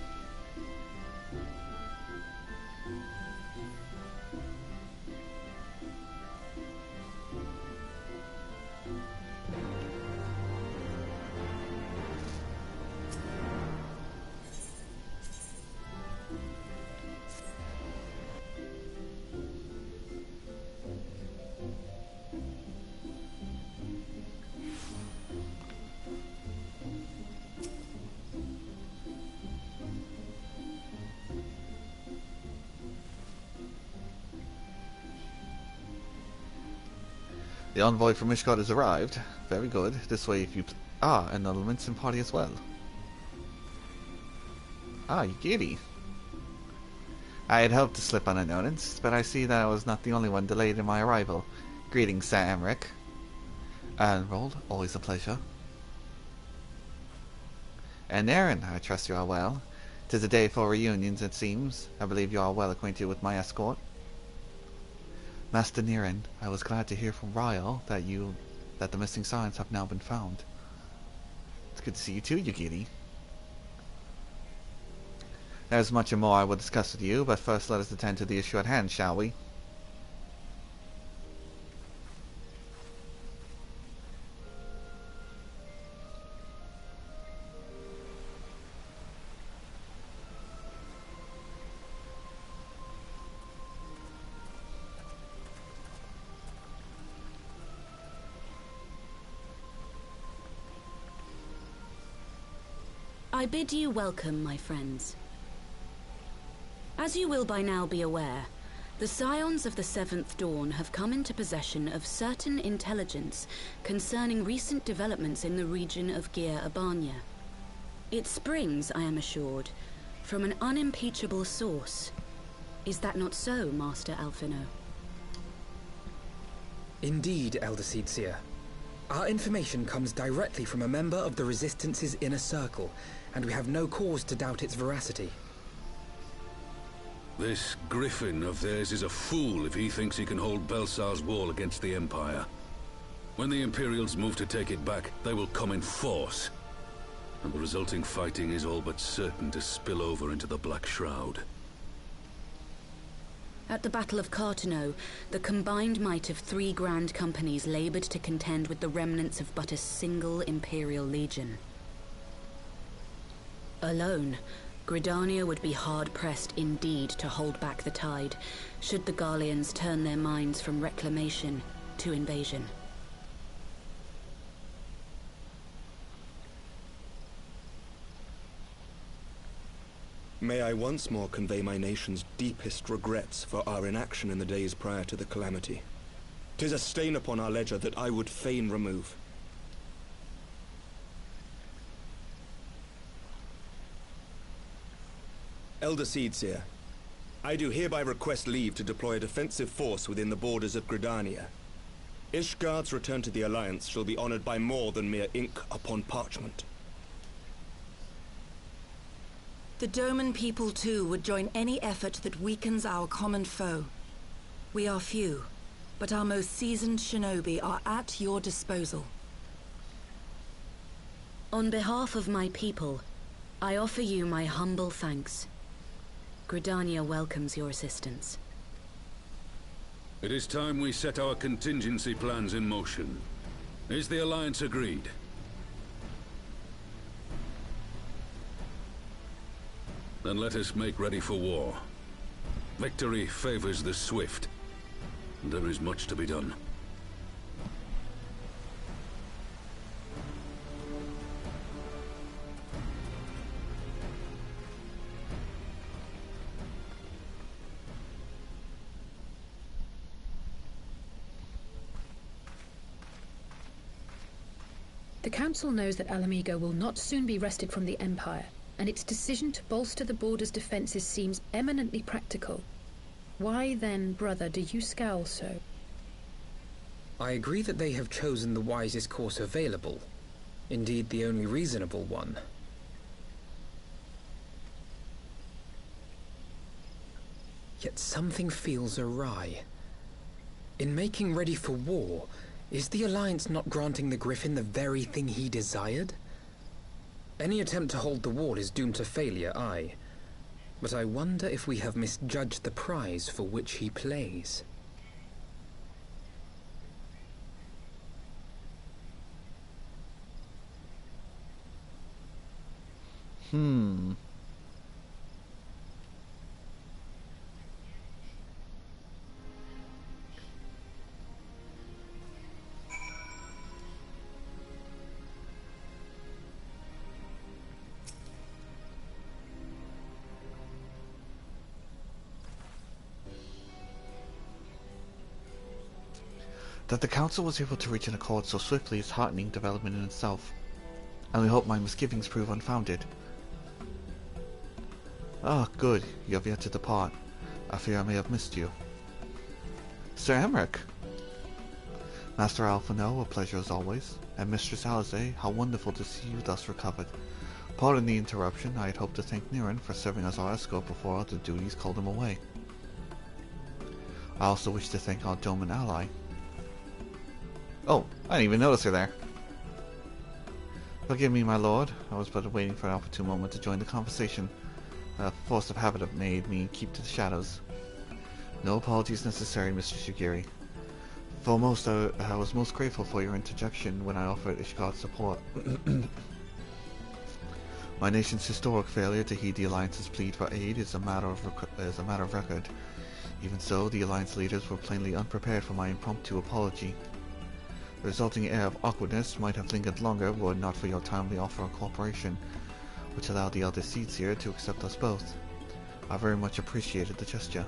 The envoy from Ishgard has arrived. Very good. This way if you... and the Lamentin party as well. Ah, you giddy. I had hoped to slip unnoticed, but I see that I was not the only one delayed in my arrival. Greetings, Sir Emmerich. Retold, always a pleasure. And Aaron, I trust you are well. 'Tis a day for reunions, it seems. I believe you are well acquainted with my escort. Master Niren, I was glad to hear from Ryle that the missing Scions have now been found. It's good to see you too, Yugiri. There's much more I will discuss with you, but first let us attend to the issue at hand, shall we? I bid you welcome, my friends. As you will by now be aware, the Scions of the Seventh Dawn have come into possession of certain intelligence concerning recent developments in the region of Yda. It springs, I am assured, from an unimpeachable source. Is that not so, Master Alphino? Indeed, Elder Seedseer. Our information comes directly from a member of the Resistance's inner circle, and we have no cause to doubt its veracity. This Griffin of theirs is a fool if he thinks he can hold Baelsars' wall against the Empire. When the Imperials move to take it back, they will come in force. And the resulting fighting is all but certain to spill over into the Black Shroud. At the Battle of Cartano, the combined might of 3 grand companies labored to contend with the remnants of but a single Imperial legion. Alone, Gridania would be hard-pressed indeed to hold back the tide, should the Garleans turn their minds from reclamation to invasion. May I once more convey my nation's deepest regrets for our inaction in the days prior to the calamity. 'Tis a stain upon our ledger that I would fain remove. Elder Seedseer, I do hereby request leave to deploy a defensive force within the borders of Gridania. Ishgard's return to the Alliance shall be honored by more than mere ink upon parchment. The Doman people too would join any effort that weakens our common foe. We are few, but our most seasoned shinobi are at your disposal. On behalf of my people, I offer you my humble thanks. Gridania welcomes your assistance. It is time we set our contingency plans in motion. Is the Alliance agreed? Then let us make ready for war. Victory favors the swift. There is much to be done. The Council knows that Alamigo will not soon be wrested from the Empire, and its decision to bolster the border's defenses seems eminently practical. Why then, brother, do you scowl so? I agree that they have chosen the wisest course available. Indeed, the only reasonable one. Yet something feels awry. In making ready for war, is the Alliance not granting the Griffin the very thing he desired? Any attempt to hold the wall is doomed to failure, aye. But I wonder if we have misjudged the prize for which he plays. That the Council was able to reach an accord so swiftly is heartening development in itself, and we hope my misgivings prove unfounded. Ah, good. You have yet to depart. I fear I may have missed you. Sir Emmerich! Master Alphino, a pleasure as always. And Mistress Alisae, how wonderful to see you thus recovered. Pardon the interruption. I had hoped to thank Niran for serving as our escort before other duties called him away. I also wish to thank our Doman ally. Oh, I didn't even notice her there. Forgive me, my lord. I was but waiting for an opportune moment to join the conversation. A force of habit made me keep to the shadows. No apologies necessary, Mr. Shigiri. Foremost, I was most grateful for your interjection when I offered Ishgard support. My nation's historic failure to heed the Alliance's plea for aid is a matter of record. Even so, the Alliance leaders were plainly unprepared for my impromptu apology. The resulting air of awkwardness might have lingered longer were it not for your timely offer of cooperation, which allowed the elder seeds here to accept us both. I very much appreciated the gesture.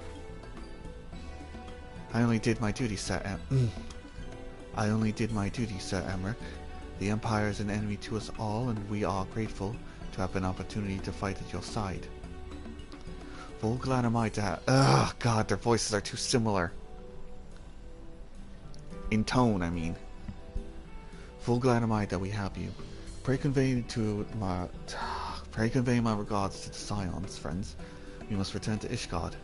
I only did my duty, Sir Emmerich. The Empire is an enemy to us all, and we are grateful to have an opportunity to fight at your side. Full glad am I to have— ugh, God, their voices are too similar. In tone, I mean. Full glad am I that we have you. Pray convey my regards to the Scions, friends. We must return to Ishgard.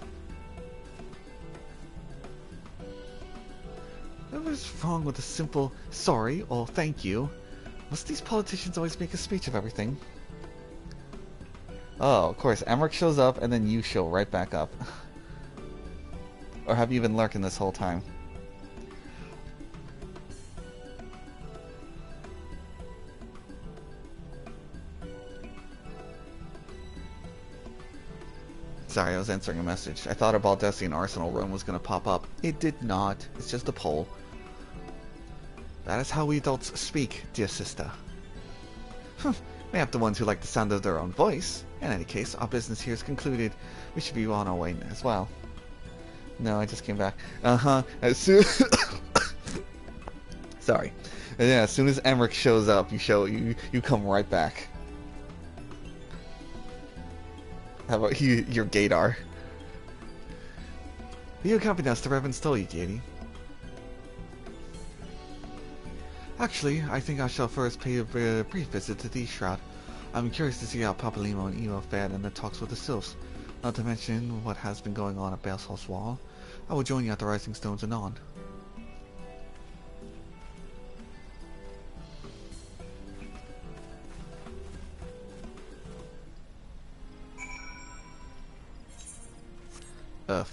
What is wrong with a simple sorry or thank you? Must these politicians always make a speech of everything? Oh, of course, Emmerich shows up and then you show right back up. Or have you been lurking this whole time? Sorry, I was answering a message. I thought a Baldessian Arsenal run was going to pop up. It did not. It's just a poll. That is how we adults speak, dear sister. Mayhap the ones who like the sound of their own voice. In any case, our business here is concluded. We should be on our way as well. No, I just came back. As soon sorry. Yeah, as soon as Emmerich shows up, you come right back. How about your Gaydar? Will you accompany us to Revan Stoli, Gady? Actually, I think I shall first pay a brief visit to the Shroud. I'm curious to see how Papalymo and Emo fared in their talks with the Sylphs. Not to mention what has been going on at Baelsars Wall. I will join you at the Rising Stones anon.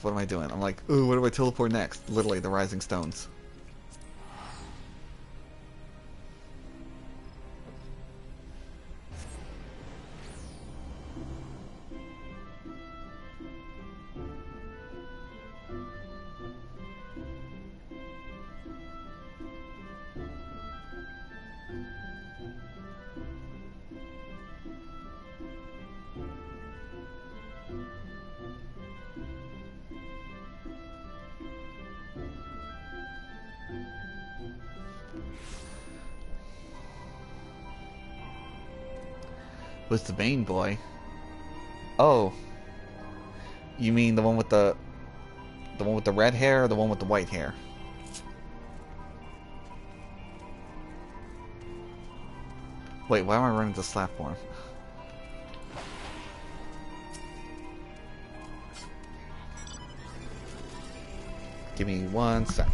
What am I doing? I'm like, ooh, where do I teleport next? Literally, the Rising Stones. Was the main boy? Oh, you mean the one with the red hair, or the one with the white hair? Wait, why am I running this platform? Give me 1 sec.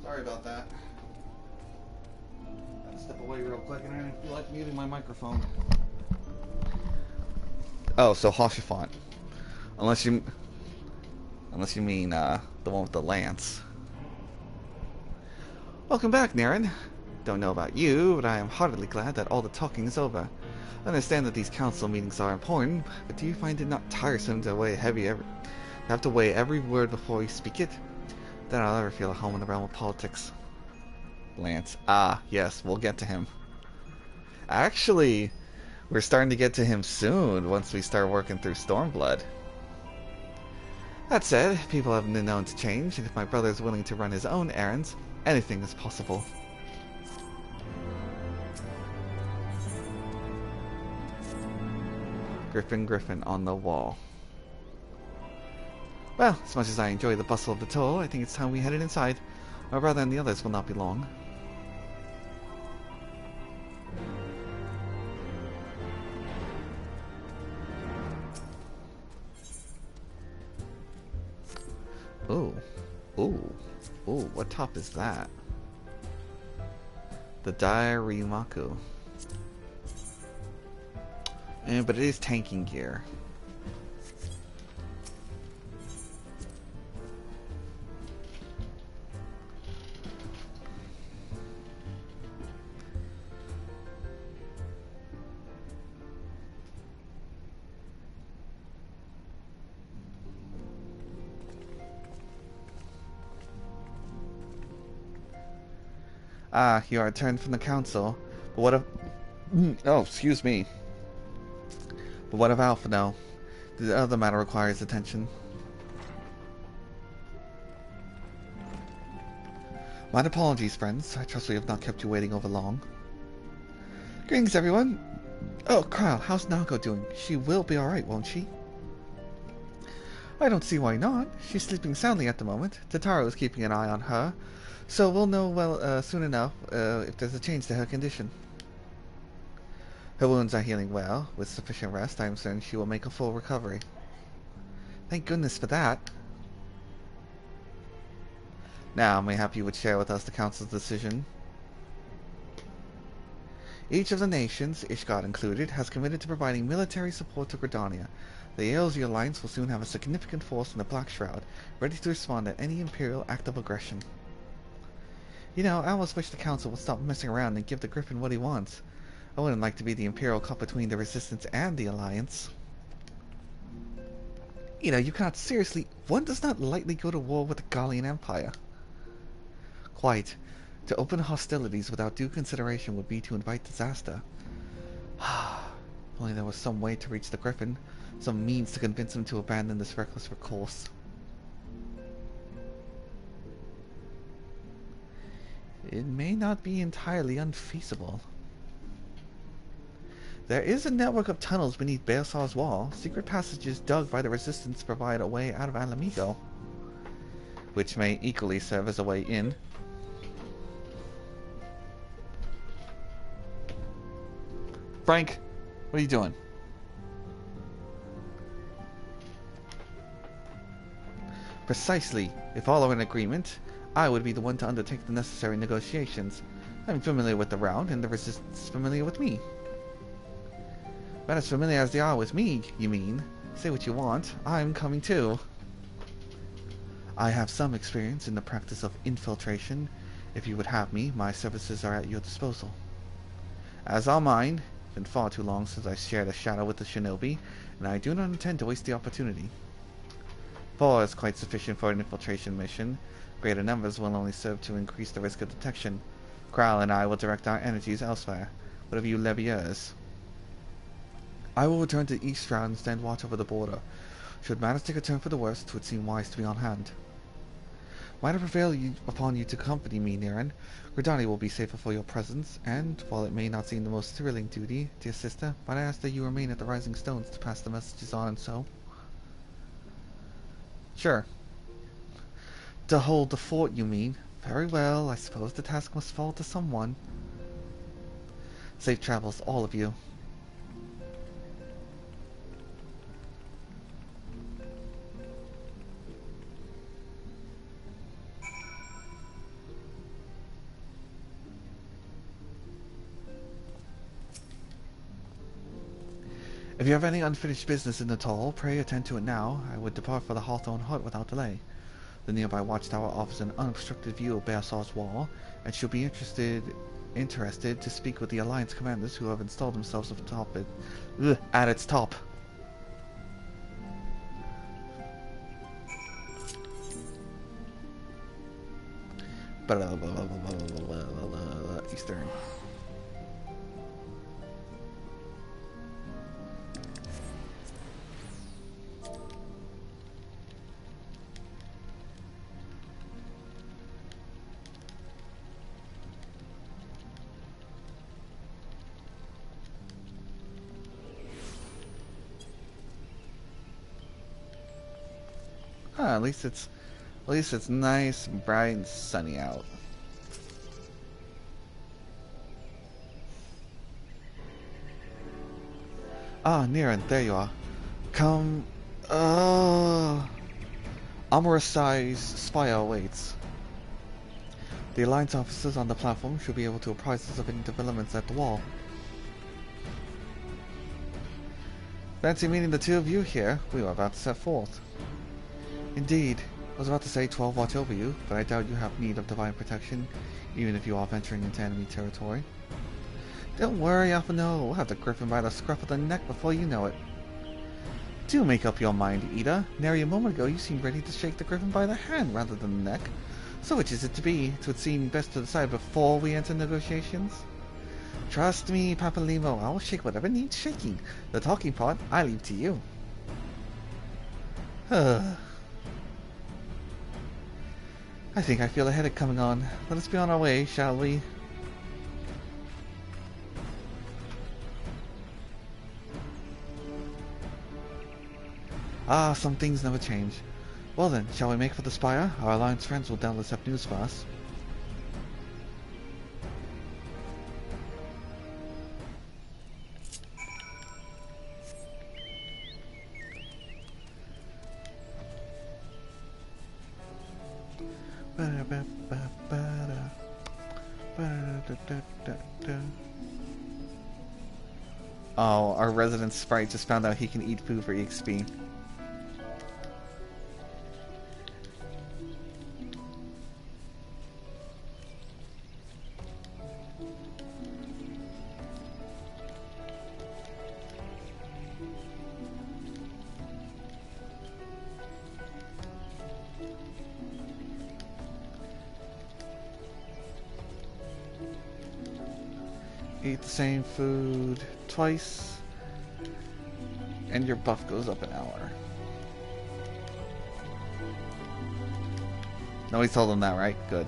Sorry about that. I'll step away real quick, and I didn't feel like muting my microphone. Oh, so Hoshifant. Unless you mean the one with the lance. Welcome back, Niran. Don't know about you, but I am heartily glad that all the talking is over. I understand that these council meetings are important, but do you find it not tiresome to weigh heavy You have to weigh every word before you speak it. Then I'll ever feel at home in the realm of politics. Lance. Ah, yes, we'll get to him. Actually, we're starting to get to him soon once we start working through Stormblood. That said, people have been known to change, and if my brother is willing to run his own errands, anything is possible. Griffin on the wall. Well, as much as I enjoy the bustle of the tour, I think it's time we headed inside. My brother and the others will not be long. Ooh. Ooh. Ooh, what top is that? The Dairymaku. But it is tanking gear. Ah, you are returned from the council. But what of... Oh, excuse me. But what of Alpha now? The other matter requires attention. My apologies, friends. I trust we have not kept you waiting over long. Greetings, everyone. Oh, Kyle, how's Nago doing? She will be alright, won't she? I don't see why not. She's sleeping soundly at the moment. Tataru is keeping an eye on her. So we'll know soon enough if there's a change to her condition. Her wounds are healing well. With sufficient rest, I am certain she will make a full recovery. Thank goodness for that. Now, mayhap you would share with us the Council's decision. Each of the nations, Ishgard included, has committed to providing military support to Gridania. The Eorzea Alliance will soon have a significant force in the Black Shroud, ready to respond to any Imperial act of aggression. You know, I almost wish the Council would stop messing around and give the Griffin what he wants. I wouldn't like to be the Imperial cup between the Resistance and the Alliance. You know, you cannot seriously... One does not lightly go to war with the Garlean Empire. Quite. To open hostilities without due consideration would be to invite disaster. Only there was some way to reach the Griffin. Some means to convince him to abandon this reckless course. It may not be entirely unfeasible. There is a network of tunnels beneath Baelsars' wall. Secret passages dug by the Resistance provide a way out of Alamigo, which may equally serve as a way in. Frank, what are you doing? Precisely. If all are in agreement, I would be the one to undertake the necessary negotiations. I'm familiar with the route, and the Resistance is familiar with me. But as familiar as they are with me, you mean? Say what you want. I'm coming too. I have some experience in the practice of infiltration. If you would have me, my services are at your disposal. As are mine. It's been far too long since I shared a shadow with the shinobi, and I do not intend to waste the opportunity. 4 is quite sufficient for an infiltration mission. Greater numbers will only serve to increase the risk of detection. Kral and I will direct our energies elsewhere. What of you leviers? I will return to East Shroud and stand watch over the border. Should matters take a turn for the worst, it would seem wise to be on hand. Might I prevail upon you to accompany me, Niran? Gridania will be safer for your presence, and, while it may not seem the most thrilling duty, dear sister, might I ask that you remain at the Rising Stones to pass the messages on and so? Sure. To hold the fort, you mean? Very well, I suppose the task must fall to someone. Safe travels, all of you. If you have any unfinished business in the Toll, pray attend to it now. I would depart for the Hawthorne Hut without delay. The nearby watchtower offers an unobstructed view of Baelsars' wall, and she'll be interested to speak with the Alliance commanders who have installed themselves at its top. Eastern. At least it's nice, bright, and sunny out. Ah, Niran, there you are. Come. Alisae's spire awaits. The Alliance officers on the platform should be able to apprise us of any developments at the wall. Fancy meeting the two of you here. We were about to set forth. Indeed. I was about to say 12 watch over you, but I doubt you have need of divine protection, even if you are venturing into enemy territory. Don't worry, Alphano. We'll have the Griffin by the scruff of the neck before you know it. Do make up your mind, Yda. Nary a moment ago you seemed ready to shake the Griffin by the hand rather than the neck. So which is it to be? It would seem best to decide before we enter negotiations? Trust me, Papalymo, I will shake whatever needs shaking. The talking part, I leave to you. I think I feel a headache coming on. Let us be on our way, shall we? Ah, some things never change. Well then, shall we make for the spire? Our Alliance friends will doubtless have news for us. Oh, our resident sprite just found out he can eat food for EXP. Eat the same food twice, and your buff goes up an hour. Nobody told him that, right? Good.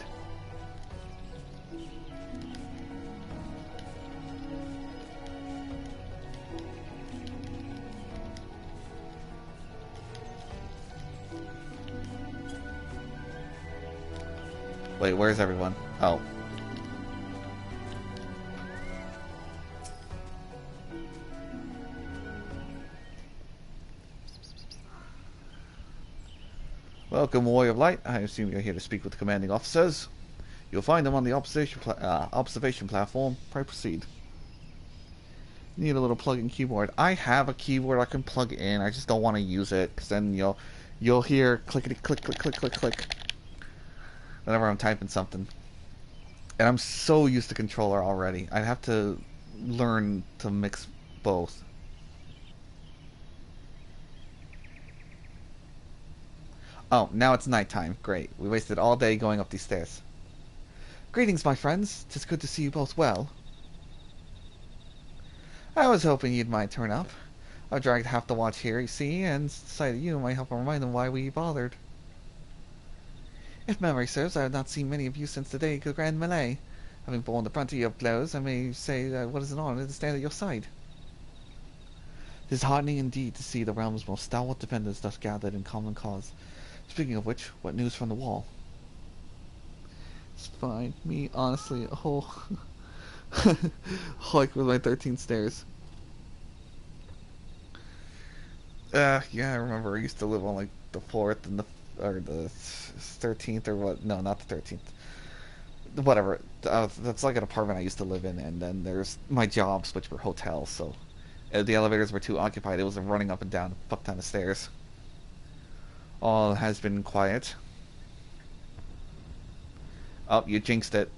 Wait, where's everyone? Oh. Welcome, Warrior of Light. I assume you're here to speak with the commanding officers. You'll find them on the observation platform. Pray proceed. Need a little plug-in keyboard. I have a keyboard I can plug in. I just don't want to use it, because then you'll hear clickety click click click click click whenever I'm typing something. And I'm so used to controller already. I'd have to learn to mix both. Oh, now it's nighttime. Great. We wasted all day going up these stairs. Greetings, my friends. 'Tis good to see you both well. I was hoping you'd might turn up. I've dragged half the watch here, you see, and the sight of you might help remind them why we bothered. If memory serves, I have not seen many of you since the day of the Grand Melee. Having borne the brunt of your blows, I may say that what is an honor to stand at your side. It is heartening indeed to see the realm's most stalwart defenders thus gathered in common cause. Speaking of which, what news from the wall? It's fine. Me, honestly, a whole hike with my 13 stairs. Yeah, I remember I used to live on like the 4th and the 13th or what? No, not the 13th. Whatever. That's like an apartment I used to live in, and then there's my jobs, which were hotels. So the elevators were too occupied. It was running up and down a fuck ton of stairs. All has been quiet. Oh, you jinxed it.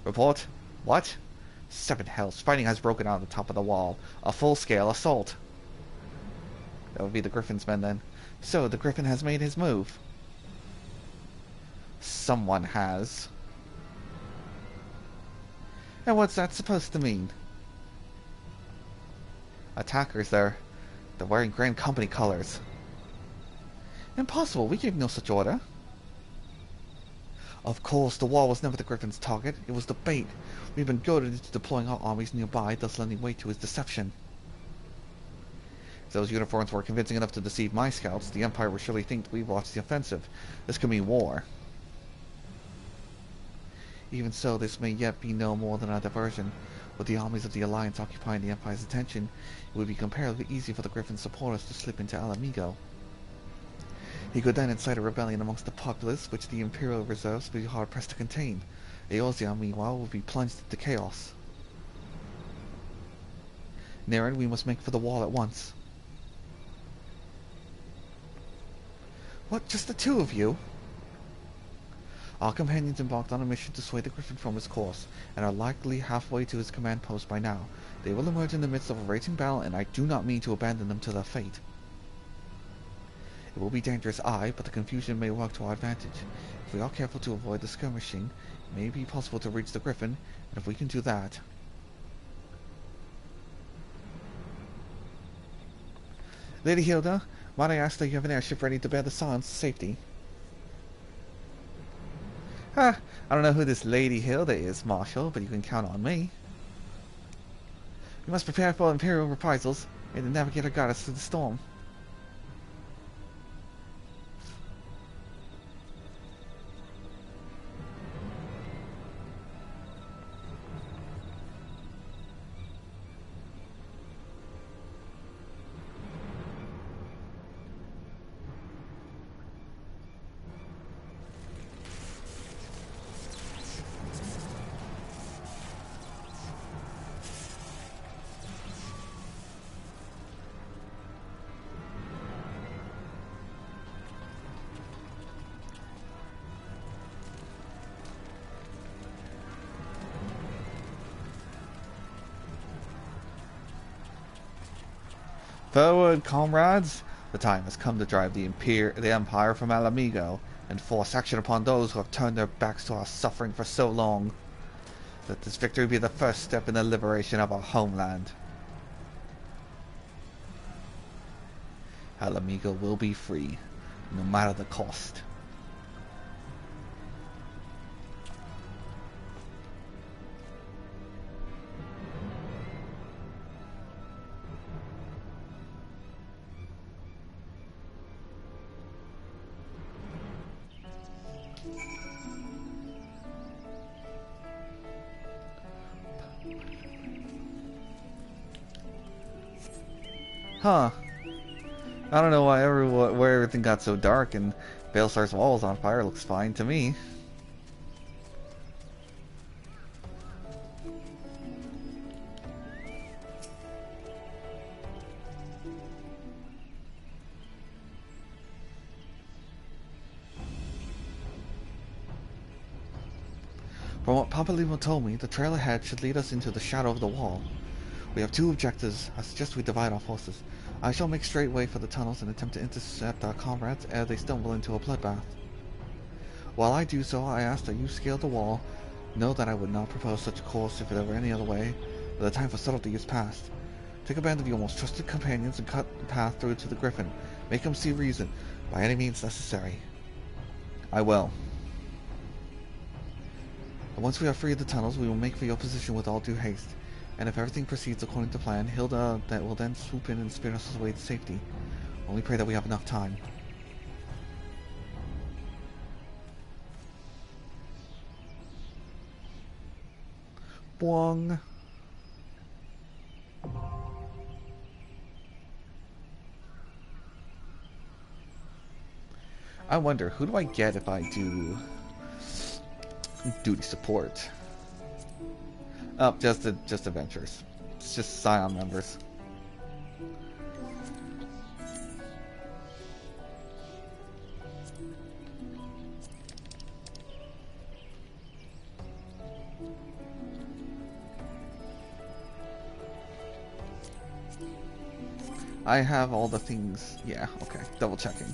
Report? What? 7 hells. Fighting has broken out on the top of the wall. A full-scale assault. That would be the Griffin's men then. So, the Griffin has made his move. Someone has. And what's that supposed to mean? Attackers there. They're wearing Grand Company colors. Impossible, we gave no such order. Of course, the wall was never the Griffin's target. It was the bait. We've been goaded into deploying our armies nearby, thus lending way to his deception. If those uniforms were convincing enough to deceive my scouts, the Empire would surely think that we watched the offensive. This could mean war. Even so, this may yet be no more than a diversion. With the armies of the Alliance occupying the Empire's attention, it would be comparatively easy for the Griffin's supporters to slip into Alamigo. He could then incite a rebellion amongst the populace, which the Imperial reserves would be hard-pressed to contain. Eorzea, meanwhile, would be plunged into chaos. Nerin, we must make for the wall at once. What, just the two of you? Our companions embarked on a mission to sway the Griffin from his course, and are likely halfway to his command post by now. They will emerge in the midst of a raging battle, and I do not mean to abandon them to their fate. It will be dangerous, aye, but the confusion may work to our advantage. If we are careful to avoid the skirmishing, it may be possible to reach the Griffin, and if we can do that... Lady Hilda, might I ask that you have an airship ready to bear the Scions to safety? I don't know who this Lady Hilda is, Marshal, but you can count on me. We must prepare for Imperial reprisals. May the Navigator guide us through the storm. Forward, comrades! The time has come to drive the Empire from Alamigo, and force action upon those who have turned their backs to our suffering for so long. Let this victory be the first step in the liberation of our homeland. Alamigo will be free, no matter the cost. Huh. I don't know why where everything got so dark and Baelsar's wall is on fire. Looks fine to me. From what Papalymo told me, the trail ahead should lead us into the shadow of the wall. We have two objectives. I suggest we divide our forces. I shall make straight way for the tunnels and attempt to intercept our comrades ere they stumble into a bloodbath. While I do so, I ask that you scale the wall. Know that I would not propose such a course if there were any other way, but the time for subtlety is past. Take a band of your most trusted companions and cut the path through to the Griffin. Make them see reason, by any means necessary. I will. And once we are free of the tunnels, we will make for your position with all due haste. And if everything proceeds according to plan, Hilda will then swoop in and spear us away to safety. Only pray that we have enough time. Boing. I wonder, who do I get if I do duty support? Oh, just adventurers. It's just Scion members. I have all the things. Yeah, okay. Double checking.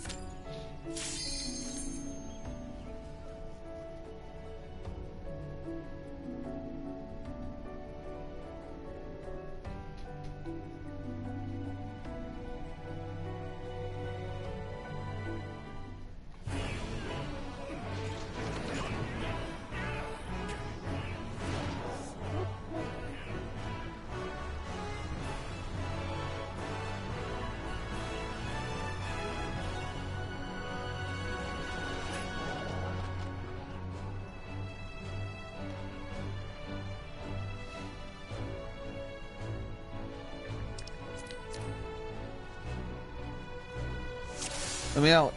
Let me out.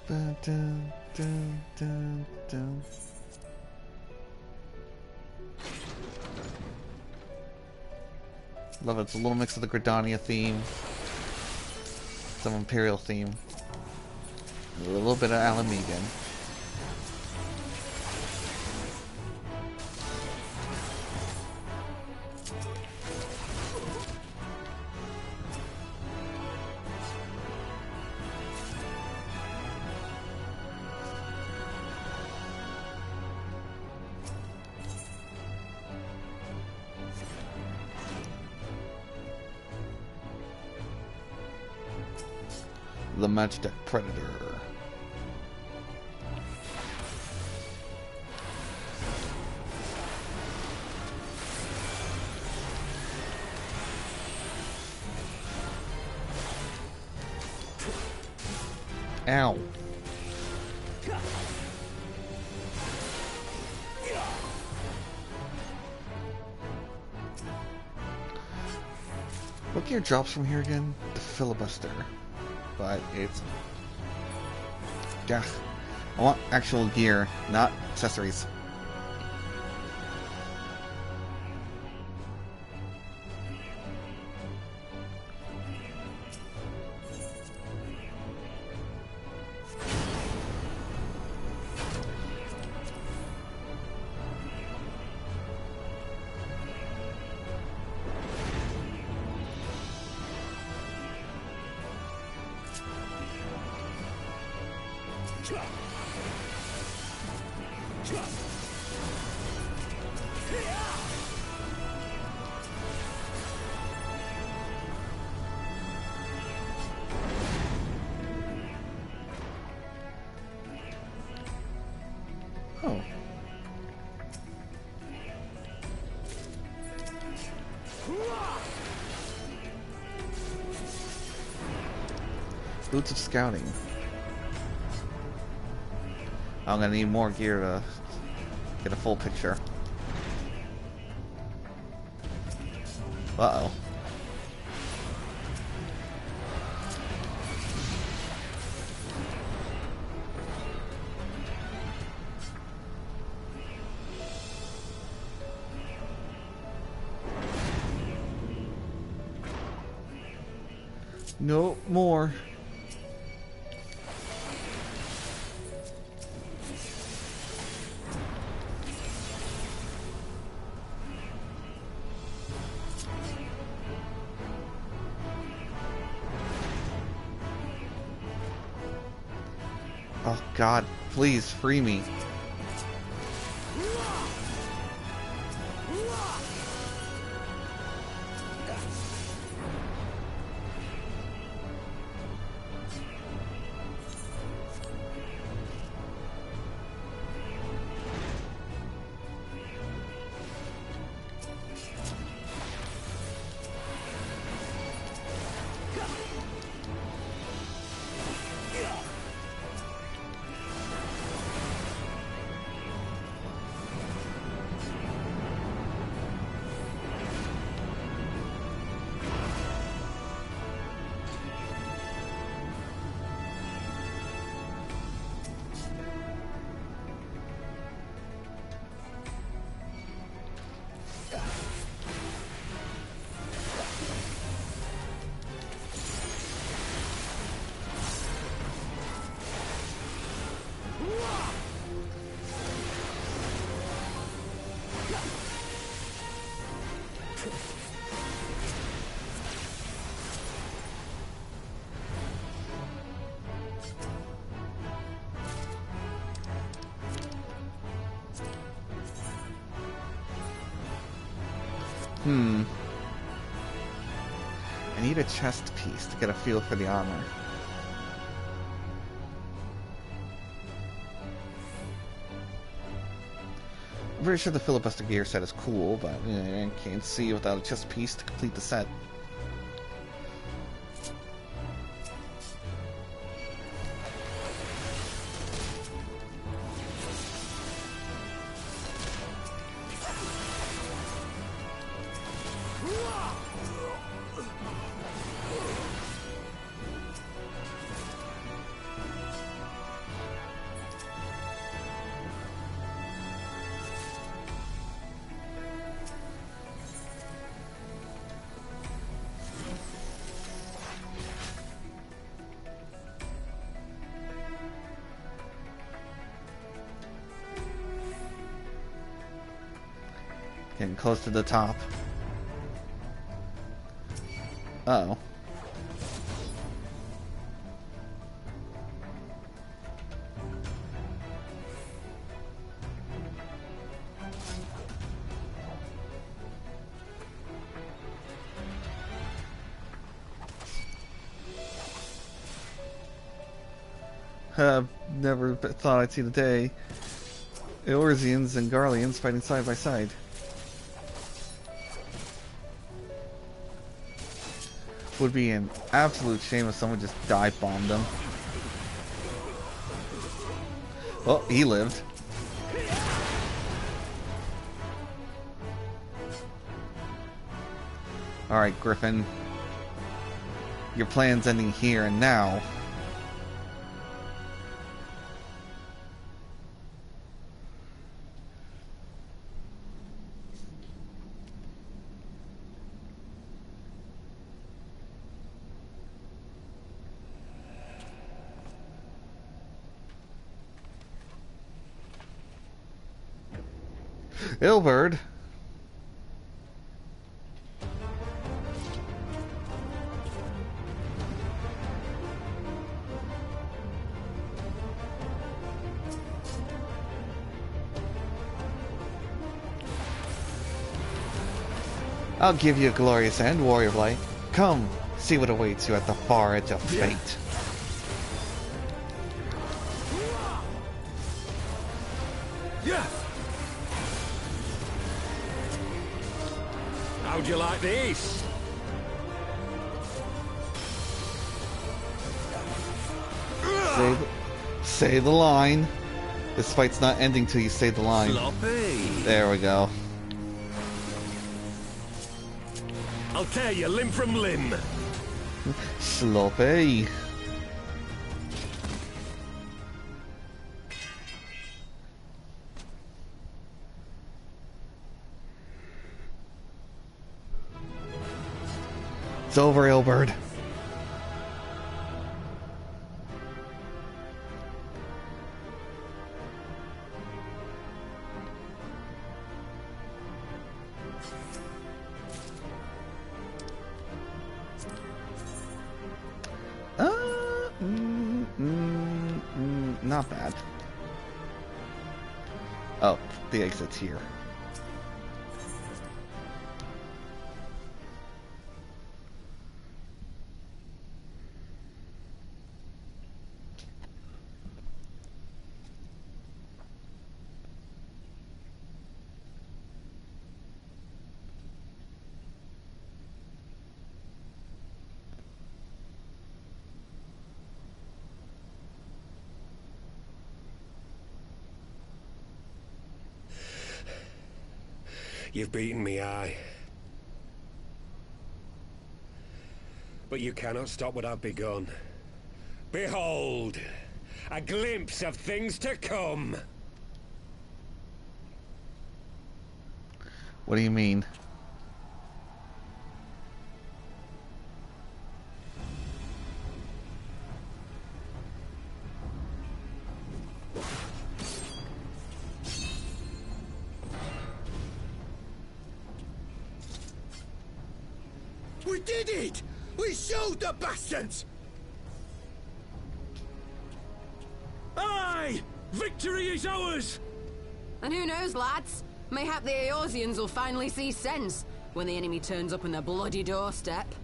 Dun, dun, dun, dun, dun. Love it. It's a little mix of the Gridania theme, some Imperial theme, a little bit of Alamegan. The Magitech Predator. Ow. What gear drops from here again? The Filibuster. But it's... yeah. I want actual gear, not accessories. Oh. Boots of Scouting. I'm gonna need more gear to get a full picture. Uh-oh. No more. Oh God, please free me. I need a chest piece to get a feel for the armor. I'm pretty sure the filibuster gear set is cool, but I can't see without a chest piece to complete the set. Getting close to the top. Uh-oh. Never thought I'd see the day. Eorzeans and Garleans fighting side by side. Would be an absolute shame if someone just dive bombed him. Oh, he lived. Alright, Griffin. Your plan's ending here and now. Ilberd. I'll give you a glorious end, warrior of light. Come, see what awaits you at the far edge of fate. Yeah. How'd you like these? Say the line. This fight's not ending till you say the line. Sloppy. There we go. I'll tear you limb from limb. Sloppy. It's over, Ilberd. Not bad. Oh, the exit's here. You've beaten me, aye. But you cannot stop what I've begun. Behold, a glimpse of things to come. What do you mean? We did it! We showed the bastards! Aye! Victory is ours! And who knows, lads? Mayhap the Eorzeans will finally see sense when the enemy turns up on their bloody doorstep.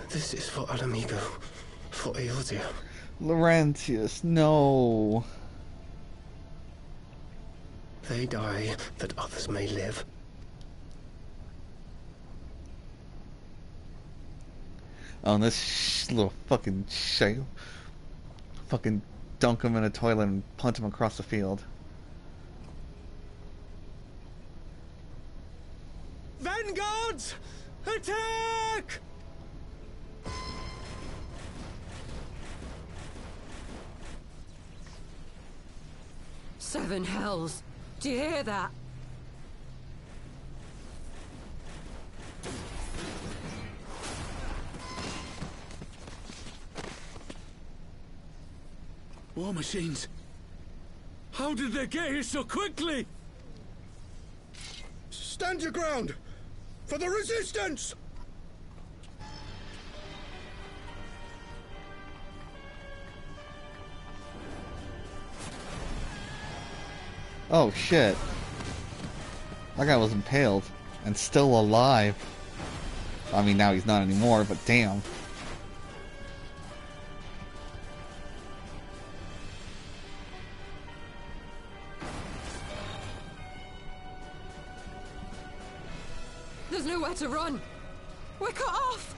This is for Alamigo, for Eorzea. Laurentius, no. They die that others may live. Oh, and this little fucking shit. Fucking dunk him in a toilet and punt him across the field. Vanguards! Attack! Seven hells! Do you hear that? War machines! How did they get here so quickly? Stand your ground! For the resistance! Oh shit. That guy was impaled and still alive. I mean, now he's not anymore, but damn. There's nowhere to run. We're cut off.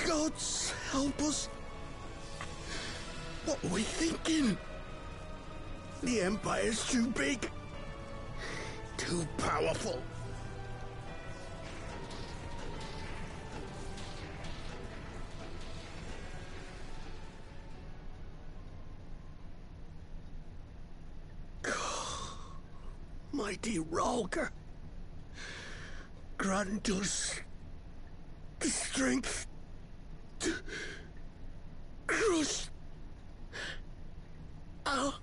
Gods help us. What were we thinking? The Empire's too big. Too powerful. Mighty Rhalgr, grant us the strength to crush our...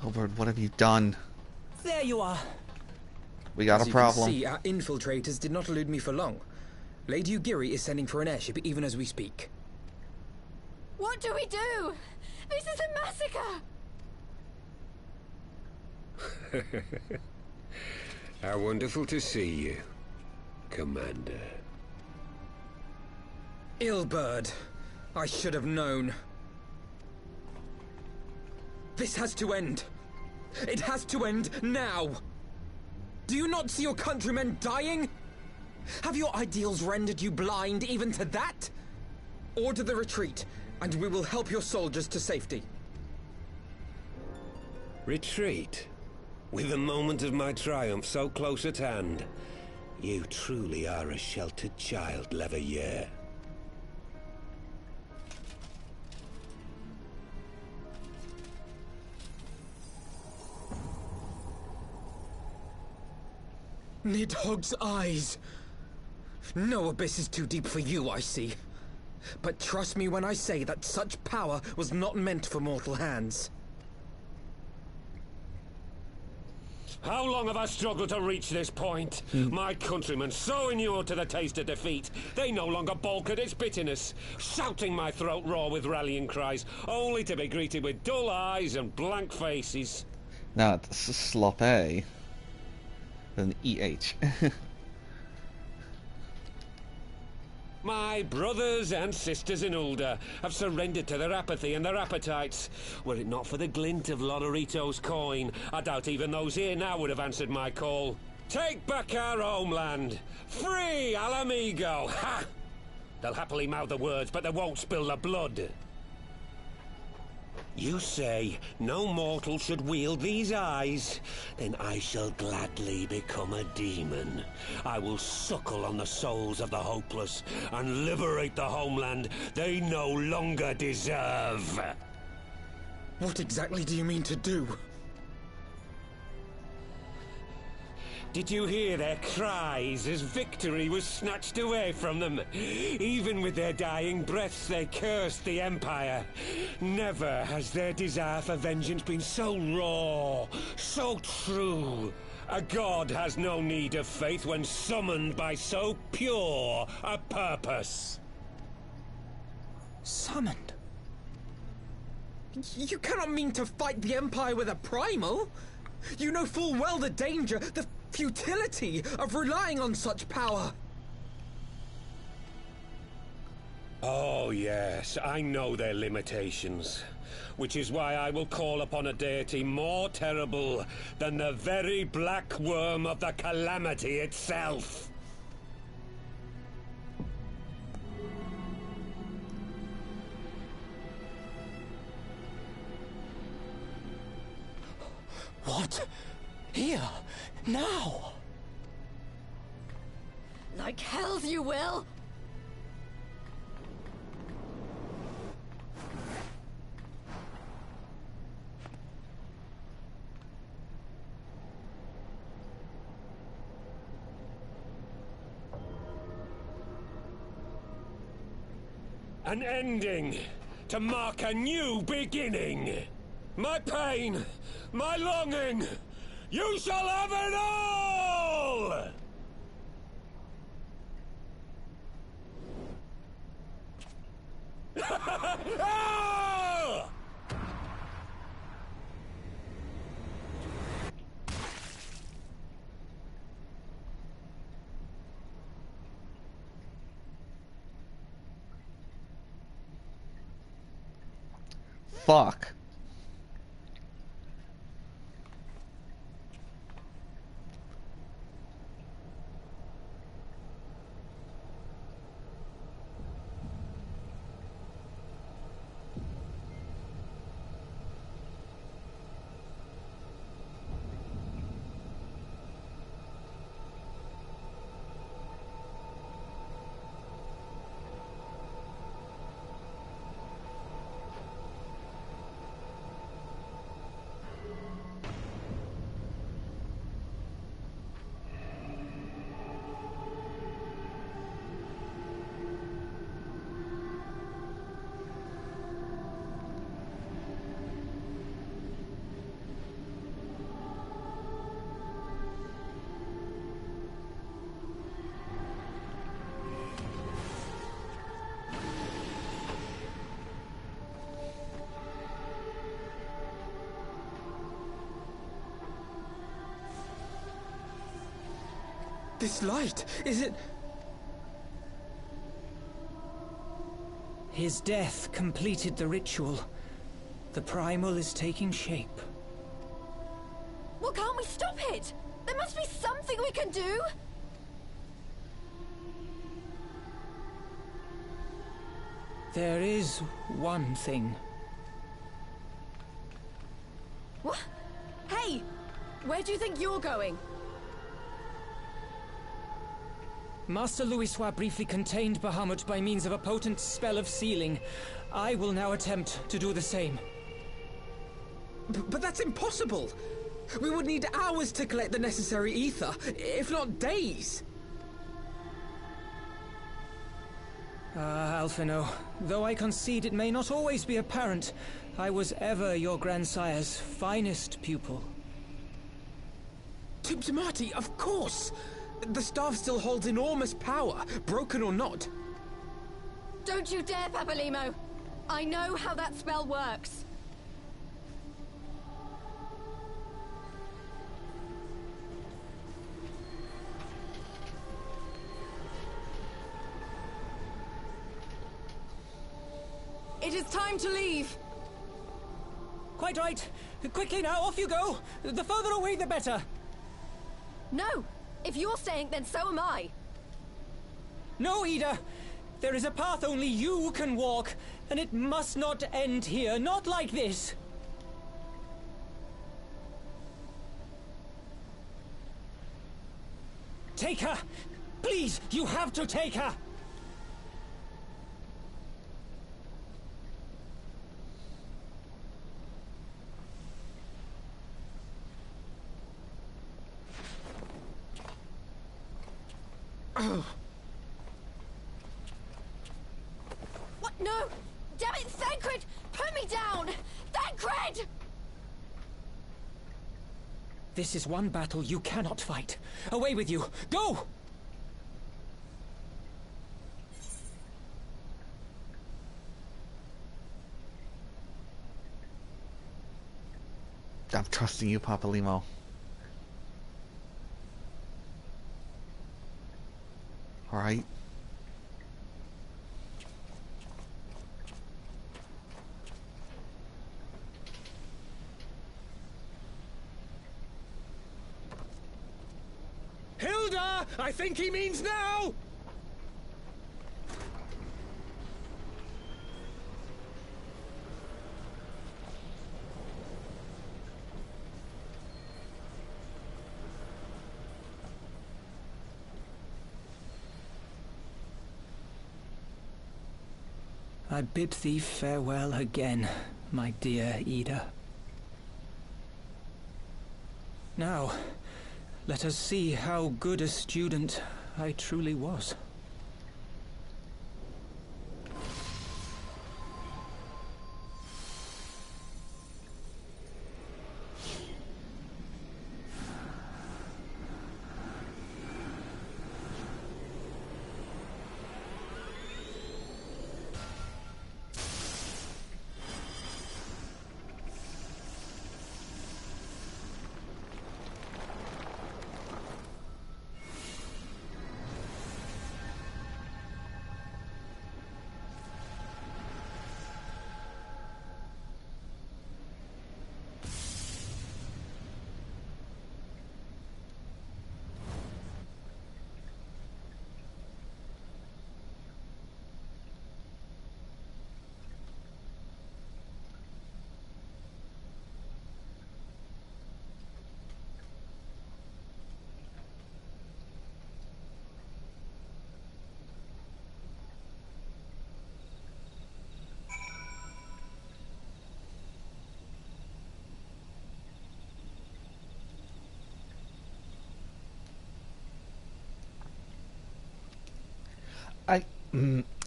Albert, what have you done? There you are. We got a problem. As you can see, our infiltrators did not elude me for long. Lady Ugiri is sending for an airship even as we speak. What do we do? This is a massacre! How wonderful to see you, Commander. Ilberd, I should have known. This has to end. It has to end now. Do you not see your countrymen dying? Have your ideals rendered you blind even to that? Order the retreat, and we will help your soldiers to safety. Retreat? With the moment of my triumph so close at hand? You truly are a sheltered child, Leveilleur. Nidhogg's eyes. No abyss is too deep for you, I see. But trust me when I say that such power was not meant for mortal hands. How long have I struggled to reach this point? My countrymen, so inured to the taste of defeat, they no longer balk at its bitterness, shouting my throat raw with rallying cries, only to be greeted with dull eyes and blank faces. Now it's sloppy. An EH. My brothers and sisters in Ulda have surrendered to their apathy and their appetites. Were it not for the glint of Lonorito's coin, I doubt even those here now would have answered my call. Take back our homeland! Free Alamigo! Ha! They'll happily mouth the words, but they won't spill the blood. You say no mortal should wield these eyes? Then I shall gladly become a demon. I will suckle on the souls of the hopeless and liberate the homeland they no longer deserve. What exactly do you mean to do? Did you hear their cries as victory was snatched away from them? Even with their dying breaths, they cursed the Empire. Never has their desire for vengeance been so raw, so true. A god has no need of faith when summoned by so pure a purpose. Summoned? You cannot mean to fight the Empire with a primal! You know full well the danger, the futility of relying on such power. Oh yes, I know their limitations. Which is why I will call upon a deity more terrible than the very black worm of the calamity itself. What? Here? Now? Like hells you will! An ending to mark a new beginning. My pain, my longing, you shall have it all! Fuck. This light, is it... His death completed the ritual. The primal is taking shape. Well, can't we stop it? There must be something we can do! There is one thing. What? Hey! Where do you think you're going? Master Louisoix briefly contained Bahamut by means of a potent spell of sealing. I will now attempt to do the same. But that's impossible! We would need hours to collect the necessary ether, if not days! Ah, Alphino, though I concede it may not always be apparent, I was ever your grandsire's finest pupil. Tiptimati, of course! The staff still holds enormous power, broken or not. Don't you dare, Papalymo! I know how that spell works. It is time to leave. Quite right. Quickly now, off you go. The further away, the better. No! If you're staying, then so am I. No, Yda. There is a path only you can walk, and it must not end here. Not like this. Take her! Please, you have to take her! What? No! Damn it, Thancred! Put me down! Thancred! This is one battle you cannot fight. Away with you! Go! I'm trusting you, Papalymo. Alright. Hilda! I think he means now! I bid thee farewell again, my dear Yda. Now, let us see how good a student I truly was.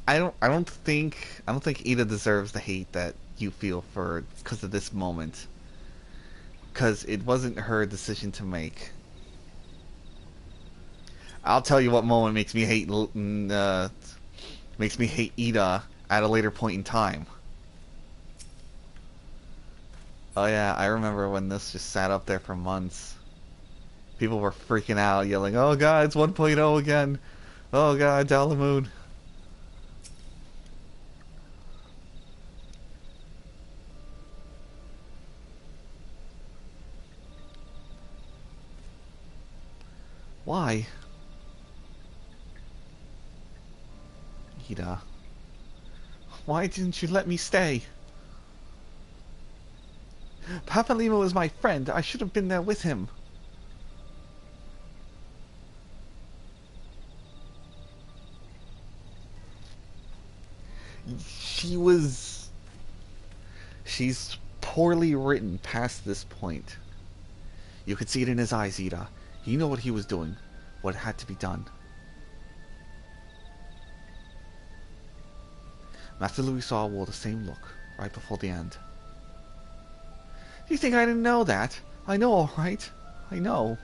I don't think Yda deserves the hate that you feel for because of this moment. Because it wasn't her decision to make. I'll tell you what moment makes me hate Yda at a later point in time. Oh yeah, I remember when this just sat up there for months. People were freaking out, yelling, "Oh god, it's 1.0 again! Oh god, Dalamoon!" Why? Yda. Why didn't you let me stay? Papalymo is my friend. I should have been there with him. She's poorly written past this point. You could see it in his eyes, Yda. He knew what he was doing, what had to be done. Master Louisaw wore the same look right before the end. You think I didn't know that? I know, all right. I know.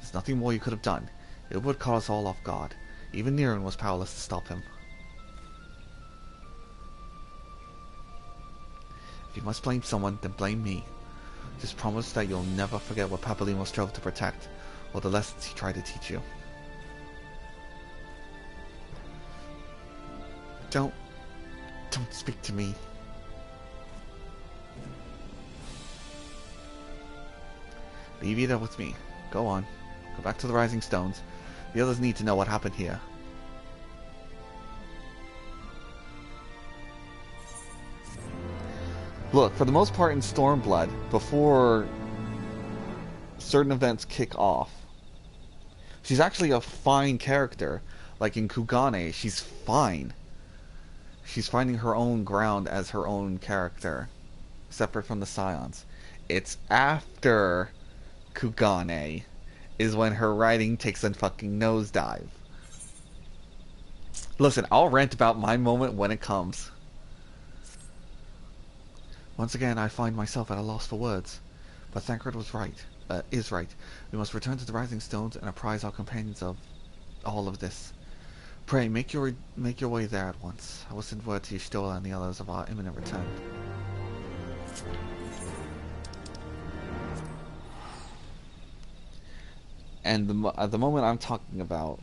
There's nothing more you could have done. It would caught us all off guard. Even Niran was powerless to stop him. If you must blame someone, then blame me. Just promise that you'll never forget what Papalymo strove to protect, or the lessons he tried to teach you. Don't speak to me. Leave Yda with me. Go on. Go back to the Rising Stones. The others need to know what happened here. Look, for the most part in Stormblood, before certain events kick off, she's actually a fine character. Like in Kugane, she's fine. She's finding her own ground as her own character, separate from the Scions. It's after Kugane is when her writing takes a fucking nosedive. Listen, I'll rant about my moment when it comes. Once again, I find myself at a loss for words. But Thancred was right. Is right. We must return to the Rising Stones and apprise our companions of all of this. Pray, make your way there at once. I will send word to Y'shtola and the others of our imminent return. And the moment I'm talking about,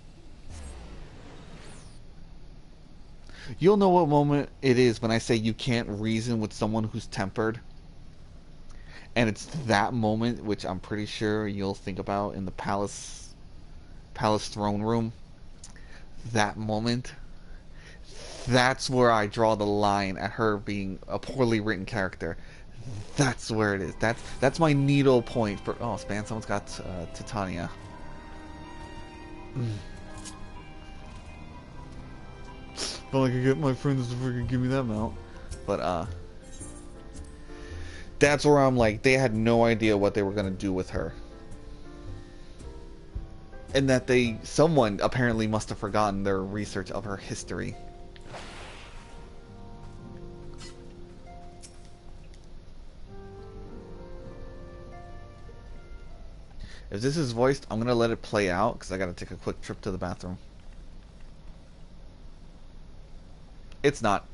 you'll know what moment it is when I say you can't reason with someone who's tempered. And it's that moment which I'm pretty sure you'll think about in the palace throne room. That moment. That's where I draw the line at her being a poorly written character. That's where it is. That's my needle point for... Oh, Span, someone's got Titania. If I could get my friends to freaking give me that mount. But, that's where I'm like, they had no idea what they were going to do with her. And that someone apparently must have forgotten their research of her history. If this is voiced, I'm going to let it play out because I got to take a quick trip to the bathroom. It's not.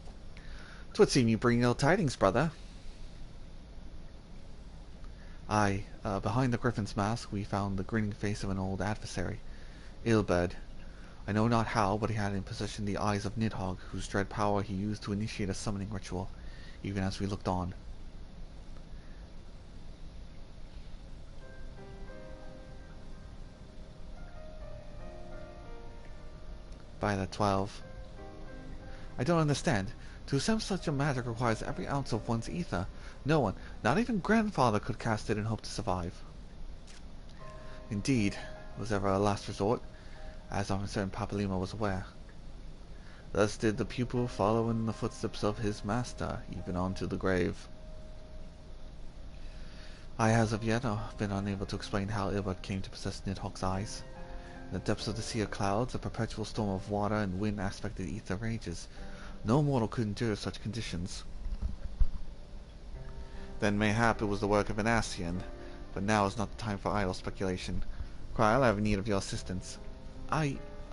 It would seem you bring ill tidings, brother. Aye, behind the Griffin's mask we found the grinning face of an old adversary, Ilberd. I know not how, but he had in possession the eyes of Nidhogg, whose dread power he used to initiate a summoning ritual, even as we looked on. Violet 12. I don't understand. To assemble such a magic requires every ounce of one's ether. No one, not even grandfather, could cast it and hope to survive. Indeed, it was ever a last resort, as I'm certain Papalymo was aware. Thus did the pupil follow in the footsteps of his master, even onto the grave. I, as of yet, have been unable to explain how Ilbert came to possess Nidhogg's eyes. In the depths of the sea of clouds, a perpetual storm of water and wind aspected ether rages. No mortal could endure such conditions. Then mayhap it was the work of an ascian, but now is not the time for idle speculation. Kryl, I have need of your assistance.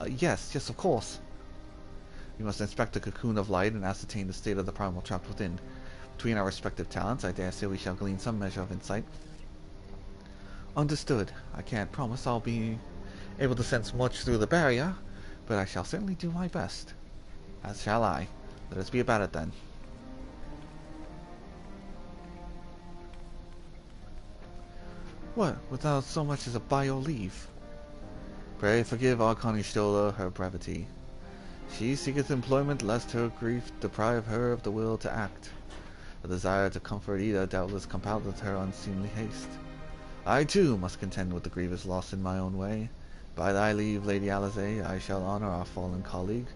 Yes, of course. We must inspect the cocoon of light and ascertain the state of the primal trapped within. Between our respective talents, I dare say we shall glean some measure of insight. Understood. I can't promise I'll be able to sense much through the barrier, but I shall certainly do my best. As shall I. Let us be about it then. What, without so much as a by your leave? Pray forgive Archon Y'shtola her brevity. She seeketh employment lest her grief deprive her of the will to act. A desire to comfort Yda doubtless compelleth her unseemly haste. I too must contend with the grievous loss in my own way. By thy leave, Lady Alisae, I shall honor our fallen colleague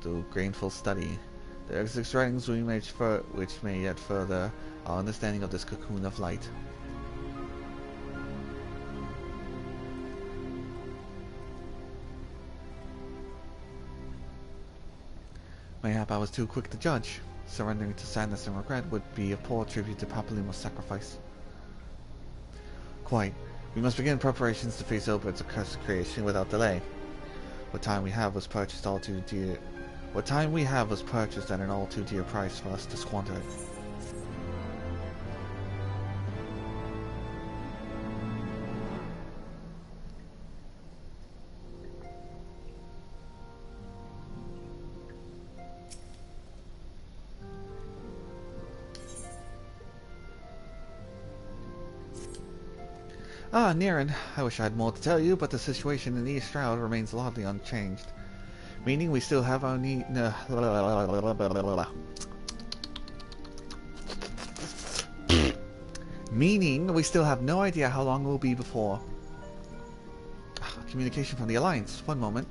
through grateful study. There exist writings which may yet further our understanding of this cocoon of light. Mayhap I was too quick to judge. Surrendering to sadness and regret would be a poor tribute to Papalymo's sacrifice. Quite. We must begin preparations to face Ilbert's accursed creation without delay. What time we have was purchased at an all too dear price for us to squander it. Ah, Niran, I wish I had more to tell you, but the situation in East Shroud remains largely unchanged. Meaning we still have our Meaning we still have no idea how long it will be before... Communication from the Alliance. One moment.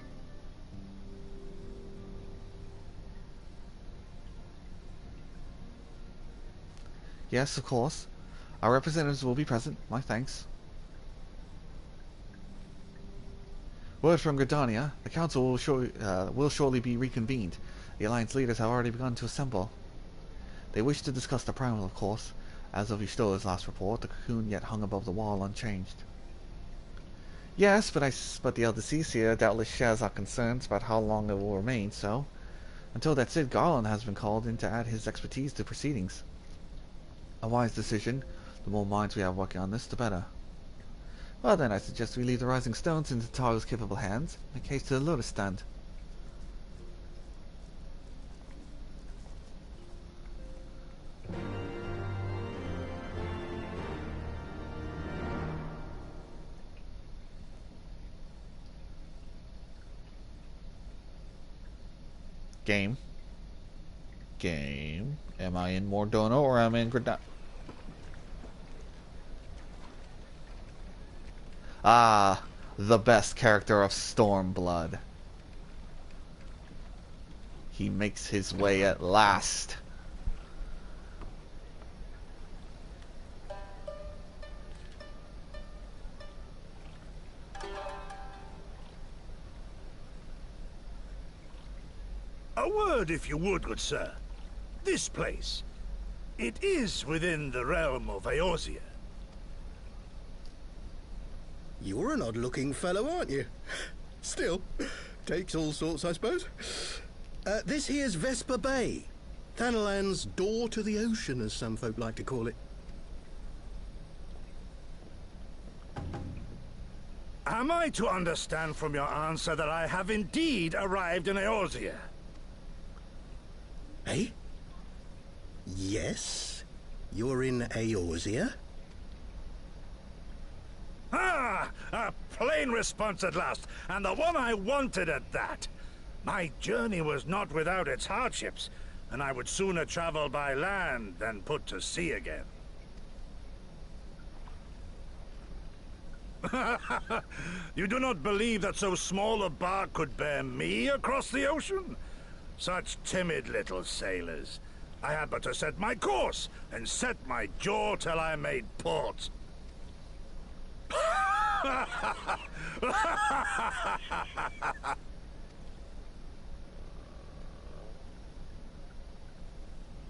Yes, of course. Our representatives will be present. My thanks. Word from Gridania. The Council will shortly be reconvened. The Alliance leaders have already begun to assemble. They wish to discuss the Primal, of course. As of Ystola's last report, the cocoon yet hung above the wall unchanged. Yes, but the Elder Seer doubtless shares our concerns about how long it will remain so. Until that's it, Garlean has been called in to add his expertise to proceedings. A wise decision. The more minds we have working on this, the better. Well then, I suggest we leave the Rising Stones into Taro's capable hands, in case to the Lotus Stand. Game. Am I in Mordono or am I in Gridania? Ah, the best character of Stormblood. He makes his way at last. A word, if you would, good sir. This place, it is within the realm of Eorzea. You're an odd-looking fellow, aren't you? Still, takes all sorts, I suppose. This here's Vesper Bay. Thanalan's door to the ocean, as some folk like to call it. Am I to understand from your answer that I have indeed arrived in Eorzea? Eh? Yes? You're in Eorzea? Ah! A plain response at last, and the one I wanted at that. My journey was not without its hardships, and I would sooner travel by land than put to sea again. You do not believe that so small a bark could bear me across the ocean? Such timid little sailors. I had but to set my course, and set my jaw till I made port.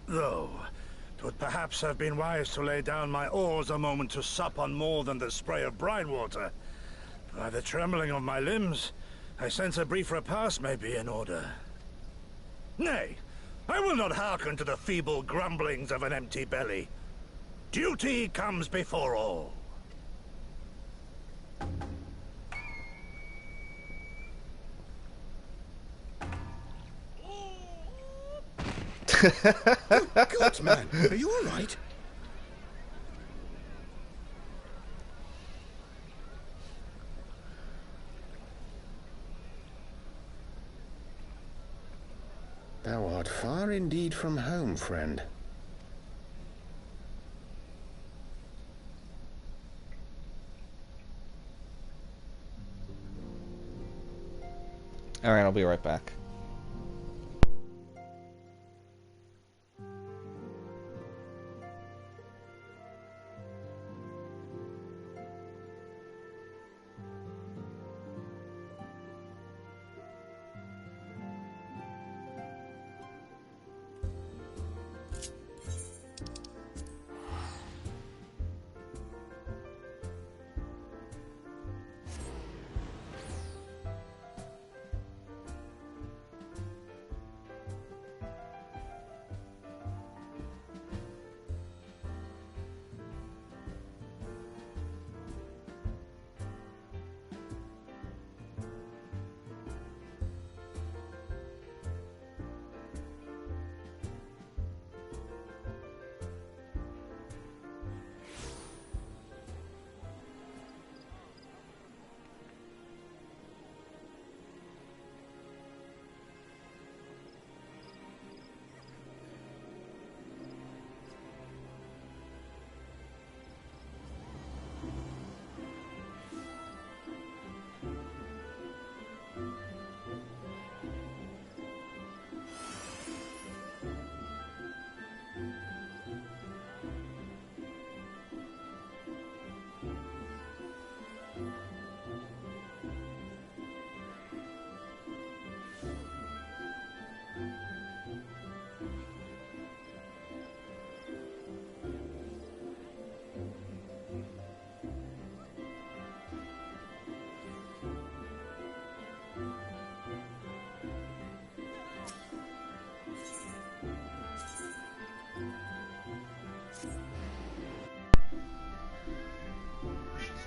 Though, 'twould perhaps have been wise to lay down my oars a moment to sup on more than the spray of brine water. By the trembling of my limbs, I sense a brief repast may be in order. Nay, I will not hearken to the feeble grumblings of an empty belly. Duty comes before all. Oh, God, man, are you all right? Thou art far indeed from home, friend. Alright, I'll be right back.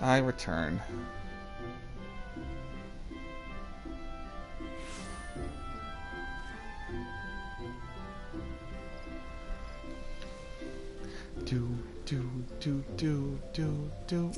I return. Do.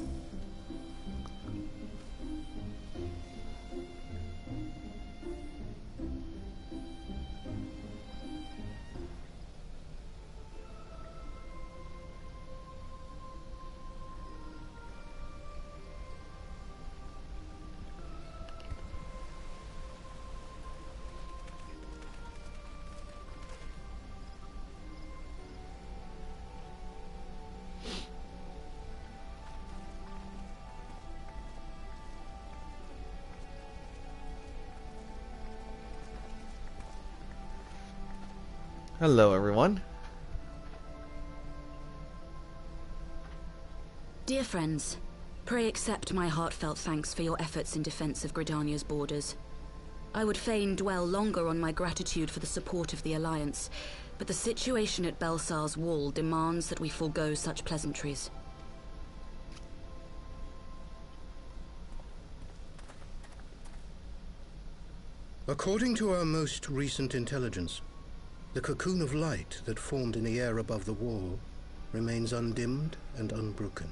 Hello, everyone. Dear friends, pray accept my heartfelt thanks for your efforts in defense of Gridania's borders. I would fain dwell longer on my gratitude for the support of the Alliance, but the situation at Baelsars Wall demands that we forego such pleasantries. According to our most recent intelligence, the cocoon of light that formed in the air above the wall remains undimmed and unbroken.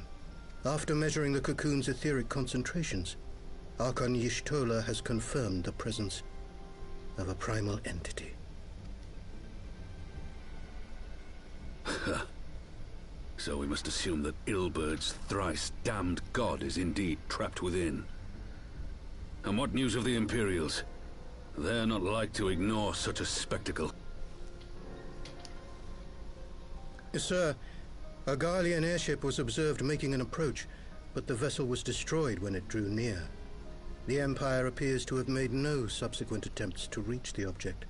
After measuring the cocoon's etheric concentrations, Archon Y'shtola has confirmed the presence of a primal entity. So we must assume that Ilbert's thrice damned god is indeed trapped within. And what news of the Imperials? They're not like to ignore such a spectacle. Sir, a Garlean airship was observed making an approach, but the vessel was destroyed when it drew near. The Empire appears to have made no subsequent attempts to reach the object.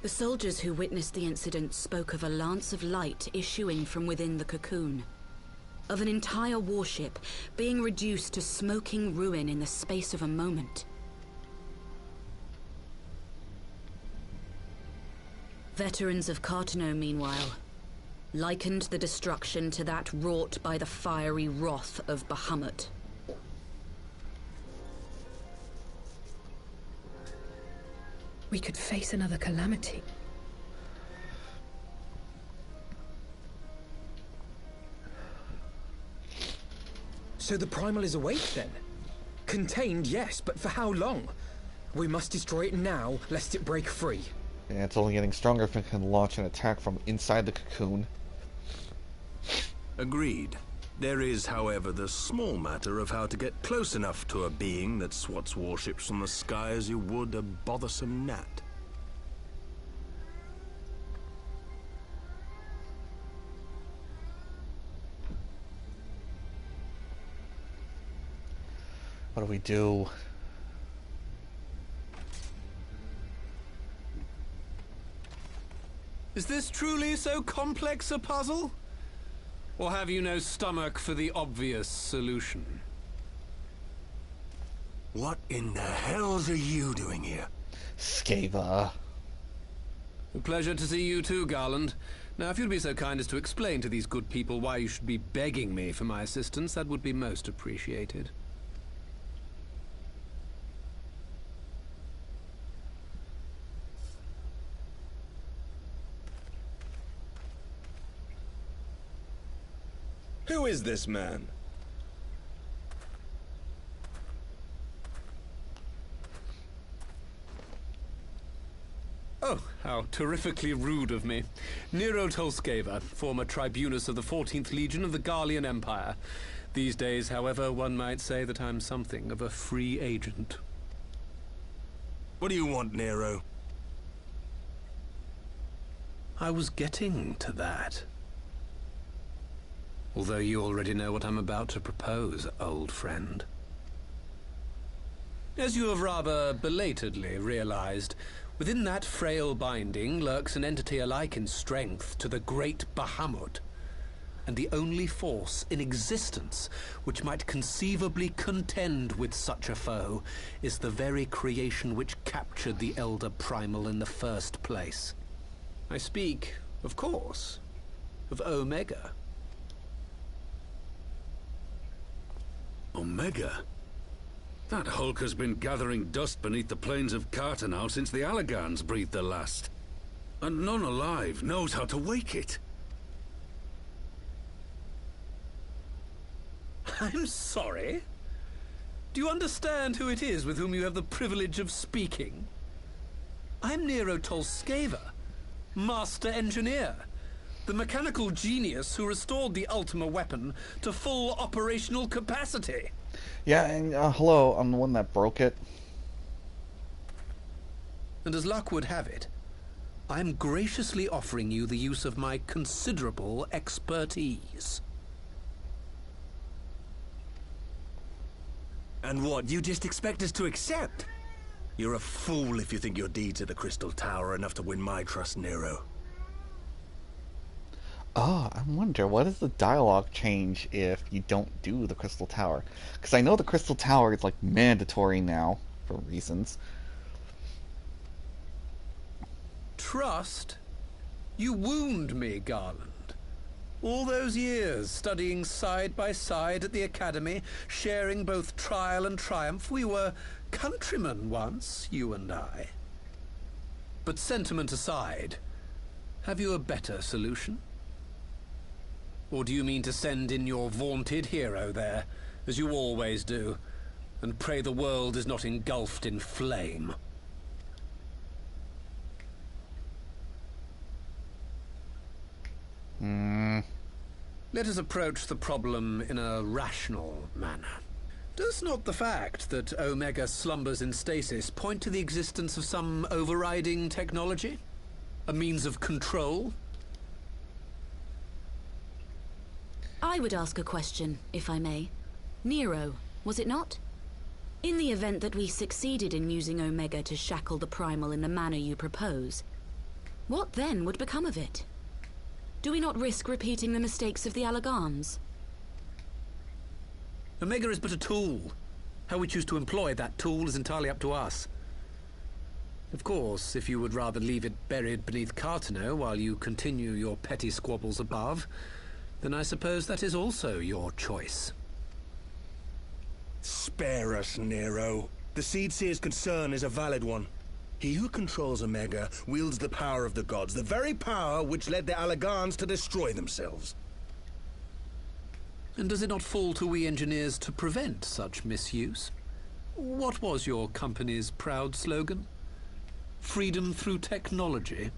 The soldiers who witnessed the incident spoke of a lance of light issuing from within the cocoon. Of an entire warship being reduced to smoking ruin in the space of a moment. Veterans of Cartano, meanwhile, likened the destruction to that wrought by the fiery wrath of Bahamut. We could face another calamity. So the primal is awake then? Contained, yes, but for how long? We must destroy it now, lest it break free. Yeah, it's only getting stronger if it can launch an attack from inside the cocoon. Agreed. There is, however, the small matter of how to get close enough to a being that swats warships from the sky as you would a bothersome gnat. What do we do? Is this truly so complex a puzzle? Or have you no stomach for the obvious solution? What in the hells are you doing here? Scava. A pleasure to see you too, Garland. Now, if you'd be so kind as to explain to these good people why you should be begging me for my assistance, that would be most appreciated. Who is this man? Oh, how terrifically rude of me. Retold, former tribunus of the 14th Legion of the Garlean Empire. These days, however, one might say that I'm something of a free agent. What do you want, Nero? I was getting to that. Although you already know what I'm about to propose, old friend. As you have rather belatedly realized, within that frail binding lurks an entity alike in strength to the great Bahamut. and the only force in existence which might conceivably contend with such a foe is the very creation which captured the Elder Primal in the first place. I speak, of course, of Omega. Omega? That hulk has been gathering dust beneath the plains of Cartanau since the Alagans breathed their last. And none alive knows how to wake it. I'm sorry. Do you understand who it is with whom you have the privilege of speaking? I'm Retold, Master Engineer, the mechanical genius who restored the Ultima weapon to full operational capacity. Yeah, and hello, I'm the one that broke it. And as luck would have it, I'm graciously offering you the use of my considerable expertise. And what, you just expect us to accept? You're a fool if you think your deeds at the Crystal Tower are enough to win my trust, Nero. Oh, I wonder, what does the dialogue change if you don't do the Crystal Tower? Because I know the Crystal Tower is, like, mandatory now, for reasons. Trust? You wound me, Garland. All those years, studying side by side at the Academy, sharing both trial and triumph, we were countrymen once, you and I. But sentiment aside, have you a better solution? Or do you mean to send in your vaunted hero there, as you always do, and pray the world is not engulfed in flame? Let us approach the problem in a rational manner. Does not the fact that Omega slumbers in stasis point to the existence of some overriding technology? A means of control? I would ask a question, if I may. Nero, was it not? In the event that we succeeded in using Omega to shackle the Primal in the manner you propose, what then would become of it? Do we not risk repeating the mistakes of the Alagans? Omega is but a tool. How we choose to employ that tool is entirely up to us. Of course, if you would rather leave it buried beneath Cartanau while you continue your petty squabbles above, then I suppose that is also your choice. Spare us, Nero. The Seedseer's concern is a valid one. He who controls Omega wields the power of the gods, the very power which led the Alagans to destroy themselves. And does it not fall to we engineers to prevent such misuse? What was your company's proud slogan? Freedom through technology?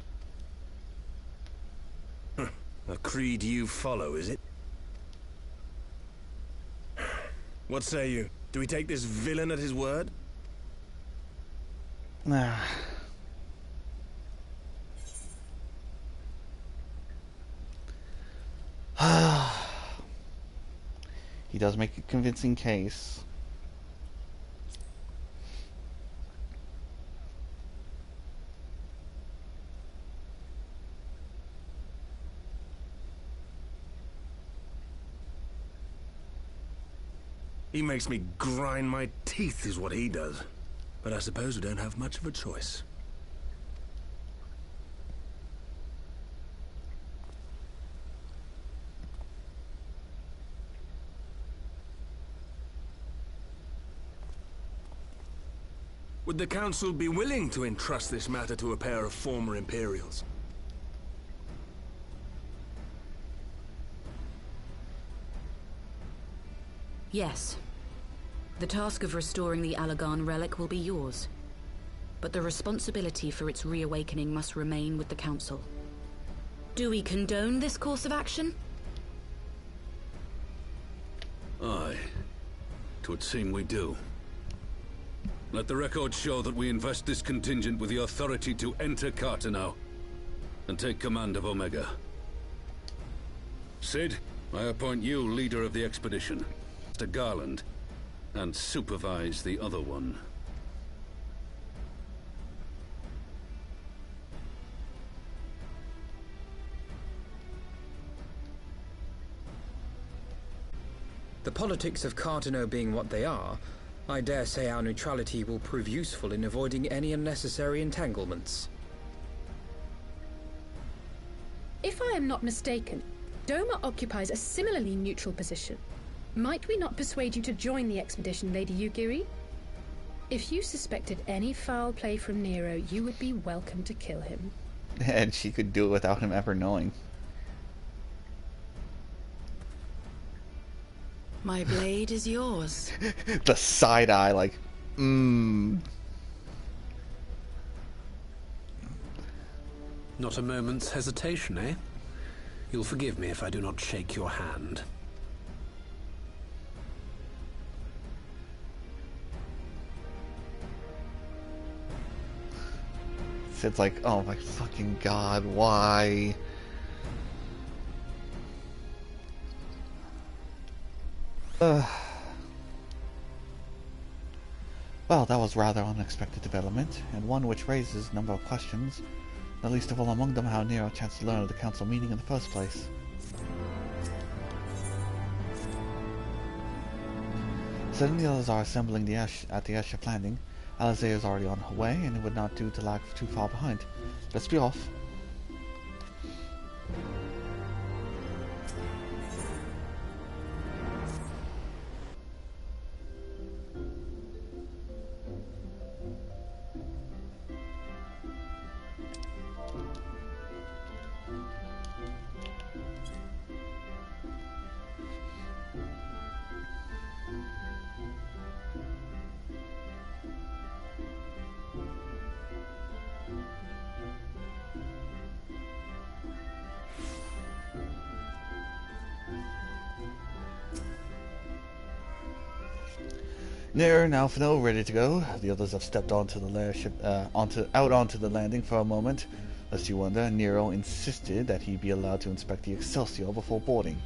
A creed you follow, is it? What say you? Do we take this villain at his word? Nah. He does make a convincing case. He makes me grind my teeth, is what he does. But I suppose we don't have much of a choice. Would the Council be willing to entrust this matter to a pair of former Imperials? Yes. The task of restoring the Alagan relic will be yours. But the responsibility for its reawakening must remain with the Council. Do we condone this course of action? Aye. 'Twould seem we do. Let the record show that we invest this contingent with the authority to enter Cartanau and take command of Omega. Sid, I appoint you leader of the expedition, Mr. Garland, and supervise the other one. The politics of Cardano being what they are, I dare say our neutrality will prove useful in avoiding any unnecessary entanglements. If I am not mistaken, Doma occupies a similarly neutral position. Might we not persuade you to join the expedition, Lady Yugiri? If you suspected any foul play from Nero, you would be welcome to kill him. And she could do it without him ever knowing. My blade is yours. The side eye, like, Not a moment's hesitation, eh? You'll forgive me if I do not shake your hand. It's like, oh my fucking god, why? Well, that was rather unexpected development, and one which raises a number of questions, not least of all among them how Nero chanced to learn of the council meeting in the first place. Suddenly the others are assembling at the airship landing. Alisae is already on her way, and it would not do to lag too far behind. Let's be off. Nero and Alphino ready to go. The others have stepped onto the airship, out onto the landing for a moment. Lest you wonder, Nero insisted that he be allowed to inspect the Excelsior before boarding.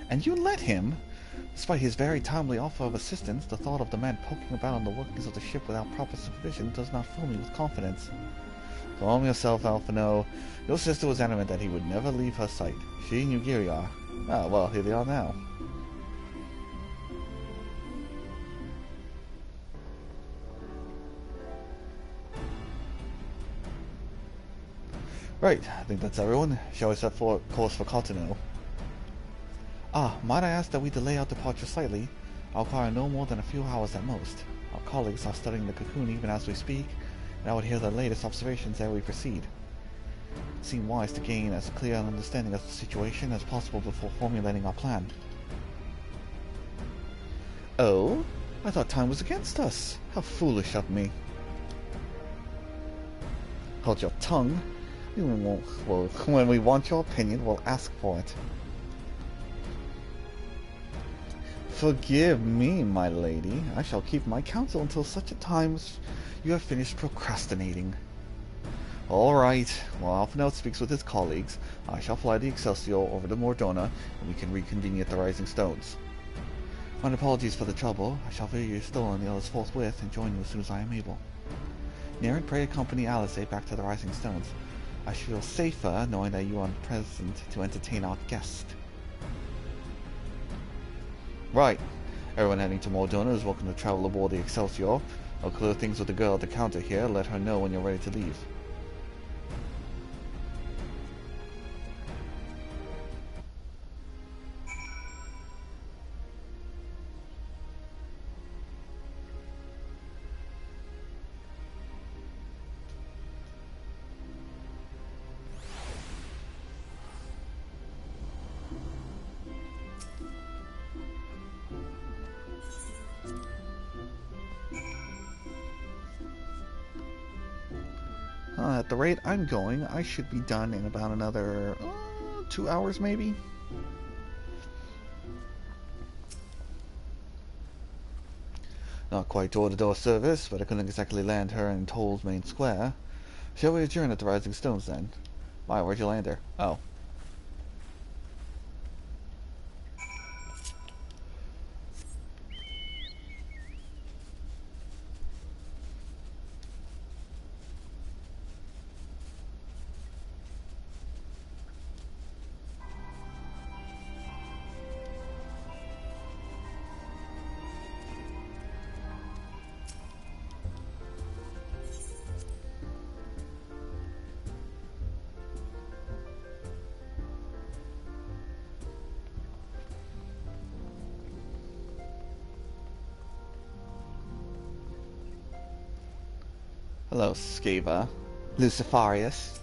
And you let him? Despite his very timely offer of assistance, the thought of the man poking about on the workings of the ship without proper supervision does not fill me with confidence. Calm yourself, Alphino. Your sister was adamant that he would never leave her sight. She and Yugiri are. Ah, well, here they are now. Right, I think that's everyone. Shall we set for course for Cardano? Ah, might I ask that we delay our departure slightly? I'll require no more than a few hours at most. Our colleagues are studying the cocoon even as we speak, and I would hear the latest observations ere we proceed. It seemed wise to gain as clear an understanding of the situation as possible before formulating our plan. Oh? I thought time was against us. How foolish of me. Hold your tongue. Well, when we want your opinion, we'll ask for it. Forgive me, my lady. I shall keep my counsel until such a time as you have finished procrastinating. All right. While Alphino speaks with his colleagues, I shall fly the Excelsior over to Mordona, and we can reconvene at the Rising Stones. My apologies for the trouble. I shall view you still and the others forthwith and join you as soon as I am able. Near and pray accompany Alisae back to the Rising Stones. I feel safer knowing that you are present to entertain our guest. Right. Everyone heading to Mordona is welcome to travel aboard the Excelsior. I'll clear things with the girl at the counter here. Let her know when you're ready to leave. At the rate I'm going, I should be done in about another 2 hours, maybe? Not quite door-to-door service, but I couldn't exactly land her in Toll's main square. Shall we adjourn at the Rising Stones, then? Why, where'd you land her? Oh. Hello, Sceva. Lucifarius.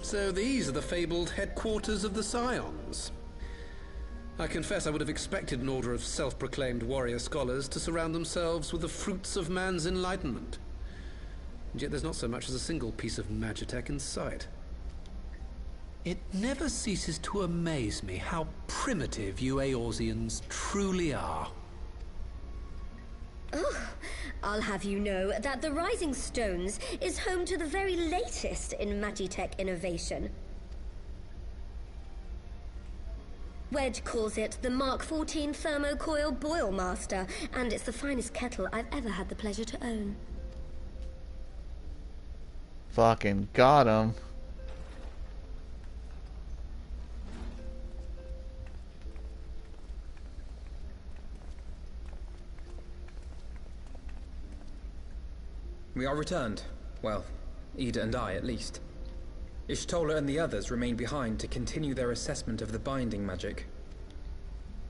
So these are the fabled headquarters of the Scions. I confess I would have expected an order of self-proclaimed warrior scholars to surround themselves with the fruits of man's enlightenment. And yet there's not so much as a single piece of magitech in sight. It never ceases to amaze me how primitive you Eorzeans truly are. Oh, I'll have you know that the Rising Stones is home to the very latest in magitech innovation. Wedge calls it the Mark 14 Thermocoil Boil Master, and it's the finest kettle I've ever had the pleasure to own. Fucking got him. We are returned. Well, Yda and I, at least. Y'shtola and the others remain behind to continue their assessment of the binding magic.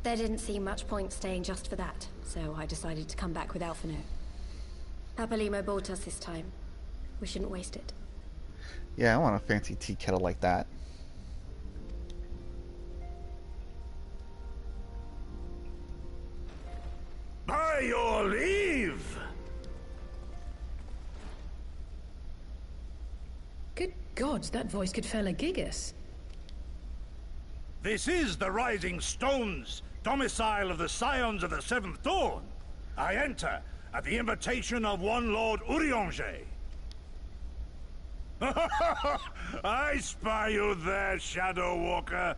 There didn't seem much point staying just for that, so I decided to come back with Alphino. Papalymo bought us this time. We shouldn't waste it. Yeah, I want a fancy tea kettle like that. By your leave! Good gods, that voice could fell a gigas. This is the Rising Stones, domicile of the Scions of the Seventh Dawn. I enter at the invitation of one Lord Urianger. I spy you there, Shadow Walker.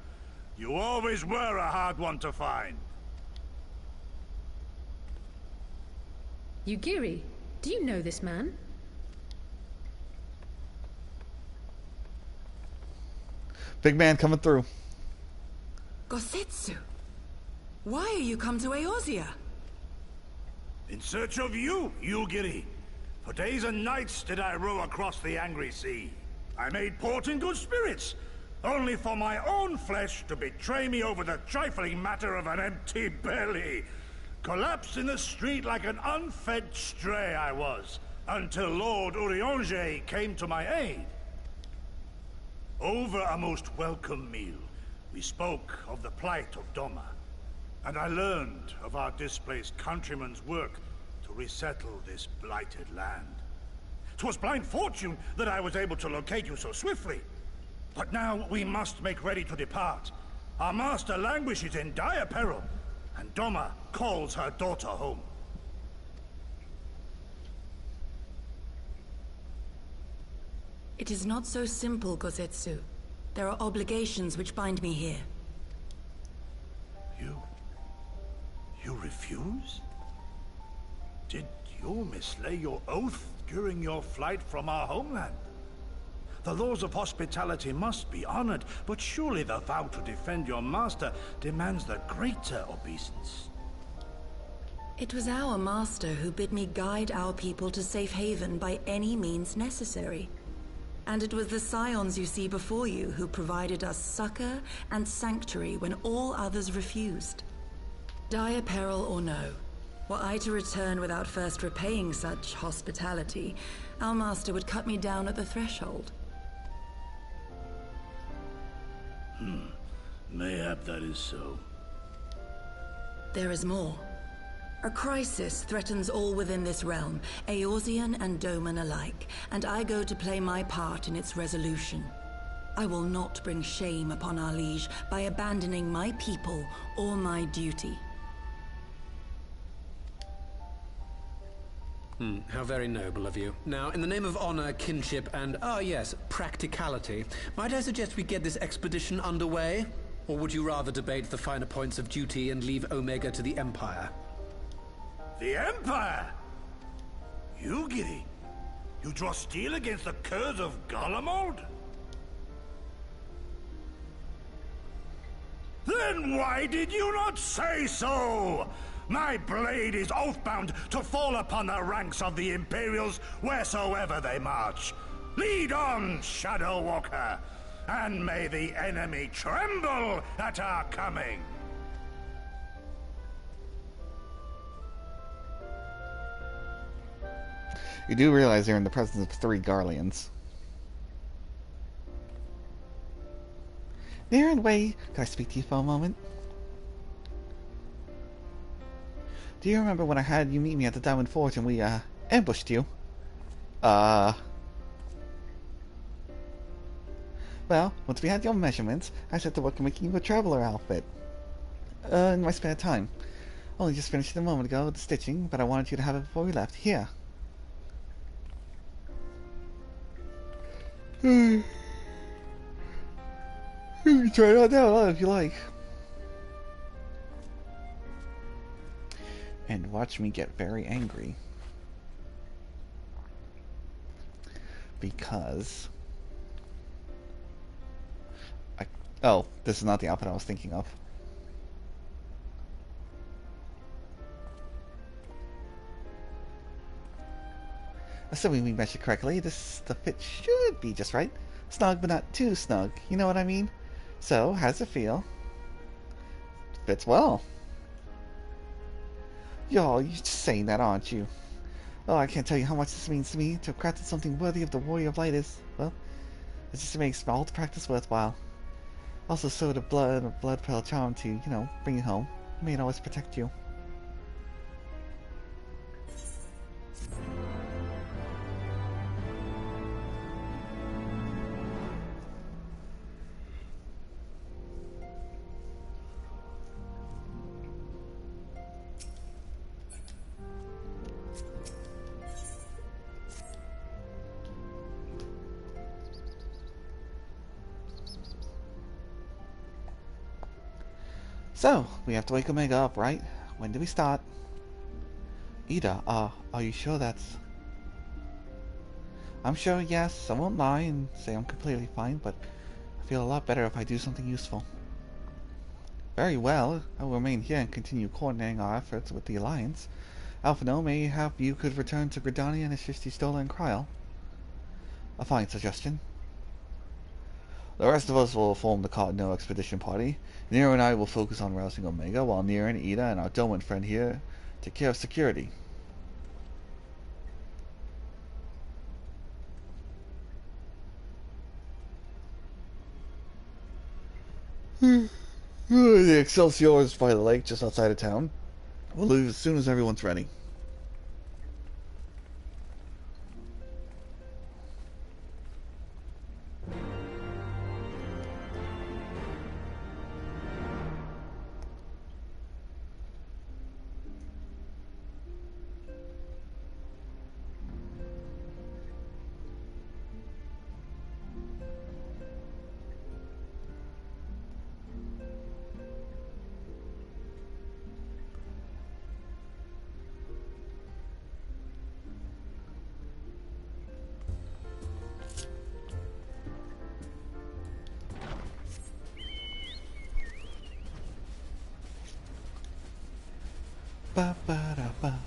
You always were a hard one to find. Yugiri, do you know this man? Big man coming through. Gosetsu, why are you come to Eorzea? In search of you, Yugiri. For days and nights did I row across the angry sea. I made port in good spirits, only for my own flesh to betray me over the trifling matter of an empty belly. Collapsed in the street like an unfed stray I was, until Lord Urianger came to my aid. Over a most welcome meal, we spoke of the plight of Doma, and I learned of our displaced countrymen's work to resettle this blighted land. 'Twas blind fortune that I was able to locate you so swiftly. But now we must make ready to depart. Our master languishes in dire peril, and Doma calls her daughter home. It is not so simple, Gosetsu. There are obligations which bind me here. You refuse? Did you mislay your oath during your flight from our homeland? The laws of hospitality must be honored, but surely the vow to defend your master demands the greater obeisance. It was our master who bid me guide our people to safe haven by any means necessary. And it was the Scions you see before you who provided us succor and sanctuary when all others refused. Dire peril or no, were I to return without first repaying such hospitality, our master would cut me down at the threshold. Mayhap that is so. There is more. A crisis threatens all within this realm, Eorzean and Doman alike, and I go to play my part in its resolution. I will not bring shame upon our liege by abandoning my people or my duty. How very noble of you. Now, in the name of honor, kinship, and, yes, practicality, might I suggest we get this expedition underway? Or would you rather debate the finer points of duty and leave Omega to the Empire? The Empire? Yugiri, you draw steel against the curse of Garlean? Then why did you not say so? My blade is oath-bound to fall upon the ranks of the Imperials wheresoever they march. Lead on, Shadow Walker, and may the enemy tremble at our coming. You do realize you're in the presence of 3 Garleans. Naren, wait. Can I speak to you for a moment? Do you remember when I had you meet me at the Diamond Forge and we, ambushed you? Well, once we had your measurements, I set to work on making you a traveler outfit. In my spare time. Only just finished it a moment ago, the stitching, but I wanted you to have it before we left. Here. You can try it out now if you like. And watch me get very angry. Because... Oh, this is not the outfit I was thinking of. Assuming we measured correctly, the fit should be just right. Snug, but not too snug. You know what I mean? So, how's it feel? Fits well. Yo, you're just saying that, aren't you? Oh, I can't tell you how much this means to me. To have crafted something worthy of the Warrior of Light is, well, it just makes all the practice worthwhile. Also, so the blood pearl charm to, you know, bring you home. It may always protect you. So, we have to wake Omega up, right? When do we start? Yda, are you sure that's... I'm sure, yes. I won't lie and say I'm completely fine, but I feel a lot better if I do something useful. Very well. I will remain here and continue coordinating our efforts with the Alliance. Alphino, mayhap you could return to Gridania and assist Y'shtola and Kryl. A fine suggestion. The rest of us will form the Cottonelle Expedition Party. Nero and I will focus on rousing Omega, while Niran, Yda, and our Doman friend here take care of security. The Excelsior is by the lake just outside of town. We'll leave as soon as everyone's ready. Ba ba da ba.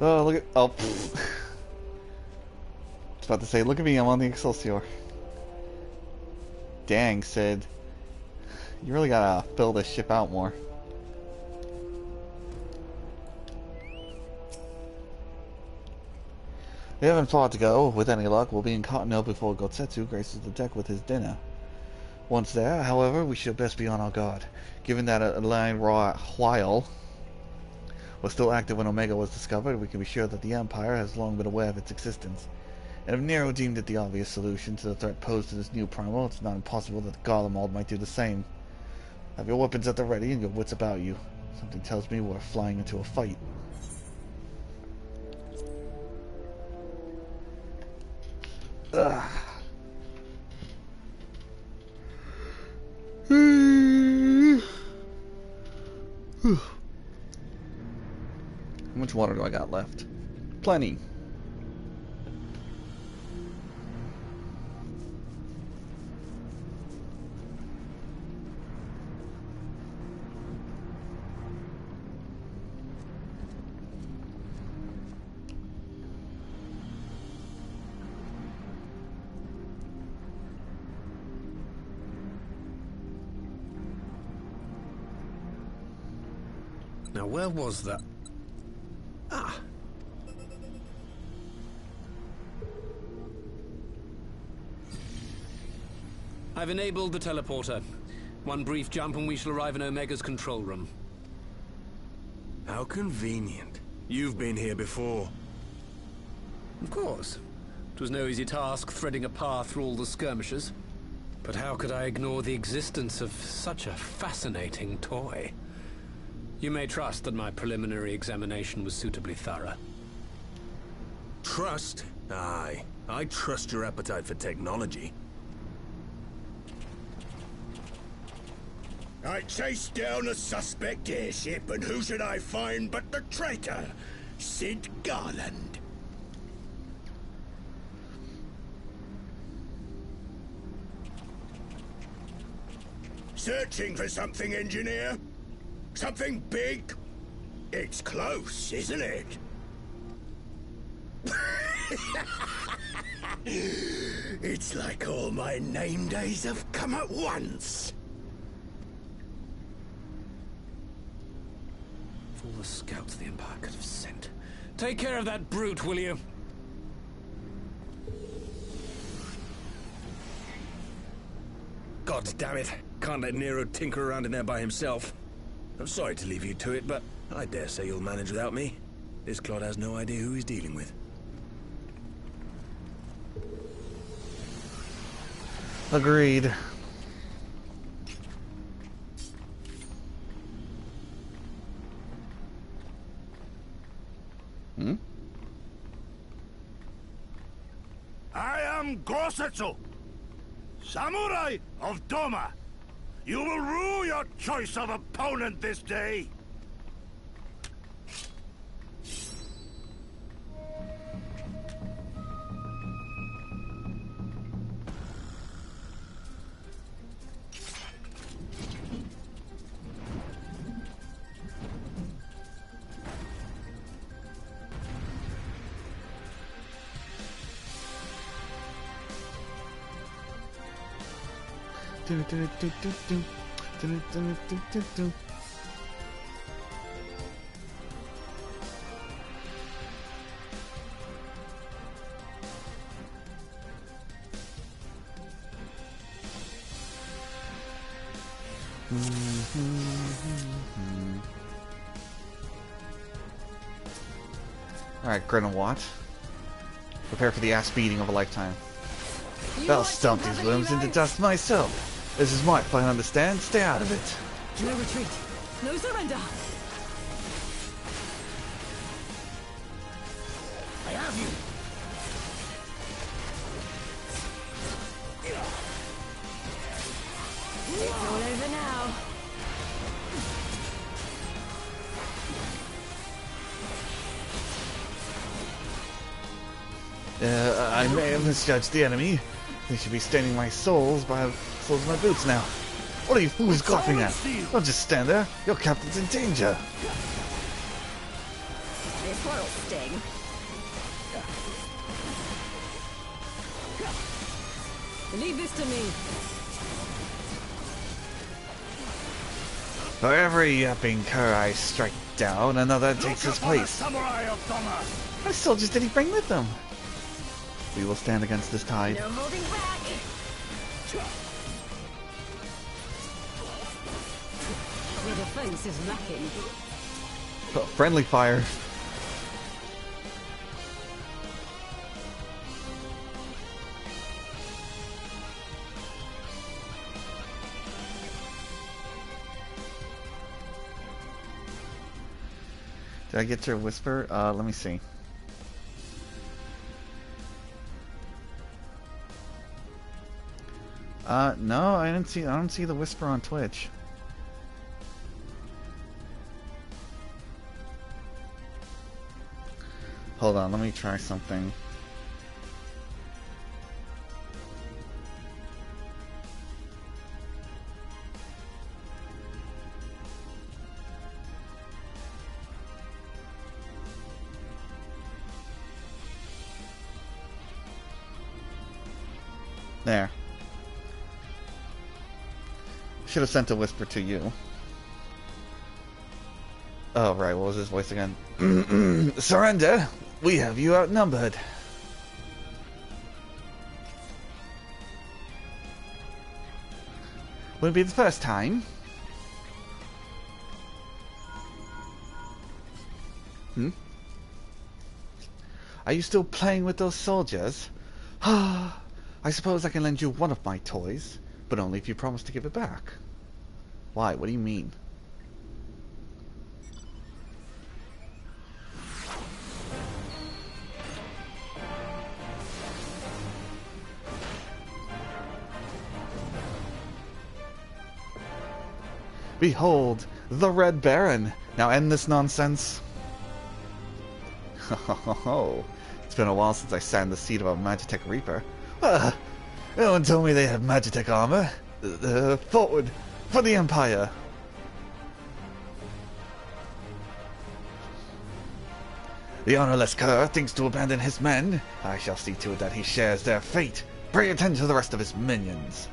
Oh, look at... Oh, I was about to say, look at me, I'm on the Excelsior. Dang, Sid. You really gotta fill this ship out more. We haven't far to go. With any luck, we'll be in Cottonelle before Gotsetsu graces the deck with his dinner. Once there, however, we should best be on our guard. Given that Alisae while was still active when Omega was discovered, we can be sure that the Empire has long been aware of its existence. And if Nero deemed it the obvious solution to the threat posed to this new primal, it's not impossible that Garlemald might do the same. Have your weapons at the ready and your wits about you. Something tells me we're flying into a fight. Ugh. How much water do I got left? Plenty. Now, where was that? Ah! I've enabled the teleporter. One brief jump and we shall arrive in Omega's control room. How convenient. You've been here before. Of course. It was no easy task threading a path through all the skirmishes. But how could I ignore the existence of such a fascinating toy? You may trust that my preliminary examination was suitably thorough. Trust? Aye. I trust your appetite for technology. I chased down a suspect airship, and who should I find but the traitor, Sid Garland. Searching for something, engineer? Something big? It's close, isn't it? It's like all my name days have come at once. Of all the scouts the Empire could have sent. Take care of that brute, will you? God damn it. Can't let Nero tinker around in there by himself. I'm sorry to leave you to it, but I dare say you'll manage without me. This clod has no idea who he's dealing with. Agreed. I am Gosetsu, Samurai of Doma. You will rue your choice of opponent this day. Alright, Grin watch. Prepare for the ass beating of a lifetime. I'll stomp these limbs into dust myself. This is my plan, understand? Stay out of it. No retreat. No surrender. I have you. It's all over now. I may have misjudged the enemy. They should be staining my soles by the soles of my boots now. What are you fools coughing at? Don't just stand there. Your captain's in danger. This one'll sting. Leave this to me. For every yapping cur I strike down, another takes his place. What soldiers did he bring with them? We will stand against this tide. No holding back. Your defense is lacking. Oh, friendly fire. Did I get your whisper? Let me see. No, I don't see the whisper on Twitch. Hold on, let me try something. There. Should have sent a whisper to you. Oh, right, what was his voice again? Surrender! We have you outnumbered. Wouldn't be the first time. Are you still playing with those soldiers? I suppose I can lend you one of my toys, but only if you promise to give it back. Why? What do you mean? Behold, the Red Baron. Now end this nonsense. It's been a while since I sat in the seat of a Magitech Reaper. No one told me they have Magitech armor. Forward, for the Empire. The honorless cur thinks to abandon his men. I shall see to it that he shares their fate. Pay attention to the rest of his minions.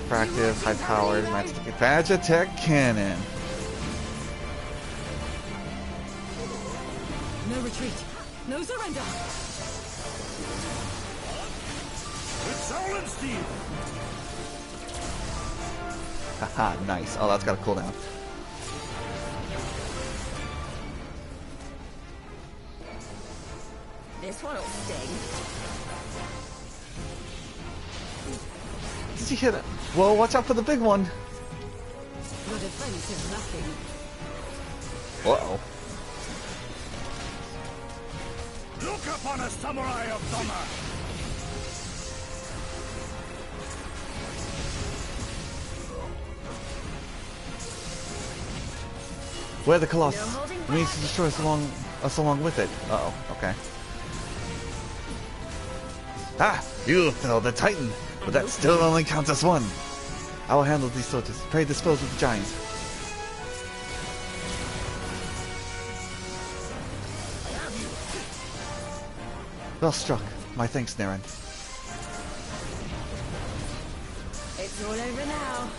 Diffractive, high-powered, Magitech cannon. No retreat. No surrender. With soul and steel. Haha, nice. Oh, that's got a cooldown. This one'll sting. Did you hit it? Whoa, watch out for the big one. Your defense is lacking. Uh-oh. Look upon a samurai of summer. Where the Colossus? It means to destroy us along with it. Uh-oh, okay. Ah! You felled the Titan! But that still only counts as one. I will handle these soldiers. Pray dispose of the giants. Well struck. My thanks, Naren. It's all over now.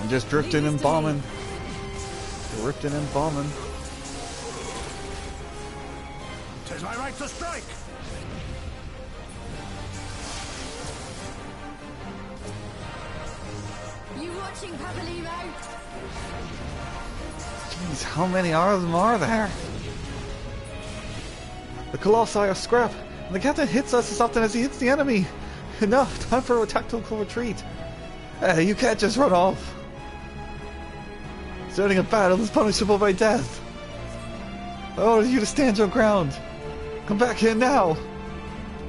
I'm just drifting and bombing. Drifting and bombing. 'Tis my right to strike. You watching, Papalymo? Jeez, how many of them are there? The Colossi are scrap, and the captain hits us as often as he hits the enemy. Enough, time for a tactical retreat. You can't just run off. Starting a battle is punishable by death. I order you to stand your ground. Come back here now.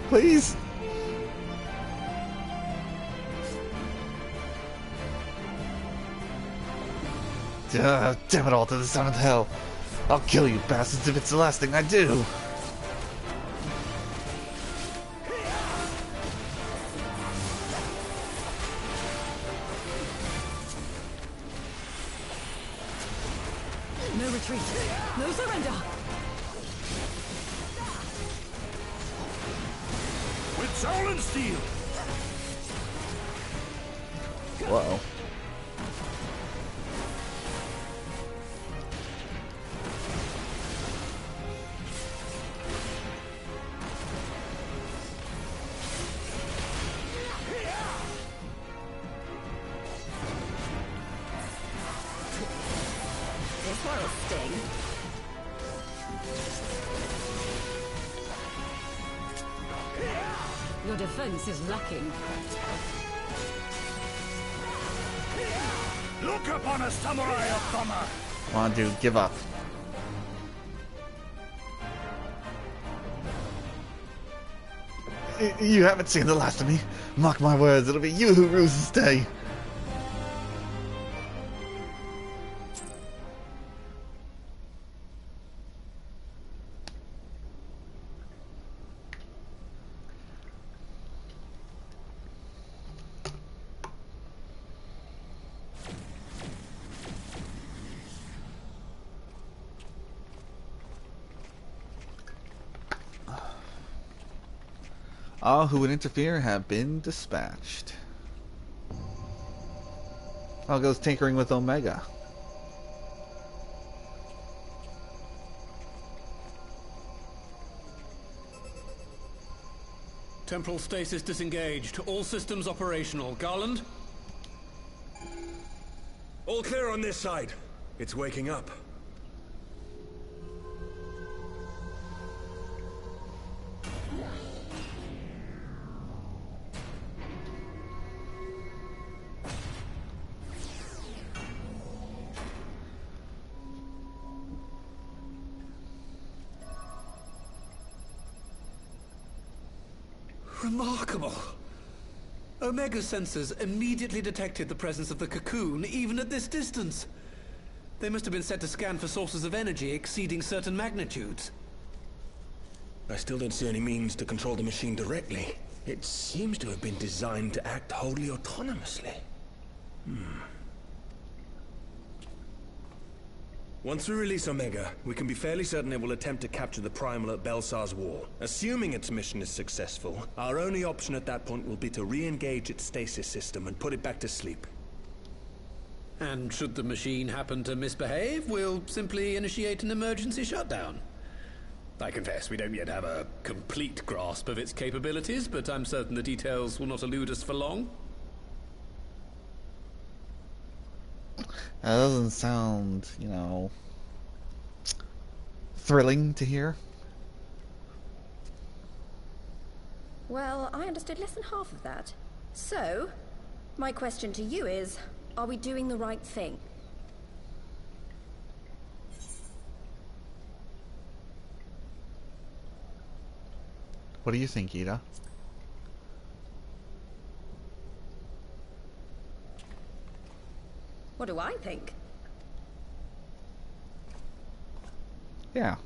Please. Damn it all to the son of hell. I'll kill you bastards if it's the last thing I do. No retreat. No surrender. With soul and steel. Whoa. This one'll sting. Your defense is lacking. Look upon a samurai of summer. Come on, dude, give up. You haven't seen the last of me. Mark my words, it'll be you who rules this day. All who would interfere have been dispatched. Oh, goes tinkering with Omega. Temporal stasis disengaged. All systems operational. Garland? All clear on this side. It's waking up. Remarkable. Omega sensors immediately detected the presence of the cocoon, even at this distance. They must have been set to scan for sources of energy exceeding certain magnitudes. I still don't see any means to control the machine directly. It seems to have been designed to act wholly autonomously. Once we release Omega, we can be fairly certain it will attempt to capture the Primal at Baelsars Wall. Assuming its mission is successful, our only option at that point will be to re-engage its stasis system and put it back to sleep. And should the machine happen to misbehave, we'll simply initiate an emergency shutdown. I confess we don't yet have a complete grasp of its capabilities, but I'm certain the details will not elude us for long. That doesn't sound, you know, thrilling to hear. Well, I understood less than half of that. So, my question to you is, are we doing the right thing? What do you think, Yda? What do I think? Yeah.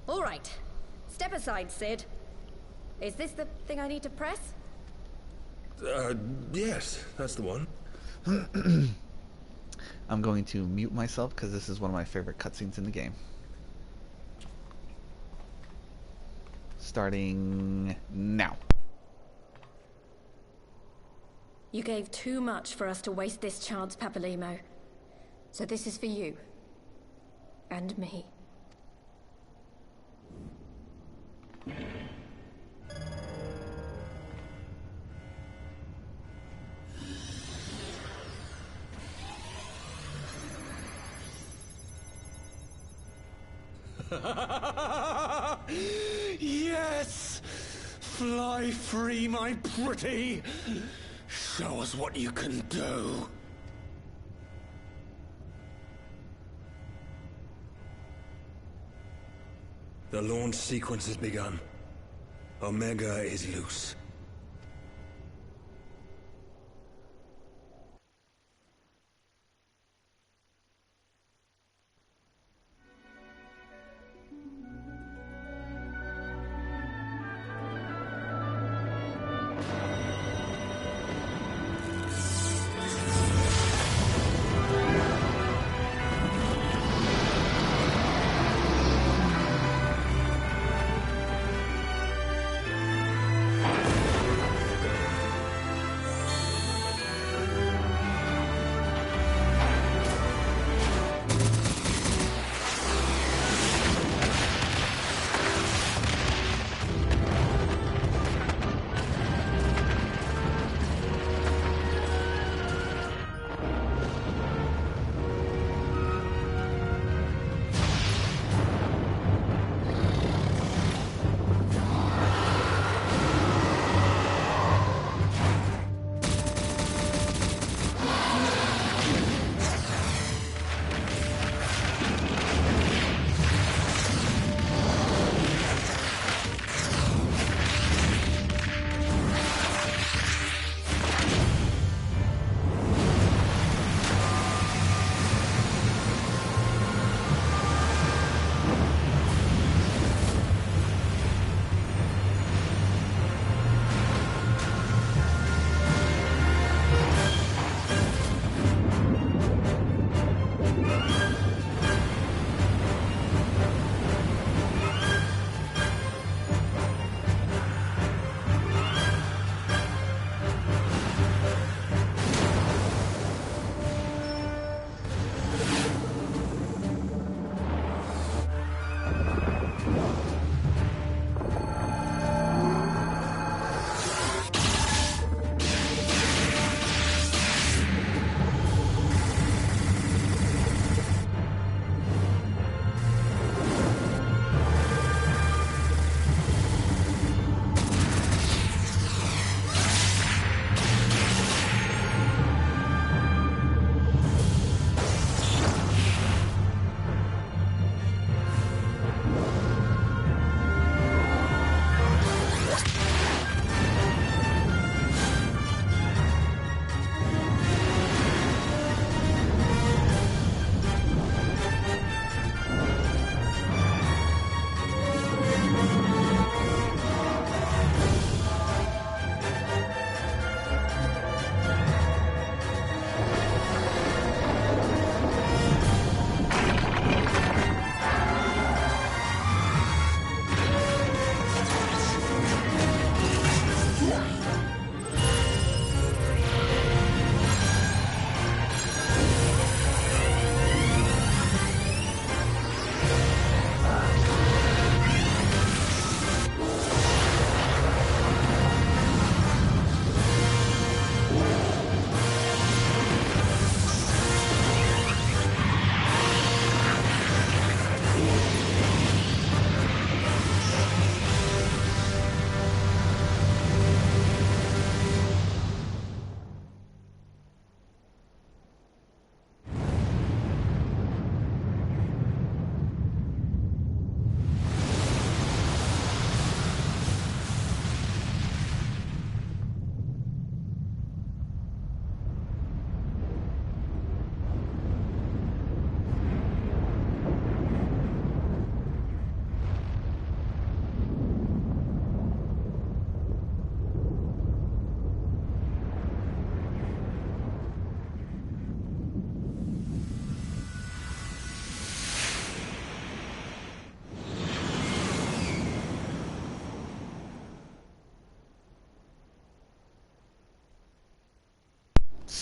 All right. Step aside, Sid. Is this the thing I need to press? Yes, that's the one. I'm going to mute myself because this is one of my favorite cutscenes in the game. Starting now. You gave too much for us to waste this chance, Papalymo. So this is for you. And me. Yes! Fly free, my pretty! Show us what you can do. The launch sequence has begun. Omega is loose.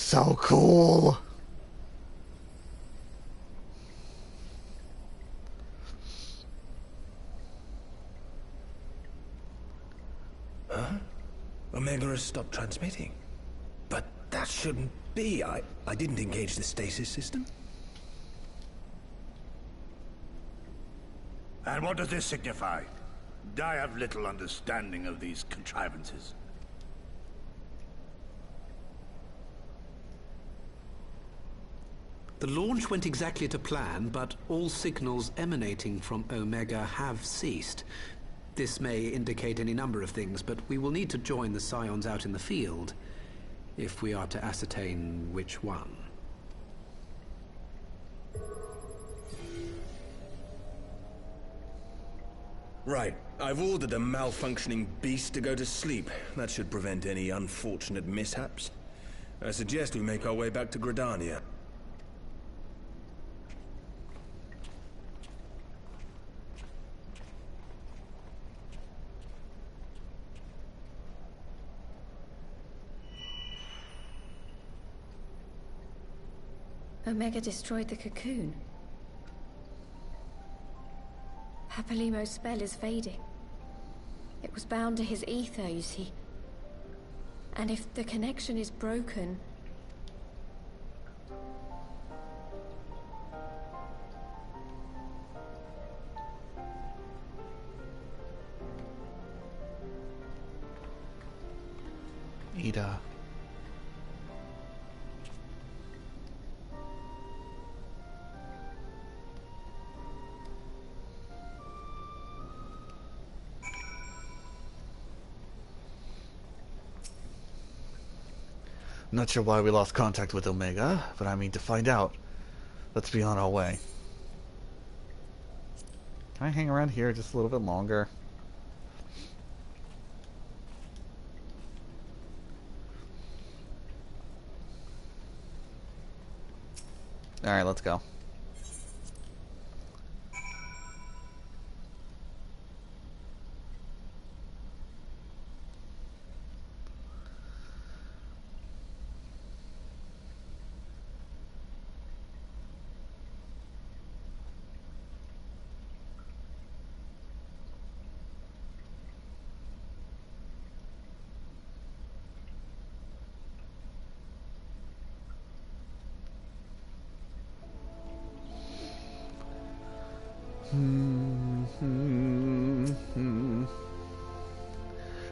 so cool. Huh? Omega has stopped transmitting. But that shouldn't be. I didn't engage the stasis system. And what does this signify? I have little understanding of these contrivances. The launch went exactly to plan, but all signals emanating from Omega have ceased. This may indicate any number of things, but we will need to join the Scions out in the field if we are to ascertain which one. Right. I've ordered a malfunctioning beast to go to sleep. That should prevent any unfortunate mishaps. I suggest we make our way back to Gridania. Omega destroyed the cocoon. Papalymo's spell is fading. It was bound to his ether, you see. And if the connection is broken... Yda. Not sure why we lost contact with Omega, but I mean to find out. Let's be on our way. Can I hang around here just a little bit longer? Alright, let's go.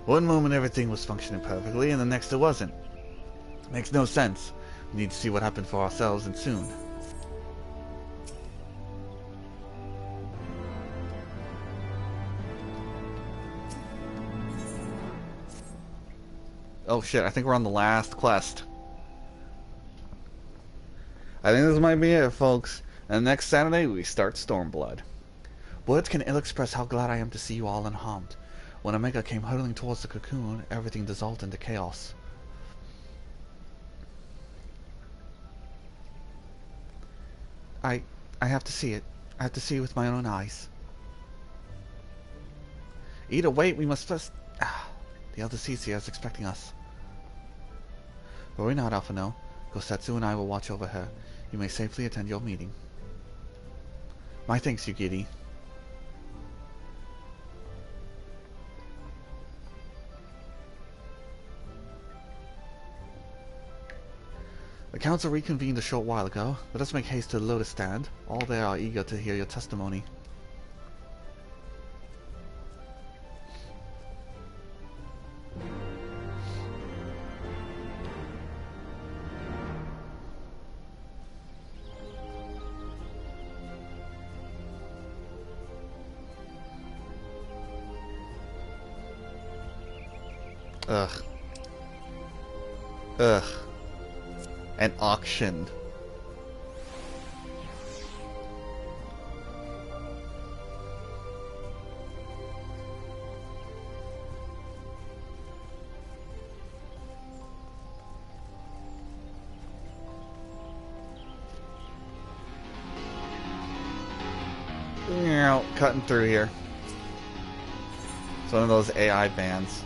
One moment everything was functioning perfectly, and the next it wasn't. Makes no sense. We need to see what happened for ourselves, and soon. Oh shit, I think we're on the last quest. I think this might be it, folks. And next Saturday, we start Stormblood. Words can ill express how glad I am to see you all unharmed. When Omega came hurtling towards the cocoon, everything dissolved into chaos. I have to see it. I have to see it with my own eyes. Yda, wait, we must first... The elder Alisae is expecting us. Worry not, Alphino. Gosetsu and I will watch over her. You may safely attend your meeting. My thanks, Yugiri. The council reconvened a short while ago. Let us make haste to the Lotus Stand. All there are eager to hear your testimony. Ugh. Ugh. An auction. Cutting through here. It's one of those AI bands.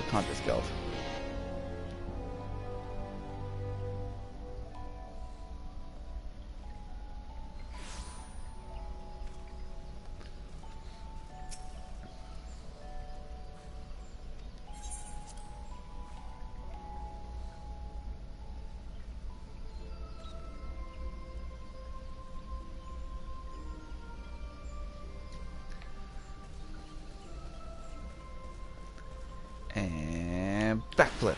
Conjurer's Guild. backflip.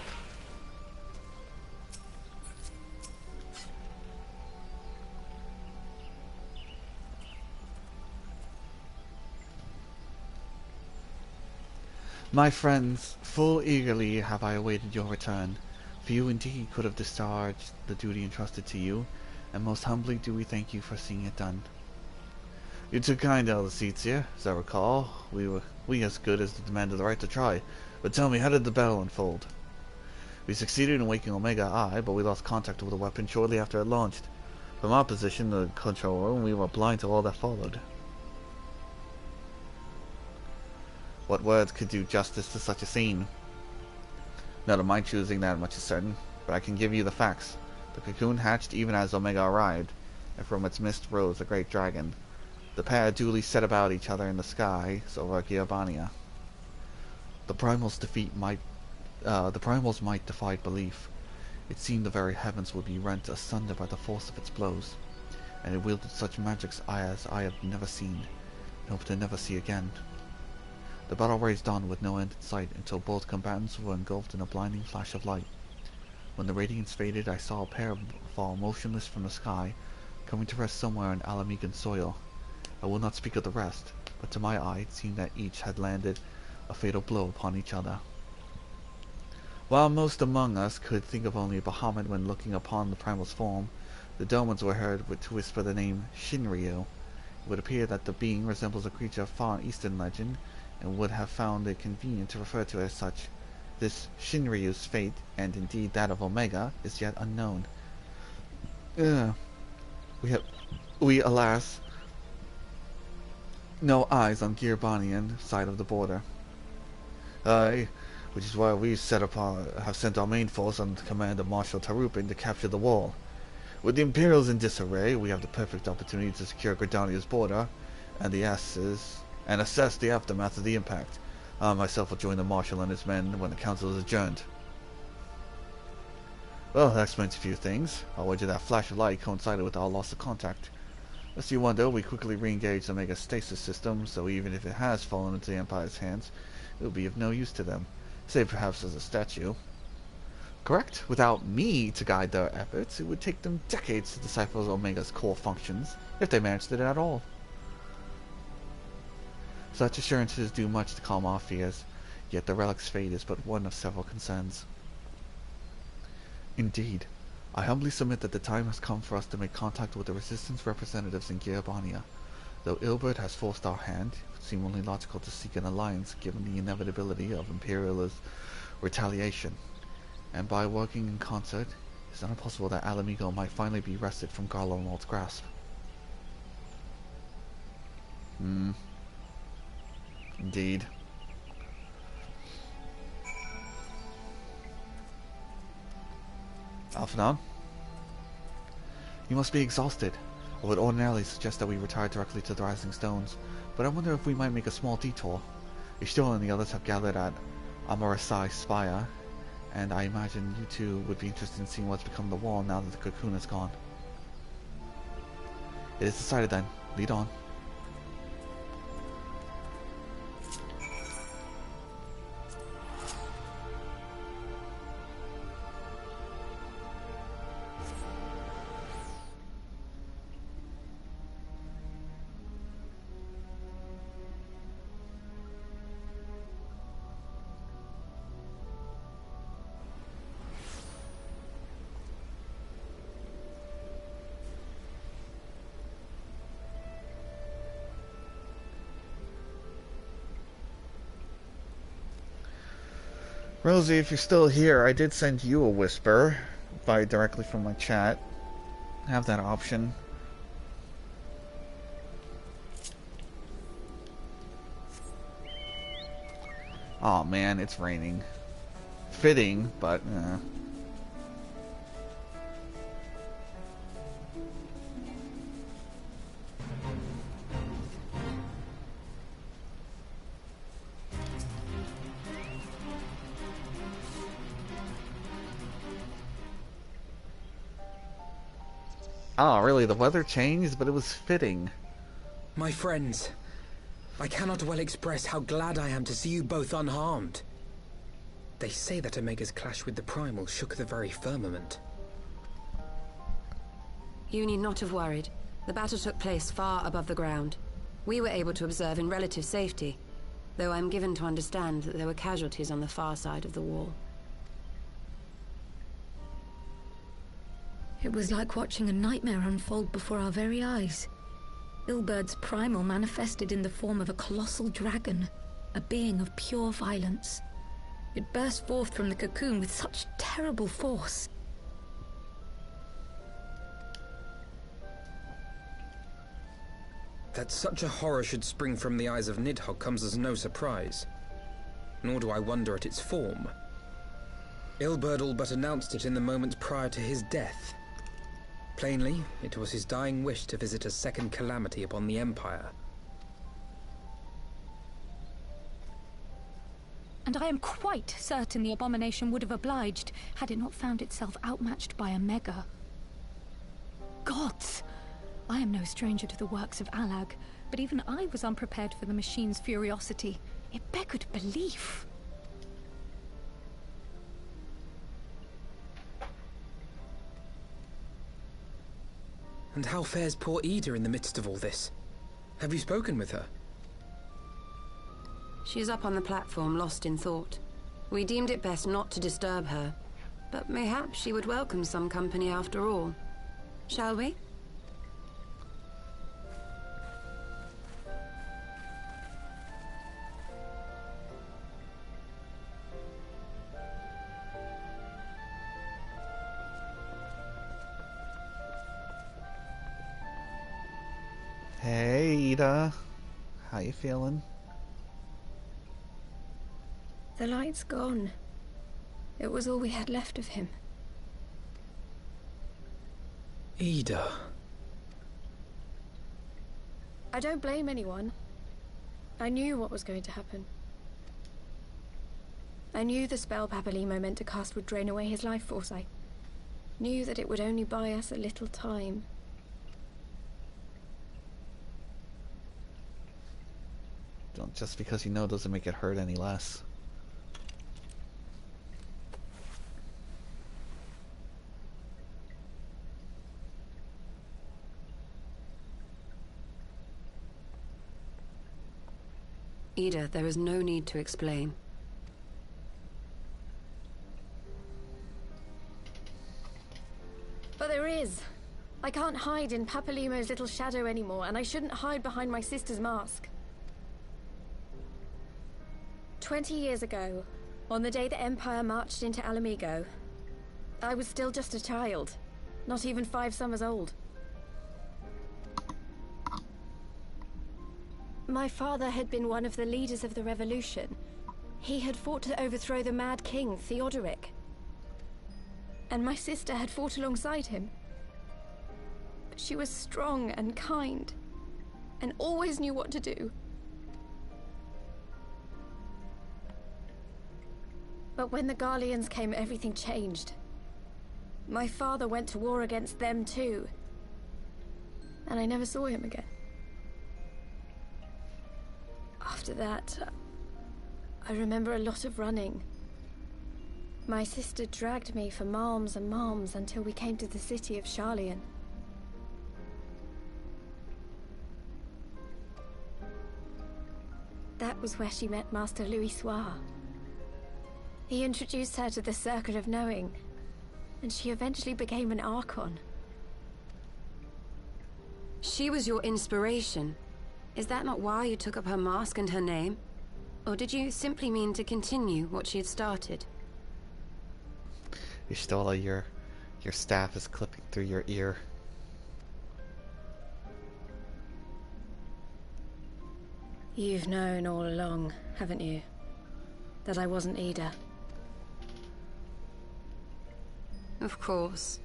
My friends, full eagerly have I awaited your return, for you indeed could have discharged the duty entrusted to you, and most humbly do we thank you for seeing it done. You took kind to all the seats here, as I recall. We as good as demanded the right to try, but tell me, how did the battle unfold? We succeeded in waking Omega, aye, but we lost contact with the weapon shortly after it launched. From our position, the control room, we were blind to all that followed. What words could do justice to such a scene? Not of my choosing, that much is certain, but I can give you the facts. The cocoon hatched even as Omega arrived, and from its mist rose a great dragon. The pair duly set about each other in the skies over Giovannia. The Primal's might defied belief. It seemed the very heavens would be rent asunder by the force of its blows, and it wielded such magics as I have never seen, and hope to never see again. The battle raged on with no end in sight until both combatants were engulfed in a blinding flash of light. When the radiance faded, I saw a pair fall motionless from the sky, coming to rest somewhere on Alamegan soil. I will not speak of the rest, but to my eye it seemed that each had landed a fatal blow upon each other. While most among us could think of only Bahamut when looking upon the Primal's form, the Domans were heard to whisper the name Shinryu. It would appear that the being resembles a creature of Far Eastern legend, and would have found it convenient to refer to it as such. This Shinryu's fate, and indeed that of Omega, is yet unknown. We alas, no eyes on Giovannian side of the border. Which is why we have sent our main force under the command of Marshal Tarupin to capture the wall. With the Imperials in disarray, we have the perfect opportunity to secure Gridania's border, and assess the aftermath of the impact. I myself will join the Marshal and his men when the council is adjourned. Well, that explains a few things. I'll wager that flash of light coincided with our loss of contact. Lest you wonder, we quickly re-engaged the Omega stasis system, so even if it has fallen into the Empire's hands, it will be of no use to them, save perhaps as a statue. Correct? Without me to guide their efforts, it would take them decades to decipher Omega's core functions, if they managed it at all. Such assurances do much to calm our fears, yet the relic's fate is but one of several concerns. Indeed, I humbly submit that the time has come for us to make contact with the Resistance representatives in Giovannia. Though Ilbert has forced our hand, it would seem only logical to seek an alliance given the inevitability of Imperialist retaliation. And by working in concert, it's not impossible that Alamigo might finally be wrested from Garlean's grasp. Indeed. Alphanon? You must be exhausted. I would ordinarily suggest that we retire directly to the Rising Stones, but I wonder if we might make a small detour. Ishtil and the others have gathered at Amarasae Spire, and I imagine you two would be interested in seeing what's become of the wall now that the cocoon is gone. It is decided then. Lead on. Rosie, if you're still here, I did send you a whisper directly from my chat. Have that option. Oh man, it's raining. Fitting, but Oh, really? The weather changed, but it was fitting. My friends, I cannot well express how glad I am to see you both unharmed. They say that Omega's clash with the Primal shook the very firmament. You need not have worried. The battle took place far above the ground. We were able to observe in relative safety, though I'm given to understand that there were casualties on the far side of the wall. It was like watching a nightmare unfold before our very eyes. Ilberd's Primal manifested in the form of a colossal dragon, a being of pure violence. It burst forth from the cocoon with such terrible force. That such a horror should spring from the eyes of Nidhogg comes as no surprise. Nor do I wonder at its form. Ilberd all but announced it in the moments prior to his death. Plainly, it was his dying wish to visit a second calamity upon the Empire. And I am quite certain the abomination would have obliged had it not found itself outmatched by Omega. Gods! I am no stranger to the works of Alag, but even I was unprepared for the machine's furiosity. It beggared belief. And how fares poor Yda in the midst of all this? Have you spoken with her? She is up on the platform, lost in thought. We deemed it best not to disturb her, but mayhaps she would welcome some company after all. Shall we? Hey, Yda. How you feeling? The light's gone. It was all we had left of him. Yda. I don't blame anyone. I knew what was going to happen. I knew the spell Papalymo meant to cast would drain away his life force. I knew that it would only buy us a little time. Just because you know doesn't make it hurt any less. Yda, there is no need to explain. But there is. I can't hide in Papalymo's little shadow anymore, and I shouldn't hide behind my sister's mask. 20 years ago, on the day the Empire marched into Alamigo, I was still just a child, not even 5 summers old. My father had been one of the leaders of the revolution. He had fought to overthrow the Mad King, Theodoric. And my sister had fought alongside him. But she was strong and kind, and always knew what to do. But when the Garleans came, everything changed. My father went to war against them too. And I never saw him again. After that, I remember a lot of running. My sister dragged me for malms and malms until we came to the city of Garlean. That was where she met Master Louis Soir. He introduced her to the Circle of Knowing, and she eventually became an Archon. She was your inspiration. Is that not why you took up her mask and her name? Or did you simply mean to continue what she had started? Y'shtola, your staff is clipping through your ear. You've known all along, haven't you? That I wasn't Yda. Of course.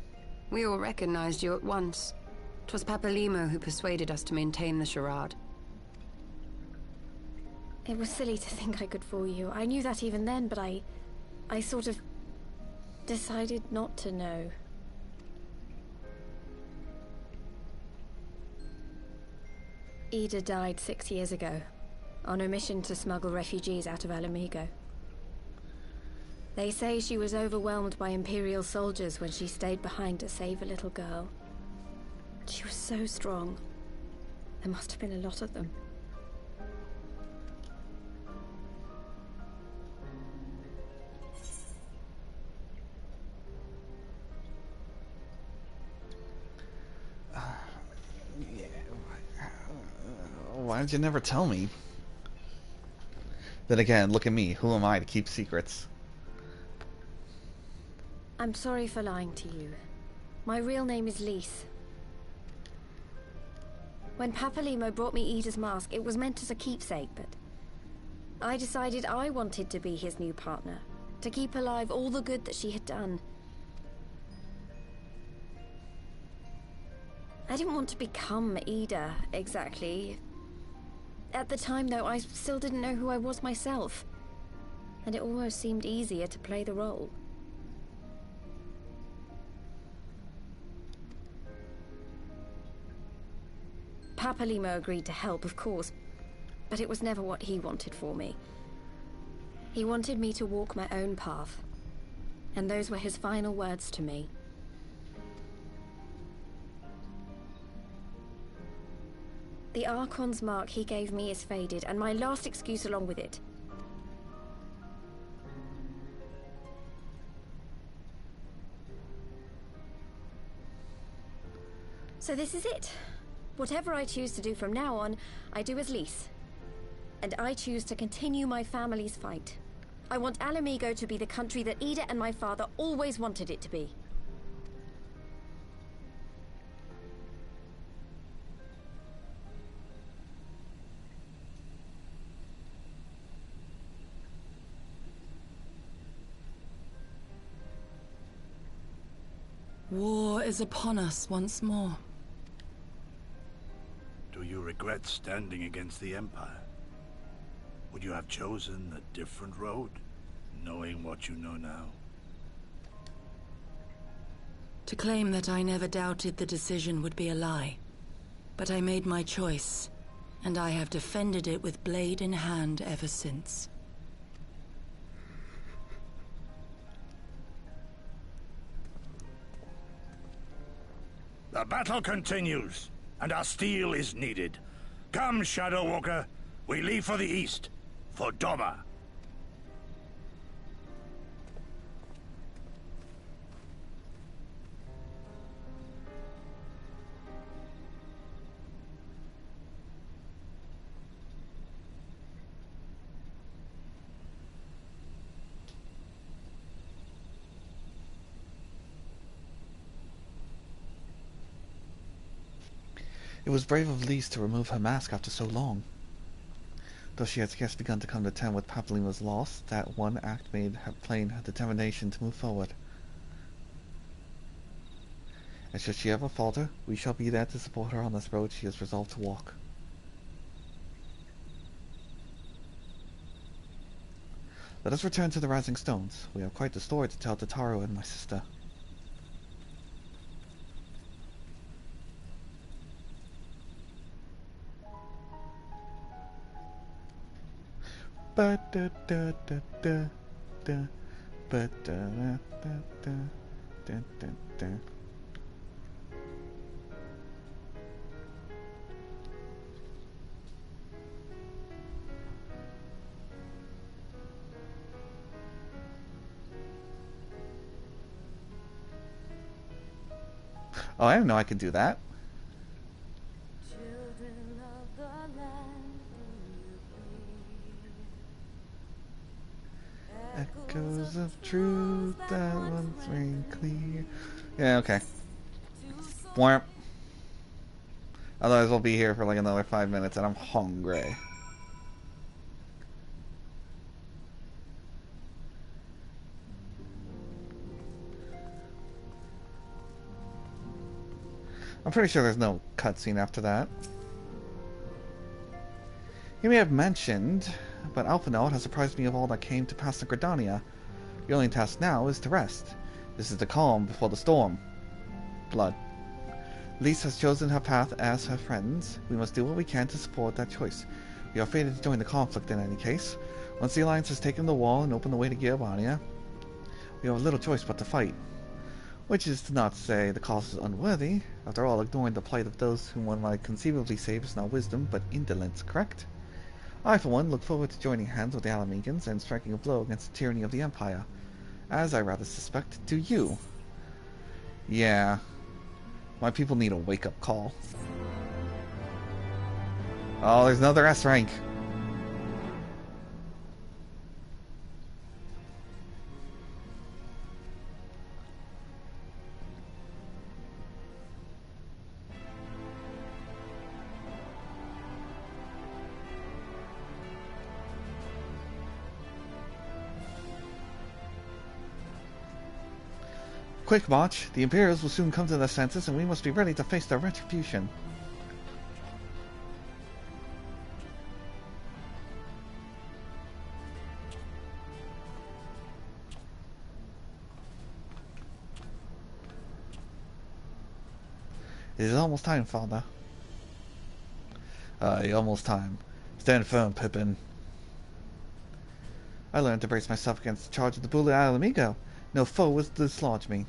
We all recognized you at once. 'Twas Papalymo who persuaded us to maintain the charade. It was silly to think I could fool you. I knew that even then, but I sort of decided not to know. Yda died 6 years ago, on a mission to smuggle refugees out of Alamigo. They say she was overwhelmed by Imperial soldiers when she stayed behind to save a little girl. She was so strong. There must have been a lot of them. Why did you never tell me? Then again, look at me. Who am I to keep secrets? I'm sorry for lying to you. My real name is Lise. When Papalymo brought me Yda's mask, it was meant as a keepsake, but I decided I wanted to be his new partner, to keep alive all the good that she had done. I didn't want to become Yda, exactly. At the time, though, I still didn't know who I was myself, and it almost seemed easier to play the role. Papalymo agreed to help, of course, but it was never what he wanted for me. He wanted me to walk my own path, and those were his final words to me. The Archon's mark he gave me is faded, and my last excuse along with it. So this is it. Whatever I choose to do from now on, I do as Lise. And I choose to continue my family's fight. I want Ala Mhigo to be the country that Yda and my father always wanted it to be. War is upon us once more. Do you regret standing against the Empire? Would you have chosen a different road, knowing what you know now? To claim that I never doubted the decision would be a lie. But I made my choice, and I have defended it with blade in hand ever since. The battle continues, and our steel is needed. Come, Shadow Walker, we leave for the east, for Doma. It was brave of Lise to remove her mask after so long. Though she had scarce begun to come to terms with Papalymo's loss, that one act made her plain her determination to move forward. And should she ever falter, we shall be there to support her on this road she has resolved to walk. Let us return to the Rising Stones. We have quite the story to tell to Taro and my sister. Oh, I didn't know I could do that. Echoes of truth that once ring clear. Yeah, okay. Bwamp. Otherwise we'll be here for like another 5 minutes and I'm hungry. I'm pretty sure there's no cutscene after that. You may have mentioned, but Alphinaud has surprised me of all that came to pass in Gridania. Your only task now is to rest. This is the calm before the storm. Blood. Lise has chosen her path as her friends. We must do what we can to support that choice. We are fated to join the conflict in any case. Once the Alliance has taken the wall and opened the way to Gridania, We have little choice but to fight. Which is to not say the cause is unworthy. After all, ignoring the plight of those whom one might conceivably save is not wisdom, but indolence, correct? I, for one, look forward to joining hands with the Alamegans and striking a blow against the tyranny of the Empire. As I rather suspect, do you. Yeah. My people need a wake-up call. Oh, there's another S rank. Quick, March. The Imperials will soon come to their senses, and we must be ready to face their retribution. It is almost time, Father. Almost time. Stand firm, Pippin. I learned to brace myself against the charge of the bully Alamigo. No foe was to dislodge me.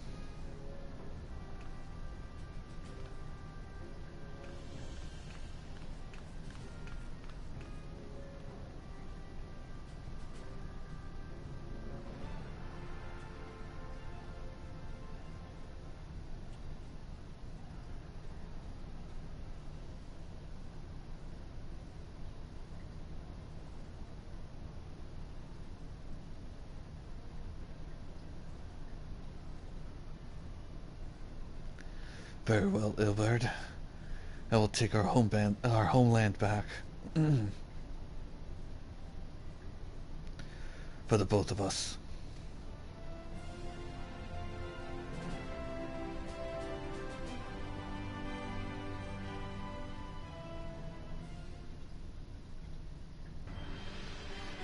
Very well, Ilberd. I will take our homeland back. For the both of us.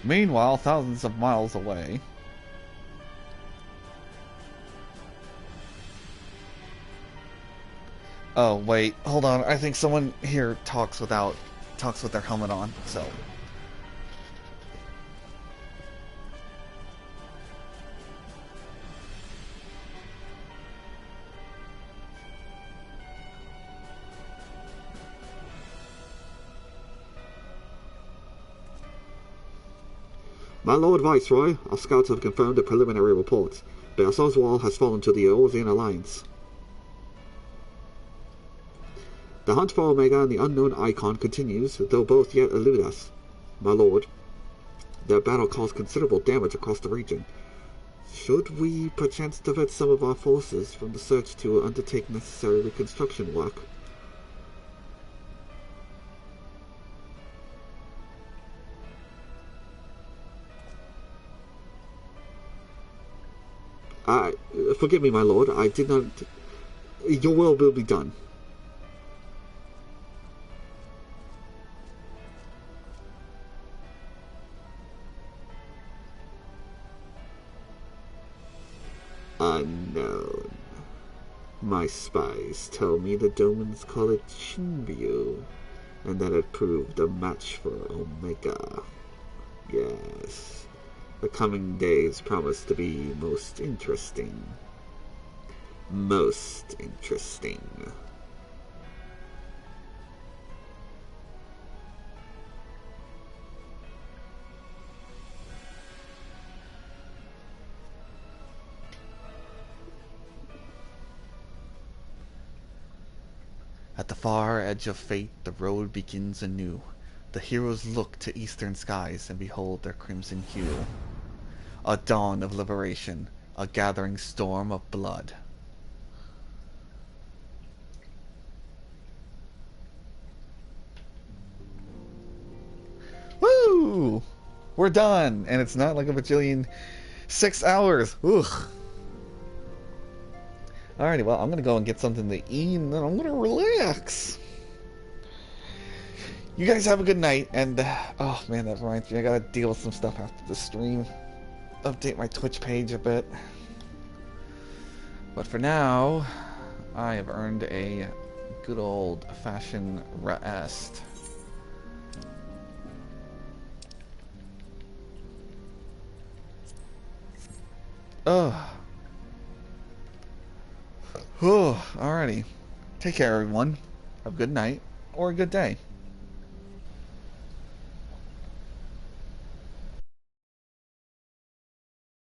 Meanwhile, thousands of miles away. Oh, wait, hold on. I think someone here talks with their helmet on, so. My Lord Viceroy, our scouts have confirmed the preliminary reports. Baelsars Wall has fallen to the Eorzean Alliance. The hunt for Omega and the unknown Icon continues, though both yet elude us. My lord, their battle caused considerable damage across the region. Should we perchance divert some of our forces from the search to undertake necessary reconstruction work? Forgive me, my lord, I did not... Your will be done. Unknown. My spies tell me the Domans call it Shinryu, and that it proved a match for Omega. Yes, the coming days promise to be most interesting. Most interesting. At the far edge of fate, the road begins anew. The heroes look to eastern skies and behold their crimson hue. A dawn of liberation, a gathering storm of blood. Woo! We're done! And it's not like a bajillion 6 hours. Ugh. Alrighty, well, I'm gonna go and get something to eat, and then I'm gonna relax. You guys have a good night, and, oh man, that reminds me, I gotta deal with some stuff after the stream. Update my Twitch page a bit. But for now, I have earned a good old-fashioned rest. Ugh. Alrighty. Take care, everyone. Have a good night or a good day.